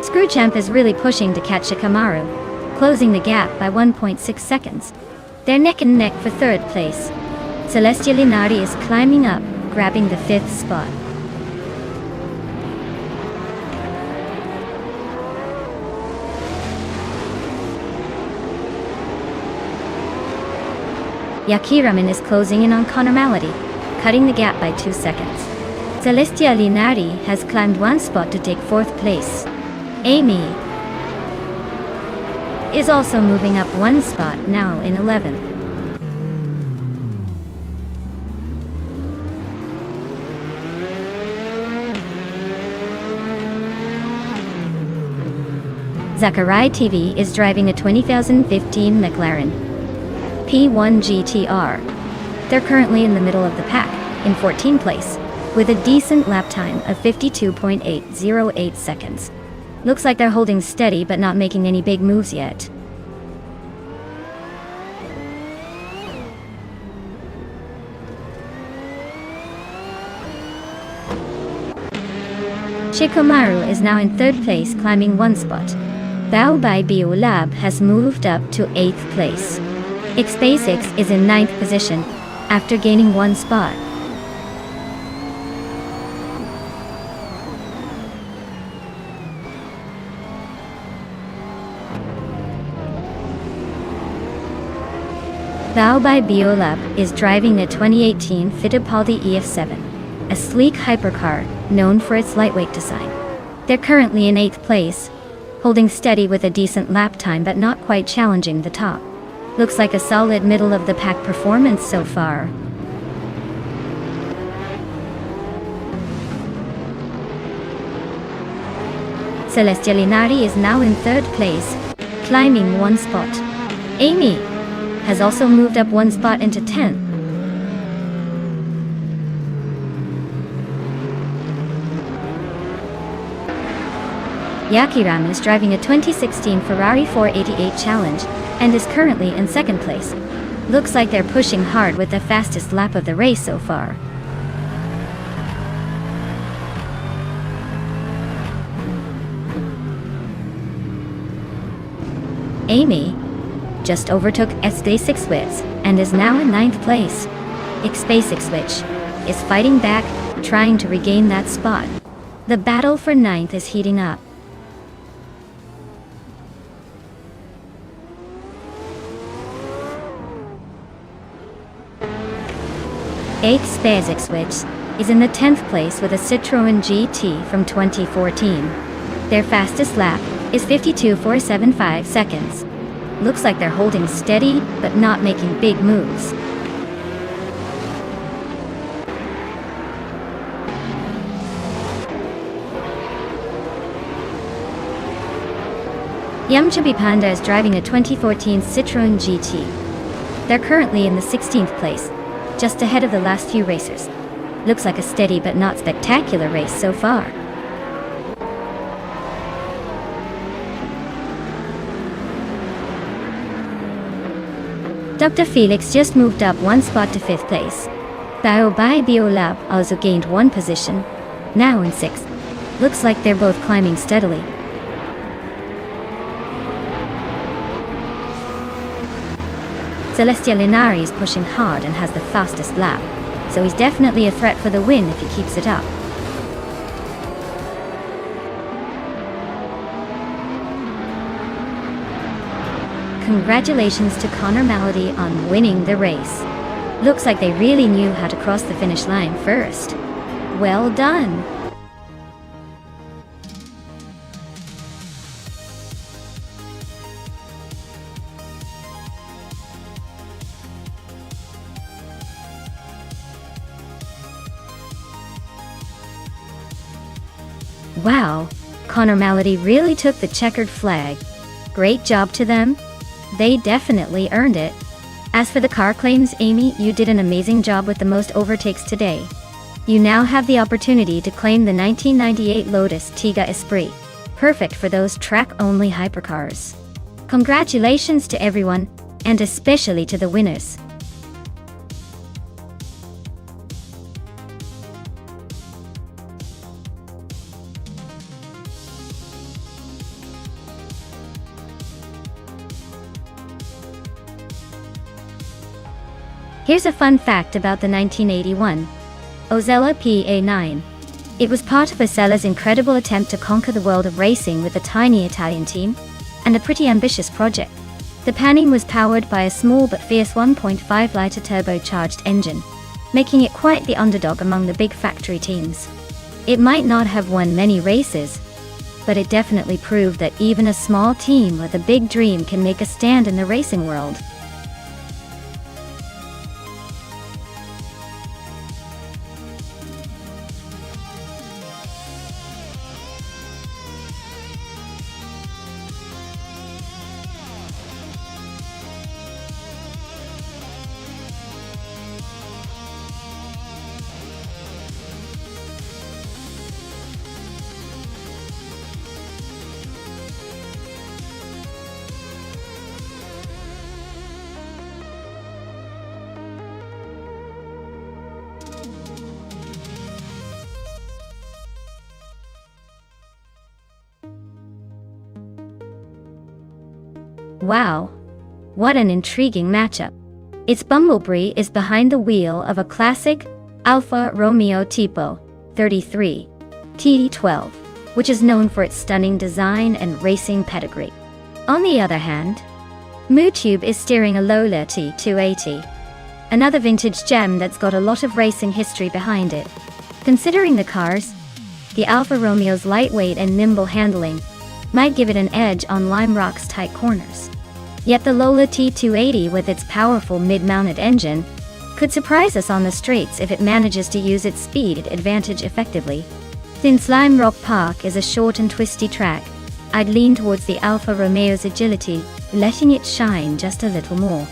Screwchamp is really pushing to catch Shikamaru, closing the gap by 1.6 seconds. They're neck and neck for 3rd place. Celestia Linari is climbing up, grabbing the 5th spot. Yakiraman is closing in on Connor Malady, cutting the gap by 2 seconds. Celestia Linari has climbed 1 spot to take 4th place. Amy is also moving up 1 spot, now in 11th. Zachariah TV is driving a 2015 McLaren P1 GTR. They're currently in the middle of the pack, in 14th place, with a decent lap time of 52.808 seconds. Looks like they're holding steady but not making any big moves yet. Shikomaru is now in 3rd place, climbing 1 spot. Bao Bai Bio Lab has moved up to 8th place. XSpaceX is in 9th position, after gaining 1 spot. Bao Bai Biolab is driving a 2018 Fittipaldi EF7, a sleek hypercar known for its lightweight design. They're currently in 8th place, holding steady with a decent lap time but not quite challenging the top. Looks like a solid middle-of-the-pack performance so far. Celestia Linari is now in 3rd place, climbing 1 spot. Amy has also moved up 1 spot into 10th. Yakiram is driving a 2016 Ferrari 488 Challenge and is currently in 2nd place. Looks like they're pushing hard with the fastest lap of the race so far. Amy just overtook SD6 and is now in 9th place. XP6 is fighting back, trying to regain that spot. The battle for 9th is heating up. XP6 is in the 10th place with a Citroën GT from 2014. Their fastest lap is 52.475 seconds. Looks like they're holding steady, but not making big moves. Chubby Panda is driving a 2014 Citroën GT. They're currently in the 16th place, just ahead of the last few racers. Looks like a steady but not spectacular race so far. Dr. Felix just moved up one spot to 5th place. Baobai Biolab also gained one position, now in 6th. Looks like they're both climbing steadily. Celestia Linari is pushing hard and has the fastest lap, so he's definitely a threat for the win if he keeps it up. Congratulations to Connor Malady on winning the race. Looks like they really knew how to cross the finish line first. Well done! Wow, Connor Malady really took the checkered flag. Great job to them. They definitely earned it. As for the car claims, Amy, you did an amazing job with the most overtakes today. You now have the opportunity to claim the 1998 Lotus Tiga Esprit. Perfect for those track-only hypercars. Congratulations to everyone, and especially to the winners. Here's a fun fact about the 1981 Ozella PA9. It was part of Ozella's incredible attempt to conquer the world of racing with a tiny Italian team, and a pretty ambitious project. The Panning was powered by a small but fierce 1.5-liter turbocharged engine, making it quite the underdog among the big factory teams. It might not have won many races, but it definitely proved that even a small team with a big dream can make a stand in the racing world. Wow, what an intriguing matchup. Its Bumblebee is behind the wheel of a classic Alfa Romeo Tipo 33 TD12, which is known for its stunning design and racing pedigree. On the other hand, Mootube is steering a Lola T280, another vintage gem that's got a lot of racing history behind it. Considering the cars, the Alfa Romeo's lightweight and nimble handling might give it an edge on Lime Rock's tight corners. Yet the Lola T280 with its powerful mid-mounted engine could surprise us on the straights if it manages to use its speed advantage effectively. Since Lime Rock Park is a short and twisty track, I'd lean towards the Alfa Romeo's agility, letting it shine just a little more.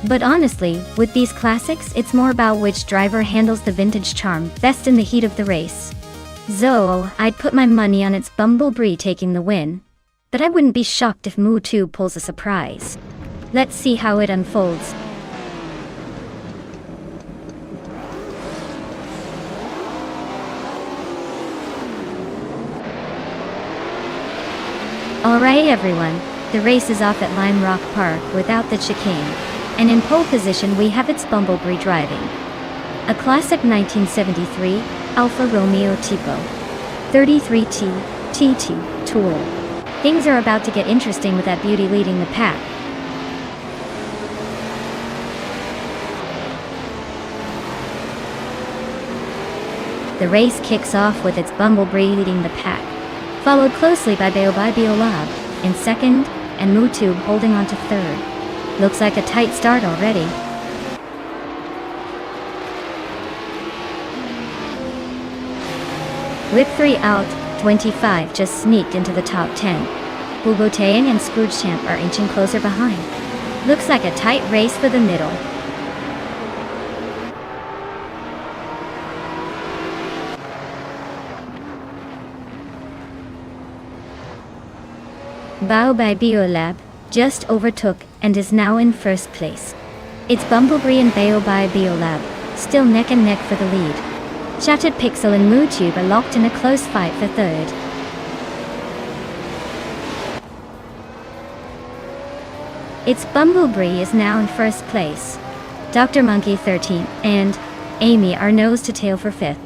But honestly, with these classics, it's more about which driver handles the vintage charm best in the heat of the race. So, I'd put my money on its Bumblebee taking the win. But I wouldn't be shocked if Mootube pulls a surprise. Let's see how it unfolds. Alright everyone, The race is off at Lime Rock Park without the chicane, and in pole position we have its Bumblebee driving. A classic 1973 Alfa Romeo Tipo 33T TT Tool. Things are about to get interesting with that beauty leading the pack. The race kicks off with its Bumblebee leading the pack, followed closely by Biolab in second, and Mutube holding on to third. Looks like a tight start already. With 3 out, 25 just sneaked into the top 10. Bogotean and Scrooge Champ are inching closer behind. Looks like a tight race for the middle. Bao by Biolab just overtook and is now in first place. It's Bumblebee and Bao by Biolab, still neck and neck for the lead. Shattered Pixel and Mootube are locked in a close fight for third. Its Bumblebee is now in first place. Dr. Monkey 13th and Amy are nose to tail for fifth.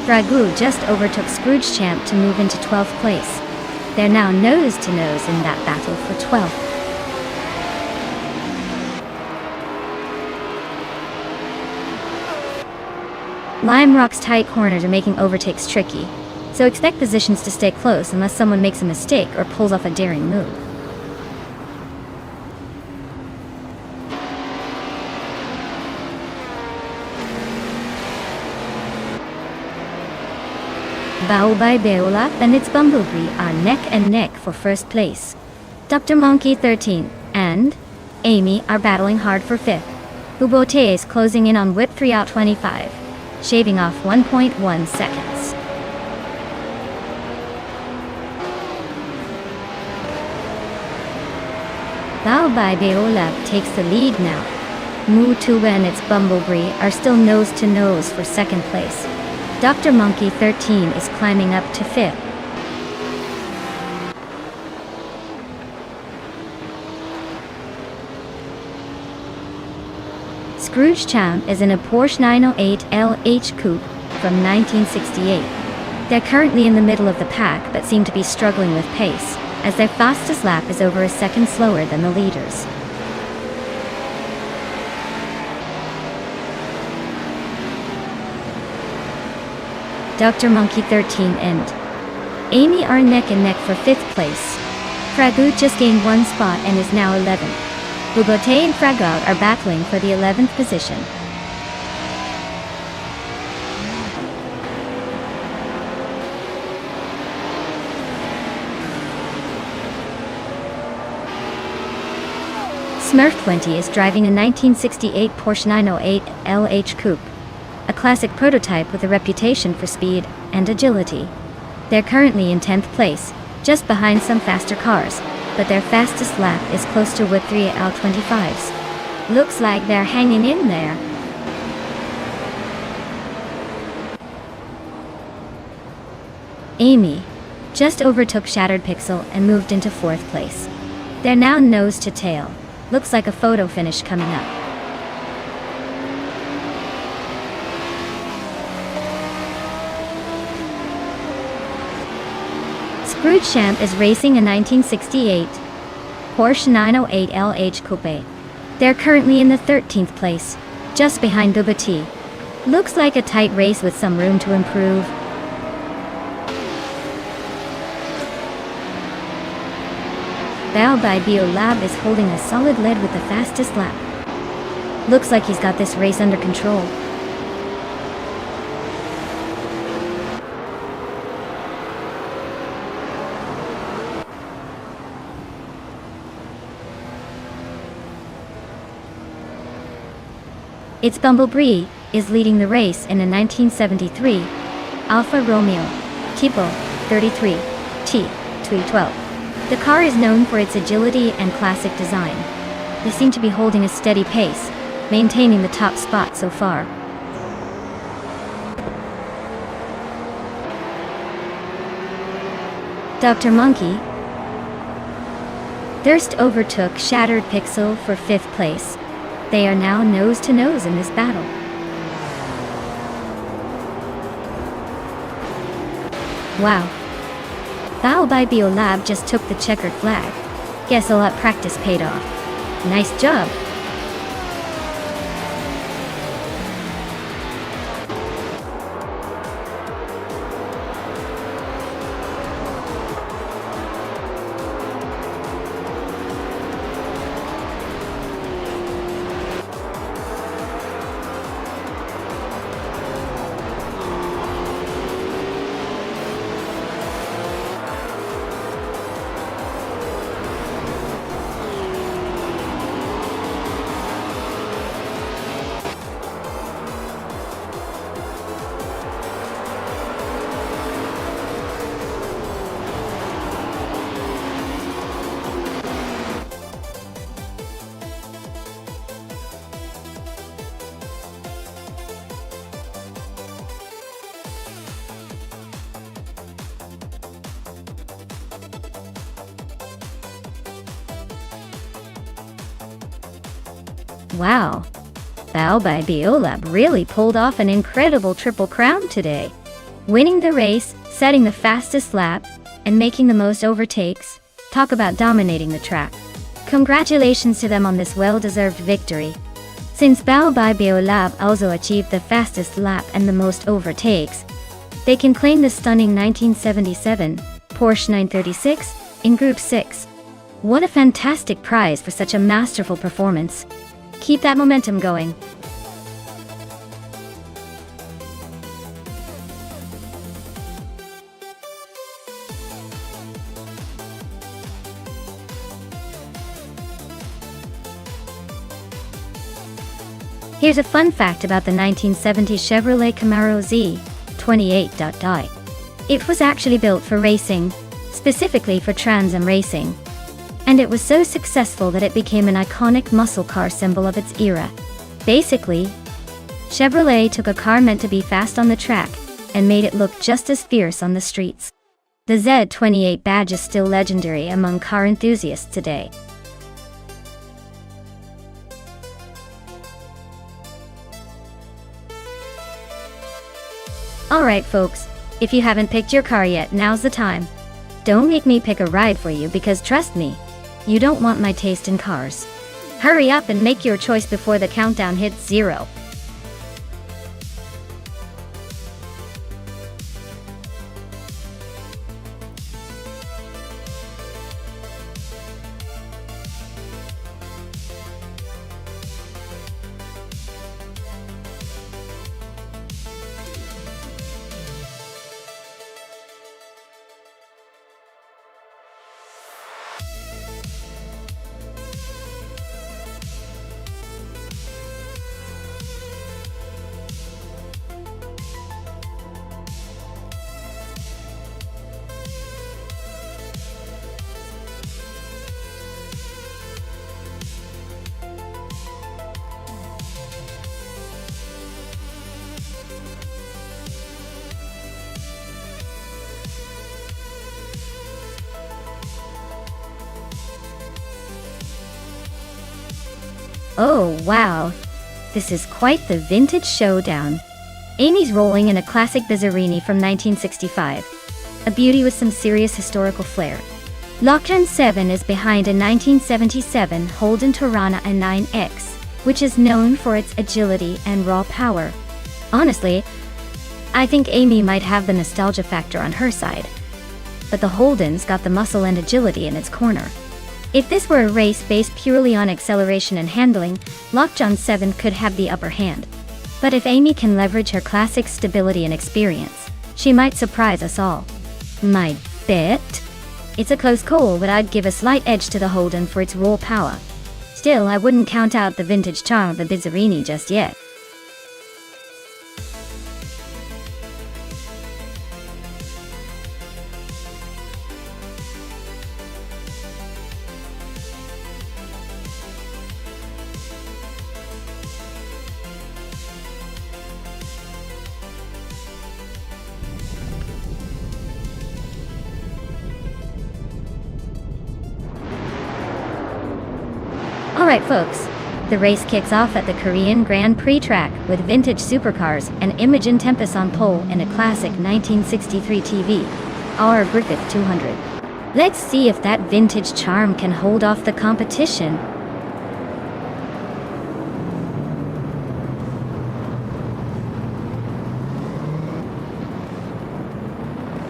Ragu just overtook Scrooge Champ to move into 12th place. They're now nose to nose in that battle for 12th. Lime Rock's tight corners are making overtakes tricky, so expect positions to stay close unless someone makes a mistake or pulls off a daring move. Bao by Beola and its Bumblebee are neck and neck for first place. Dr. Monkey 13 and Amy are battling hard for fifth. Ubote is closing in on Whip 3 out 25, shaving off 1.1 seconds. Bao by Beola takes the lead now. Mutuba and its Bumblebee are still nose to nose for second place. Dr. Monkey 13 is climbing up to fifth. Scrooge Champ is in a Porsche 908 LH Coupe from 1968. They're currently in the middle of the pack but seem to be struggling with pace, as their fastest lap is over a second slower than the leaders. Dr. Monkey 13 and Amy are neck and neck for fifth place. Fragout just gained one spot and is now 11th. Bogote and Fragout are battling for the 11th position. Smurf 20 is driving a 1968 Porsche 908 LH Coupe, a classic prototype with a reputation for speed and agility. They're currently in 10th place, just behind some faster cars, but their fastest lap is close to Whip 3 out 25s. Looks like they're hanging in there. Amy just overtook Shattered Pixel and moved into 4th place. They're now nose to tail. Looks like a photo finish coming up. Scrooge Champ is racing a 1968 Porsche 908 LH Coupe. They're currently in the 13th place, just behind Bubati. Looks like a tight race with some room to improve. Bao by Biolab is holding a solid lead with the fastest lap. Looks like he's got this race under control. Its Bumblebee is leading the race in a 1973 Alfa Romeo Tipo 33 T 312. The car is known for its agility and classic design. They seem to be holding a steady pace, maintaining the top spot so far. Dr. Monkey. Thirst overtook Shattered Pixel for 5th place. They are now nose to nose in this battle. Wow. Bao by Biolab just took the checkered flag. Guess a lot practice paid off. Nice job. Wow. Bao by Biolab really pulled off an incredible triple crown today. Winning the race, setting the fastest lap, and making the most overtakes. Talk about dominating the track. Congratulations to them on this well-deserved victory. Since Bao by Biolab also achieved the fastest lap and the most overtakes, they can claim the stunning 1977 Porsche 936 in Group 6. What a fantastic prize for such a masterful performance. Keep that momentum going. Here's a fun fact about the 1970 Chevrolet Camaro Z28.die. It was actually built for racing, specifically for Trans Am racing. And it was so successful that it became an iconic muscle car symbol of its era. Basically, Chevrolet took a car meant to be fast on the track and made it look just as fierce on the streets. The Z28 badge is still legendary among car enthusiasts today. Alright folks, if you haven't picked your car yet, now's the time. Don't make me pick a ride for you because trust me, you don't want my taste in cars. Hurry up and make your choice before the countdown hits 0. Oh wow, this is quite the vintage showdown. Amy's rolling in a classic Bizzarini from 1965, a beauty with some serious historical flair. Lockdown 7 is behind a 1977 Holden Torana a 9X, which is known for its agility and raw power. Honestly, I think Amy might have the nostalgia factor on her side, but the Holden's got the muscle and agility in its corner. If this were a race based purely on acceleration and handling, Lockdown 7 could have the upper hand. But if Amy can leverage her classic stability and experience, she might surprise us all. My bet? It's a close call, but I'd give a slight edge to the Holden for its raw power. Still, I wouldn't count out the vintage charm of the Bizzarini just yet. Alright folks, the race kicks off at the Korean Grand Prix track with vintage supercars and Imogen Tempest on pole in a classic 1963 TV, our Griffith 200. Let's see if that vintage charm can hold off the competition.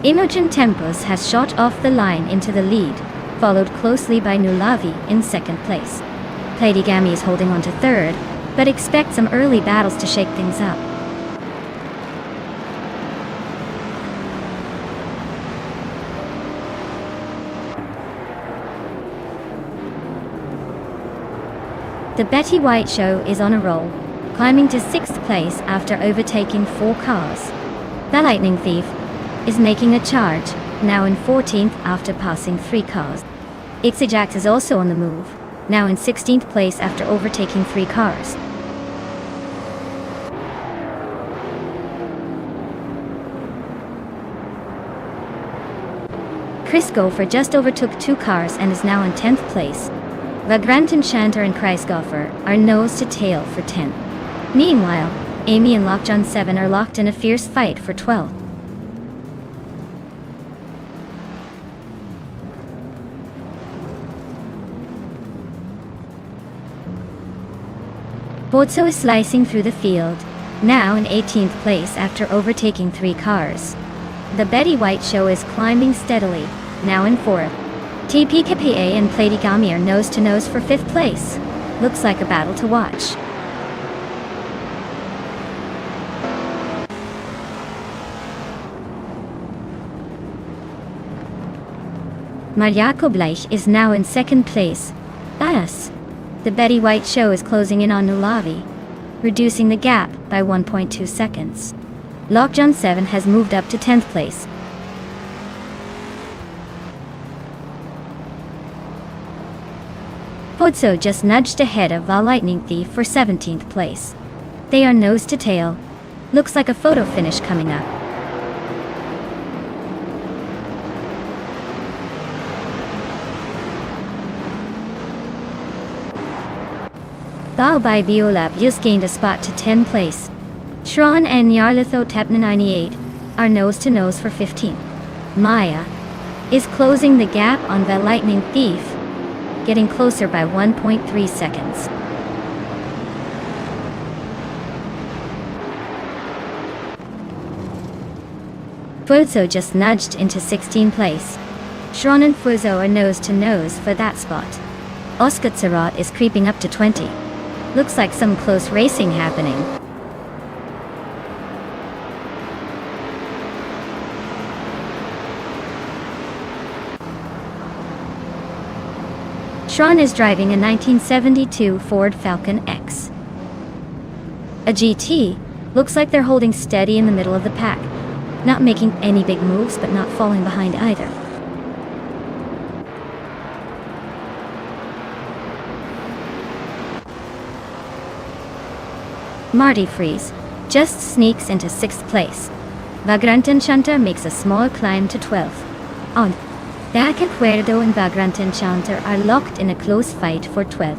Imogen Tempest has shot off the line into the lead, followed closely by Nulavi in second place. Platigami is holding on to third, but expect some early battles to shake things up. The Betty White show is on a roll, climbing to 6th place after overtaking 4 cars. The Lightning Thief is making a charge, now in 14th after passing 3 cars. Ixijax is also on the move, now in 16th place after overtaking 3 cars. Chris Gopher just overtook 2 cars and is now in 10th place. Vagrant Enchanter and Chris Gopher are nose to tail for 10th. Meanwhile, Amy and Lockjohn 7 are locked in a fierce fight for 12th. Bozzo is slicing through the field, now in 18th place after overtaking 3 cars. The Betty White show is climbing steadily, now in 4th. TPKPA and Platigami are nose to nose for 5th place. Looks like a battle to watch. Mariako Bleich is now in 2nd place. Thus, the Betty White show is closing in on Nulavi, reducing the gap by 1.2 seconds. Lockjohn 7 has moved up to 10th place. Bozzo just nudged ahead of the Lightning Thief for 17th place. They are nose to tail. Looks like a photo finish coming up. Bao by Biolab just gained a spot to 10th place. Shron and Yarlitho Tepna 98 are nose to nose for 15th. Maya is closing the gap on the Lightning Thief, getting closer by 1.3 seconds. Fuzo just nudged into 16th place. Shron and Fuzo are nose to nose for that spot. Oskutsarat is creeping up to 20. Looks like some close racing happening. Shron is driving a 1972 Ford Falcon X. A GT, looks like they're holding steady in the middle of the pack, not making any big moves but not falling behind either. Marty Freeze just sneaks into 6th place. Vagrant Enchanter makes a small climb to 12th. On Dak Acuerdo and Vagrant Enchanter are locked in a close fight for 12th.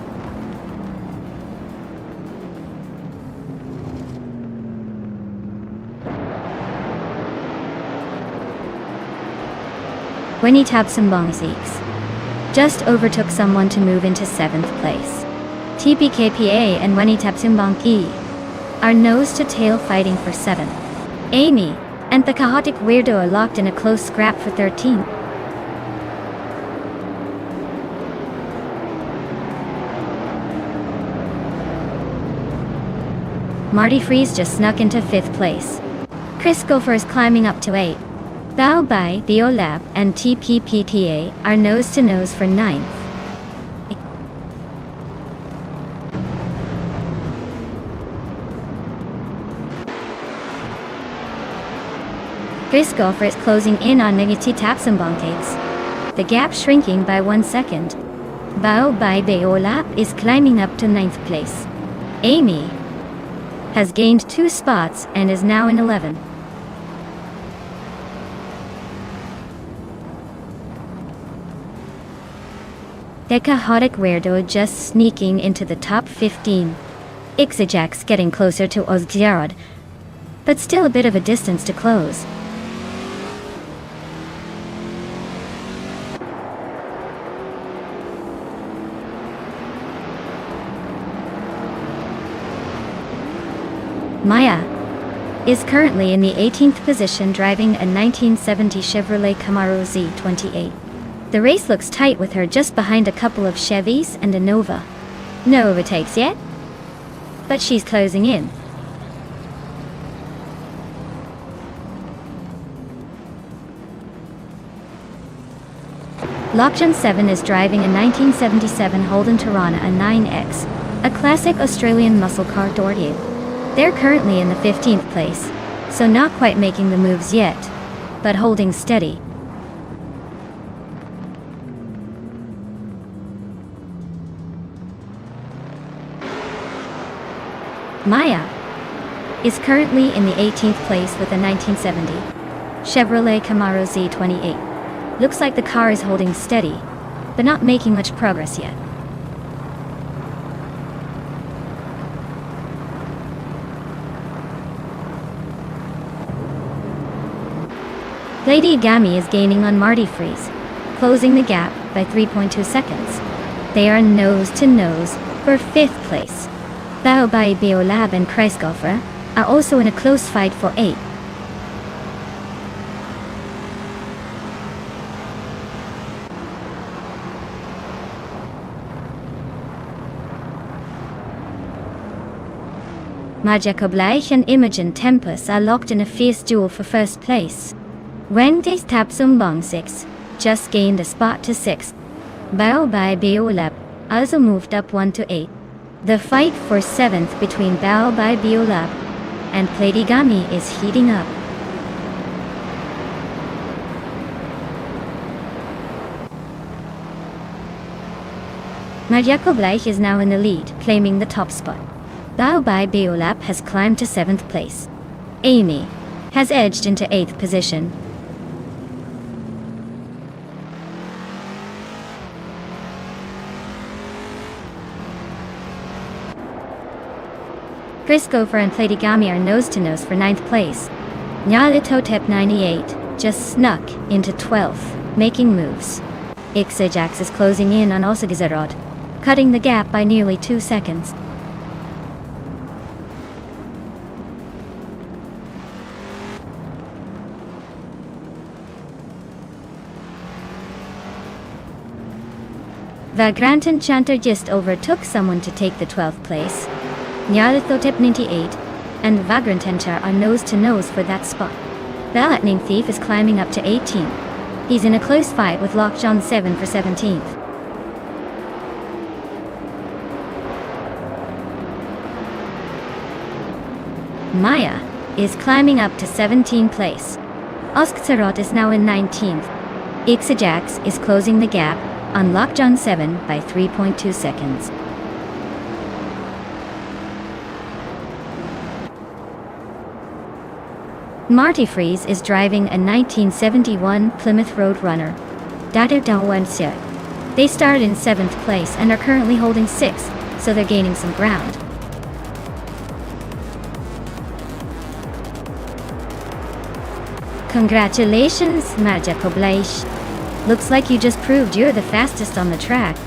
Winnie Tabsambong Zeeks just overtook someone to move into 7th place. TPKPA and Winnie Tabsambong Ki are nose to tail fighting for 7th. Amy and the chaotic weirdo are locked in a close scrap for 13th. Marty Freeze just snuck into 5th place. Chris Gopher is climbing up to 8th. Bao Bai, Biolab, and TPPTA are nose to nose for 9th. Chris Gopher is closing in on Negati Tapsambongtates, the gap shrinking by 1 second. Bao Bai Biolab is climbing up to 9th place. Amy has gained 2 spots and is now in 11th. The chaotic weirdo just sneaking into the top 15. Ixajax getting closer to Ozgyarod, but still a bit of a distance to close. Maya is currently in the 18th position driving a 1970 Chevrolet Camaro Z28. The race looks tight with her just behind a couple of Chevys and a Nova. No overtakes yet, but she's closing in. Lockjan 7 is driving a 1977 Holden Torana a 9X, a classic Australian muscle car Doherty. They're currently in the 15th place, so not quite making the moves yet, but holding steady. Maya is currently in the 18th place with a 1970 Chevrolet Camaro Z28. Looks like the car is holding steady, but not making much progress yet. Lady Gami is gaining on Marty Freeze, closing the gap by 3.2 seconds. They are nose to nose for 5th place. Baobai Biolab and Kreisgoffer are also in a close fight for 8th. Majakobleich and Imogen Tempest are locked in a fierce duel for 1st place. Wendy's Tapsumbong 6 just gained a spot to 6th. Baobai Biolab also moved up 1 to 8. The fight for 7th between Baobai Biolab and Pladigami is heating up. Majakobleich is now in the lead, claiming the top spot. Baobai Biolab has climbed to 7th place. Amy has edged into 8th position. Chris Gopher and Platigami are nose-to-nose for 9th place. Nyalitotep 98 just snuck into 12th, making moves. Ixajax is closing in on Osagizarod, cutting the gap by nearly 2 seconds. Vagrantan Chanter just overtook someone to take the 12th place. Nyalithotep 98 and Vagrantanchar are nose-to-nose for that spot. The Lightning Thief is climbing up to 18. He's in a close fight with Lockjan 7 for 17th. Maya is climbing up to 17th place. Osktsarot is now in 19th. Ixajax is closing the gap on Lockjan 7 by 3.2 seconds. Marty Freeze is driving a 1971 Plymouth Roadrunner. They started in 7th place and are currently holding 6th, so they're gaining some ground. Congratulations, Majakobleich. Looks like you just proved you're the fastest on the track.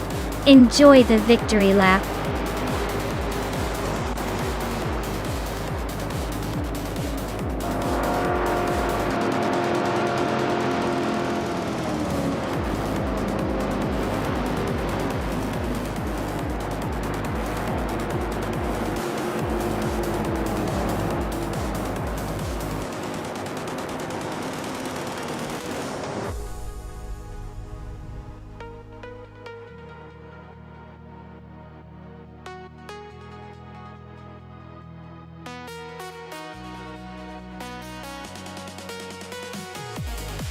Enjoy the victory lap.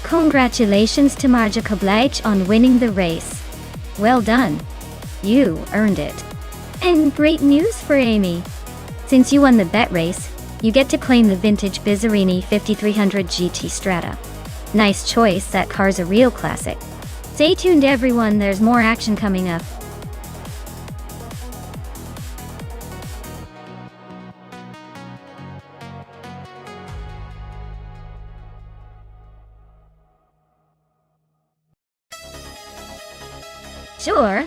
Congratulations to Majakobleich on winning the race. Well done. You earned it. And great news for Amy. Since you won the bet race, you get to claim the vintage Bizzarini 5300 GT Strata. Nice choice, that car's a real classic. Stay tuned everyone, there's more action coming up. Sure.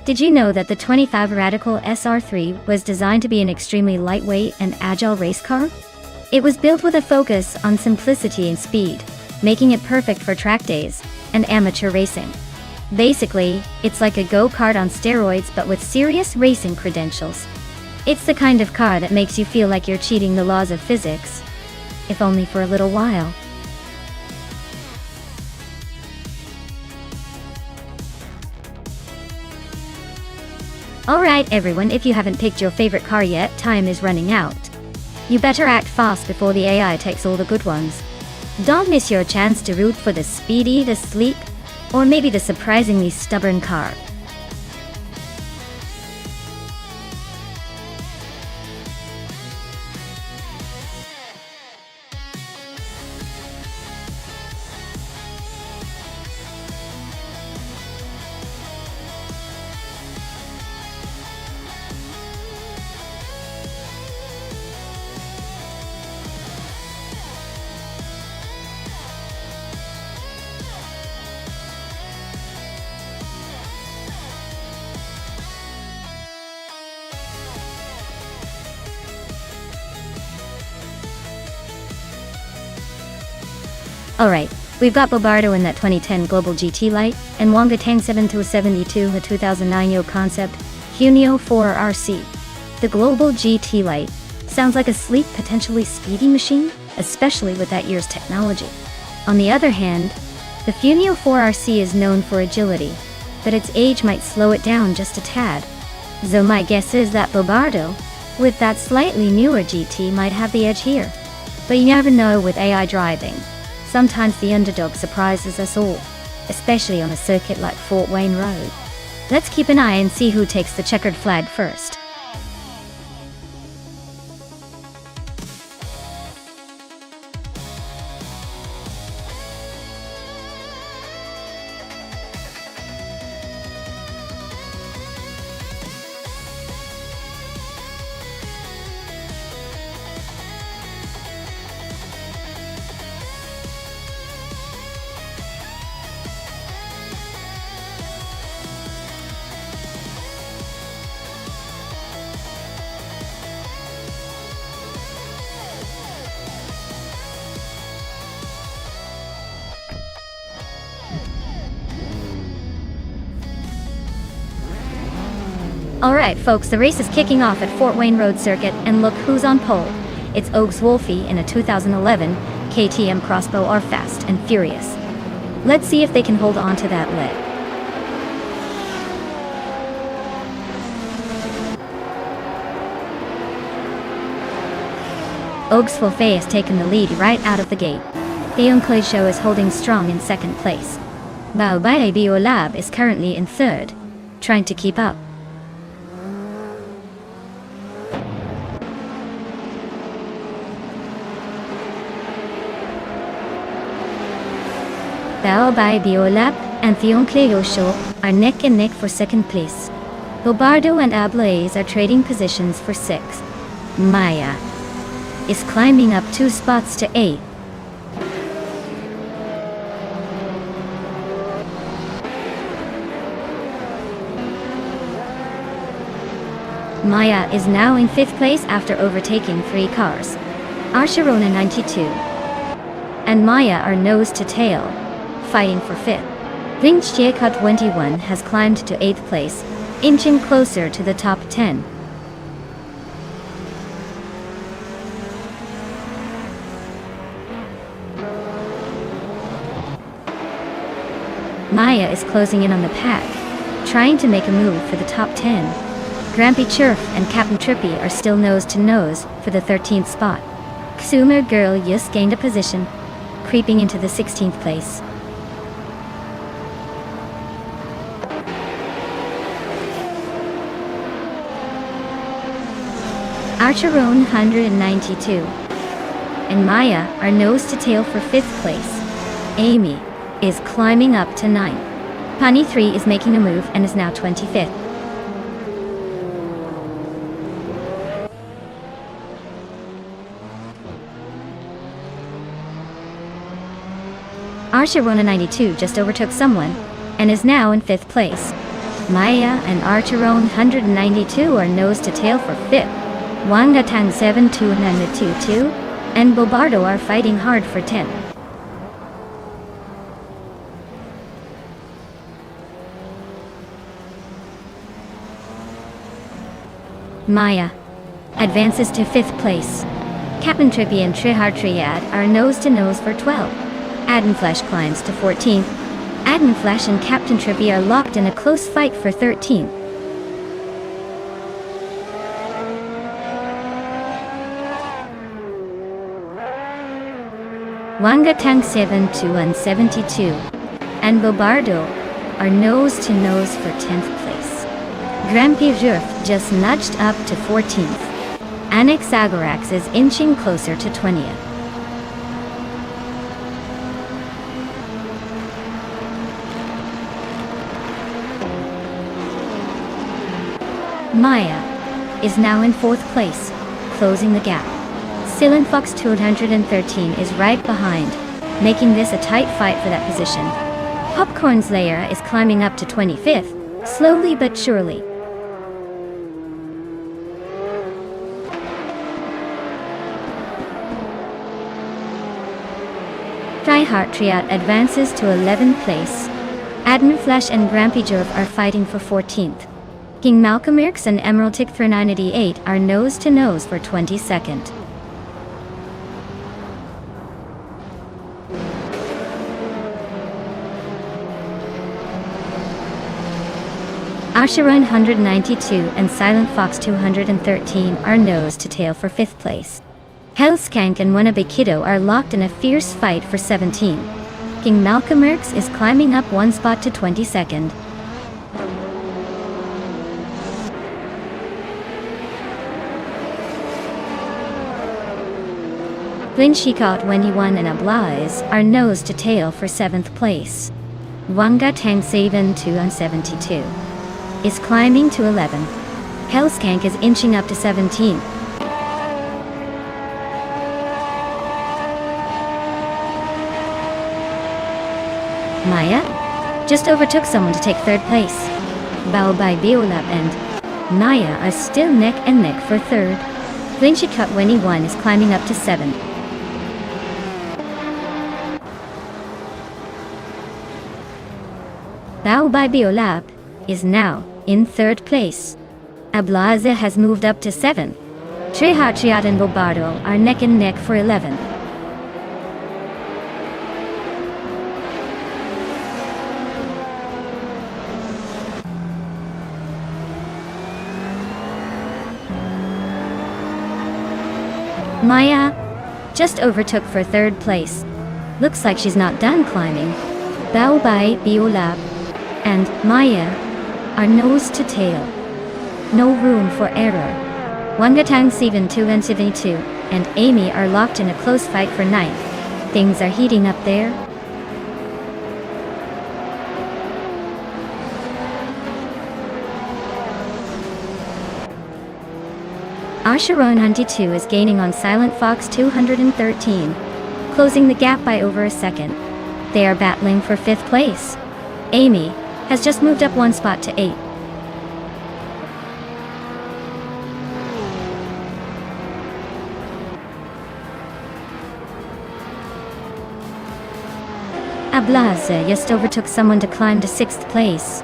Did you know that the 25 Radical SR3 was designed to be an extremely lightweight and agile race car? It was built with a focus on simplicity and speed, making it perfect for track days and amateur racing. Basically, it's like a go-kart on steroids but with serious racing credentials. It's the kind of car that makes you feel like you're cheating the laws of physics, if only for a little while. Alright everyone, if you haven't picked your favorite car yet, time is running out. You better act fast before the AI takes all the good ones. Don't miss your chance to root for the speedy, the sleek, or maybe the surprisingly stubborn car. Alright, we've got Bobardo in that 2010 Global GT Light, and Wonga Tang 7272, a 2009 Yo concept, Hunio 4RC. The Global GT Light sounds like a sleek, potentially speedy machine, especially with that year's technology. On the other hand, the Funio 4RC is known for agility, but its age might slow it down just a tad. So my guess is that Bobardo, with that slightly newer GT, might have the edge here. But you never know with AI driving. Sometimes the underdog surprises us all, especially on a circuit like Fort Wayne Road. Let's keep an eye and see who takes the checkered flag first. Alright folks, the race is kicking off at Fort Wayne Road Circuit, and look who's on pole. It's Oaks Wolfie in a 2011 KTM Crossbow are fast and furious. Let's see if they can hold on to that lead. Oaks Wolfie has taken the lead right out of the gate. Deon Show is holding strong in second place. Bao Bae Biolab is currently in third, trying to keep up. Bao Bae Biolab and Theon Show are neck and neck for second place. Bobardo and Ablaze are trading positions for sixth. Maya is climbing up 2 spots to 8th. Maya is now in 5th place after overtaking 3 cars. Arsharona 92 and Maya are nose to tail, fighting for 5th. Vinch Jieka 21 has climbed to 8th place, inching closer to the top 10. Maya is closing in on the pack, trying to make a move for the top 10. Grampy Churf and Captain Trippy are still nose to nose for the 13th spot. Xumer Girl just gained a position, creeping into the 16th place. Archeron 192 and Maya are nose to tail for 5th place. Amy is climbing up to 9th. Pani 3 is making a move and is now 25th. Archerona 92 just overtook someone and is now in 5th place. Maya and Archerone 192 are nose to tail for 5th. Wangatang 72 and 22 and Bobardo are fighting hard for 10th. Maya advances to 5th place. Captain Trippy and Trihar Triad are nose to nose for 12. Adenflash climbs to 14th. Adenflash and Captain Trippy are locked in a close fight for 13th. Wangatang 72 and 72 and Bobardo are nose to nose for 10th place. Grampy Jurf just nudged up to 14th. Annex Agorax is inching closer to 20th. Maya is now in 4th place, closing the gap. Silent Fox 213 is right behind, making this a tight fight for that position. Popcorn's Lair is climbing up to 25th, slowly but surely. Tryhard Triad advances to 11th place. Adenflash and Grampy Jerv are fighting for 14th. King Malcolmirx and Emerald Tick 398 are nose to nose for 22nd. Asheron 192 and Silent Fox 213 are nose to tail for 5th place. Hellskank and Wannabe Kiddo are locked in a fierce fight for 17. King Malcolmirx is climbing up 1 spot to 22nd. Linshikot 21 and Ablaz are nose to tail for 7th place. Wanga Tang 72 and 72 is climbing to 11th. Hellskank is inching up to 17th. Maya just overtook someone to take 3rd place. Baobai Biolab and Naya are still neck and neck for 3rd. Linshikot 21 is climbing up to 7th. Baobai Biolab is now in 3rd place. Ablaze has moved up to 7th. Trehatriat and Bobardo are neck and neck for 11th. Maya just overtook for 3rd place. Looks like she's not done climbing. Baobai Biolab and Maya are nose to tail. No room for error. Wangatang 72 and 72 and Amy are locked in a close fight for 9th. Things are heating up there. Asheron 92 is gaining on Silent Fox 213, closing the gap by over a second. They are battling for 5th place. Amy has just moved up 1 spot to 8. Ablaze just overtook someone to climb to 6th place.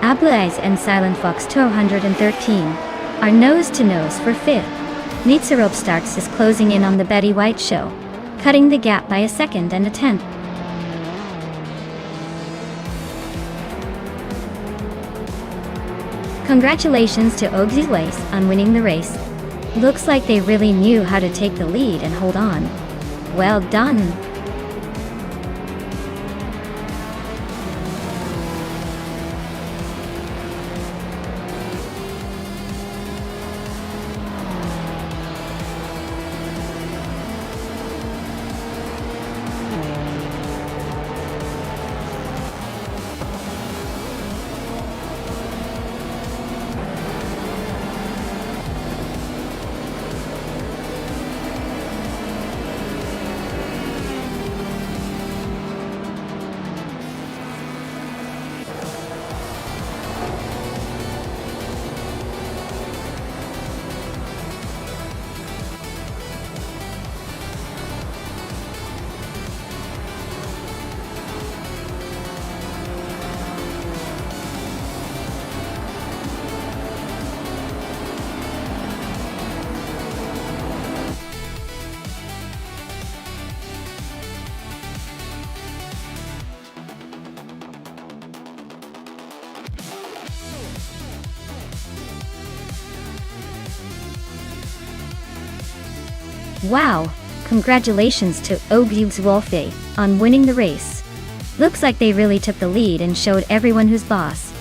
Ablaze and Silent Fox 213 are nose to nose for 5th. Nitsarope Starks is closing in on the Betty White show, cutting the gap by a 2nd and a 10th. Congratulations to Ogsy Lace on winning the race. Looks like they really knew how to take the lead and hold on. Well done. Wow! Congratulations to Ogilvs Wolfe on winning the race. Looks like they really took the lead and showed everyone who's boss.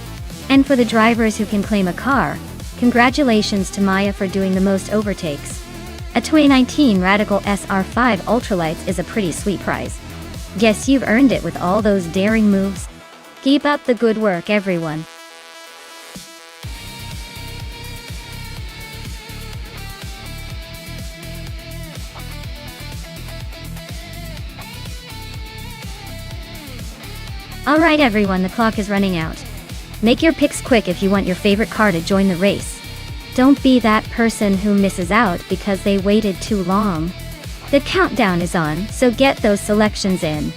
And for the drivers who can claim a car, congratulations to Maya for doing the most overtakes. A 2019 Radical SR5 Ultralights is a pretty sweet prize. Guess you've earned it with all those daring moves. Keep up the good work, everyone. Alright everyone, the clock is running out. Make your picks quick if you want your favorite car to join the race. Don't be that person who misses out because they waited too long. The countdown is on, so get those selections in.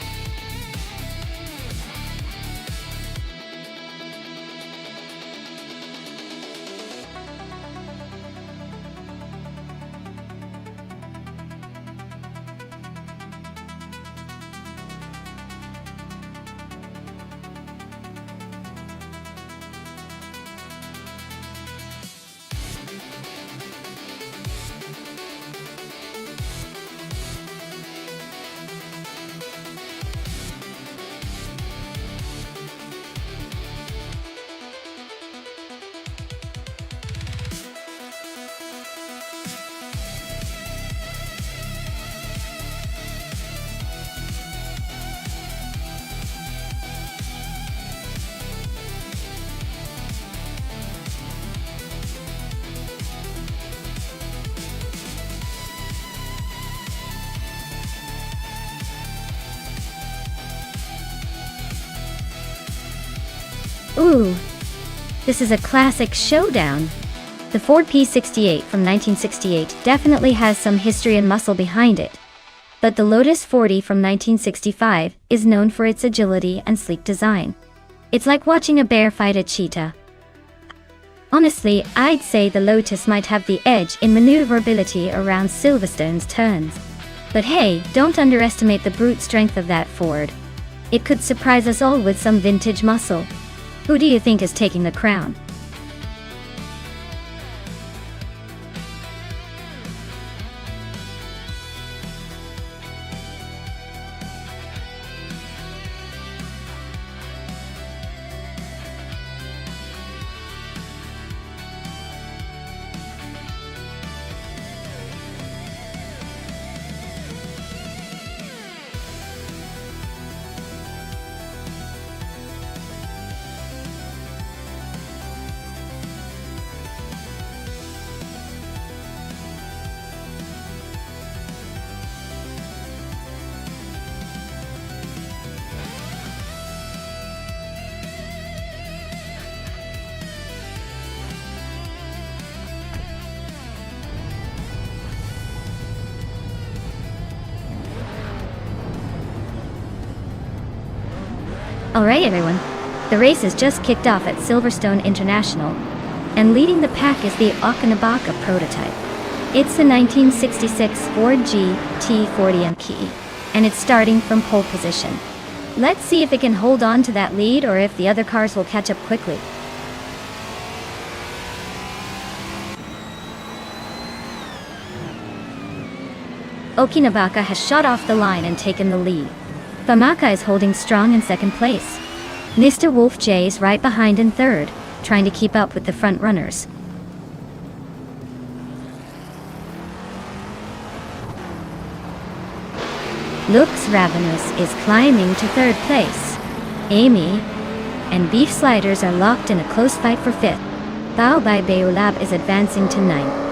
Ooh, this is a classic showdown. The Ford P68 from 1968 definitely has some history and muscle behind it. But the Lotus 40 from 1965 is known for its agility and sleek design. It's like watching a bear fight a cheetah. Honestly, I'd say the Lotus might have the edge in maneuverability around Silverstone's turns. But hey, don't underestimate the brute strength of that Ford. It could surprise us all with some vintage muscle. Who do you think is taking the crown? Alright everyone, the race has just kicked off at Silverstone International, and leading the pack is the Okanabaka prototype. It's the 1966 Ford GT40 MK, and it's starting from pole position. Let's see if it can hold on to that lead or if the other cars will catch up quickly. Okanabaka has shot off the line and taken the lead. Famaka is holding strong in second place. Mr. Wolf J is right behind in third, trying to keep up with the front runners. Looks Ravenous is climbing to third place. Amy and Beef Sliders are locked in a close fight for fifth. Bao by Beolab is advancing to ninth.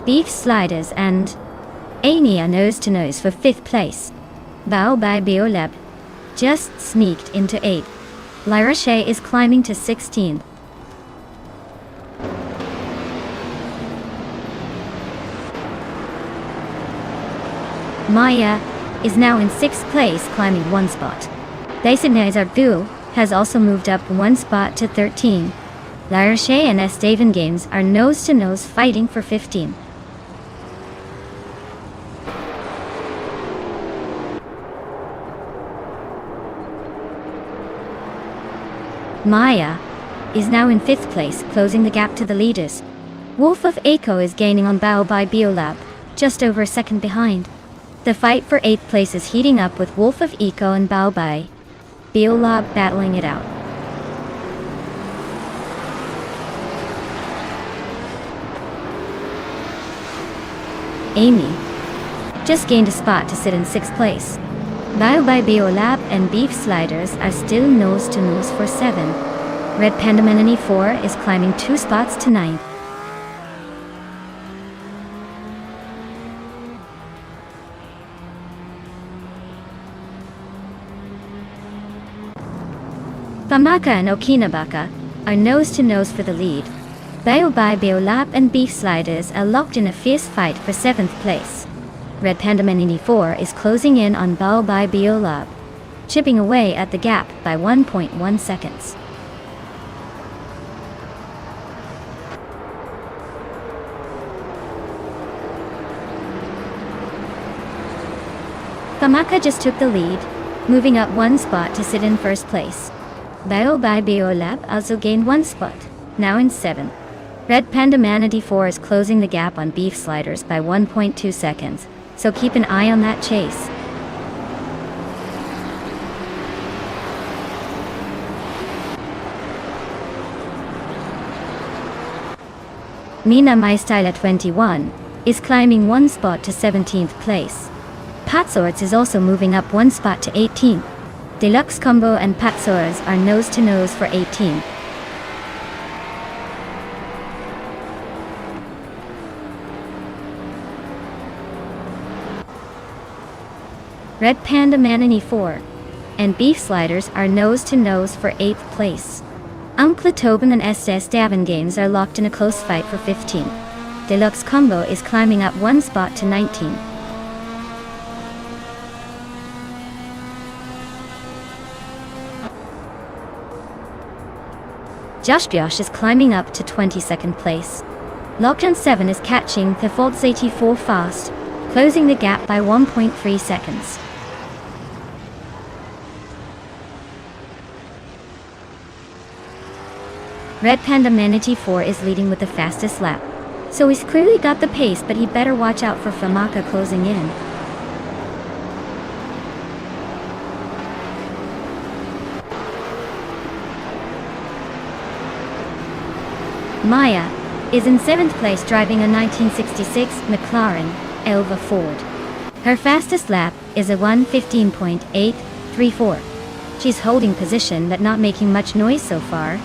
Beef Sliders and Amy are nose to nose for fifth place. Bao by Beolab just sneaked into 8th. Lyra Shea is climbing to 16th. Maya is now in 6th place, climbing 1 spot. Daisinazar Bu has also moved up 1 spot to 13. Lyra Shea and Estevan Games are nose to nose fighting for 15. Maya is now in 5th place, closing the gap to the leaders. Wolf of Echo is gaining on Bao by Biolab, just over a second behind. The fight for 8th place is heating up with Wolf of Eco and Bao by Biolab battling it out. Amy just gained a spot to sit in 6th place. Bao by Biolab and Beef Sliders are still nose to nose for 7. Red Panda Menini 4 is climbing 2 spots to 9th. Famaka and Okinabaka are nose to nose for the lead. Bao by Biolab and Beef Sliders are locked in a fierce fight for 7th place. Red Panda Menini 4 is closing in on Bao by Biolab, chipping away at the gap by 1.1 seconds. Famaka just took the lead, moving up 1 spot to sit in 1st place. Bao by Biolab also gained 1 spot, now in 7th. Red Panda Manatee 4 is closing the gap on Beef Sliders by 1.2 seconds, so keep an eye on that chase. Mina My Style at 21 is climbing 1 spot to 17th place. Patsorts is also moving up 1 spot to 18th. Deluxe Combo and Patsors are nose to nose for 18th. Red Panda Manini 4 and Beef Sliders are nose to nose for 8th place. Uncle Tobin and SS Davin Games are locked in a close fight for 15th. Deluxe Combo is climbing up 1 spot to 19th. Josh Biosh is climbing up to 22nd place. Lockdown 7 is catching the Folds 84 fast, closing the gap by 1.3 seconds. Red Panda Manatee 4 is leading with the fastest lap, so he's clearly got the pace, but he'd better watch out for Famaka closing in. Maya is in 7th place driving a 1966 McLaren Elva Ford. Her fastest lap is a 1:15.834. She's holding position but not making much noise so far.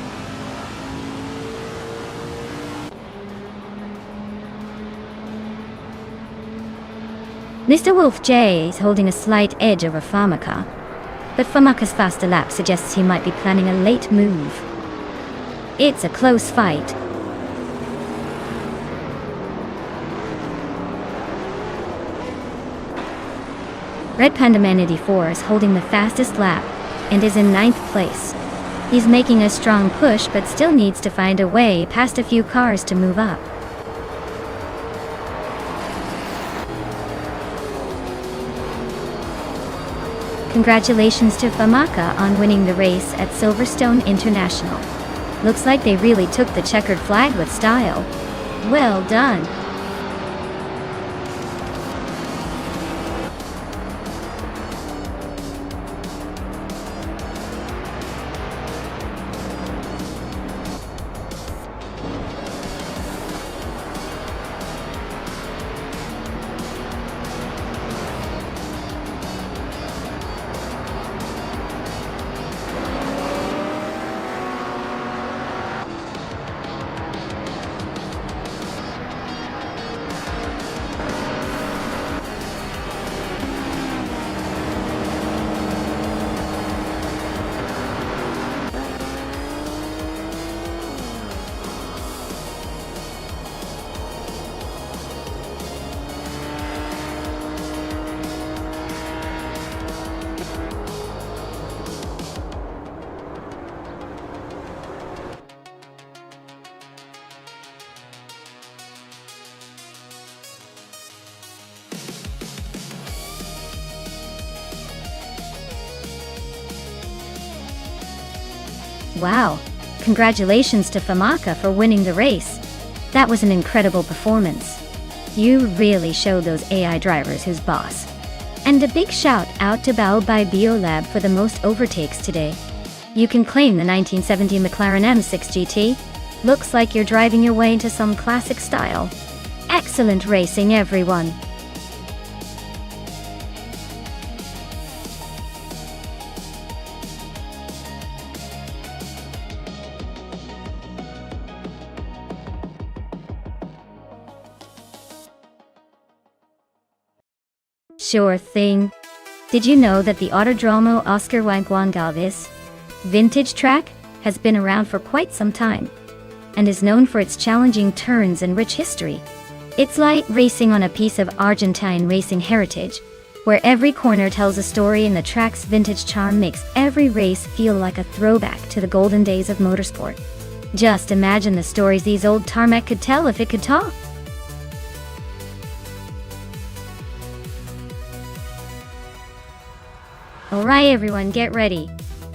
Mr. Wolf J is holding a slight edge over Famaka, but Famaka's faster lap suggests he might be planning a late move. It's a close fight. Red Panda Manatee 4 is holding the fastest lap and is in 9th place. He's making a strong push but still needs to find a way past a few cars to move up. Congratulations to Famaka on winning the race at Silverstone International. Looks like they really took the checkered flag with style. Well done. Wow! Congratulations to Famaka for winning the race. That was an incredible performance. You really showed those AI drivers who's boss. And a big shout out to Bao by Biolab for the most overtakes today. You can claim the 1970 McLaren M6 GT. Looks like you're driving your way into some classic style. Excellent racing, everyone. Sure thing. Did you know that the Autodromo Oscar Gonçalves vintage track has been around for quite some time and is known for its challenging turns and rich history? It's like racing on a piece of Argentine racing heritage, where every corner tells a story and the track's vintage charm makes every race feel like a throwback to the golden days of motorsport. Just imagine the stories these old tarmac could tell if it could talk. Alright everyone, get ready.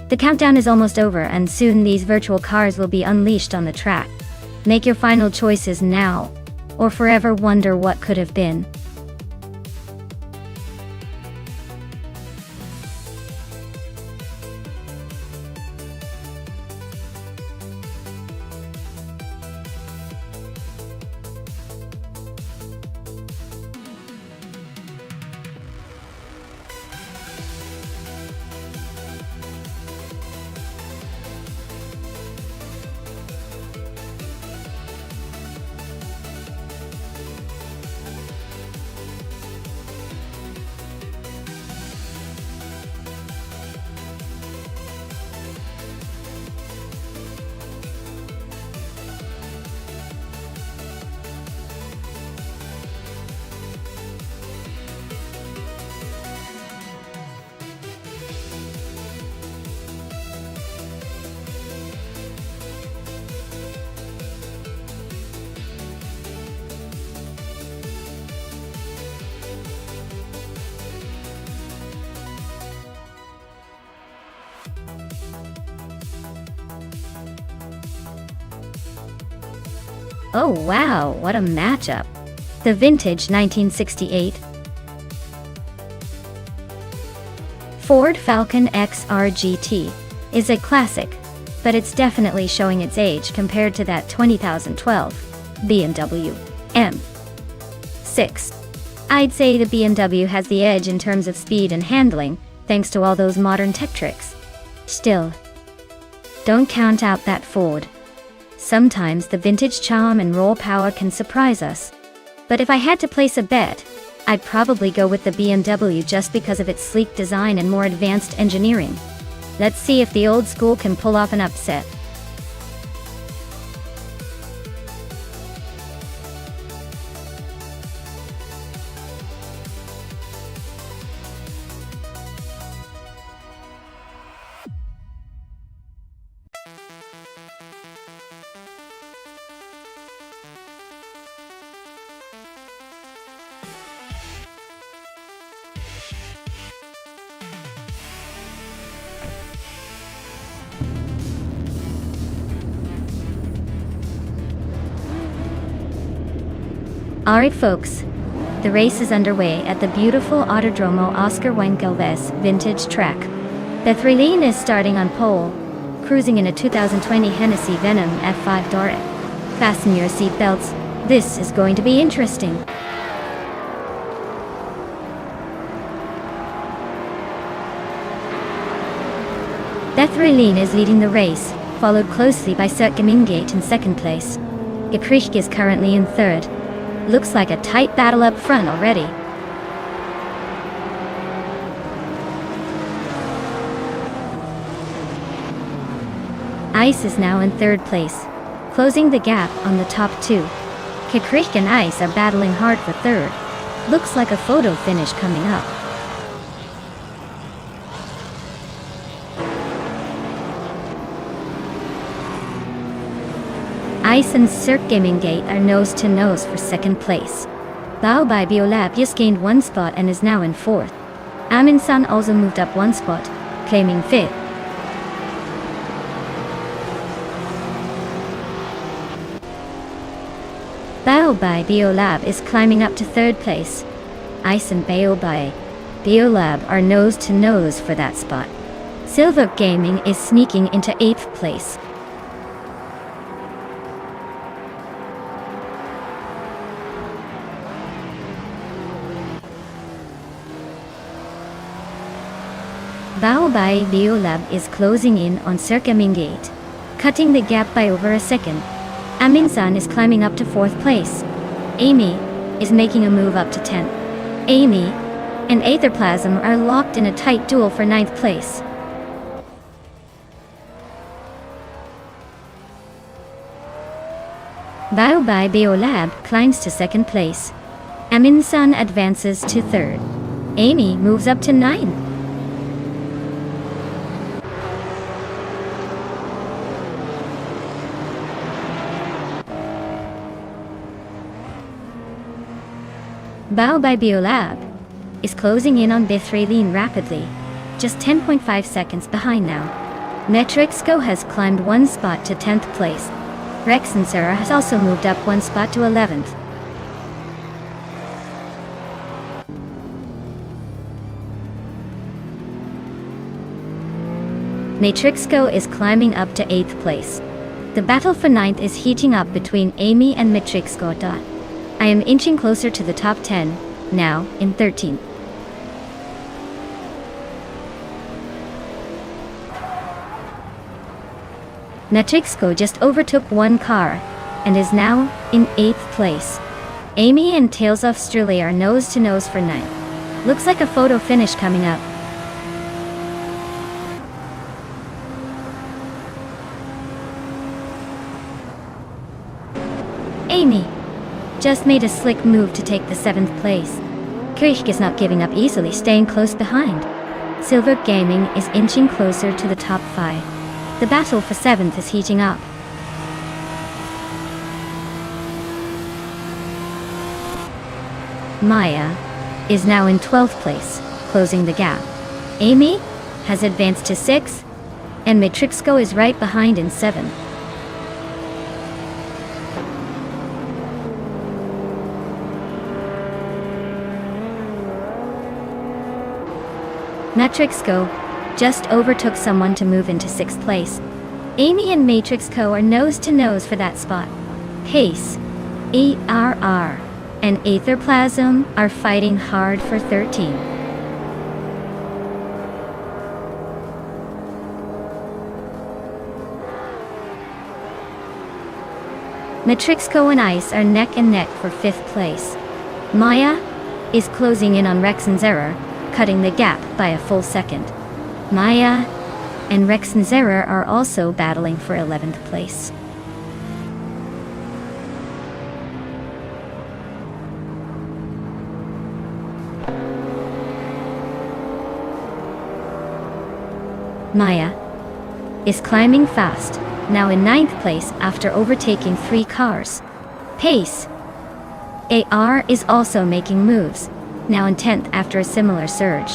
The countdown is almost over and soon these virtual cars will be unleashed on the track. Make your final choices now, or forever wonder what could have been. Oh wow, what a matchup. The vintage 1968 Ford Falcon XR GT is a classic, but it's definitely showing its age compared to that 2012 BMW M6. I'd say the BMW has the edge in terms of speed and handling, thanks to all those modern tech tricks. Still, don't count out that Ford. Sometimes the vintage charm and raw power can surprise us. But if I had to place a bet, I'd probably go with the BMW just because of its sleek design and more advanced engineering. Let's see if the old school can pull off an upset. Alright folks, the race is underway at the beautiful Autodromo Oscar Gonçalves vintage track. The three-lane is starting on pole, cruising in a 2020 Hennessy Venom F5 Doré. Fasten your seatbelts, this is going to be interesting. The three-lane is leading the race, followed closely by Sert Gemingate in second place. Gekrieg is currently in third. Looks like a tight battle up front already. Ice is now in third place, closing the gap on the top two. Gekrieg and Ice are battling hard for third. Looks like a photo finish coming up. Ice and Sert Gemingate are nose to nose for second place. Bao by Biolab just gained one spot and is now in fourth. Aminsan also moved up one spot, claiming fifth. Baobai Biolab is climbing up to 3rd place. Ice and Baobai Biolab are nose to nose for that spot. Silver Gaming is sneaking into 8th place. Baobai Biolab is closing in on Circamingate, cutting the gap by over a second. Aminsan is climbing up to 4th place. Amy is making a move up to 10th. Amy and Aetherplasm are locked in a tight duel for 9th place. Baobai Biolab climbs to 2nd place. Aminsan advances to 3rd. Amy moves up to 9th. Baobai Biolab is closing in on Bithraline rapidly, just 10.5 seconds behind now. Metrixco has climbed 1 spot to 10th place. Rex and Sarah has also moved up 1 spot to 11th. Matrixco is climbing up to 8th place. The battle for 9th is heating up between Amy and Matrixco. I am inching closer to the top 10, now in 13th. Matrixco just overtook 1 car, and is now in 8th place. Amy and Tales of Strule are nose to nose for 9th. Looks like a photo finish coming up. Amy just made a slick move to take the 7th place. Kirch is not giving up easily, staying close behind. Silver Gaming is inching closer to the top 5. The battle for 7th is heating up. Maya is now in 12th place, closing the gap. Amy has advanced to 6th, and Matrixco is right behind in 7th. Matrixco just overtook someone to move into 6th place. Amy and Matrixco are nose to nose for that spot. Pace, ERR, and Aetherplasm are fighting hard for 13. Matrixco and Ice are neck and neck for 5th place. Maya is closing in on Rex and Zera, cutting the gap by a full second. Maya and Rex and Zera are also battling for 11th place. Maya is climbing fast, now in 9th place after overtaking 3 cars. Pace, AR is also making moves, now in 10th after a similar surge.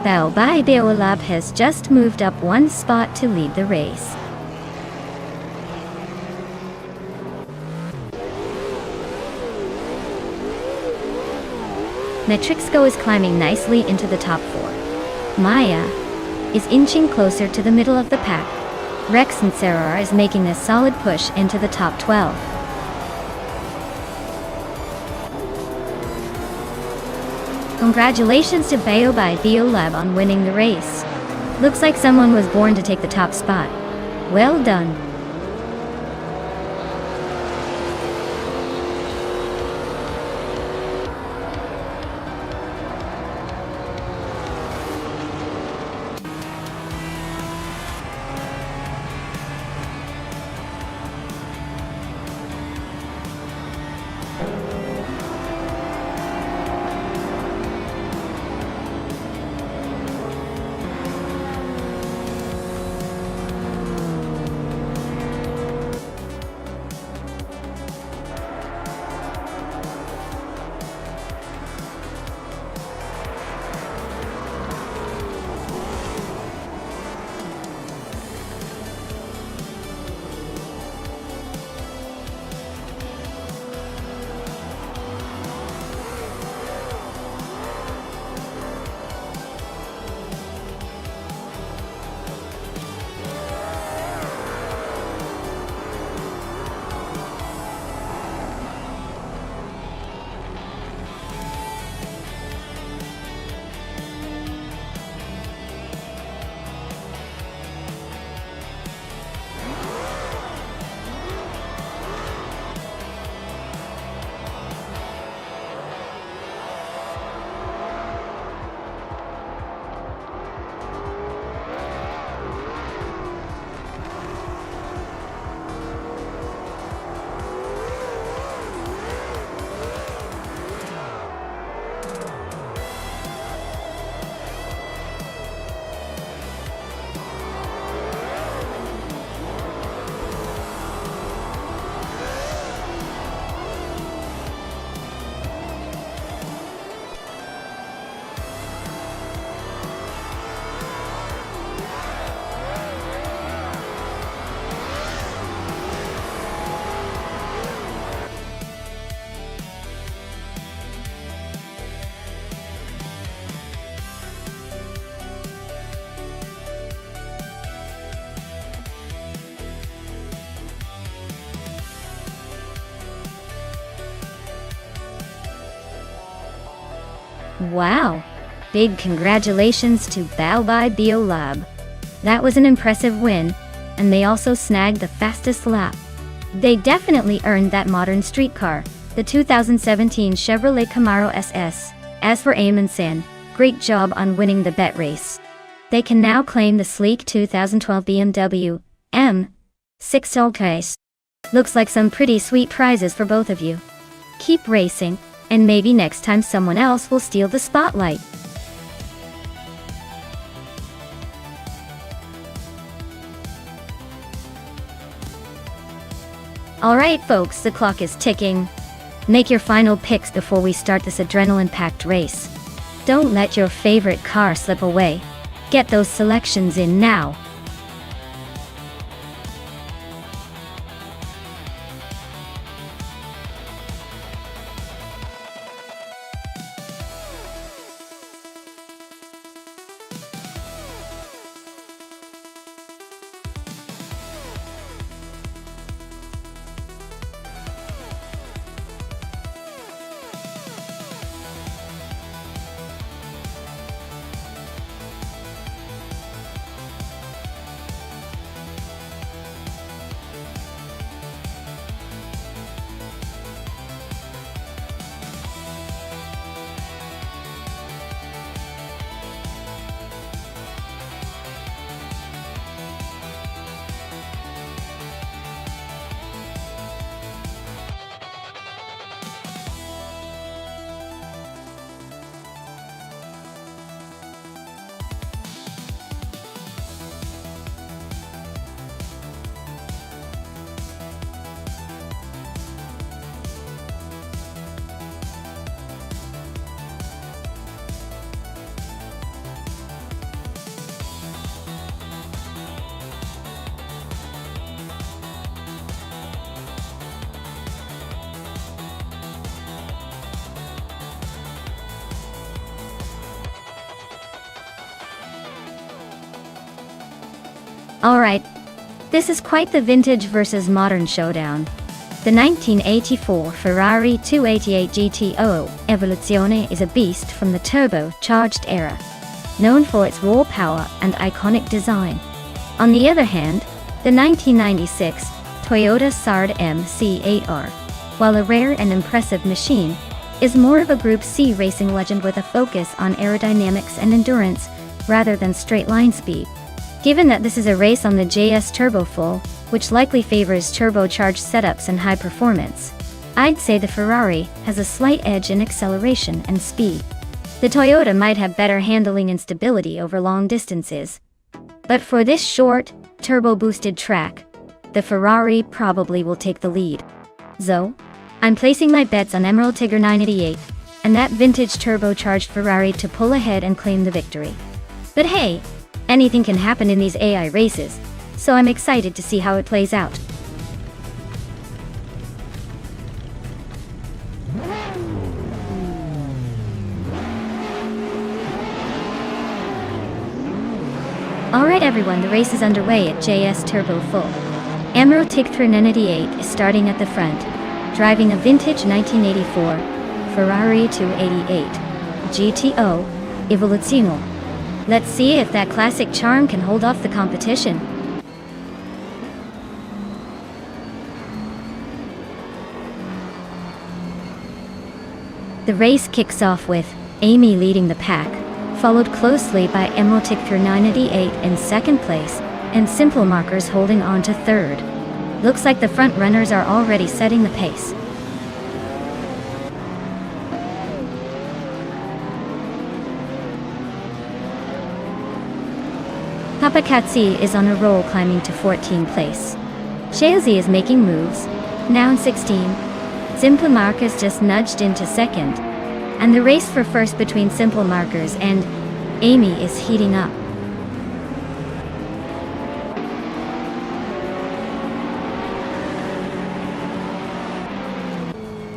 Baobai Biolab has just moved up 1 spot to lead the race. Matrixco is climbing nicely into the top 4. Maya is inching closer to the middle of the pack. Rex and Sarah is making a solid push into the top 12. Congratulations to Baobai Biolab on winning the race. Looks like someone was born to take the top spot. Well done. Wow! Big congratulations to Baobab Biolab. That was an impressive win, and they also snagged the fastest lap. They definitely earned that modern street car, the 2017 Chevrolet Camaro SS. As for Eamon San, great job on winning the bet race. They can now claim the sleek 2012 BMW M6 Soul case. Looks like some pretty sweet prizes for both of you. Keep racing, and maybe next time someone else will steal the spotlight. Alright folks, the clock is ticking. Make your final picks before we start this adrenaline-packed race. Don't let your favorite car slip away. Get those selections in now. Alright, this is quite the vintage versus modern showdown. The 1984 Ferrari 288 GTO Evoluzione is a beast from the turbo-charged era, known for its raw power and iconic design. On the other hand, the 1996 Toyota Sard MC8R, while a rare and impressive machine, is more of a Group C racing legend with a focus on aerodynamics and endurance rather than straight-line speed. Given that this is a race on the JS Turbo Full, which likely favors turbocharged setups and high performance, I'd say the Ferrari has a slight edge in acceleration and speed. The Toyota might have better handling and stability over long distances. But for this short, turbo-boosted track, the Ferrari probably will take the lead. So, I'm placing my bets on Emerald Tigre 988, and that vintage turbocharged Ferrari to pull ahead and claim the victory. But hey, anything can happen in these AI races, so I'm excited to see how it plays out. Alright everyone, the race is underway at JS Turbo Full. Emerald Tigre 988 is starting at the front, driving a vintage 1984 Ferrari 288 GTO Evoluzione. Let's see if that classic charm can hold off the competition. The race kicks off with Amy leading the pack, followed closely by Emerald Tigre 988 in second place, and Simple Markers holding on to third. Looks like the front runners are already setting the pace. Papakatsi is on a roll, climbing to 14th place. Shalesy is making moves, now in 16. Simple Markers just nudged into second, and the race for first between Simple Markers and Amy is heating up.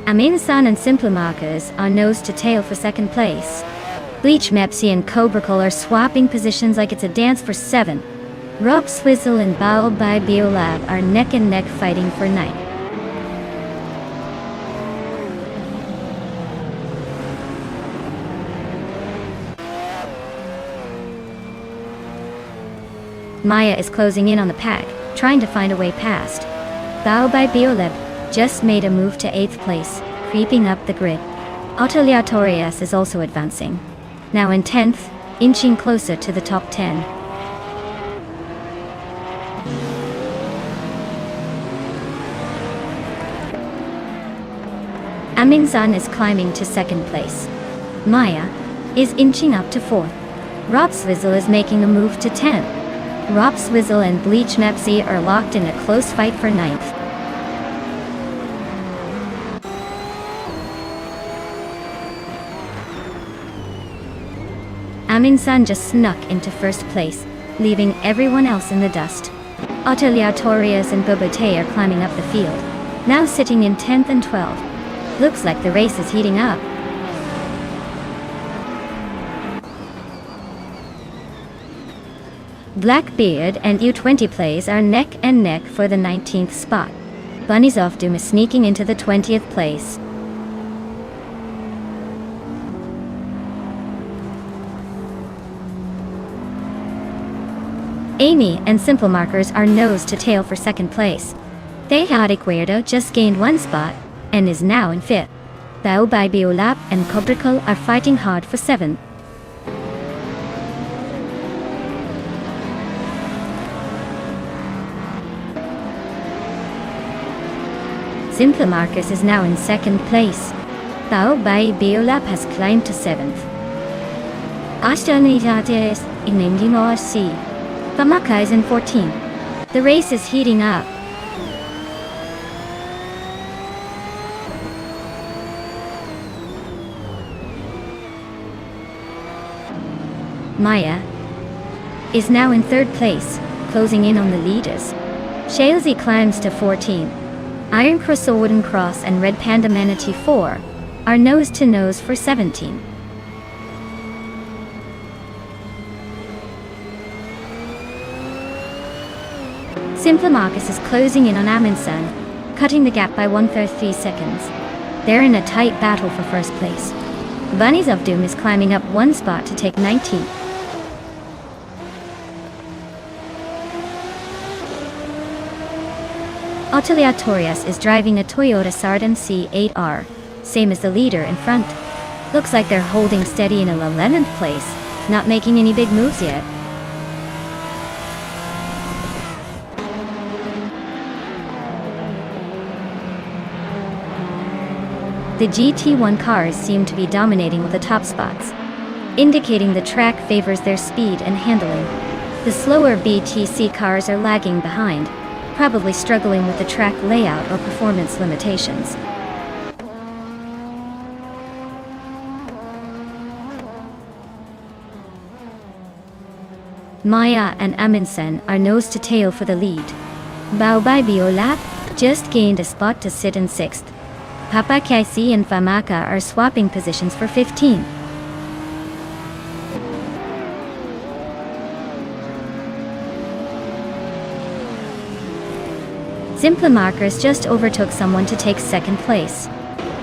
Amin-san and Simple Markers are nose to tail for second place. Bleach Mepsi and Cobracle are swapping positions like it's a dance for 7. Rob Swizzle and Bao by Biolab are neck and neck fighting for 9. Maya is closing in on the pack, trying to find a way past. Bao by Biolab just made a move to 8th place, creeping up the grid. Autoleatorias is also advancing, now in 10th, inching closer to the top 10. Amin-san is climbing to 2nd place. Maya is inching up to 4th. Rob Swizzle is making a move to 10th. Rob Swizzle and Bleach Mepsi are locked in a close fight for 9th. Amin-san just snuck into 1st place, leaving everyone else in the dust. Autoleatorias and Bobote are climbing up the field, now sitting in 10th and 12th. Looks like the race is heating up. Blackbeard and U20 plays are neck and neck for the 19th spot. Bunnies of Doom is sneaking into the 20th place. Amy and Simple Markers are nose to tail for 2nd place. Deja Cuerdo just gained 1 spot and is now in 5th. Bao by Biolap and Cobracle are fighting hard for 7th. Simple Marcus is now in 2nd place. Bao by Biolap has climbed to 7th. Ashtanitates in C. Pamaka is in 14th. The race is heating up. Maya is now in 3rd place, closing in on the leaders. Shalesy climbs to 14th. Iron Crystal Wooden Cross and Red Panda Manatee 4 are nose to nose for 17. Simple Marcus is closing in on Amin-san, cutting the gap by 1/3 seconds. They're in a tight battle for 1st place. Bunnies of Doom is climbing up 1 spot to take 19th. Autoleatorias is driving a Toyota Sardin C8R, same as the leader in front. Looks like they're holding steady in a 11th place, not making any big moves yet. The GT1 cars seem to be dominating with the top spots, indicating the track favors their speed and handling. The slower BTC cars are lagging behind, probably struggling with the track layout or performance limitations. Maya and Amin-san are nose to tail for the lead. Bao by Biolap just gained a spot to sit in 6th. Papa Kaisi and Famaka are swapping positions for 15. Simple Markers just overtook someone to take 2nd place.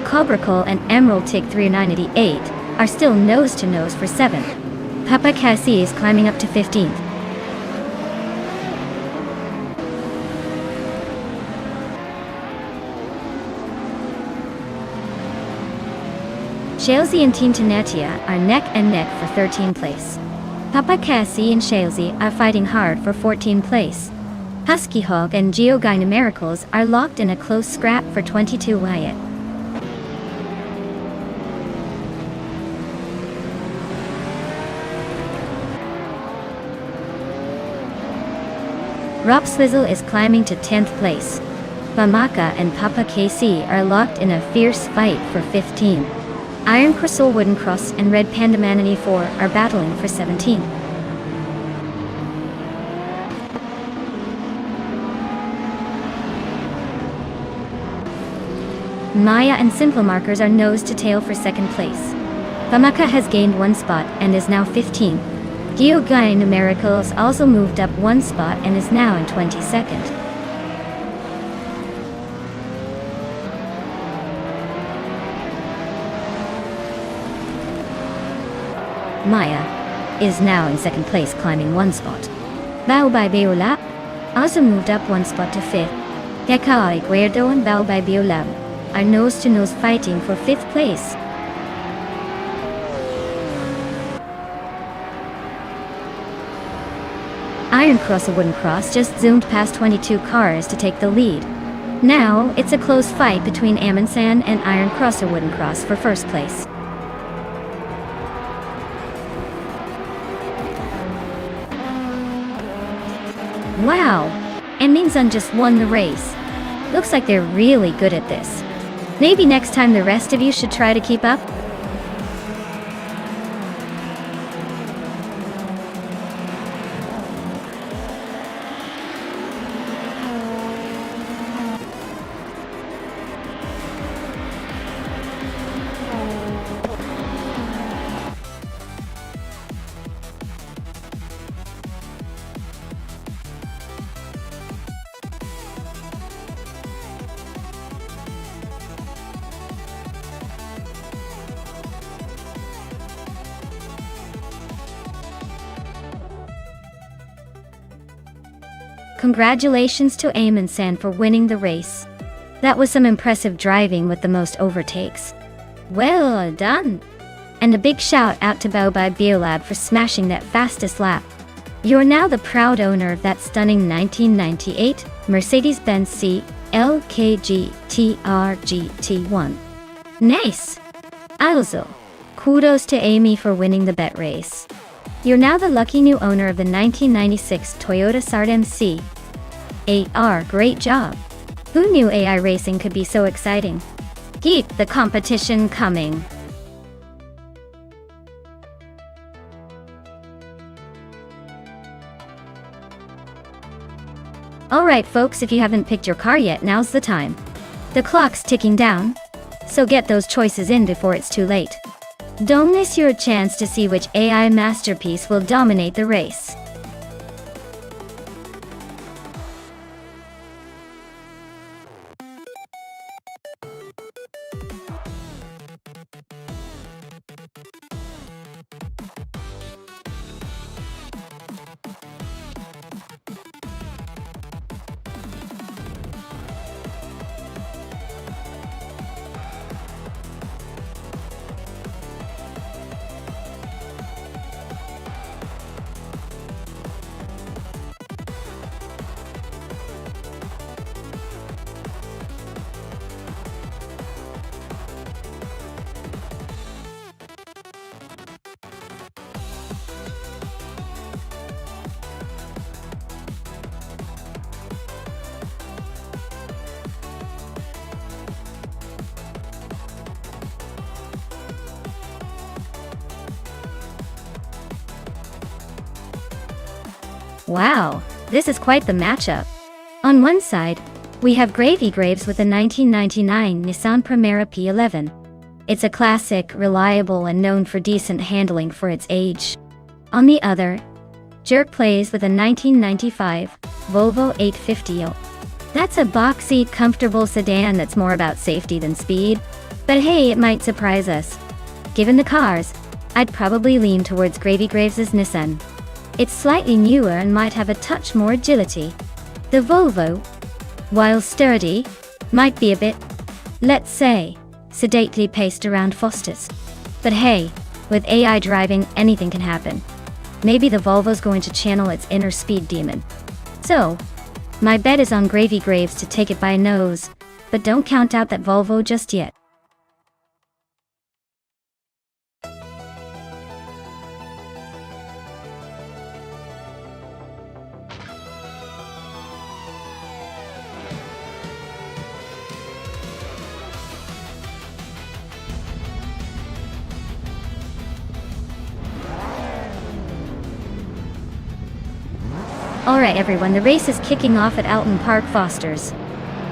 Cobracle and Emerald Tick 3988 are still nose to nose for 7th. Papa Kaisi is climbing up to 15th. Shalesy and Team Tenetia are neck and neck for 13th place. Papa Cassie and Shalesy are fighting hard for 14th place. Husky Hog and Geogyna Miracles are locked in a close scrap for 22 Wyatt. Rob Swizzle is climbing to 10th place. Bamaka and Papa KC are locked in a fierce fight for 15. Iron Crystal Wooden Cross and Red Panda Manini 4 are battling for 17. Maya and Simple Markers are nose to tail for 2nd place. Bamaka has gained 1 spot and is now 15. Gyogai Numericals also moved up 1 spot and is now in 22nd. Maya is now in 2nd place, climbing 1 spot. Bao by Beolab also moved up 1 spot to 5th. Gekai Guerdo and Bao by Beolab are nose-to-nose fighting for 5th place. Iron Cross a Wooden Cross just zoomed past 22 cars to take the lead. Now, it's a close fight between Amundsen and Iron Cross a Wooden Cross for 1st place. Wow! And Minsun just won the race. Looks like they're really good at this. Maybe next time the rest of you should try to keep up? Congratulations to Amundsen for winning the race. That was some impressive driving with the most overtakes. Well done! And a big shout out to Bao by Beolab for smashing that fastest lap. You're now the proud owner of that stunning 1998 Mercedes-Benz C LKG TRGT1. Nice! Also, kudos to Amy for winning the bet race. You're now the lucky new owner of the 1996 Toyota Sard MC. AR, great job! Who knew AI racing could be so exciting? Keep the competition coming! Alright folks, if you haven't picked your car yet, now's the time. The clock's ticking down, so get those choices in before it's too late. Don't miss your chance to see which AI masterpiece will dominate the race. Wow, this is quite the matchup. On one side, we have Gravy Graves with the 1999 Nissan Primera P11. It's a classic, reliable, and known for decent handling for its age. On the other, Jerk Plays with a 1995 Volvo 850. That's a boxy, comfortable sedan that's more about safety than speed. But hey, it might surprise us. Given the cars, I'd probably lean towards Gravy Graves' Nissan. It's slightly newer and might have a touch more agility. The Volvo, while sturdy, might be a bit, let's say, sedately paced around Fosters. But hey, with AI driving, anything can happen. Maybe the Volvo's going to channel its inner speed demon. So, my bet is on Gravy Graves to take it by nose, but don't count out that Volvo just yet. Alright everyone, the race is kicking off at Alton Park Fosters.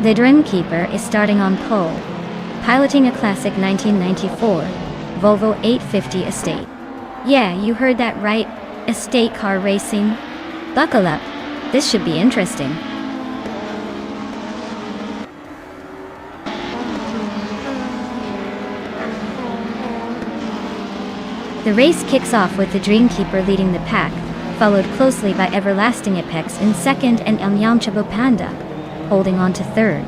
The Dreamkeeper is starting on pole, piloting a classic 1994 Volvo 850 Estate. Yeah, you heard that right, estate car racing. Buckle up, this should be interesting. The race kicks off with the Dreamkeeper leading the pack, followed closely by Everlasting Apex in second and Elnyamchabo Panda, holding on to third.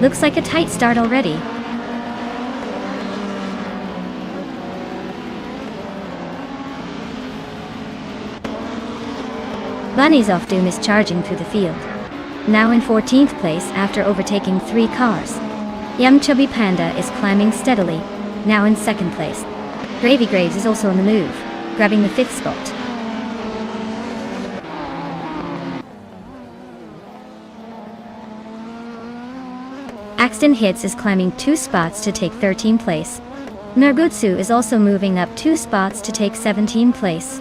Looks like a tight start already. Bunnies of Doom is charging through the field, now in 14th place after overtaking 3 cars. Chubby Panda is climbing steadily, now in 2nd place. Gravy Graves is also on the move, grabbing the 5th spot. Axton Hits is climbing 2 spots to take 13th place. Nargutsu is also moving up 2 spots to take 17th place.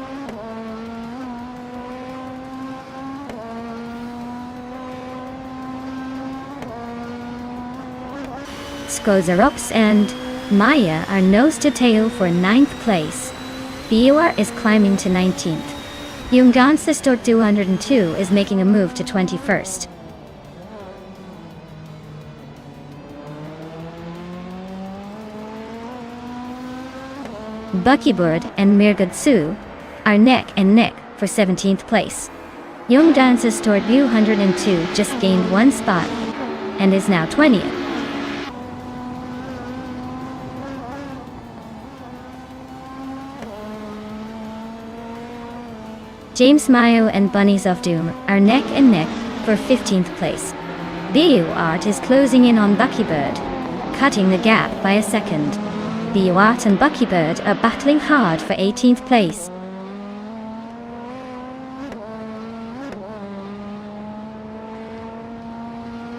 Skozarops and Maya are nose to tail for 9th place. BUR is climbing to 19th. Yungdan Sistort 202 is making a move to 21st. Buckybird and Mirgutsu are neck and neck for 17th place. Yungdan Sistort 202 just gained 1 spot and is now 20th. James Mayo and Bunnies of Doom are neck and neck for 15th place. BU Art is closing in on Buckybird, cutting the gap by a second. BU Art and Buckybird are battling hard for 18th place.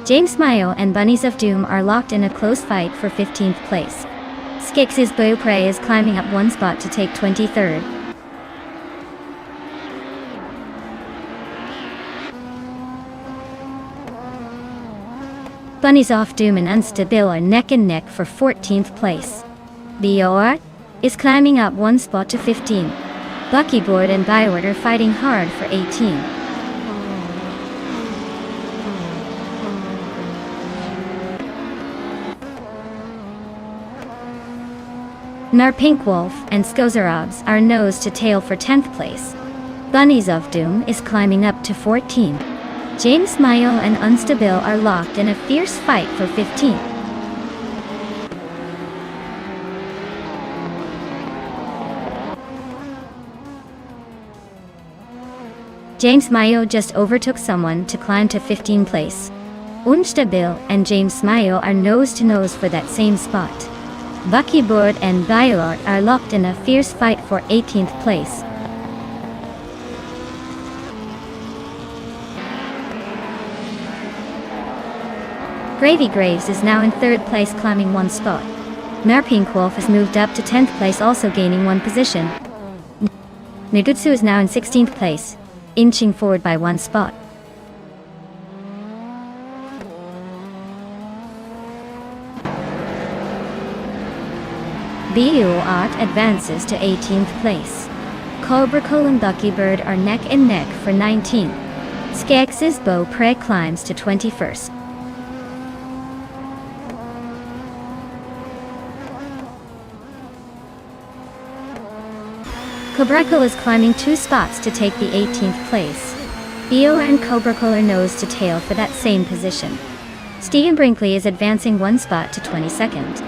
James Mayo and Bunnies of Doom are locked in a close fight for 15th place. Skix's Beaupre is climbing up 1 spot to take 23rd. Bunnies of Doom and Unstable are neck and neck for 14th place. BOR is climbing up 1 spot to 15. Buckybird and Bioward are fighting hard for 18. Pink Wolf and Skozarobs are nose to tail for 10th place. Bunnies of Doom is climbing up to 14. James Mayo and Unstable are locked in a fierce fight for 15th. James Mayo just overtook someone to climb to 15th place. Unstable and James Mayo are nose to nose for that same spot. Buckybird and Biowart are locked in a fierce fight for 18th place. Gravy Graves is now in 3rd place, climbing 1 spot. Pink Wolf has moved up to 10th place, also gaining 1 position. Nagutsu is now in 16th place, inching forward by 1 spot. BU Art advances to 18th place. Cobra Cole and Buckybird are neck and neck for 19th. Skex's Beaupre climbs to 21st. Cobracle is climbing 2 spots to take the 18th place. Bio and Cobracle are nose to tail for that same position. Stephen Brinkley is advancing 1 spot to 22nd.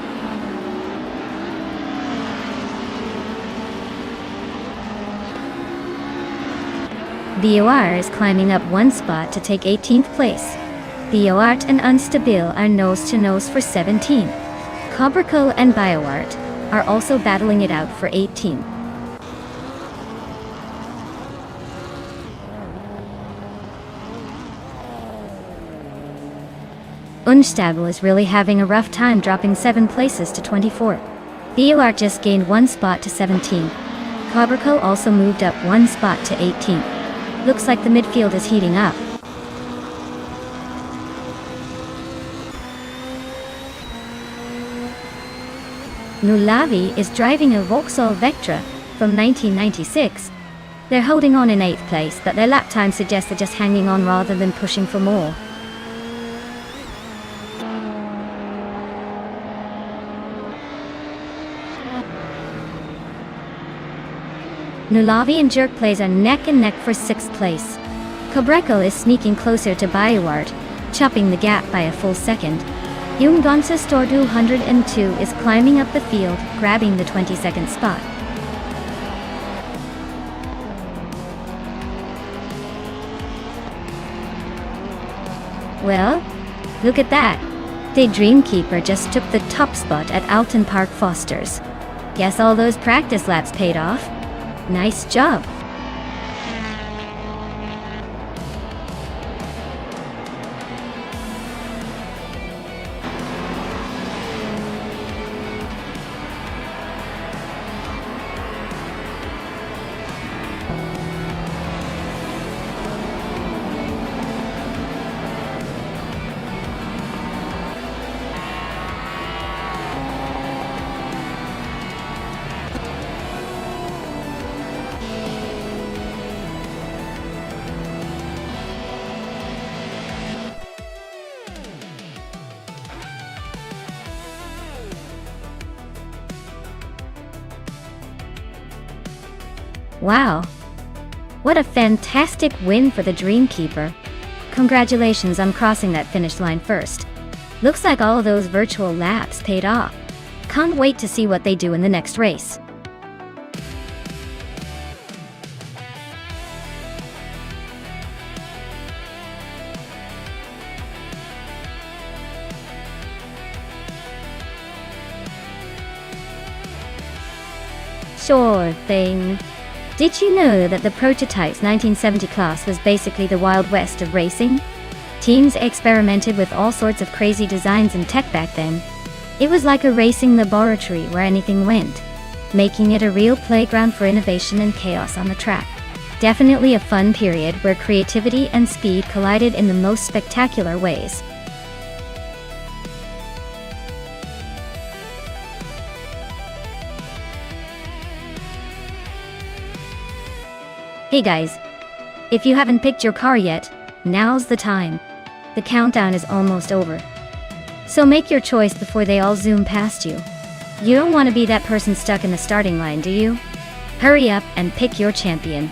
BOR is climbing up 1 spot to take 18th place. BOArt and Unstable are nose to nose for 17. Cobracle and BioArt are also battling it out for 18. Unstable is really having a rough time, dropping 7 places to 24. BOR just gained 1 spot to 17. Cobracle also moved up 1 spot to 18. Looks like the midfield is heating up. Nulavi is driving a Vauxhall Vectra from 1996. They're holding on in 8th place, but their lap time suggests they're just hanging on rather than pushing for more. Nulavi and Jerk Plays are neck and neck for 6th place. Cobreco is sneaking closer to Bayouart, chopping the gap by a full second. Umgonsa Stordu 102 is climbing up the field, grabbing the 22nd spot. Well, look at that. The Dreamkeeper just took the top spot at Alton Park Fosters. Guess all those practice laps paid off. Nice job. Wow. What a fantastic win for the Dreamkeeper. Congratulations on crossing that finish line first. Looks like all of those virtual laps paid off. Can't wait to see what they do in the next race. Sure thing. Did you know that the Prototype's 1970 class was basically the Wild West of racing? Teams experimented with all sorts of crazy designs and tech back then. It was like a racing laboratory where anything went, making it a real playground for innovation and chaos on the track. Definitely a fun period where creativity and speed collided in the most spectacular ways. Hey guys, if you haven't picked your car yet, now's the time. The countdown is almost over. So make your choice before they all zoom past you. You don't want to be that person stuck in the starting line, do you? Hurry up and pick your champion.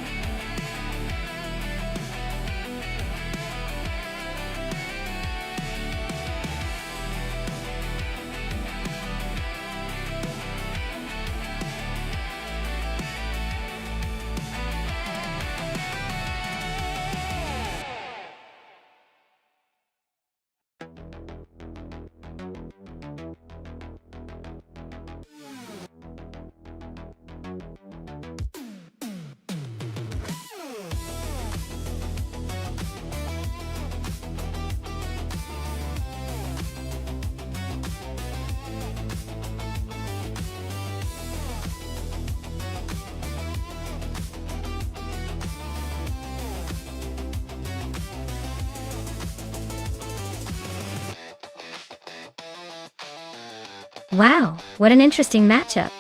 Wow, what an interesting matchup.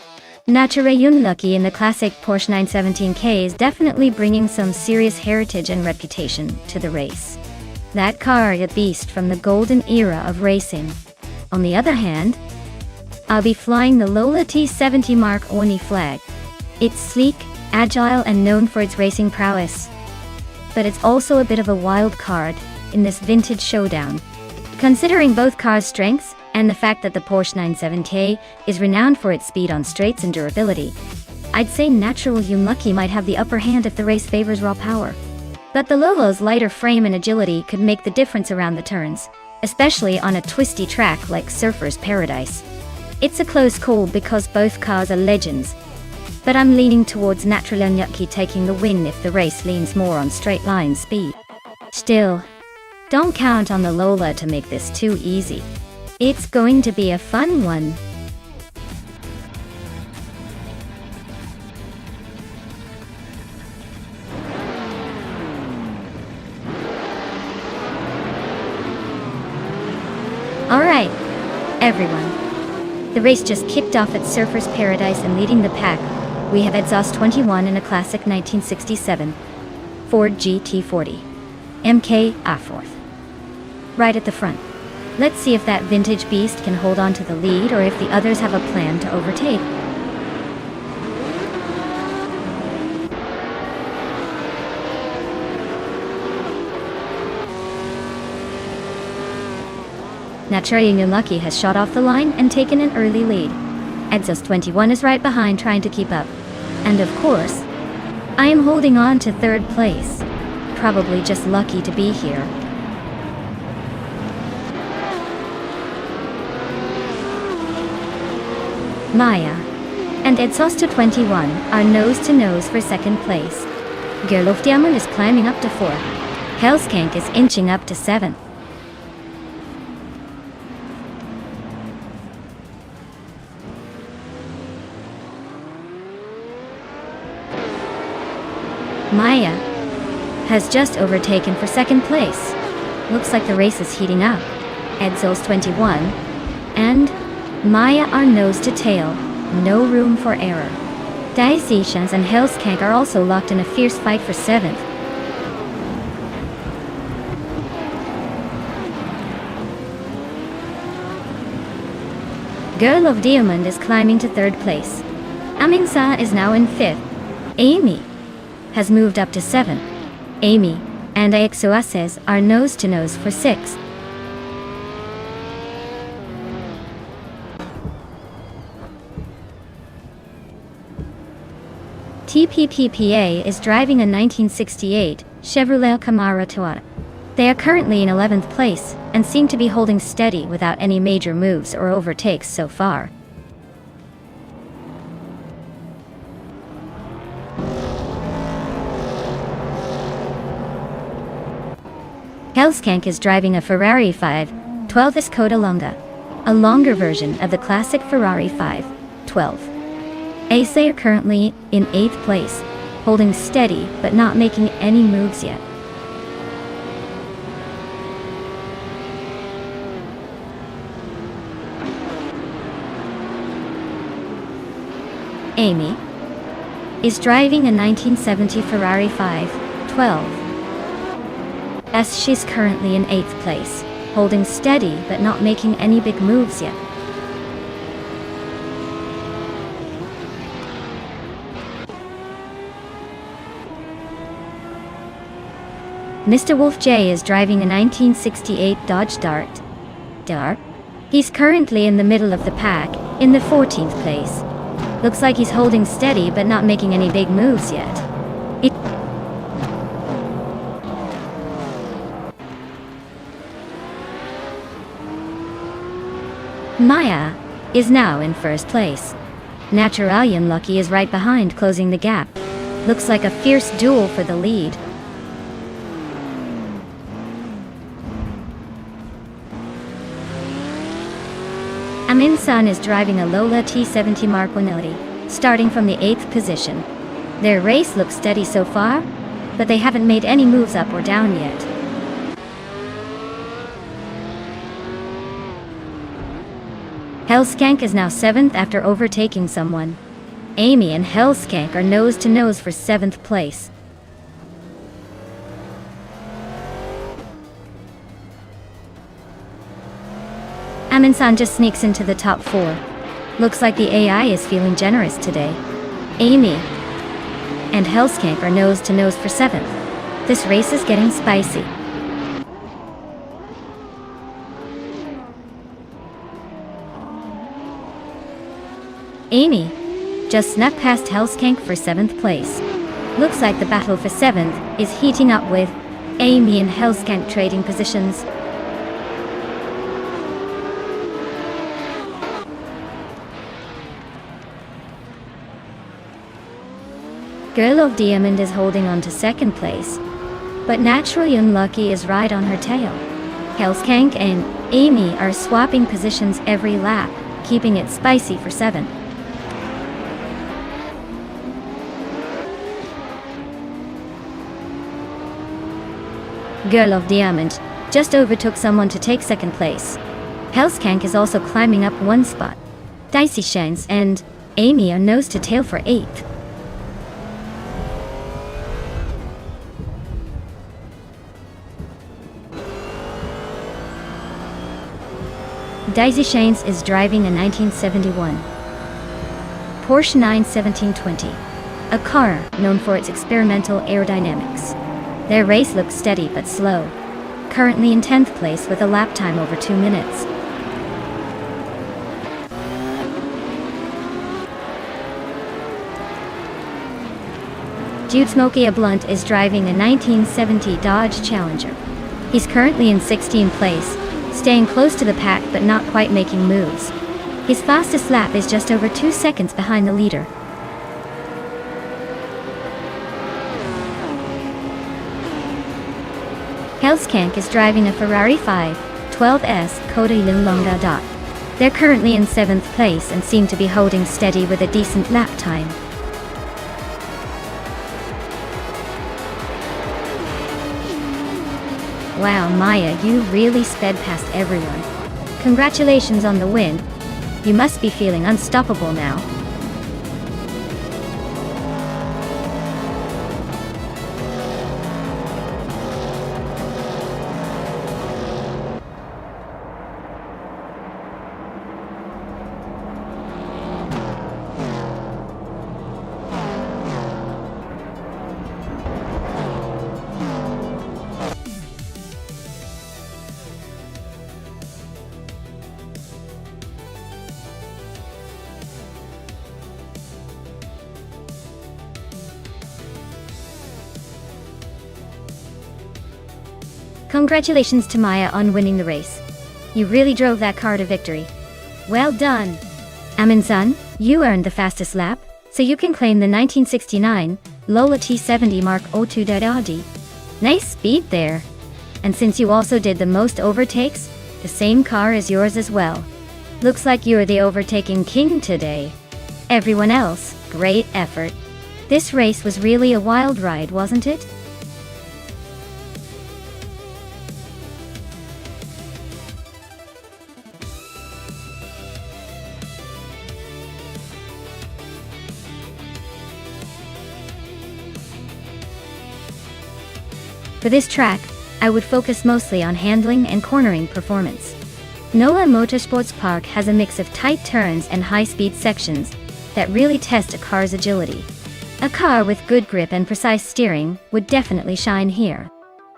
Nature Unlucky in the classic Porsche 917K is definitely bringing some serious heritage and reputation to the race. That car is a beast from the golden era of racing. On the other hand, I'll be flying the Lola T70 Mark Oni flag. It's sleek, agile, and known for its racing prowess. But it's also a bit of a wild card in this vintage showdown. Considering both cars' strengths, and the fact that the Porsche 997K is renowned for its speed on straights and durability, I'd say Natural Unlucky might have the upper hand if the race favors raw power. But the Lolo's lighter frame and agility could make the difference around the turns, especially on a twisty track like Surfer's Paradise. It's a close call because both cars are legends, but I'm leaning towards Natural Unlucky taking the win if the race leans more on straight line speed. Still, don't count on the Lola to make this too easy. It's going to be a fun one. Alright, everyone. The race just kicked off at Surfer's Paradise, and leading the pack, we have Exhaust 21 in a classic 1967 Ford GT40. MK fourth. Right at the front. Let's see if that vintage beast can hold on to the lead or if the others have a plan to overtake. Naturally Unlucky has shot off the line and taken an early lead. Exhaust 21 is right behind, trying to keep up. And of course, I am holding on to third place. Probably just lucky to be here. Maya and Exhaust 21 are nose to nose for second place. Girl of Diamond is climbing up to 4th. Hellskank is inching up to 7th. Maya has just overtaken for second place. Looks like the race is heating up. Exhaust 21 and Maya are nose to tail, no room for error. Daisishans and Hellskank are also locked in a fierce fight for 7th. Girl of Diamond is climbing to 3rd place. Aminsa is now in 5th. Amy has moved up to 7th. Amy and Aixoases are nose to nose for 6th. TPPPA is driving a 1968 Chevrolet Camaro Toyota. They are currently in 11th place and seem to be holding steady without any major moves or overtakes so far. Hellskank is driving a Ferrari 512 Escoda Lunga, a longer version of the classic Ferrari 512. Ace are currently in 8th place, holding steady but not making any moves yet. Amy is driving a 1970 Ferrari 512. As she's currently in 8th place, holding steady but not making any big moves yet. Mr. Wolf J is driving a 1968 Dodge Dart. He's currently in the middle of the pack, in the 14th place. Looks like he's holding steady but not making any big moves yet. Maya is now in 1st place. Naturally Unlucky is right behind, closing the gap. Looks like a fierce duel for the lead. Aminsan is driving a Lola T70 Marquinelli, starting from the 8th position. Their race looks steady so far, but they haven't made any moves up or down yet. Hellskank is now 7th after overtaking someone. Amy and Hellskank are nose to nose for 7th place. Aminsan just sneaks into the top 4. Looks like the AI is feeling generous today. Amy and Hellskank are nose to nose for 7th. This race is getting spicy. Amy just snuck past Hellskank for 7th place. Looks like the battle for 7th is heating up, with Amy and Hellskank trading positions. Girl of Diamond is holding on to 2nd place, but Naturally Unlucky is right on her tail. Hellskank and Amy are swapping positions every lap, keeping it spicy for 7th. Girl of Diamond just overtook someone to take 2nd place. Hellskank is also climbing up one spot. Dicey Shanks and Amy are nose to tail for 8th. Dicey Shanks is driving a 1971 Porsche 91720, a car known for its experimental aerodynamics. Their race looks steady but slow, currently in 10th place with a lap time over 2 minutes. Jude Smokey Blunt is driving a 1970 Dodge Challenger. He's currently in 16th place, staying close to the pack but not quite making moves. His fastest lap is just over 2 seconds behind the leader. Hellskank is driving a Ferrari 512S Coda Longa Dot. They're currently in 7th place and seem to be holding steady with a decent lap time. Wow, Maya, you really sped past everyone. Congratulations on the win. You must be feeling unstoppable now. Congratulations to Maya on winning the race. You really drove that car to victory. Well done! Amin-san, you earned the fastest lap, so you can claim the 1969 Lola T70 Mark O2 Audi. Nice speed there! And since you also did the most overtakes, the same car is yours as well. Looks like you're the overtaking king today. Everyone else, great effort. This race was really a wild ride, wasn't it? For this track, I would focus mostly on handling and cornering performance. NOLA Motorsports Park has a mix of tight turns and high-speed sections that really test a car's agility. A car with good grip and precise steering would definitely shine here.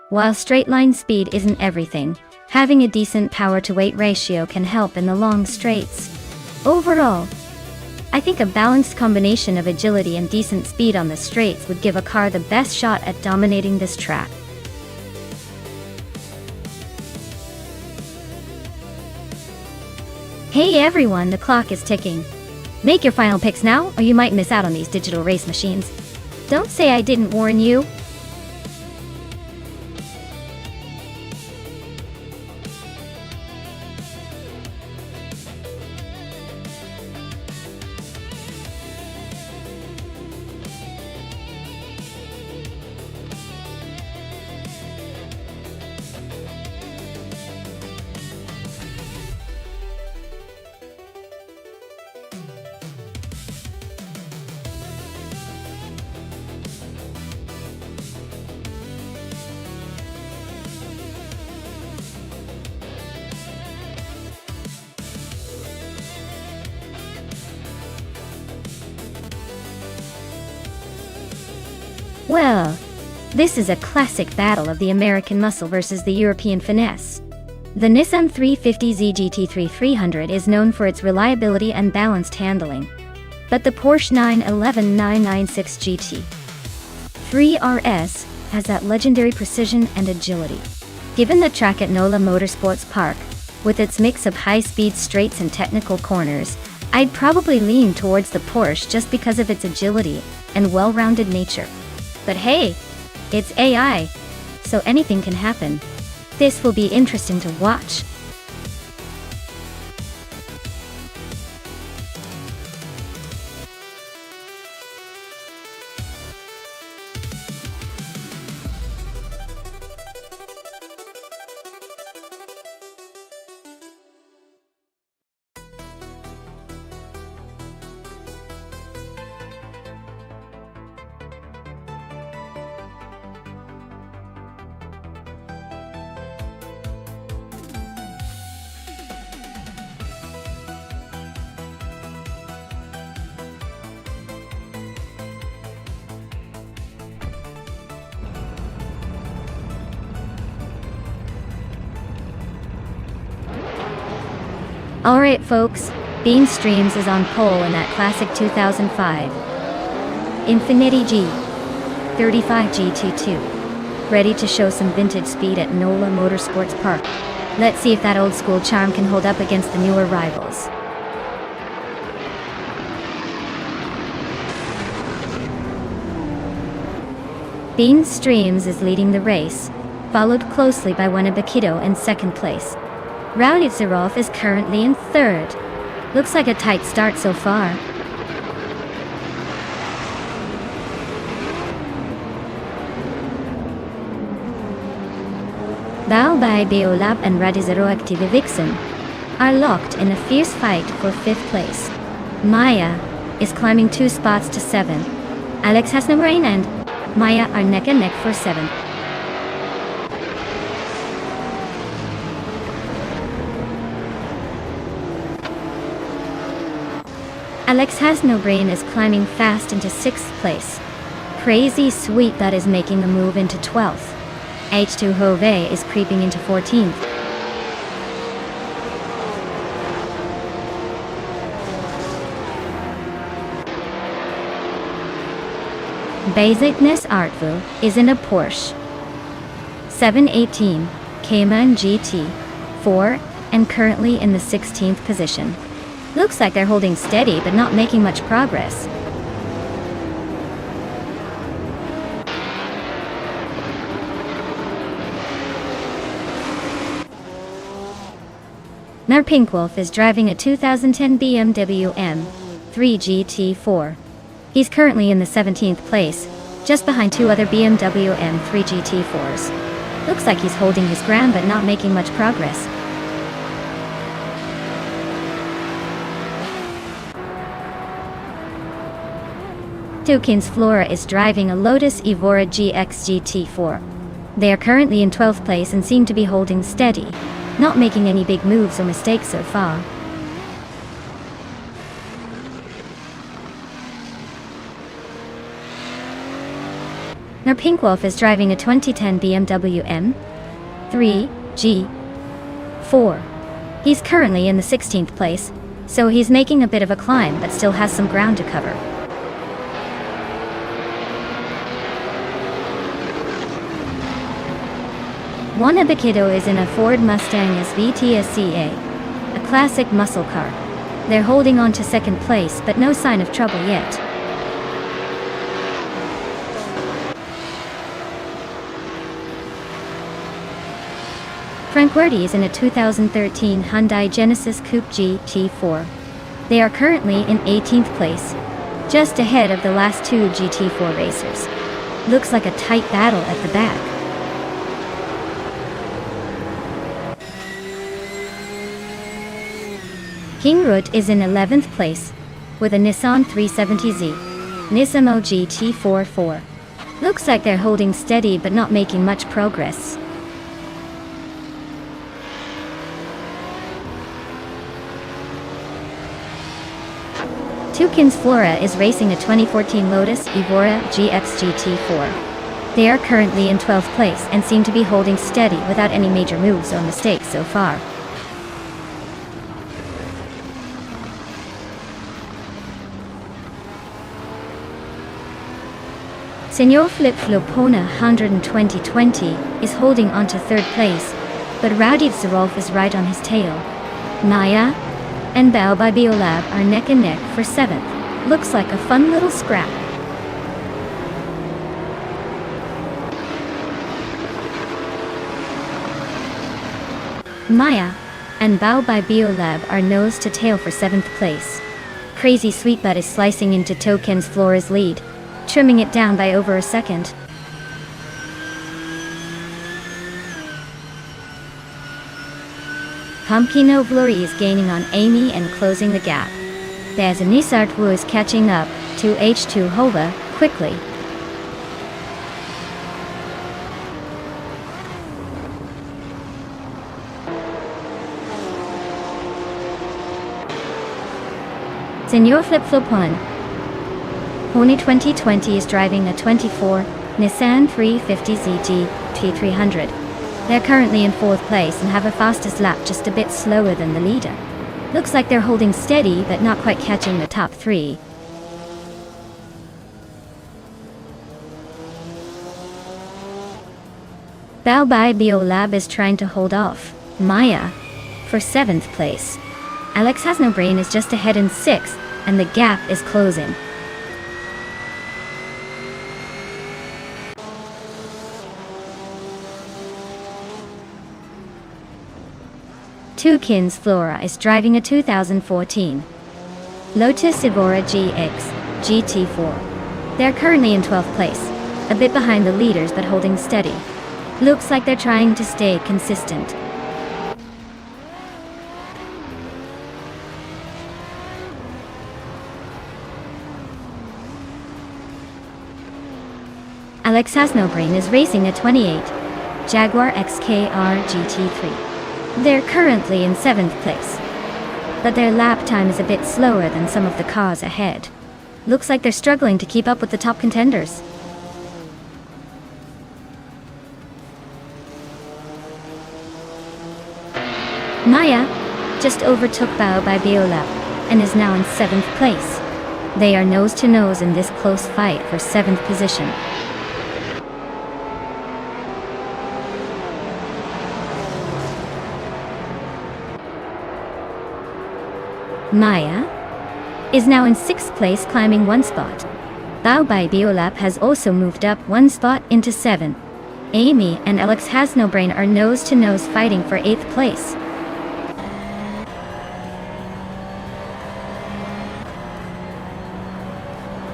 While straight-line speed isn't everything, having a decent power-to-weight ratio can help in the long straights. Overall, I think a balanced combination of agility and decent speed on the straights would give a car the best shot at dominating this track. Hey everyone, the clock is ticking. Make your final picks now, or you might miss out on these digital race machines. Don't say I didn't warn you. Well, this is a classic battle of the American muscle versus the European finesse. The Nissan 350Z GT3 300 is known for its reliability and balanced handling, but the Porsche 911 996 GT 3RS has that legendary precision and agility. Given the track at NOLA Motorsports Park, with its mix of high-speed straights and technical corners, I'd probably lean towards the Porsche just because of its agility and well-rounded nature. But hey, it's AI, so anything can happen. This will be interesting to watch. Alright folks, Beam Streams is on pole in that classic 2005 Infiniti G35 GT2. Ready to show some vintage speed at NOLA Motorsports Park. Let's see if that old school charm can hold up against the newer rivals. Beam Streams is leading the race, followed closely by Wanabakido in second place. Rowdy Zarov is currently in third. Looks like a tight start so far. Baobab Beolab and Radizero Active Vixen are locked in a fierce fight for 5th place. Maya is climbing 2 spots to 7. Alex Hasnamrain and Maya are neck and neck for 7th. Alex Hasnobrain is climbing fast into 6th place. Crazy Sweet that is making a move into 12th. H2 Hove is creeping into 14th. Basicness Artful is in a Porsche 718 Cayman GT4 and currently in the 16th position. Looks like they're holding steady but not making much progress. Now Pink Wolf is driving a 2010 BMW M3 GT4. He's currently in the 17th place, just behind 2 other BMW M3 GT4s. Looks like he's holding his ground but not making much progress. Tukins Flora is driving a Lotus Evora GX GT4. They are currently in 12th place and seem to be holding steady, not making any big moves or mistakes so far. Now Pink Wolf is driving a 2010 BMW M3 G4. He's currently in the 16th place, so he's making a bit of a climb but still has some ground to cover. Wanabakido is in a Ford Mustang SVT SCA, a classic muscle car. They're holding on to 2nd place but no sign of trouble yet. Frank Werdy is in a 2013 Hyundai Genesis Coupe GT4. They are currently in 18th place, just ahead of the last 2 GT4 racers. Looks like a tight battle at the back. King Root is in 11th place, with a Nissan 370Z, Nismo GT44. Looks like they're holding steady but not making much progress. Tukins Flora is racing a 2014 Lotus Evora GX GT4. They are currently in 12th place and seem to be holding steady without any major moves or mistakes so far. Senor Flip Flopona 12020 is holding on to 3rd place, but Rowdy Zarolf is right on his tail. Naya and Baobab Beolab are neck and neck for 7th. Looks like a fun little scrap. Maya and Baobab Beolab are nose to tail for 7th place. Crazy Sweetbutt is slicing into Tokens Flora's lead, trimming it down by over a second. Pumpkino Vlory is gaining on Amy and closing the gap. There's a Nisart Wu is catching up to H2 Hova quickly. Senor Flip Flop 1 Pony 2020 is driving a 24 Nissan 350ZG T300. They're currently in 4th place and have a fastest lap just a bit slower than the leader. Looks like they're holding steady but not quite catching the top three. Bao Bai Biolab is trying to hold off Maya for 7th place. Alex Has No Brain is just ahead in 6th, and the gap is closing. Tukins Flora is driving a 2014 Lotus Evora GX GT4. They're currently in 12th place, a bit behind the leaders but holding steady. Looks like they're trying to stay consistent. Alex Has No Brain is racing a 28 Jaguar XKR GT3. They're currently in 7th place, but their lap time is a bit slower than some of the cars ahead. Looks like they're struggling to keep up with the top contenders. Maya just overtook Bao by Biolab and is now in 7th place. They are nose to nose in this close fight for 7th position. Maya is now in 6th place, climbing 1 spot. Bao Bai Biolab has also moved up 1 spot into 7th. Amy and Alex Has No Brain are nose to nose fighting for 8th place.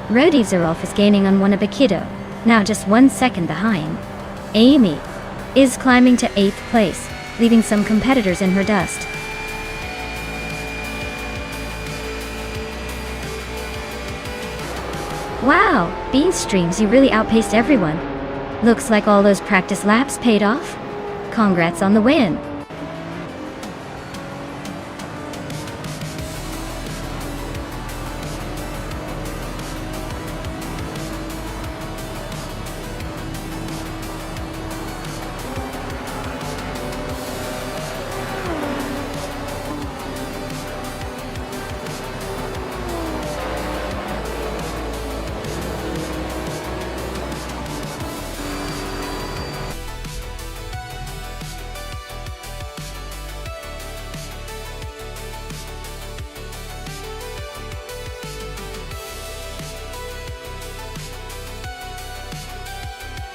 Rodi Zarov is gaining on Wanabakido, now just 1 second behind. Amy is climbing to 8th place, leaving some competitors in her dust. Wow, Beanstreams, you really outpaced everyone. Looks like all those practice laps paid off. Congrats on the win.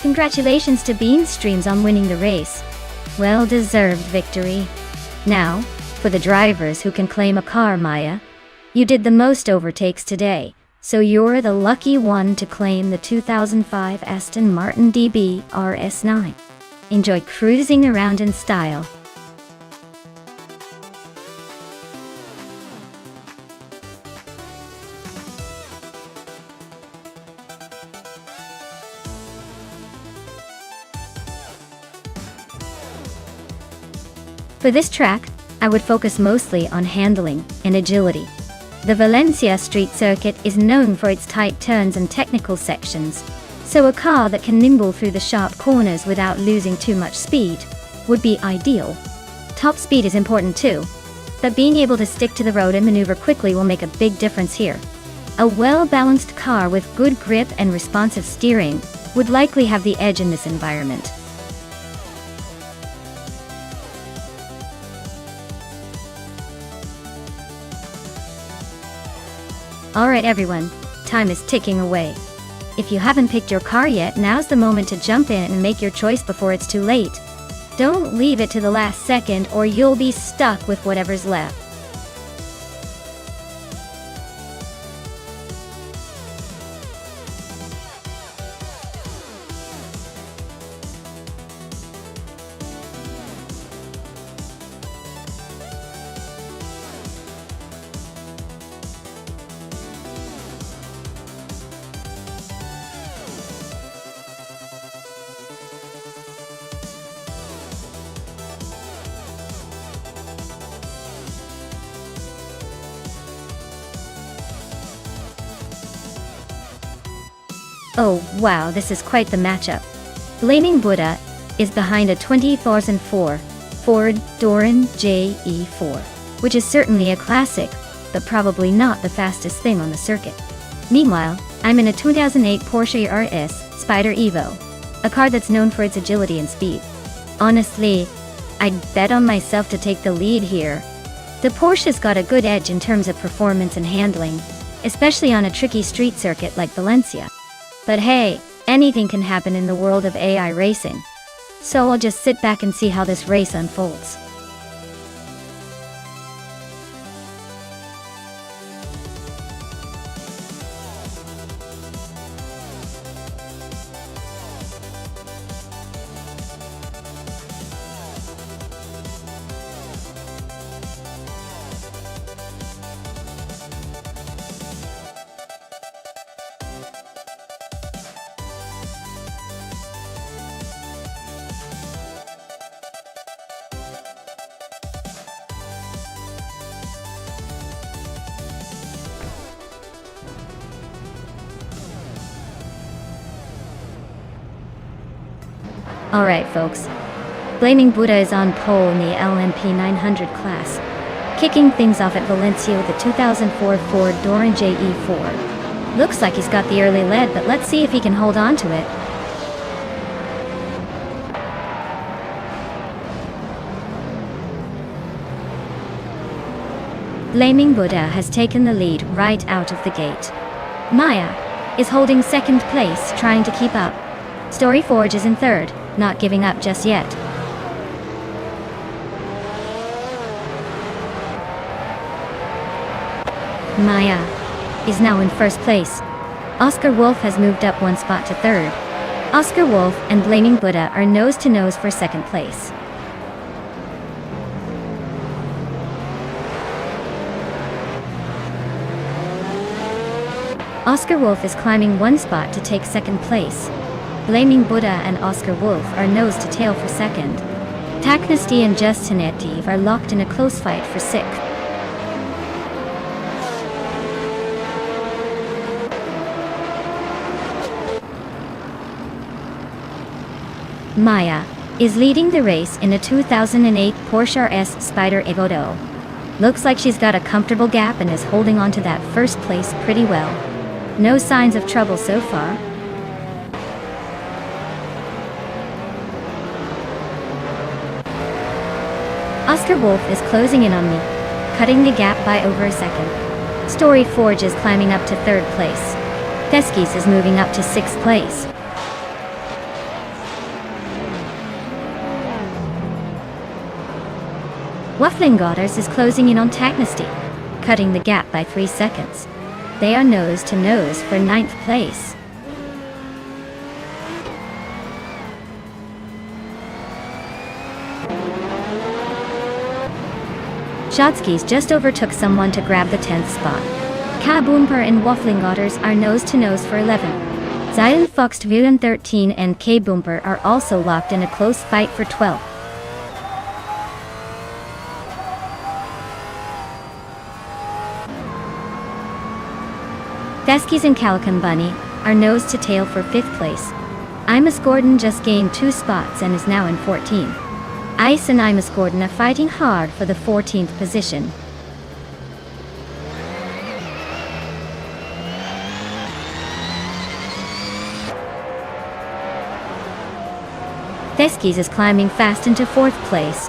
Congratulations to Beanstreams on winning the race. Well-deserved victory. Now, for the drivers who can claim a car, Maya. You did the most overtakes today, so you're the lucky one to claim the 2005 Aston Martin DB RS9. Enjoy cruising around in style. For this track, I would focus mostly on handling and agility. The Valencia street circuit is known for its tight turns and technical sections, so a car that can nimble through the sharp corners without losing too much speed would be ideal. Top speed is important too, but being able to stick to the road and maneuver quickly will make a big difference here. A well-balanced car with good grip and responsive steering would likely have the edge in this environment. Alright everyone, time is ticking away. If you haven't picked your car yet, now's the moment to jump in and make your choice before it's too late. Don't leave it to the last second or you'll be stuck with whatever's left. Oh wow, this is quite the matchup. Blaming Buddha is behind a 2004 Ford Doran JE4 which is certainly a classic, but probably not the fastest thing on the circuit. Meanwhile, I'm in a 2008 Porsche RS Spyder Evo, a car that's known for its agility and speed. Honestly, I'd bet on myself to take the lead here. The Porsche's got a good edge in terms of performance and handling, especially on a tricky street circuit like Valencia. But hey, anything can happen in the world of AI racing. So I'll just sit back and see how this race unfolds. Alright folks, Blaming Buddha is on pole in the LMP 900 class, kicking things off at Valencia with the 2004 Ford Doran JE4. Looks like he's got the early lead, but let's see if he can hold on to it. Blaming Buddha has taken the lead right out of the gate. Maya is holding second place, trying to keep up. Story Forge is in third, not giving up just yet. Maya is now in first place. Oscar Wolf has moved up one spot to third. Oscar Wolf and Blaming Buddha are nose to nose for second place. Oscar Wolf is climbing one spot to take second place. Blaming Buddha and Oscar Wolf are nose to tail for second. Taknasty and Justinetiv are locked in a close fight for sixth. Maya is leading the race in a 2008 Porsche RS Spyder Evo. Looks like she's got a comfortable gap and is holding on to that first place pretty well. No signs of trouble so far. Oscar Wolf is closing in on me, cutting the gap by over a second. Story Forge is climbing up to third place. Teskis is moving up to sixth place. Wafflingotters is closing in on Taknasty, cutting the gap by 3 seconds. They are nose to nose for ninth place. Shodskis just overtook someone to grab the 10th spot. K-Boomper and Wafflingotters are nose to nose for 11. Zion Fox 13 and K-Boomper are also locked in a close fight for 12. Teskis and Calican Bunny are nose to tail for 5th place. Imus Gordon just gained 2 spots and is now in 14. Ice and Imus Gordon are fighting hard for the 14th position. Teskis is climbing fast into 4th place.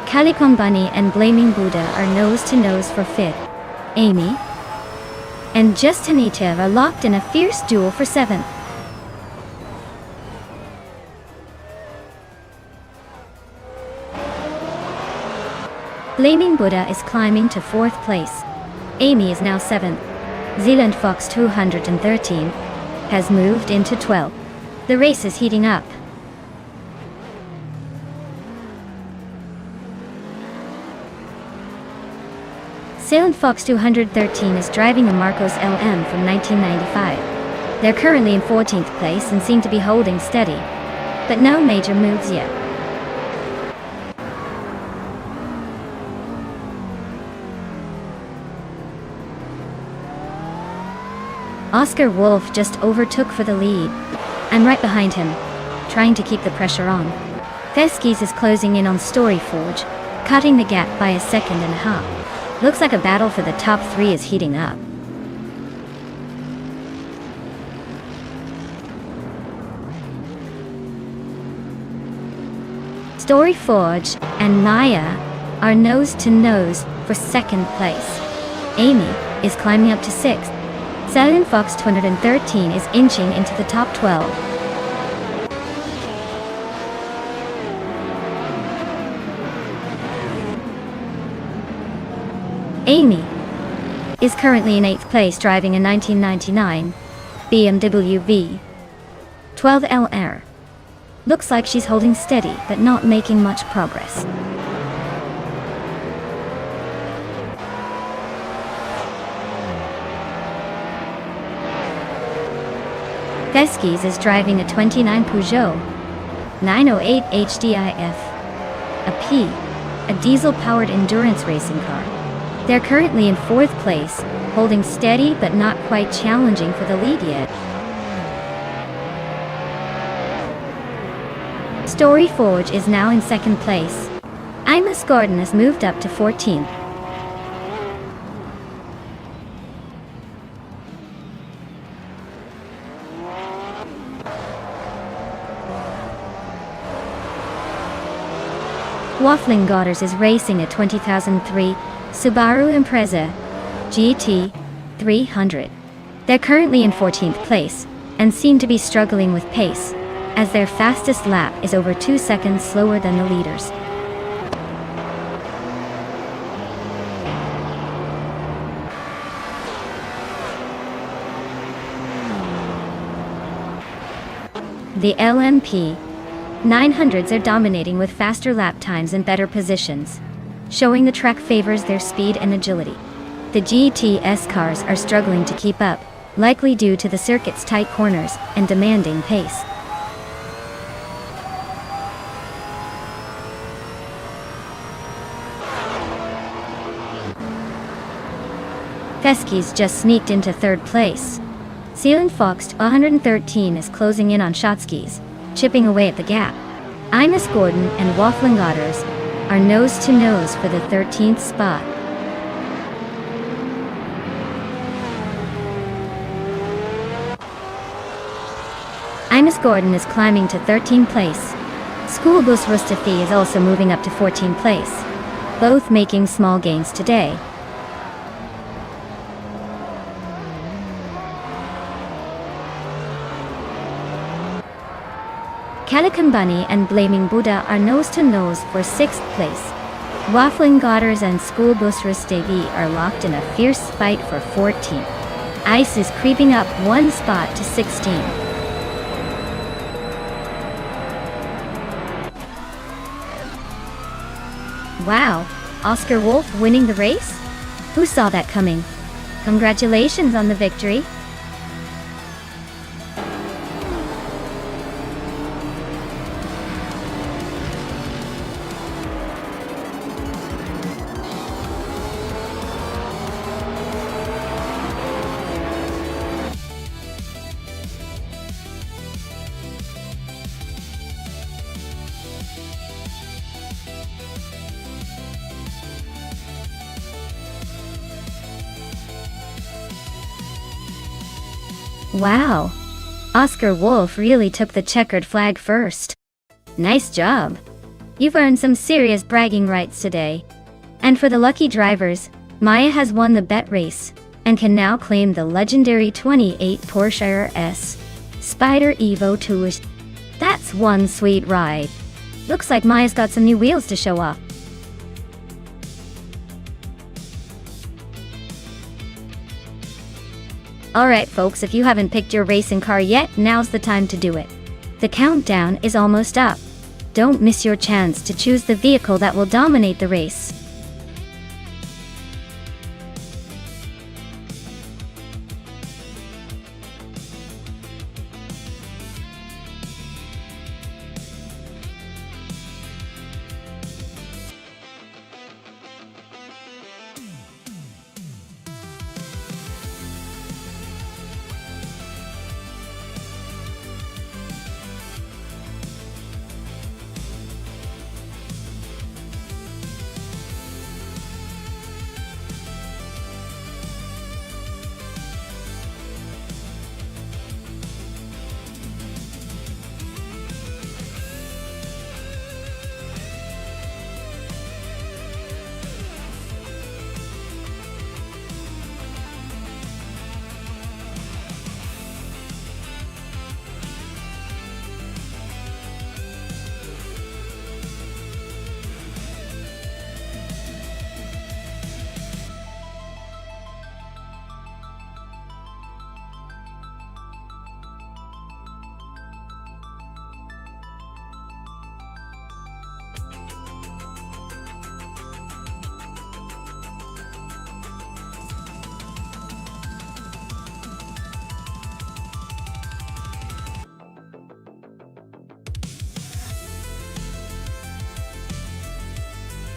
Calicon Bunny and Blaming Buddha are nose to nose for 5th. Amy and Justinetiv are locked in a fierce duel for 7th. Blaming Buddha is climbing to 4th place. Amy is now 7th. Zealand Fox 213 has moved into 12th. The race is heating up. Zealand Fox 213 is driving a Marcos LM from 1995. They're currently in 14th place and seem to be holding steady, but no major moves yet. Oscar Wolf just overtook for the lead. I'm right behind him, trying to keep the pressure on. Teskis is closing in on Story Forge, cutting the gap by 1.5 seconds. Looks like a battle for the top 3 is heating up. Storyforge and Maya are nose to nose for second place. Amy is climbing up to 6th. Silent Fox 213 is inching into the top 12. Amy is currently in 8th place driving a 1999 BMW V12LR. Looks like she's holding steady but not making much progress. Veskis is driving a 29 Peugeot 908 HDIF, a P, a diesel-powered endurance racing car. They're currently in 4th place, holding steady but not quite challenging for the lead yet. Storyforge is now in 2nd place. Imus Gordon has moved up to 14th. Waffling Godders is racing a 2003 Subaru Impreza GT 300. They're currently in 14th place and seem to be struggling with pace, as their fastest lap is over 2 seconds slower than the leaders. The LMP 900s are dominating with faster lap times and better positions, showing the track favors their speed and agility. The GTS cars are struggling to keep up, likely due to the circuit's tight corners and demanding pace. Veskis just sneaked into 3rd place. Silent Fox 113 is closing in on Shotskis, chipping away at the gap. Imus Gordon and Waffling Otters are nose to nose for the 13th spot. Imus Gordon is climbing to 13th place. School Bus Rustafi is also moving up to 14th place, both making small gains today. Calican Bunny and Blaming Buddha are nose to nose for 6th place. Waffling Godders and School Bus Rustavi are locked in a fierce fight for 14th. Ice is creeping up 1 spot to 16. Wow, Oscar Wolf winning the race? Who saw that coming? Congratulations on the victory. Wow, Oscar Wolf really took the checkered flag first. Nice job. You've earned some serious bragging rights today. And for the lucky drivers, Maya has won the bet race and can now claim the legendary 28 Porsche RS Spider Evo 2. That's one sweet ride. Looks like Maya's got some new wheels to show off. Alright folks, if you haven't picked your racing car yet, now's the time to do it. The countdown is almost up. Don't miss your chance to choose the vehicle that will dominate the race.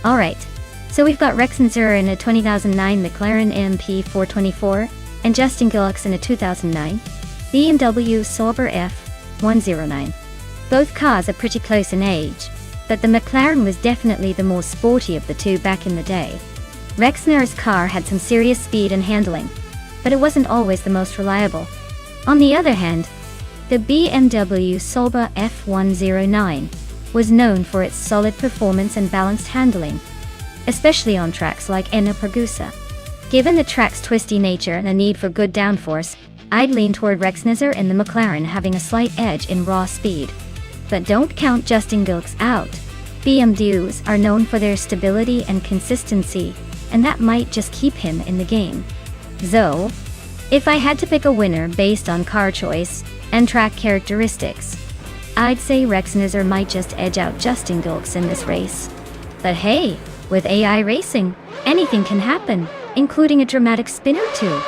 Alright, so we've got Rex Nzer in a 2009 McLaren MP424, and Justin Gillick in a 2009 BMW Sauber F109. Both cars are pretty close in age, but the McLaren was definitely the more sporty of the two back in the day. Rex Nzer's car had some serious speed and handling, but it wasn't always the most reliable. On the other hand, the BMW Sauber F109 was known for its solid performance and balanced handling, especially on tracks like Enna-Pergusa. Given the track's twisty nature and a need for good downforce, I'd lean toward Rex Nzer and the McLaren having a slight edge in raw speed. But don't count Justin Gillick out. BMWs are known for their stability and consistency, and that might just keep him in the game. So, if I had to pick a winner based on car choice and track characteristics, I'd say Rex Nzer might just edge out Justin Gillick in this race. But hey, with AI racing, anything can happen, including a dramatic spin or two.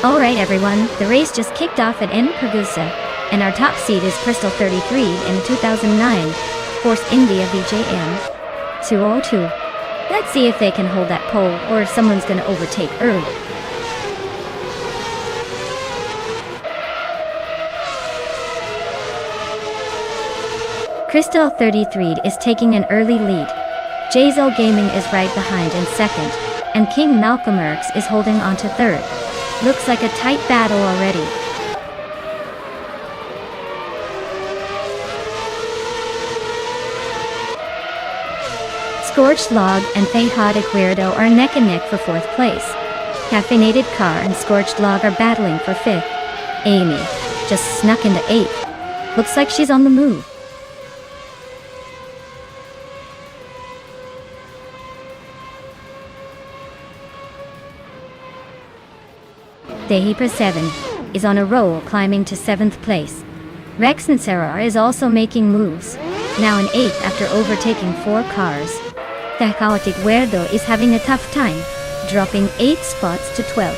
Alright everyone, the race just kicked off at Enna-Pergusa, and our top seed is Crystal 33 in the 2009 Force India VJM 202. Let's see if they can hold that pole or if someone's gonna overtake early. Crystal 33 is taking an early lead. Jazel Gaming is right behind in second, and King Malcolm Erks is holding on to third. Looks like a tight battle already. Scorched Log and Chaotic Weirdo are neck and neck for fourth place. Caffeinated Car and Scorched Log are battling for fifth. Amy just snuck into eighth. Looks like she's on the move. Dehipa 7 is on a roll, climbing to 7th place. Rex Nzer is also making moves, now in 8th after overtaking 4 cars. The Chaotic Weirdo is having a tough time, dropping 8 spots to 12th.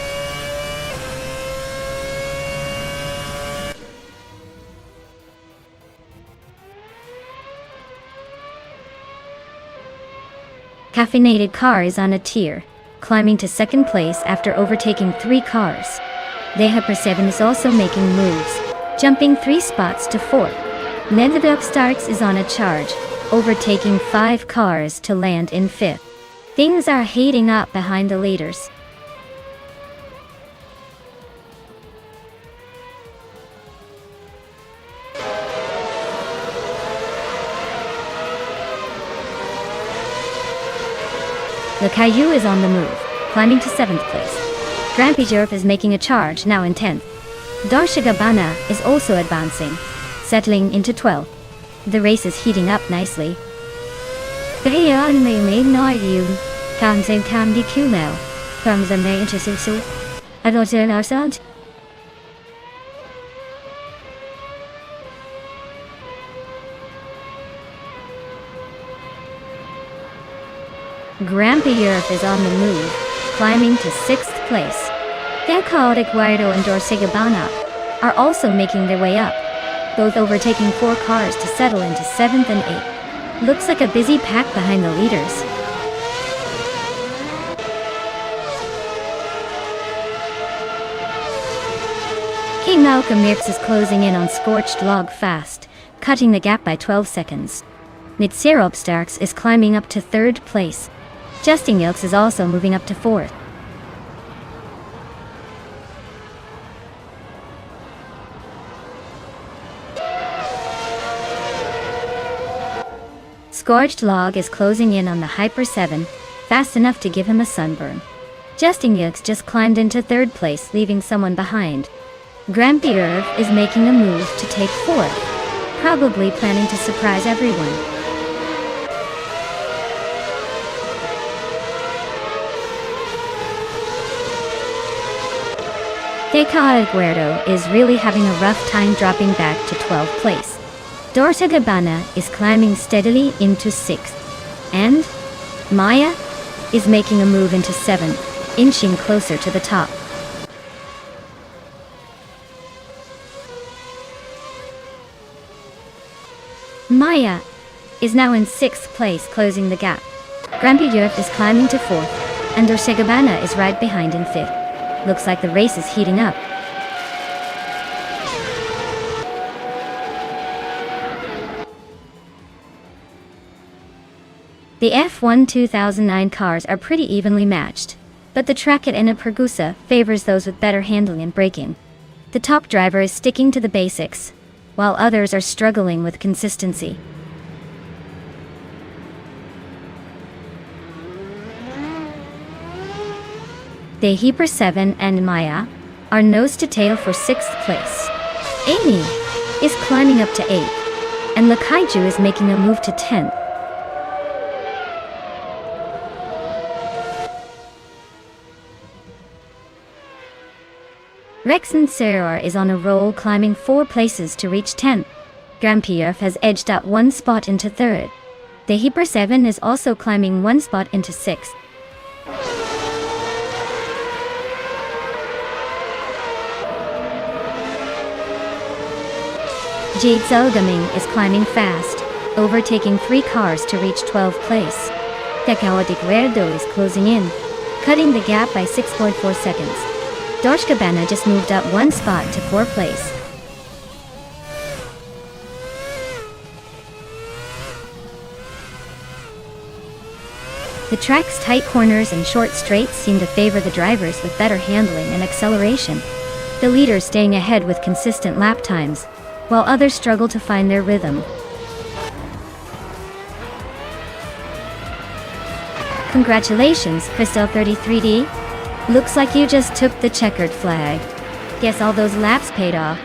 Caffeinated Car is on a tier, climbing to 2nd place after overtaking 3 cars. Dehipa 7 is also making moves, jumping 3 spots to 4th. Netherdup Starks is on a charge, overtaking 5 cars to land in 5th. Things are heating up behind the leaders. The Caillou is on the move, climbing to 7th place. Grampy Jerp is making a charge, now in 10th. Darsha Gabbana is also advancing, settling into 12th. The race is heating up nicely. Grampy Europe is on the move, climbing to 6th place. The Chaotic Weirdo and Dorsegabana are also making their way up, both overtaking 4 cars to settle into 7th and 8th. Looks like a busy pack behind the leaders. King Malcolm Mirks is closing in on Scorched Log fast, cutting the gap by 12 seconds. Nitserop Starks is climbing up to 3rd place. Justin Gillick is also moving up to 4th. Scorched Log is closing in on the Hyper 7, fast enough to give him a sunburn. Justin Gillick just climbed into 3rd place, leaving someone behind. Grampy Irv is making a move to take 4th, probably planning to surprise everyone. The Chaotic Weirdo is really having a rough time dropping back to 12th place. Dorsa Gabbana is climbing steadily into 6th, and Maya is making a move into 7th, inching closer to the top. Maya is now in 6th place, closing the gap. Grampiyurf is climbing to 4th, and Dorsegabana is right behind in 5th. Looks like the race is heating up. The F1 2009 cars are pretty evenly matched, but the track at Enna favors those with better handling and braking. The top driver is sticking to the basics, while others are struggling with consistency. The Hyper 7 and Maya are nose to tail for 6th place. Amy is climbing up to 8th, and Lakaiju is making a move to 10th. Rexon Seror is on a roll, climbing 4 places to reach 10th. Grampiyurf has edged up 1 spot into 3rd. The Hyper 7 is also climbing 1 spot into 6th. Jade Zelgaming is climbing fast, overtaking 3 cars to reach 12th place. Kakawatik Verdo is closing in, cutting the gap by 6.4 seconds. Dorshkabana just moved up 1 spot to 4th place. The track's tight corners and short straights seem to favor the drivers with better handling and acceleration. The leaders staying ahead with consistent lap times, while others struggle to find their rhythm. Congratulations, Crystal33D. Looks like you just took the checkered flag. Guess all those laps paid off.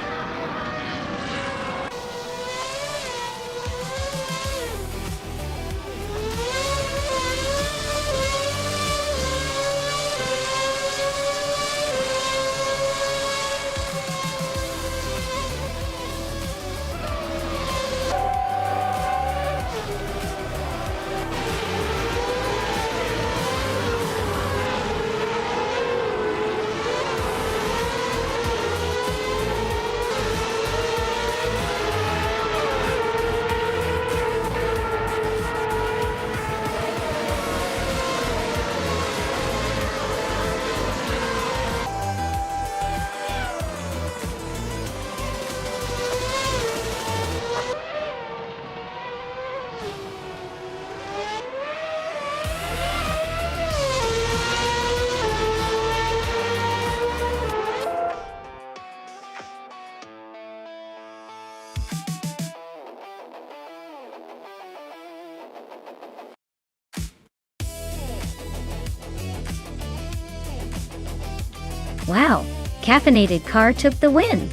Wow, Caffeinated Car took the win!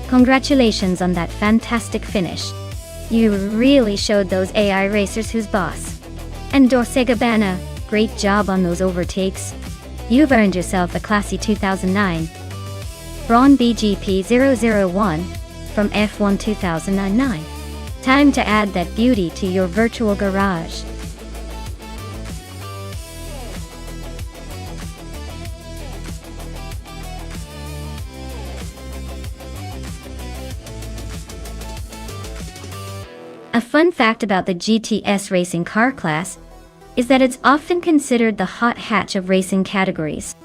Congratulations on that fantastic finish. You really showed those AI racers who's boss. And Dorsegabana, great job on those overtakes. You've earned yourself a classy 2009 Braun BGP001 from F1 2009. Time to add that beauty to your virtual garage. A fun fact about the GTS racing car class is that it's often considered the hot hatch of racing categories.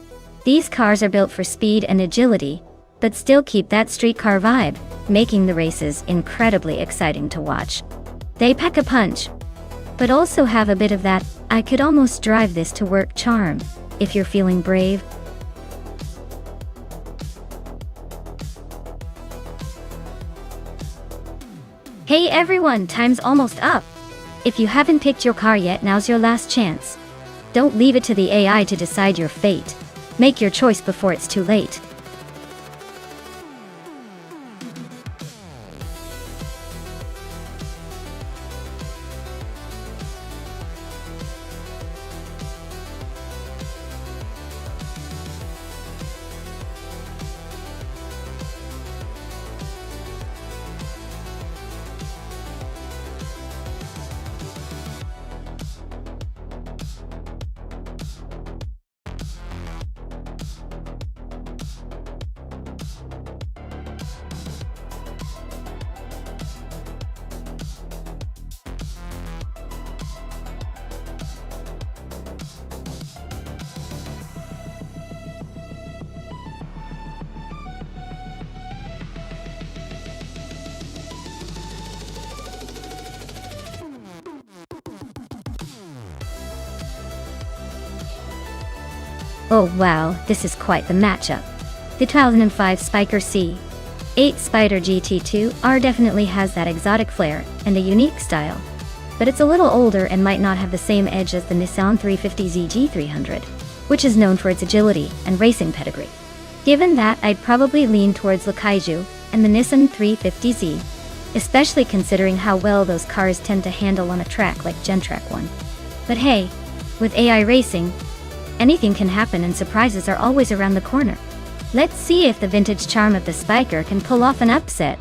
These cars are built for speed and agility, but still keep that street car vibe, making the races incredibly exciting to watch. They pack a punch, but also have a bit of that "I could almost drive this to work" charm, if you're feeling brave. Hey everyone, time's almost up. If you haven't picked your car yet, now's your last chance. Don't leave it to the AI to decide your fate. Make your choice before it's too late. Oh wow, this is quite the matchup. The 2005 Spiker C8 Spider GT2 R definitely has that exotic flair and a unique style, but it's a little older and might not have the same edge as the Nissan 350Z G300, which is known for its agility and racing pedigree. Given that, I'd probably lean towards the Kaiju and the Nissan 350Z, especially considering how well those cars tend to handle on a track like Gentrack 1. But hey, with AI racing, anything can happen and surprises are always around the corner. Let's see if the vintage charm of the Spiker can pull off an upset.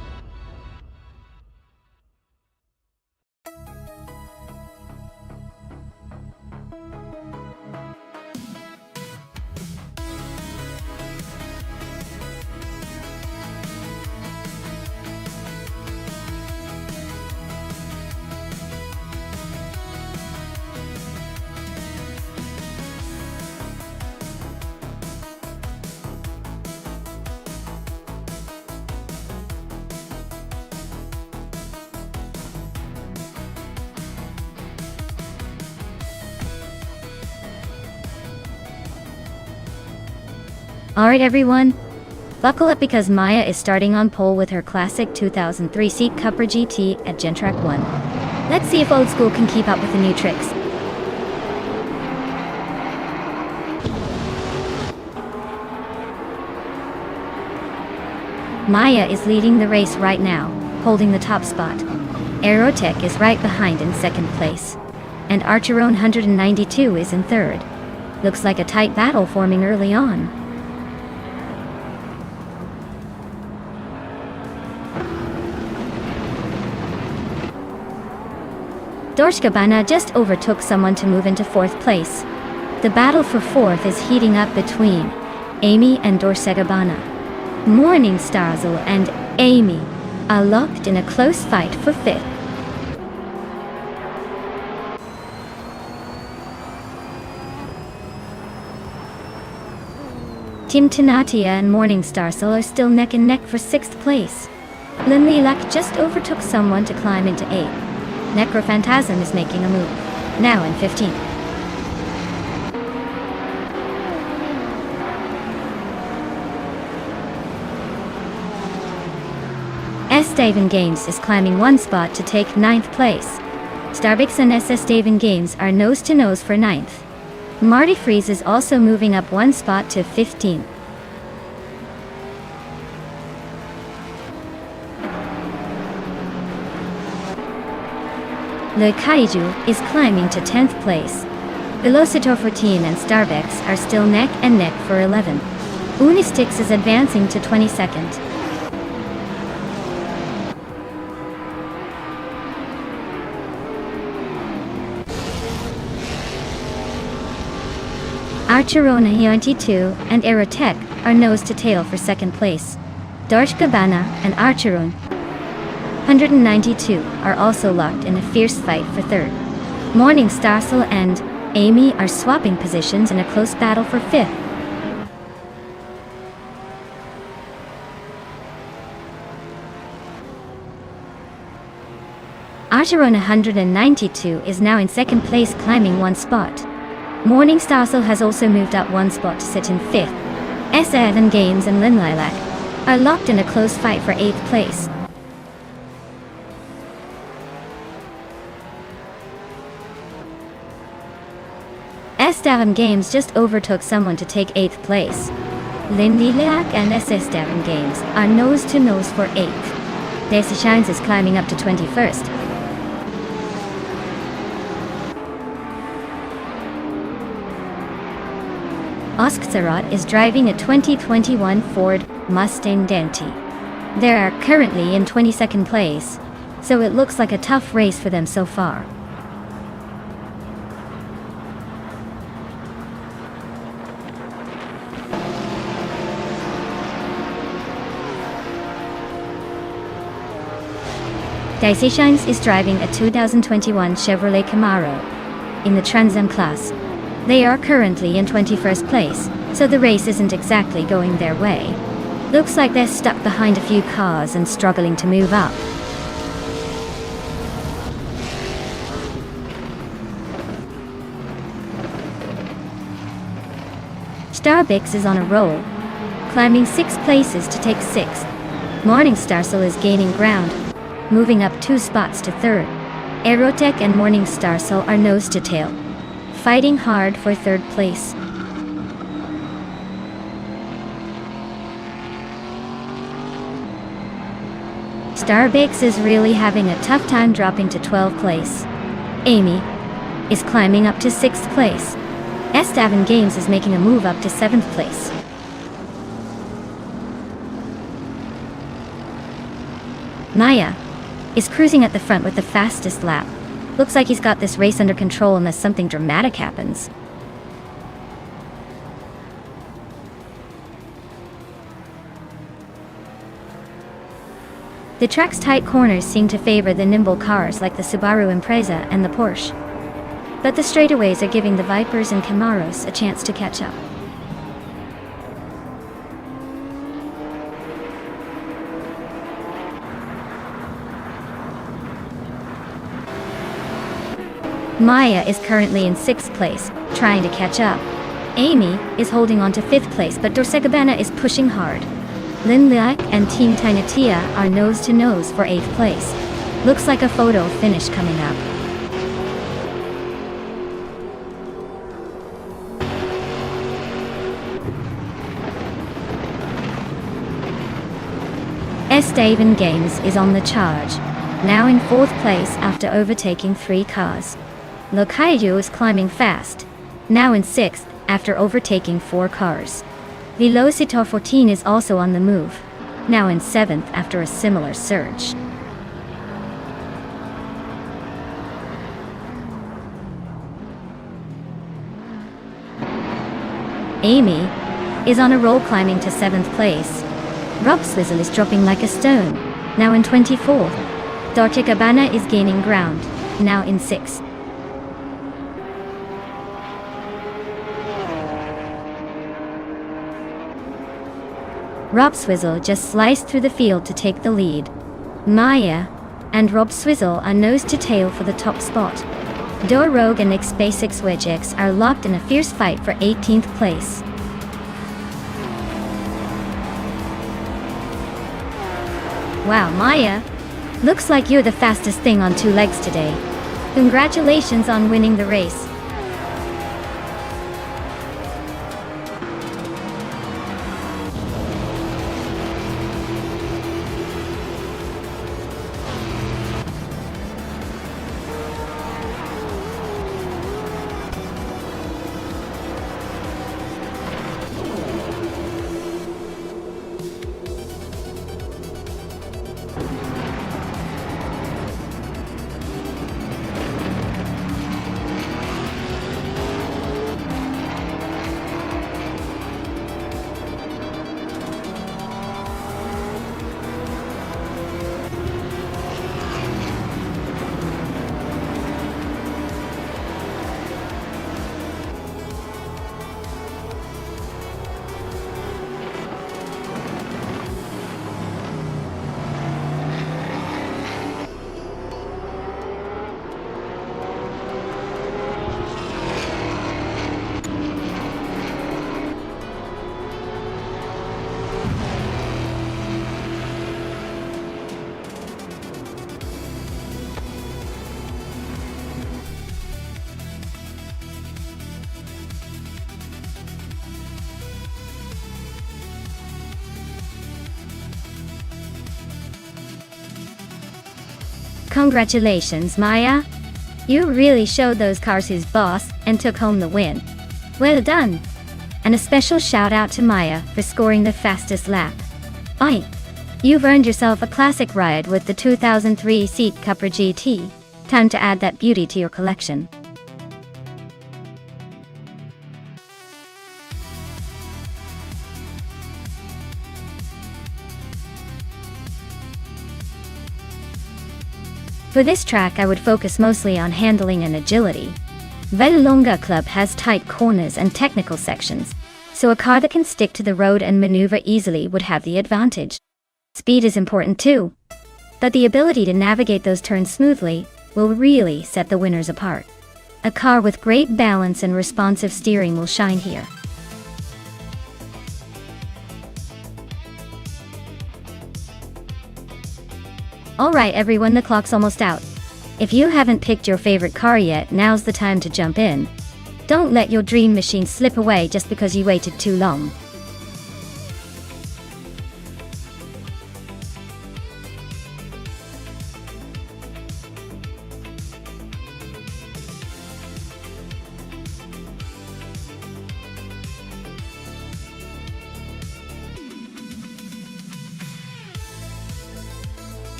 Alright everyone, buckle up because Maya is starting on pole with her classic 2003 seat Cupra GT at Gentrack 1. Let's see if old school can keep up with the new tricks. Maya is leading the race right now, holding the top spot. Aerotech is right behind in second place, and Archeron 192 is in third. Looks like a tight battle forming early on. Dorshkabana just overtook someone to move into fourth place. The battle for fourth is heating up between Amy and Dorshkabana. Morningstarzel and Amy are locked in a close fight for fifth. Team Tanatia and Morningstarzel are still neck and neck for sixth place. Linlilak just overtook someone to climb into eighth. Necrophantasm is making a move, now in 15th. S. Daven Games is climbing one spot to take 9th place. Starbix and SS Daven Games are nose to nose for 9th. Marty Freeze is also moving up one spot to 15th. Le Kaiju is climbing to 10th place. Velocitor 14 and Starbex are still neck and neck for 11th. Unistix is advancing to 22nd. Archerona 92 and Aerotech are nose to tail for second place. Dorshkabana and Archeron 192 are also locked in a fierce fight for third. Morningstarsel and Amy are swapping positions in a close battle for fifth. Archeron 192 is now in second place, climbing one spot. Morningstarsel has also moved up one spot to sit in fifth. S7 Games and Linlilac are locked in a close fight for 8th place. S7 Games just overtook someone to take 8th place. Linlilac and SS7 Games are nose to nose for 8th. Daisy Shines is climbing up to 21st. Oskzarot is driving a 2021 Ford Mustang Denti. They are currently in 22nd place, so it looks like a tough race for them so far. Daisy Shines is driving a 2021 Chevrolet Camaro in the Trans Am class. They are currently in 21st place, so the race isn't exactly going their way. Looks like they're stuck behind a few cars and struggling to move up. Starbix is on a roll, climbing 6 places to take 6th. Morningstar is gaining ground, moving up 2 spots to 3rd. Aerotech and Morningstar are nose to tail, fighting hard for 3rd place. Starbix is really having a tough time dropping to 12th place. Amy is climbing up to 6th place. Estevan Games is making a move up to 7th place. Maya is cruising at the front with the fastest lap. Looks like he's got this race under control unless something dramatic happens. The track's tight corners seem to favor the nimble cars like the Subaru Impreza and the Porsche. But the straightaways are giving the Vipers and Camaros a chance to catch up. Maya is currently in 6th place, trying to catch up. Amy is holding on to 5th place, but Dorsegabana is pushing hard. Lin Liak and Team Tainatia are nose to nose for 8th place. Looks like a photo finish coming up. Estevan Games is on the charge, now in 4th place after overtaking 3 cars. Lokaiju is climbing fast, now in 6th after overtaking 4 cars. Velocitor 14 is also on the move, now in 7th after a similar surge. Amy is on a roll, climbing to 7th place. Rob Swizzle is dropping like a stone, now in 24th. Dolce Gabbana is gaining ground, now in 6th. Rob Swizzle just sliced through the field to take the lead. Maya and Rob Swizzle are nose to tail for the top spot. Dor Rogue and X-Basics Wedgex are locked in a fierce fight for 18th place. Wow, Maya! Looks like you're the fastest thing on 2 legs today. Congratulations on winning the race. Congratulations, Maya! You really showed those cars who's boss and took home the win. Well done! And a special shout out to Maya for scoring the fastest lap. Oi! You've earned yourself a classic ride with the 2003 Seat Cupra GT. Time to add that beauty to your collection. For this track I would focus mostly on handling and agility. Vallelonga Club has tight corners and technical sections, so a car that can stick to the road and maneuver easily would have the advantage. Speed is important too, but the ability to navigate those turns smoothly will really set the winners apart. A car with great balance and responsive steering will shine here. Alright everyone, the clock's almost out. If you haven't picked your favorite car yet, now's the time to jump in. Don't let your dream machine slip away just because you waited too long.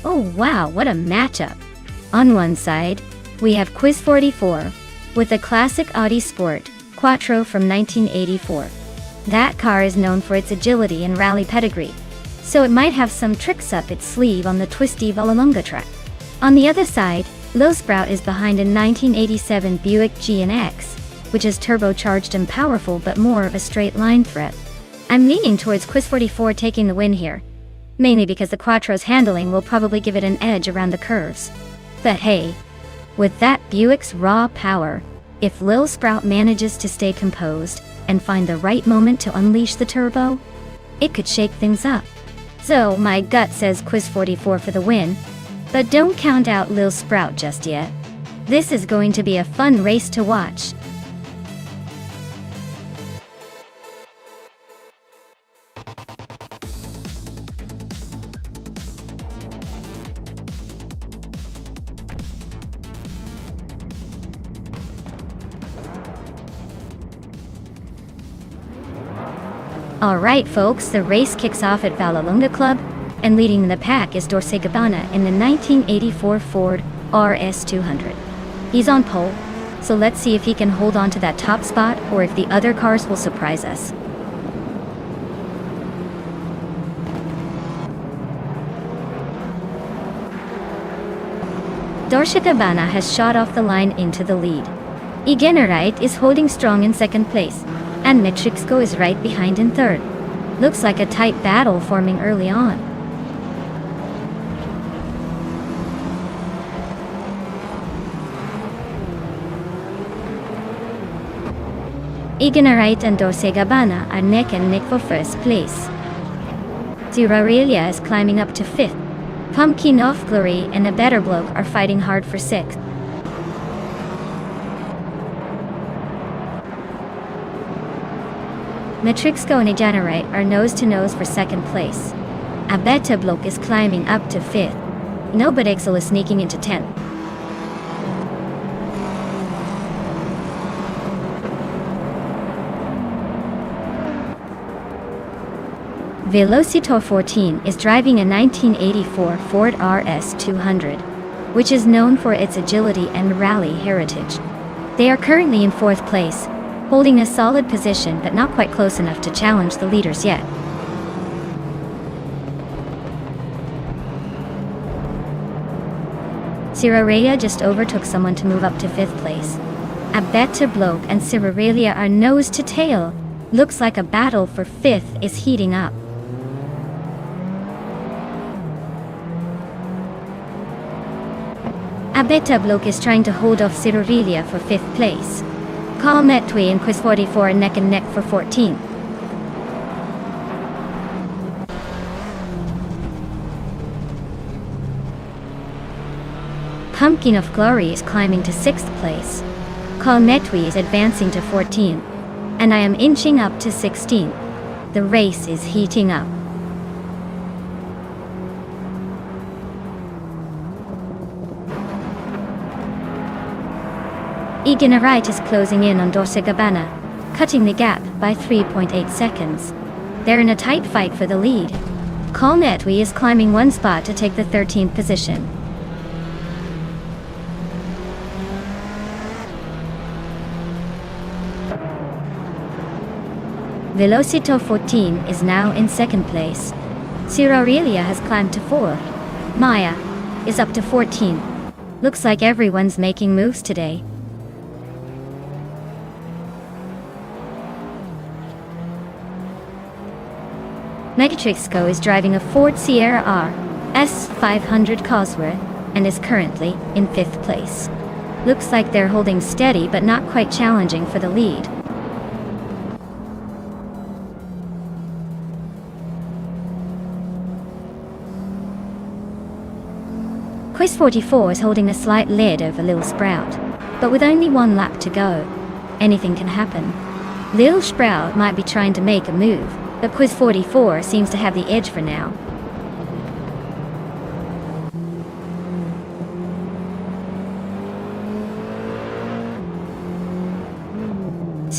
Oh wow, what a matchup! On one side, we have Quiz 44, with a classic Audi Sport Quattro from 1984. That car is known for its agility and rally pedigree, so it might have some tricks up its sleeve on the twisty Vallelunga track. On the other side, Lil Sprout is behind a 1987 Buick G&X, which is turbocharged and powerful but more of a straight line threat. I'm leaning towards Quiz 44 taking the win here, mainly because the Quattro's handling will probably give it an edge around the curves. But hey, with that Buick's raw power, if Lil Sprout manages to stay composed and find the right moment to unleash the turbo, it could shake things up. So my gut says Quiz 44 for the win, but don't count out Lil Sprout just yet. This is going to be a fun race to watch. Alright folks, the race kicks off at Vallelunga Club, and leading the pack is Gabbana in the 1984 Ford RS200. He's on pole, so let's see if he can hold on to that top spot or if the other cars will surprise us. Gabbana has shot off the line into the lead. Igenerite is holding strong in second place, and Metrixco is right behind in third. Looks like a tight battle forming early on. Igenerite and Gabbana are neck and neck for first place. Zirarelia is climbing up to fifth. Pumpkin of Glory and a Better Bloke are fighting hard for sixth. Metrixco and Igenerite are nose-to-nose for second place. A Better Bloke is climbing up to fifth. Nobodexel is sneaking into 10th. Velocitor 14 is driving a 1984 Ford RS200, which is known for its agility and rally heritage. They are currently in fourth place, holding a solid position but not quite close enough to challenge the leaders yet. Zirarelia just overtook someone to move up to fifth place. A Better Bloke and Zirarelia are nose to tail. Looks like a battle for fifth is heating up. A Better Bloke is trying to hold off Zirarelia for fifth place. Carl Metway and Quiz 44 are neck and neck for 14th. Pumpkin of Glory is climbing to 6th place. Carl Metway is advancing to 14th. And I am inching up to 16th. The race is heating up. Eganarite is closing in on Dolce & Gabbana, cutting the gap by 3.8 seconds. They're in a tight fight for the lead. Colnetwi is climbing one spot to take the 13th position. Velocito 14 is now in second place. Aurelia has climbed to 4. Maya is up to 14. Looks like everyone's making moves today. Megatrixco is driving a Ford Sierra R S500 Cosworth and is currently in 5th place. Looks like they're holding steady but not quite challenging for the lead. Quiz 44 is holding a slight lead over Lil Sprout, but with only one lap to go, anything can happen. Lil Sprout might be trying to make a move, but Quiz 44 seems to have the edge for now.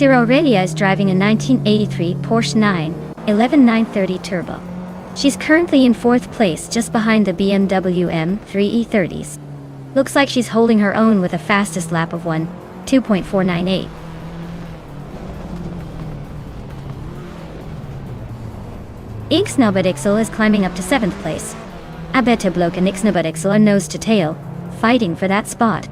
Aurelia is driving a 1983 Porsche 911 930 Turbo. She's currently in 4th place just behind the BMW M3 E30s. Looks like she's holding her own with a fastest lap of 2.498. Ixnobadixel is climbing up to 7th place. Abetabloke and Ixnobadixel are nose to tail, fighting for that spot.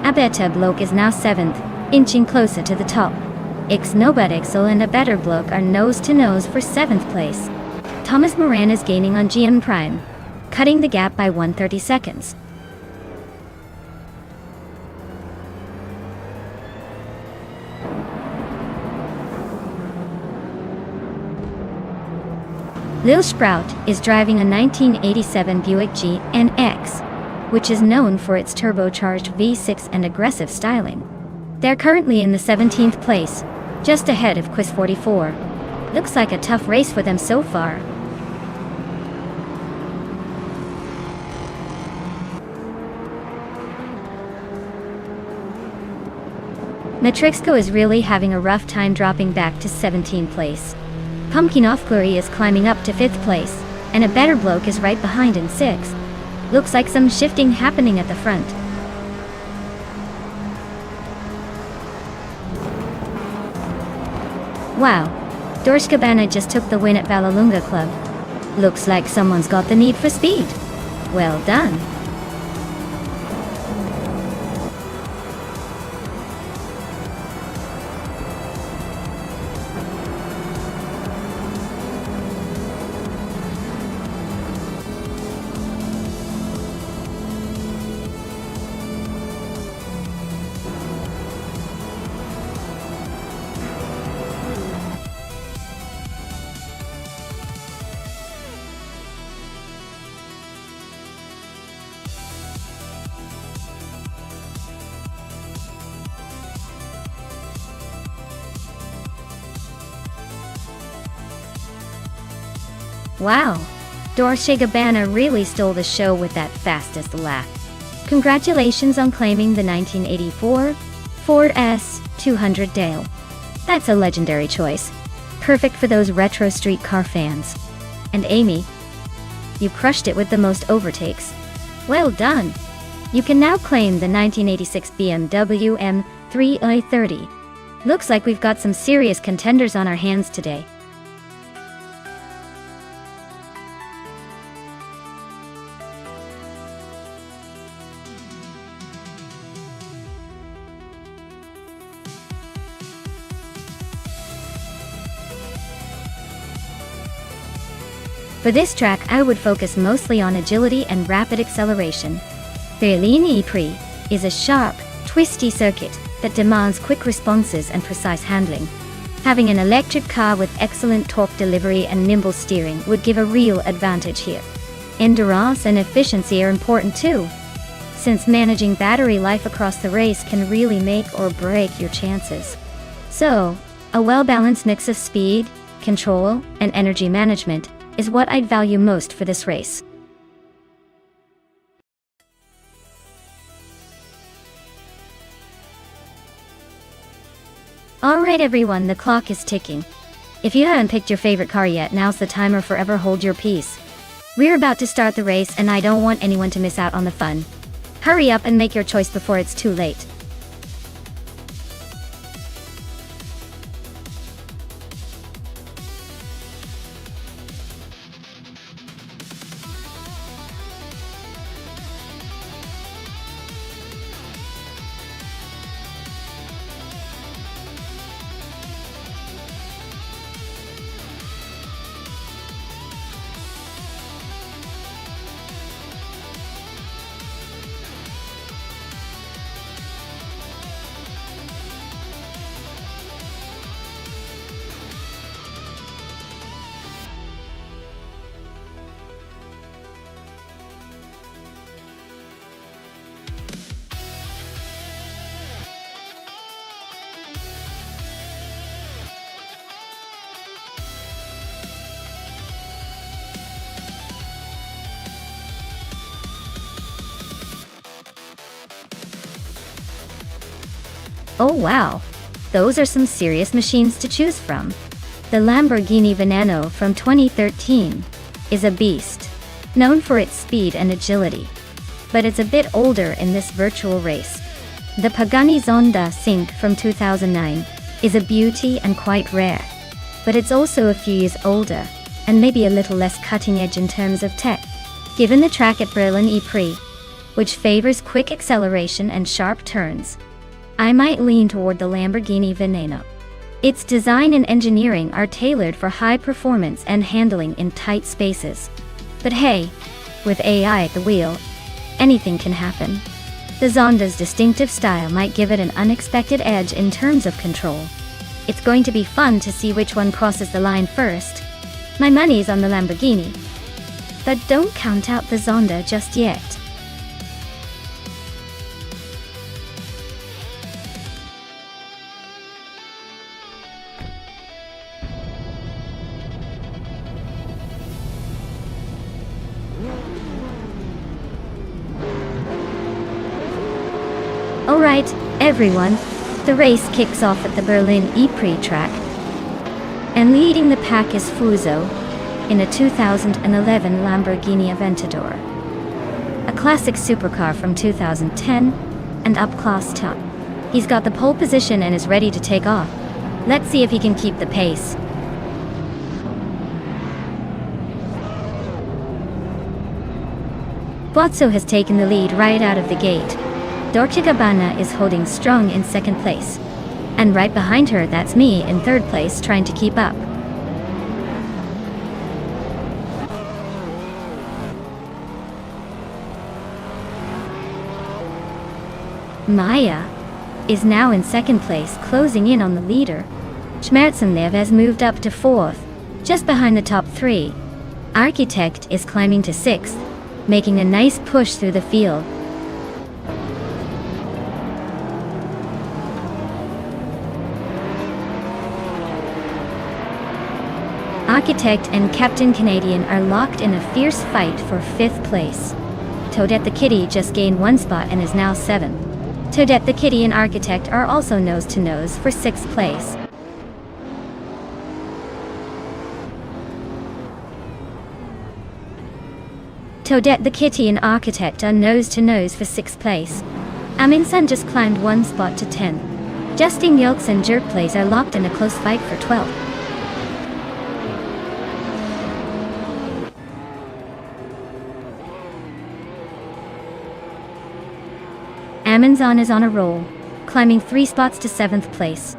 Abetabloke is now 7th, inching closer to the top. Ixnobadixel and Abetabloke are nose to nose for 7th place. Thomas Moran is gaining on GM Prime, cutting the gap by 130 seconds. Lil Sprout is driving a 1987 Buick GNX, which is known for its turbocharged V6 and aggressive styling. They're currently in the 17th place, just ahead of Quiz 44. Looks like a tough race for them so far. Metrixco is really having a rough time dropping back to 17th place. Pumpkin Offglory is climbing up to 5th place, and a better bloke is right behind in 6th. Looks like some shifting happening at the front. Wow, Dolce & Gabbana just took the win at Vallelunga Club. Looks like someone's got the need for speed. Well done. Wow, Dolce & Gabbana really stole the show with that fastest lap. Congratulations on claiming the 1984 Ford S200 Dale. That's a legendary choice. Perfect for those retro street car fans. And Amy, you crushed it with the most overtakes. Well done. You can now claim the 1986 BMW M3 i30. Looks like we've got some serious contenders on our hands today. For this track, I would focus mostly on agility and rapid acceleration. Berlin Prix is a sharp, twisty circuit that demands quick responses and precise handling. Having an electric car with excellent torque delivery and nimble steering would give a real advantage here. Endurance and efficiency are important too. since managing battery life across the race can really make or break your chances. So, a well-balanced mix of speed, control, and energy management is what I'd value most for this race. Alright everyone, the clock is ticking. If you haven't picked your favorite car yet, now's the time, or forever hold your peace. We're about to start the race and I don't want anyone to miss out on the fun. Hurry up and make your choice before it's too late. Oh wow, those are some serious machines to choose from. The Lamborghini Veneno from 2013 is a beast, known for its speed and agility. But it's a bit older in this virtual race. The Pagani Zonda Sync from 2009 is a beauty and quite rare. But it's also a few years older, and maybe a little less cutting edge in terms of tech. Given the track at Berlin E-Prix, which favors quick acceleration and sharp turns, I might lean toward the Lamborghini Veneno. Its design and engineering are tailored for high performance and handling in tight spaces. But hey, with AI at the wheel, anything can happen. The Zonda's distinctive style might give it an unexpected edge in terms of control. It's going to be fun to see which one crosses the line first. My money's on the Lamborghini. But don't count out the Zonda just yet. Alright, everyone, the race kicks off at the Berlin E-Prix track. And leading the pack is Fuso, in a 2011 Lamborghini Aventador. A classic supercar from 2010, and up-class top. He's got the pole position and is ready to take off. Let's see if he can keep the pace. Bozzo has taken the lead right out of the gate. Dolce & Gabbana is holding strong in second place. And right behind her, that's me in third place trying to keep up. Maya is now in second place, closing in on the leader. Schmerzenlev has moved up to fourth, just behind the top three. Architect is climbing to sixth, making a nice push through the field. Architect and Captain Canadian are locked in a fierce fight for fifth place. Toadette the Kitty just gained one spot and is now seventh. Toadette the Kitty and Architect are also nose to nose for sixth place. Toadette the Kitty and Architect are nose to nose for sixth place. Aminsan just climbed one spot to 10th. Justin Yelks and Jerk Plays are locked in a close fight for 12th. Aminsan is on a roll, climbing 3 spots to 7th place.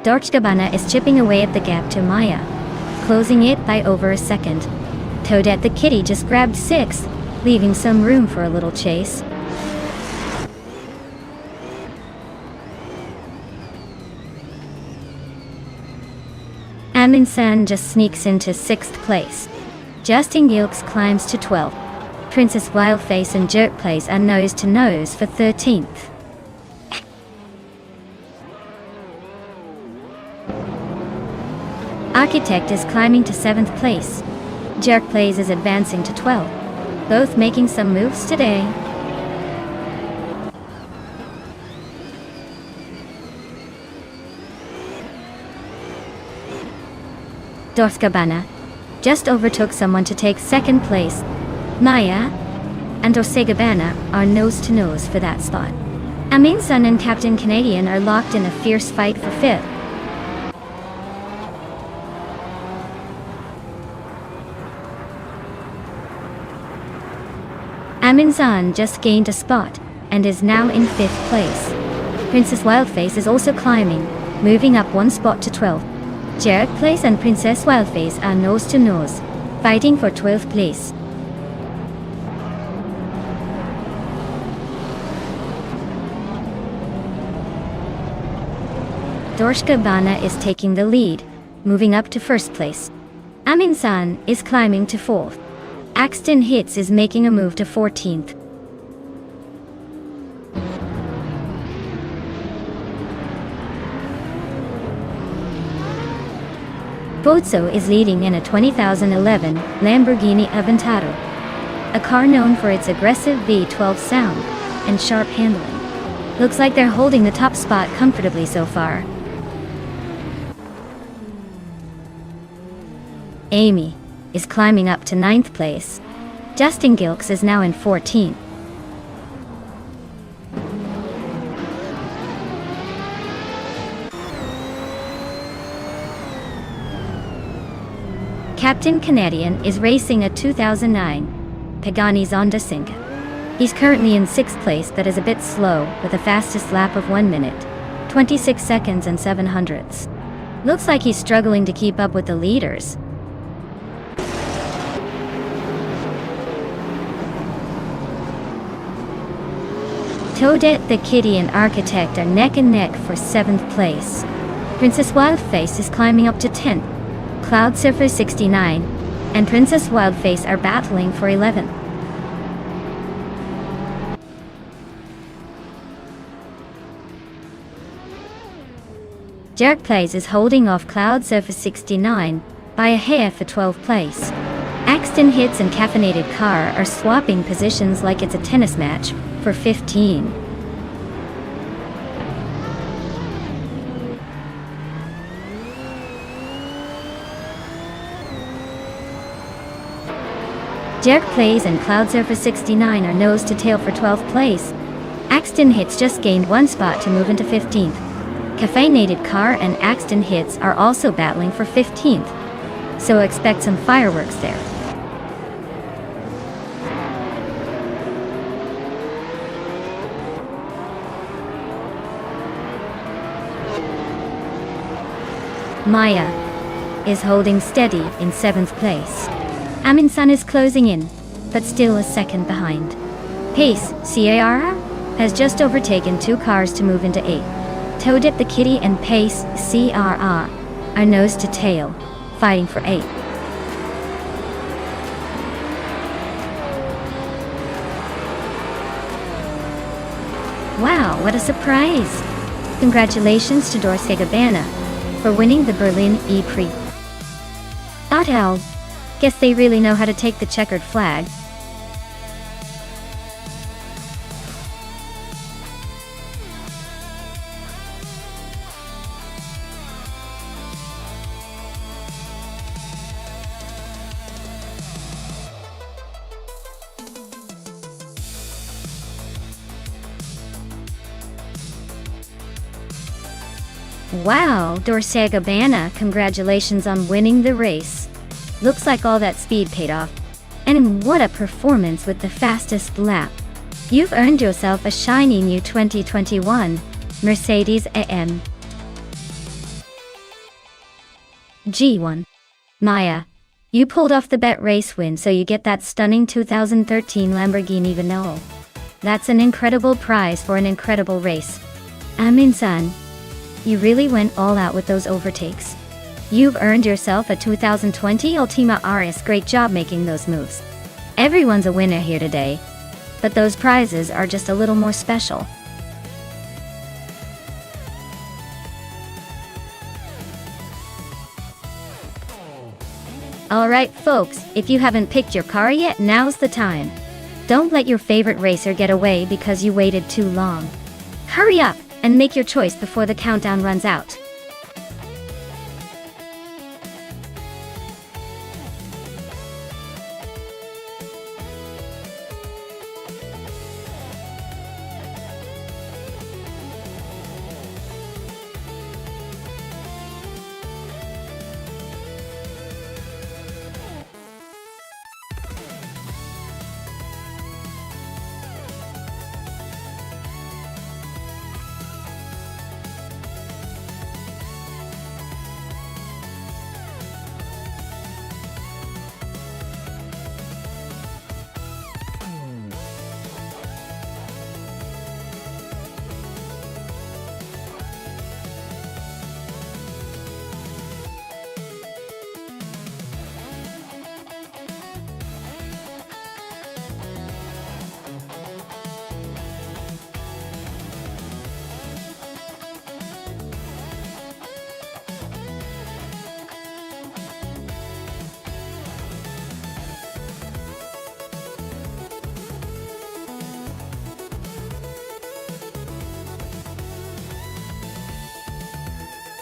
Dolce & Gabbana is chipping away at the gap to Maya, closing it by over a second. Toadette the Kitty just grabbed 6th, leaving some room for a little chase. Aminsan just sneaks into 6th place. Justin Gilks climbs to 12th. Princess Wildface and Jerk Place are nose to nose for 13th. Architect is climbing to 7th place. Jerk Place is advancing to 12th. Both making some moves today. Dorsgabana just overtook someone to take 2nd place. Maya and Dorsgabana are nose to nose for that spot. Amin Sun and Captain Canadian are locked in a fierce fight for 5th. Amin Sun just gained a spot and is now in 5th place. Princess Wildface is also climbing, moving up 1 spot to 12th. Jerk Place and Princess Wildface are nose to nose, fighting for 12th place. Dorsgabana is taking the lead, moving up to 1st place. Amin San is climbing to 4th. Axton Hits is making a move to 14th. Bozzo is leading in a 2011 Lamborghini Aventador, a car known for its aggressive V12 sound and sharp handling. Looks like they're holding the top spot comfortably so far. Amy is climbing up to 9th place. Justin Gilks is now in 14th. Captain Canadian is racing a 2009 Pagani Zonda Cinque. He's currently in 6th place, that is a bit slow, with a fastest lap of 1 minute, 26 seconds and 7 hundredths. Looks like he's struggling to keep up with the leaders. Toadette the Kitty and Architect are neck and neck for 7th place. Princess Wildface is climbing up to 10th. Cloud Surfer 69 and Princess Wildface are battling for 11th. Jerk Place is holding off Cloud Surfer 69 by a hair for 12th place. Axton Hits and Caffeinated Car are swapping positions like it's a tennis match for 15. Jerk Plays and Cloud Surfer 69 are nose to tail for 12th place. Axton Hits just gained 1 spot to move into 15th. Caffeinated Car and Axton Hits are also battling for 15th, so expect some fireworks there. Maya is holding steady in 7th place. Amin Sun is closing in, but still a second behind. Pace, Ciara, has just overtaken 2 cars to move into 8th. Toadette the Kitty and Pace, Ciara, are nose to tail, fighting for 8th. Wow, what a surprise! Congratulations to Dorsgabana for winning the Berlin E-Prix. Hell, guess they really know how to take the checkered flag. Wow, Dorsgabana, congratulations on winning the race. Looks like all that speed paid off. And what a performance with the fastest lap. You've earned yourself a shiny new 2021 Mercedes-AMG G1. Maya, you pulled off the bet race win, so you get that stunning 2013 Lamborghini Veneno. That's an incredible prize for an incredible race. Amin-san, you really went all out with those overtakes. You've earned yourself a 2020 Ultima RS. Great job making those moves. Everyone's a winner here today, but those prizes are just a little more special. Alright folks, if you haven't picked your car yet, now's the time. Don't let your favorite racer get away because you waited too long. Hurry up and make your choice before the countdown runs out.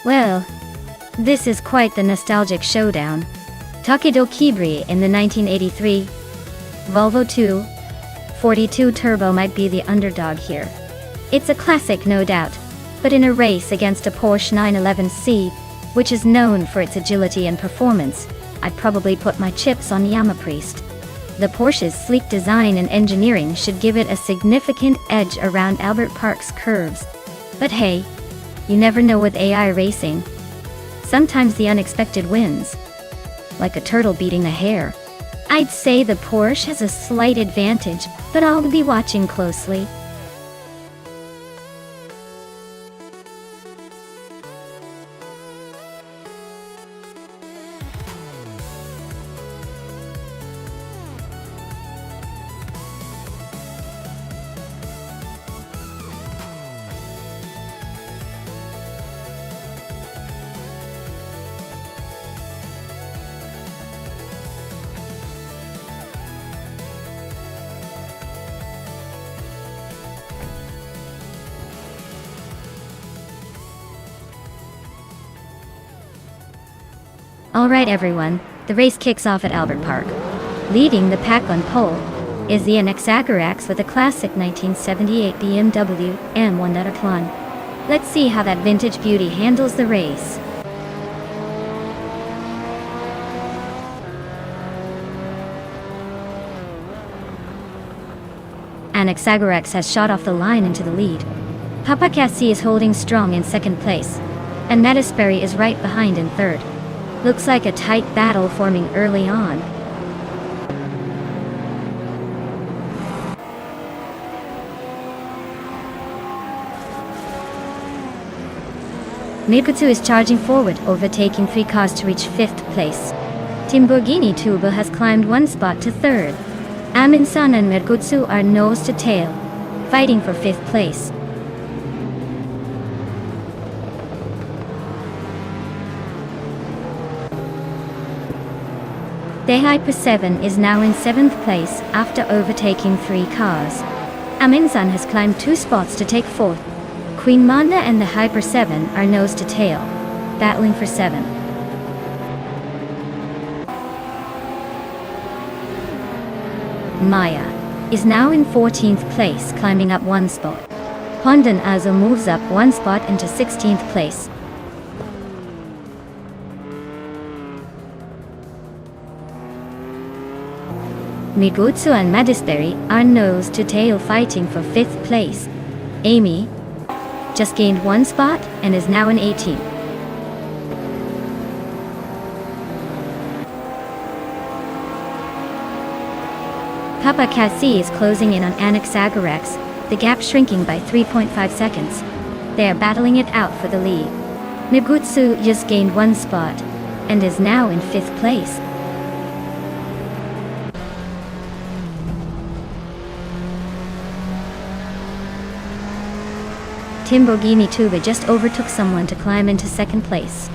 Well, this is quite the nostalgic showdown. Takedo Kibri in the 1983 Volvo 242 Turbo might be the underdog here. It's a classic, no doubt, but in a race against a Porsche 911C, which is known for its agility and performance, I'd probably put my chips on Yamapriest. The Porsche's sleek design and engineering should give it a significant edge around Albert Park's curves. But hey, you never know with AI racing. Sometimes the unexpected wins. Like a turtle beating a hare. I'd say the Porsche has a slight advantage, but I'll be watching closely. Alright everyone, the race kicks off at Albert Park. Leading the pack on pole is the NX with a classic 1978 BMW M1 Dataclon. Let's see how that vintage beauty handles the race. NX has shot off the line into the lead. Papakasi is holding strong in second place, and Mattisberry is right behind in third. Looks like a tight battle forming early on. Mirkutsu is charging forward, overtaking 3 cars to reach 5th place. Timburghini Turbo has climbed 1 spot to 3rd. Aminsan and Mirkutsu are nose to tail, fighting for 5th place. Dehyper 7 is now in 7th place after overtaking 3 cars. Aminsan has climbed 2 spots to take 4th. Queen Manda and the Hyper 7 are nose to tail, battling for 7th. Maya is now in 14th place, climbing up 1 spot. Hondan Azo moves up 1 spot into 16th place. Migutsu and Mattisberry are nose to tail, fighting for 5th place. Amy just gained 1 spot and is now in 18th. Papakasi is closing in on NX, the gap shrinking by 3.5 seconds. They are battling it out for the lead. Migutsu just gained 1 spot and is now in 5th place. Timbogini Tuba just overtook someone to climb into second place.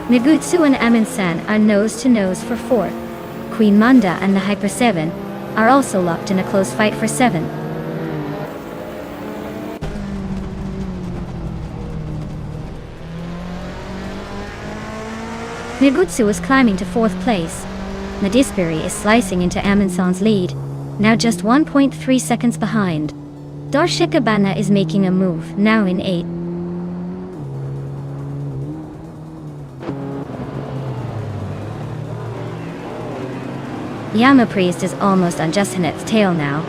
Nagutsu and Amin-san are nose-to-nose for 4th. Queen Manda and the Hyper 7 are also locked in a close fight for 7. Nagutsu is climbing to 4th place. Nadispiri is slicing into Amin-san's lead, now just 1.3 seconds behind. Dorshikabana is making a move, now in 8th. Yama Priest is almost on Justinet's tail now.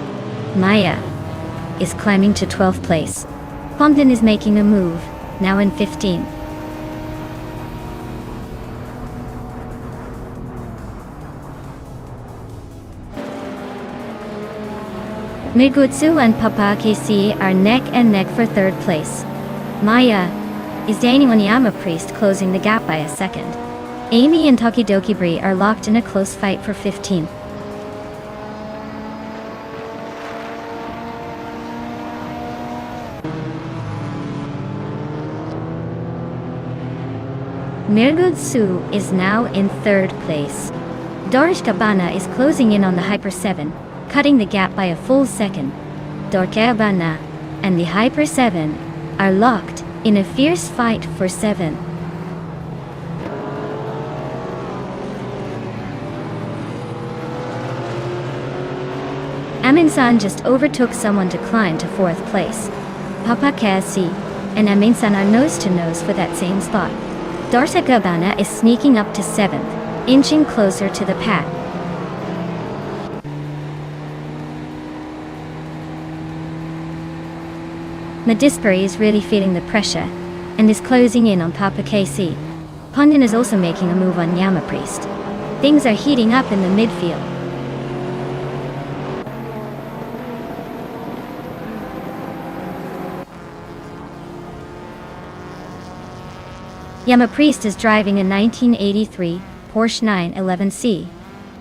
Maya is climbing to 12th place. Pomden is making a move, now in 15th. Nagutsu and Papa KC are neck and neck for 3rd place. Maya is gaining on Yama Priest, closing the gap by a second. Amy and Tokidoki Bri are locked in a close fight for 15th. Nagutsu is now in 3rd place. Dorishkabana is closing in on the Hyper 7, cutting the gap by a full second. Dorkabana and the Hyper 7 are locked in a fierce fight for 7. Amin-san just overtook someone to climb to 4th place. Papa Kasi and Amin-san are nose-to-nose for that same spot. Dorshikabana is sneaking up to 7th, inching closer to the pack. Nadispiri is really feeling the pressure and is closing in on Papa KC. Pondin is also making a move on Yama Priest. Things are heating up in the midfield. Yama Priest is driving a 1983 Porsche 911C.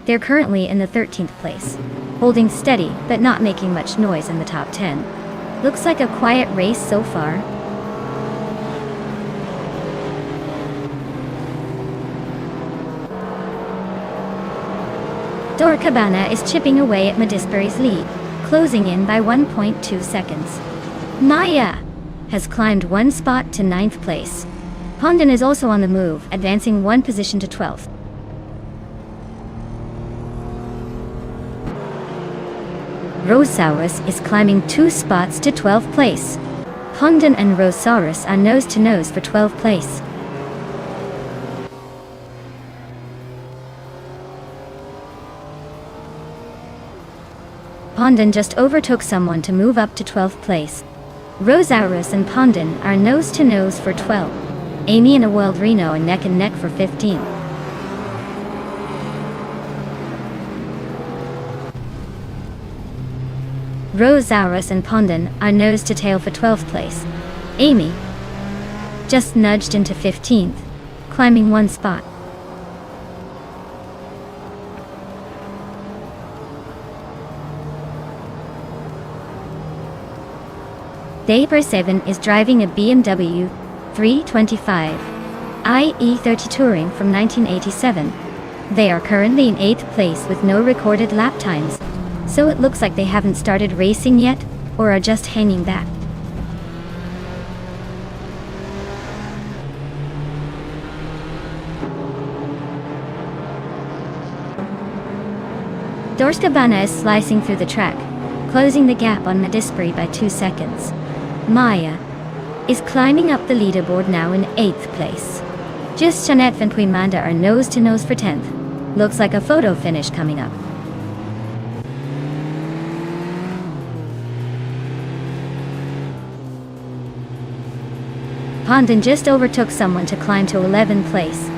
They're currently in the 13th place, holding steady but not making much noise in the top 10. Looks like a quiet race so far. Dorkabana is chipping away at Nadispiri's lead, closing in by 1.2 seconds. Maya has climbed 1 spot to 9th place. Pondin is also on the move, advancing 1 position to 12th. Rosaurus is climbing 2 spots to 12th place. Pondin and Rosaurus are nose-to-nose for 12th place. Pondin just overtook someone to move up to 12th place. Rosaurus and Pondin are nose-to-nose for 12. Amy and a World Reno are neck and neck for 15. Rosaurus and Pondin are nose to tail for 12th place. Amy just nudged into 15th, climbing 1 spot. Hyper 7 is driving a BMW 325 IE30 Touring from 1987. They are currently in 8th place with no recorded lap times, so it looks like they haven't started racing yet, or are just hanging back. Dorskabana is slicing through the track, closing the gap on Nadispiri by 2 seconds. Maya is climbing up the leaderboard now in 8th place. Just Jeanette and Queen Manda are nose-to-nose for 10th. Looks like a photo finish coming up. Pondin just overtook someone to climb to 11th place.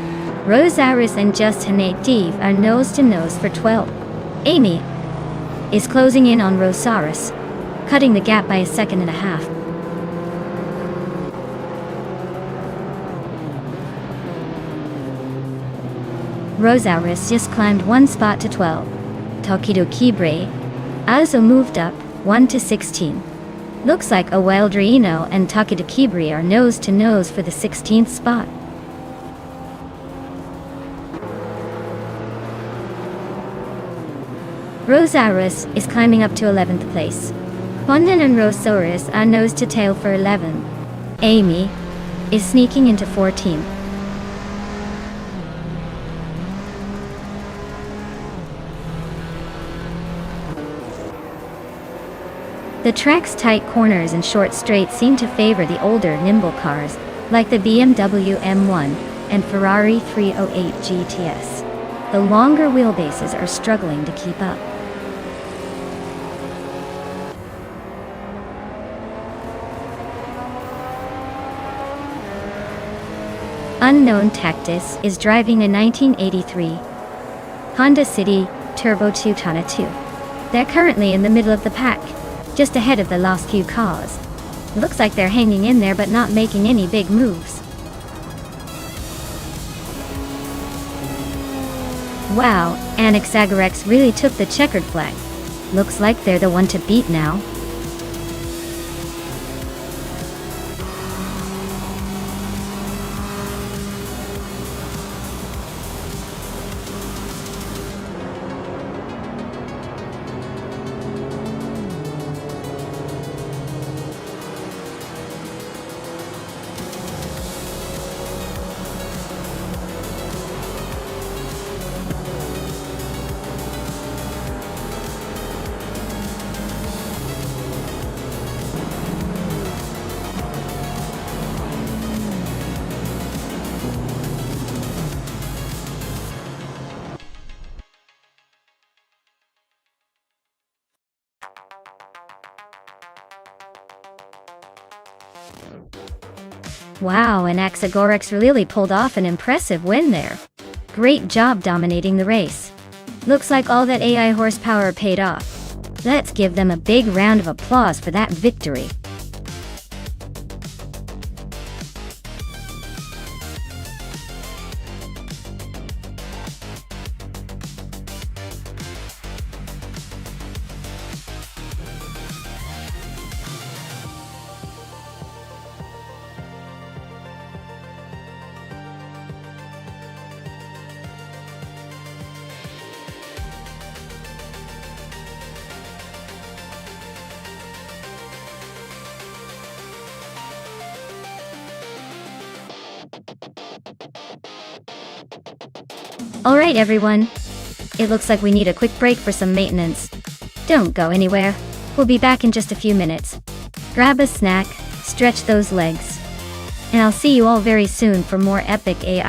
Rosaurus and Just Jeanette Deve are nose-to-nose for 12th. Amy is closing in on Rosaurus, cutting the gap by a second and a half. Rosaurus just climbed 1 spot to 12. Tokidoki Bri also moved up 1 to 16. Looks like Awildrino and Takeda are nose to nose for the 16th spot. Rosaurus is climbing up to 11th place. London and Rosaurus are nose to tail for 11. Amy is sneaking into 14th. The track's tight corners and short straights seem to favor the older, nimble cars, like the BMW M1 and Ferrari 308 GTS. The longer wheelbases are struggling to keep up. Unknown Tactus is driving a 1983 Honda City Turbo 2 Tana 2. They're currently in the middle of the pack, just ahead of the last few cars. Looks like they're hanging in there but not making any big moves. Wow, Anaxagorex really took the checkered flag. Looks like they're the one to beat now. Wow, Anaxagorex really pulled off an impressive win there. Great job dominating the race. Looks like all that AI horsepower paid off. Let's give them a big round of applause for that victory. Alright everyone, it looks like we need a quick break for some maintenance. Don't go anywhere, we'll be back in just a few minutes. Grab a snack, stretch those legs, and I'll see you all very soon for more epic AI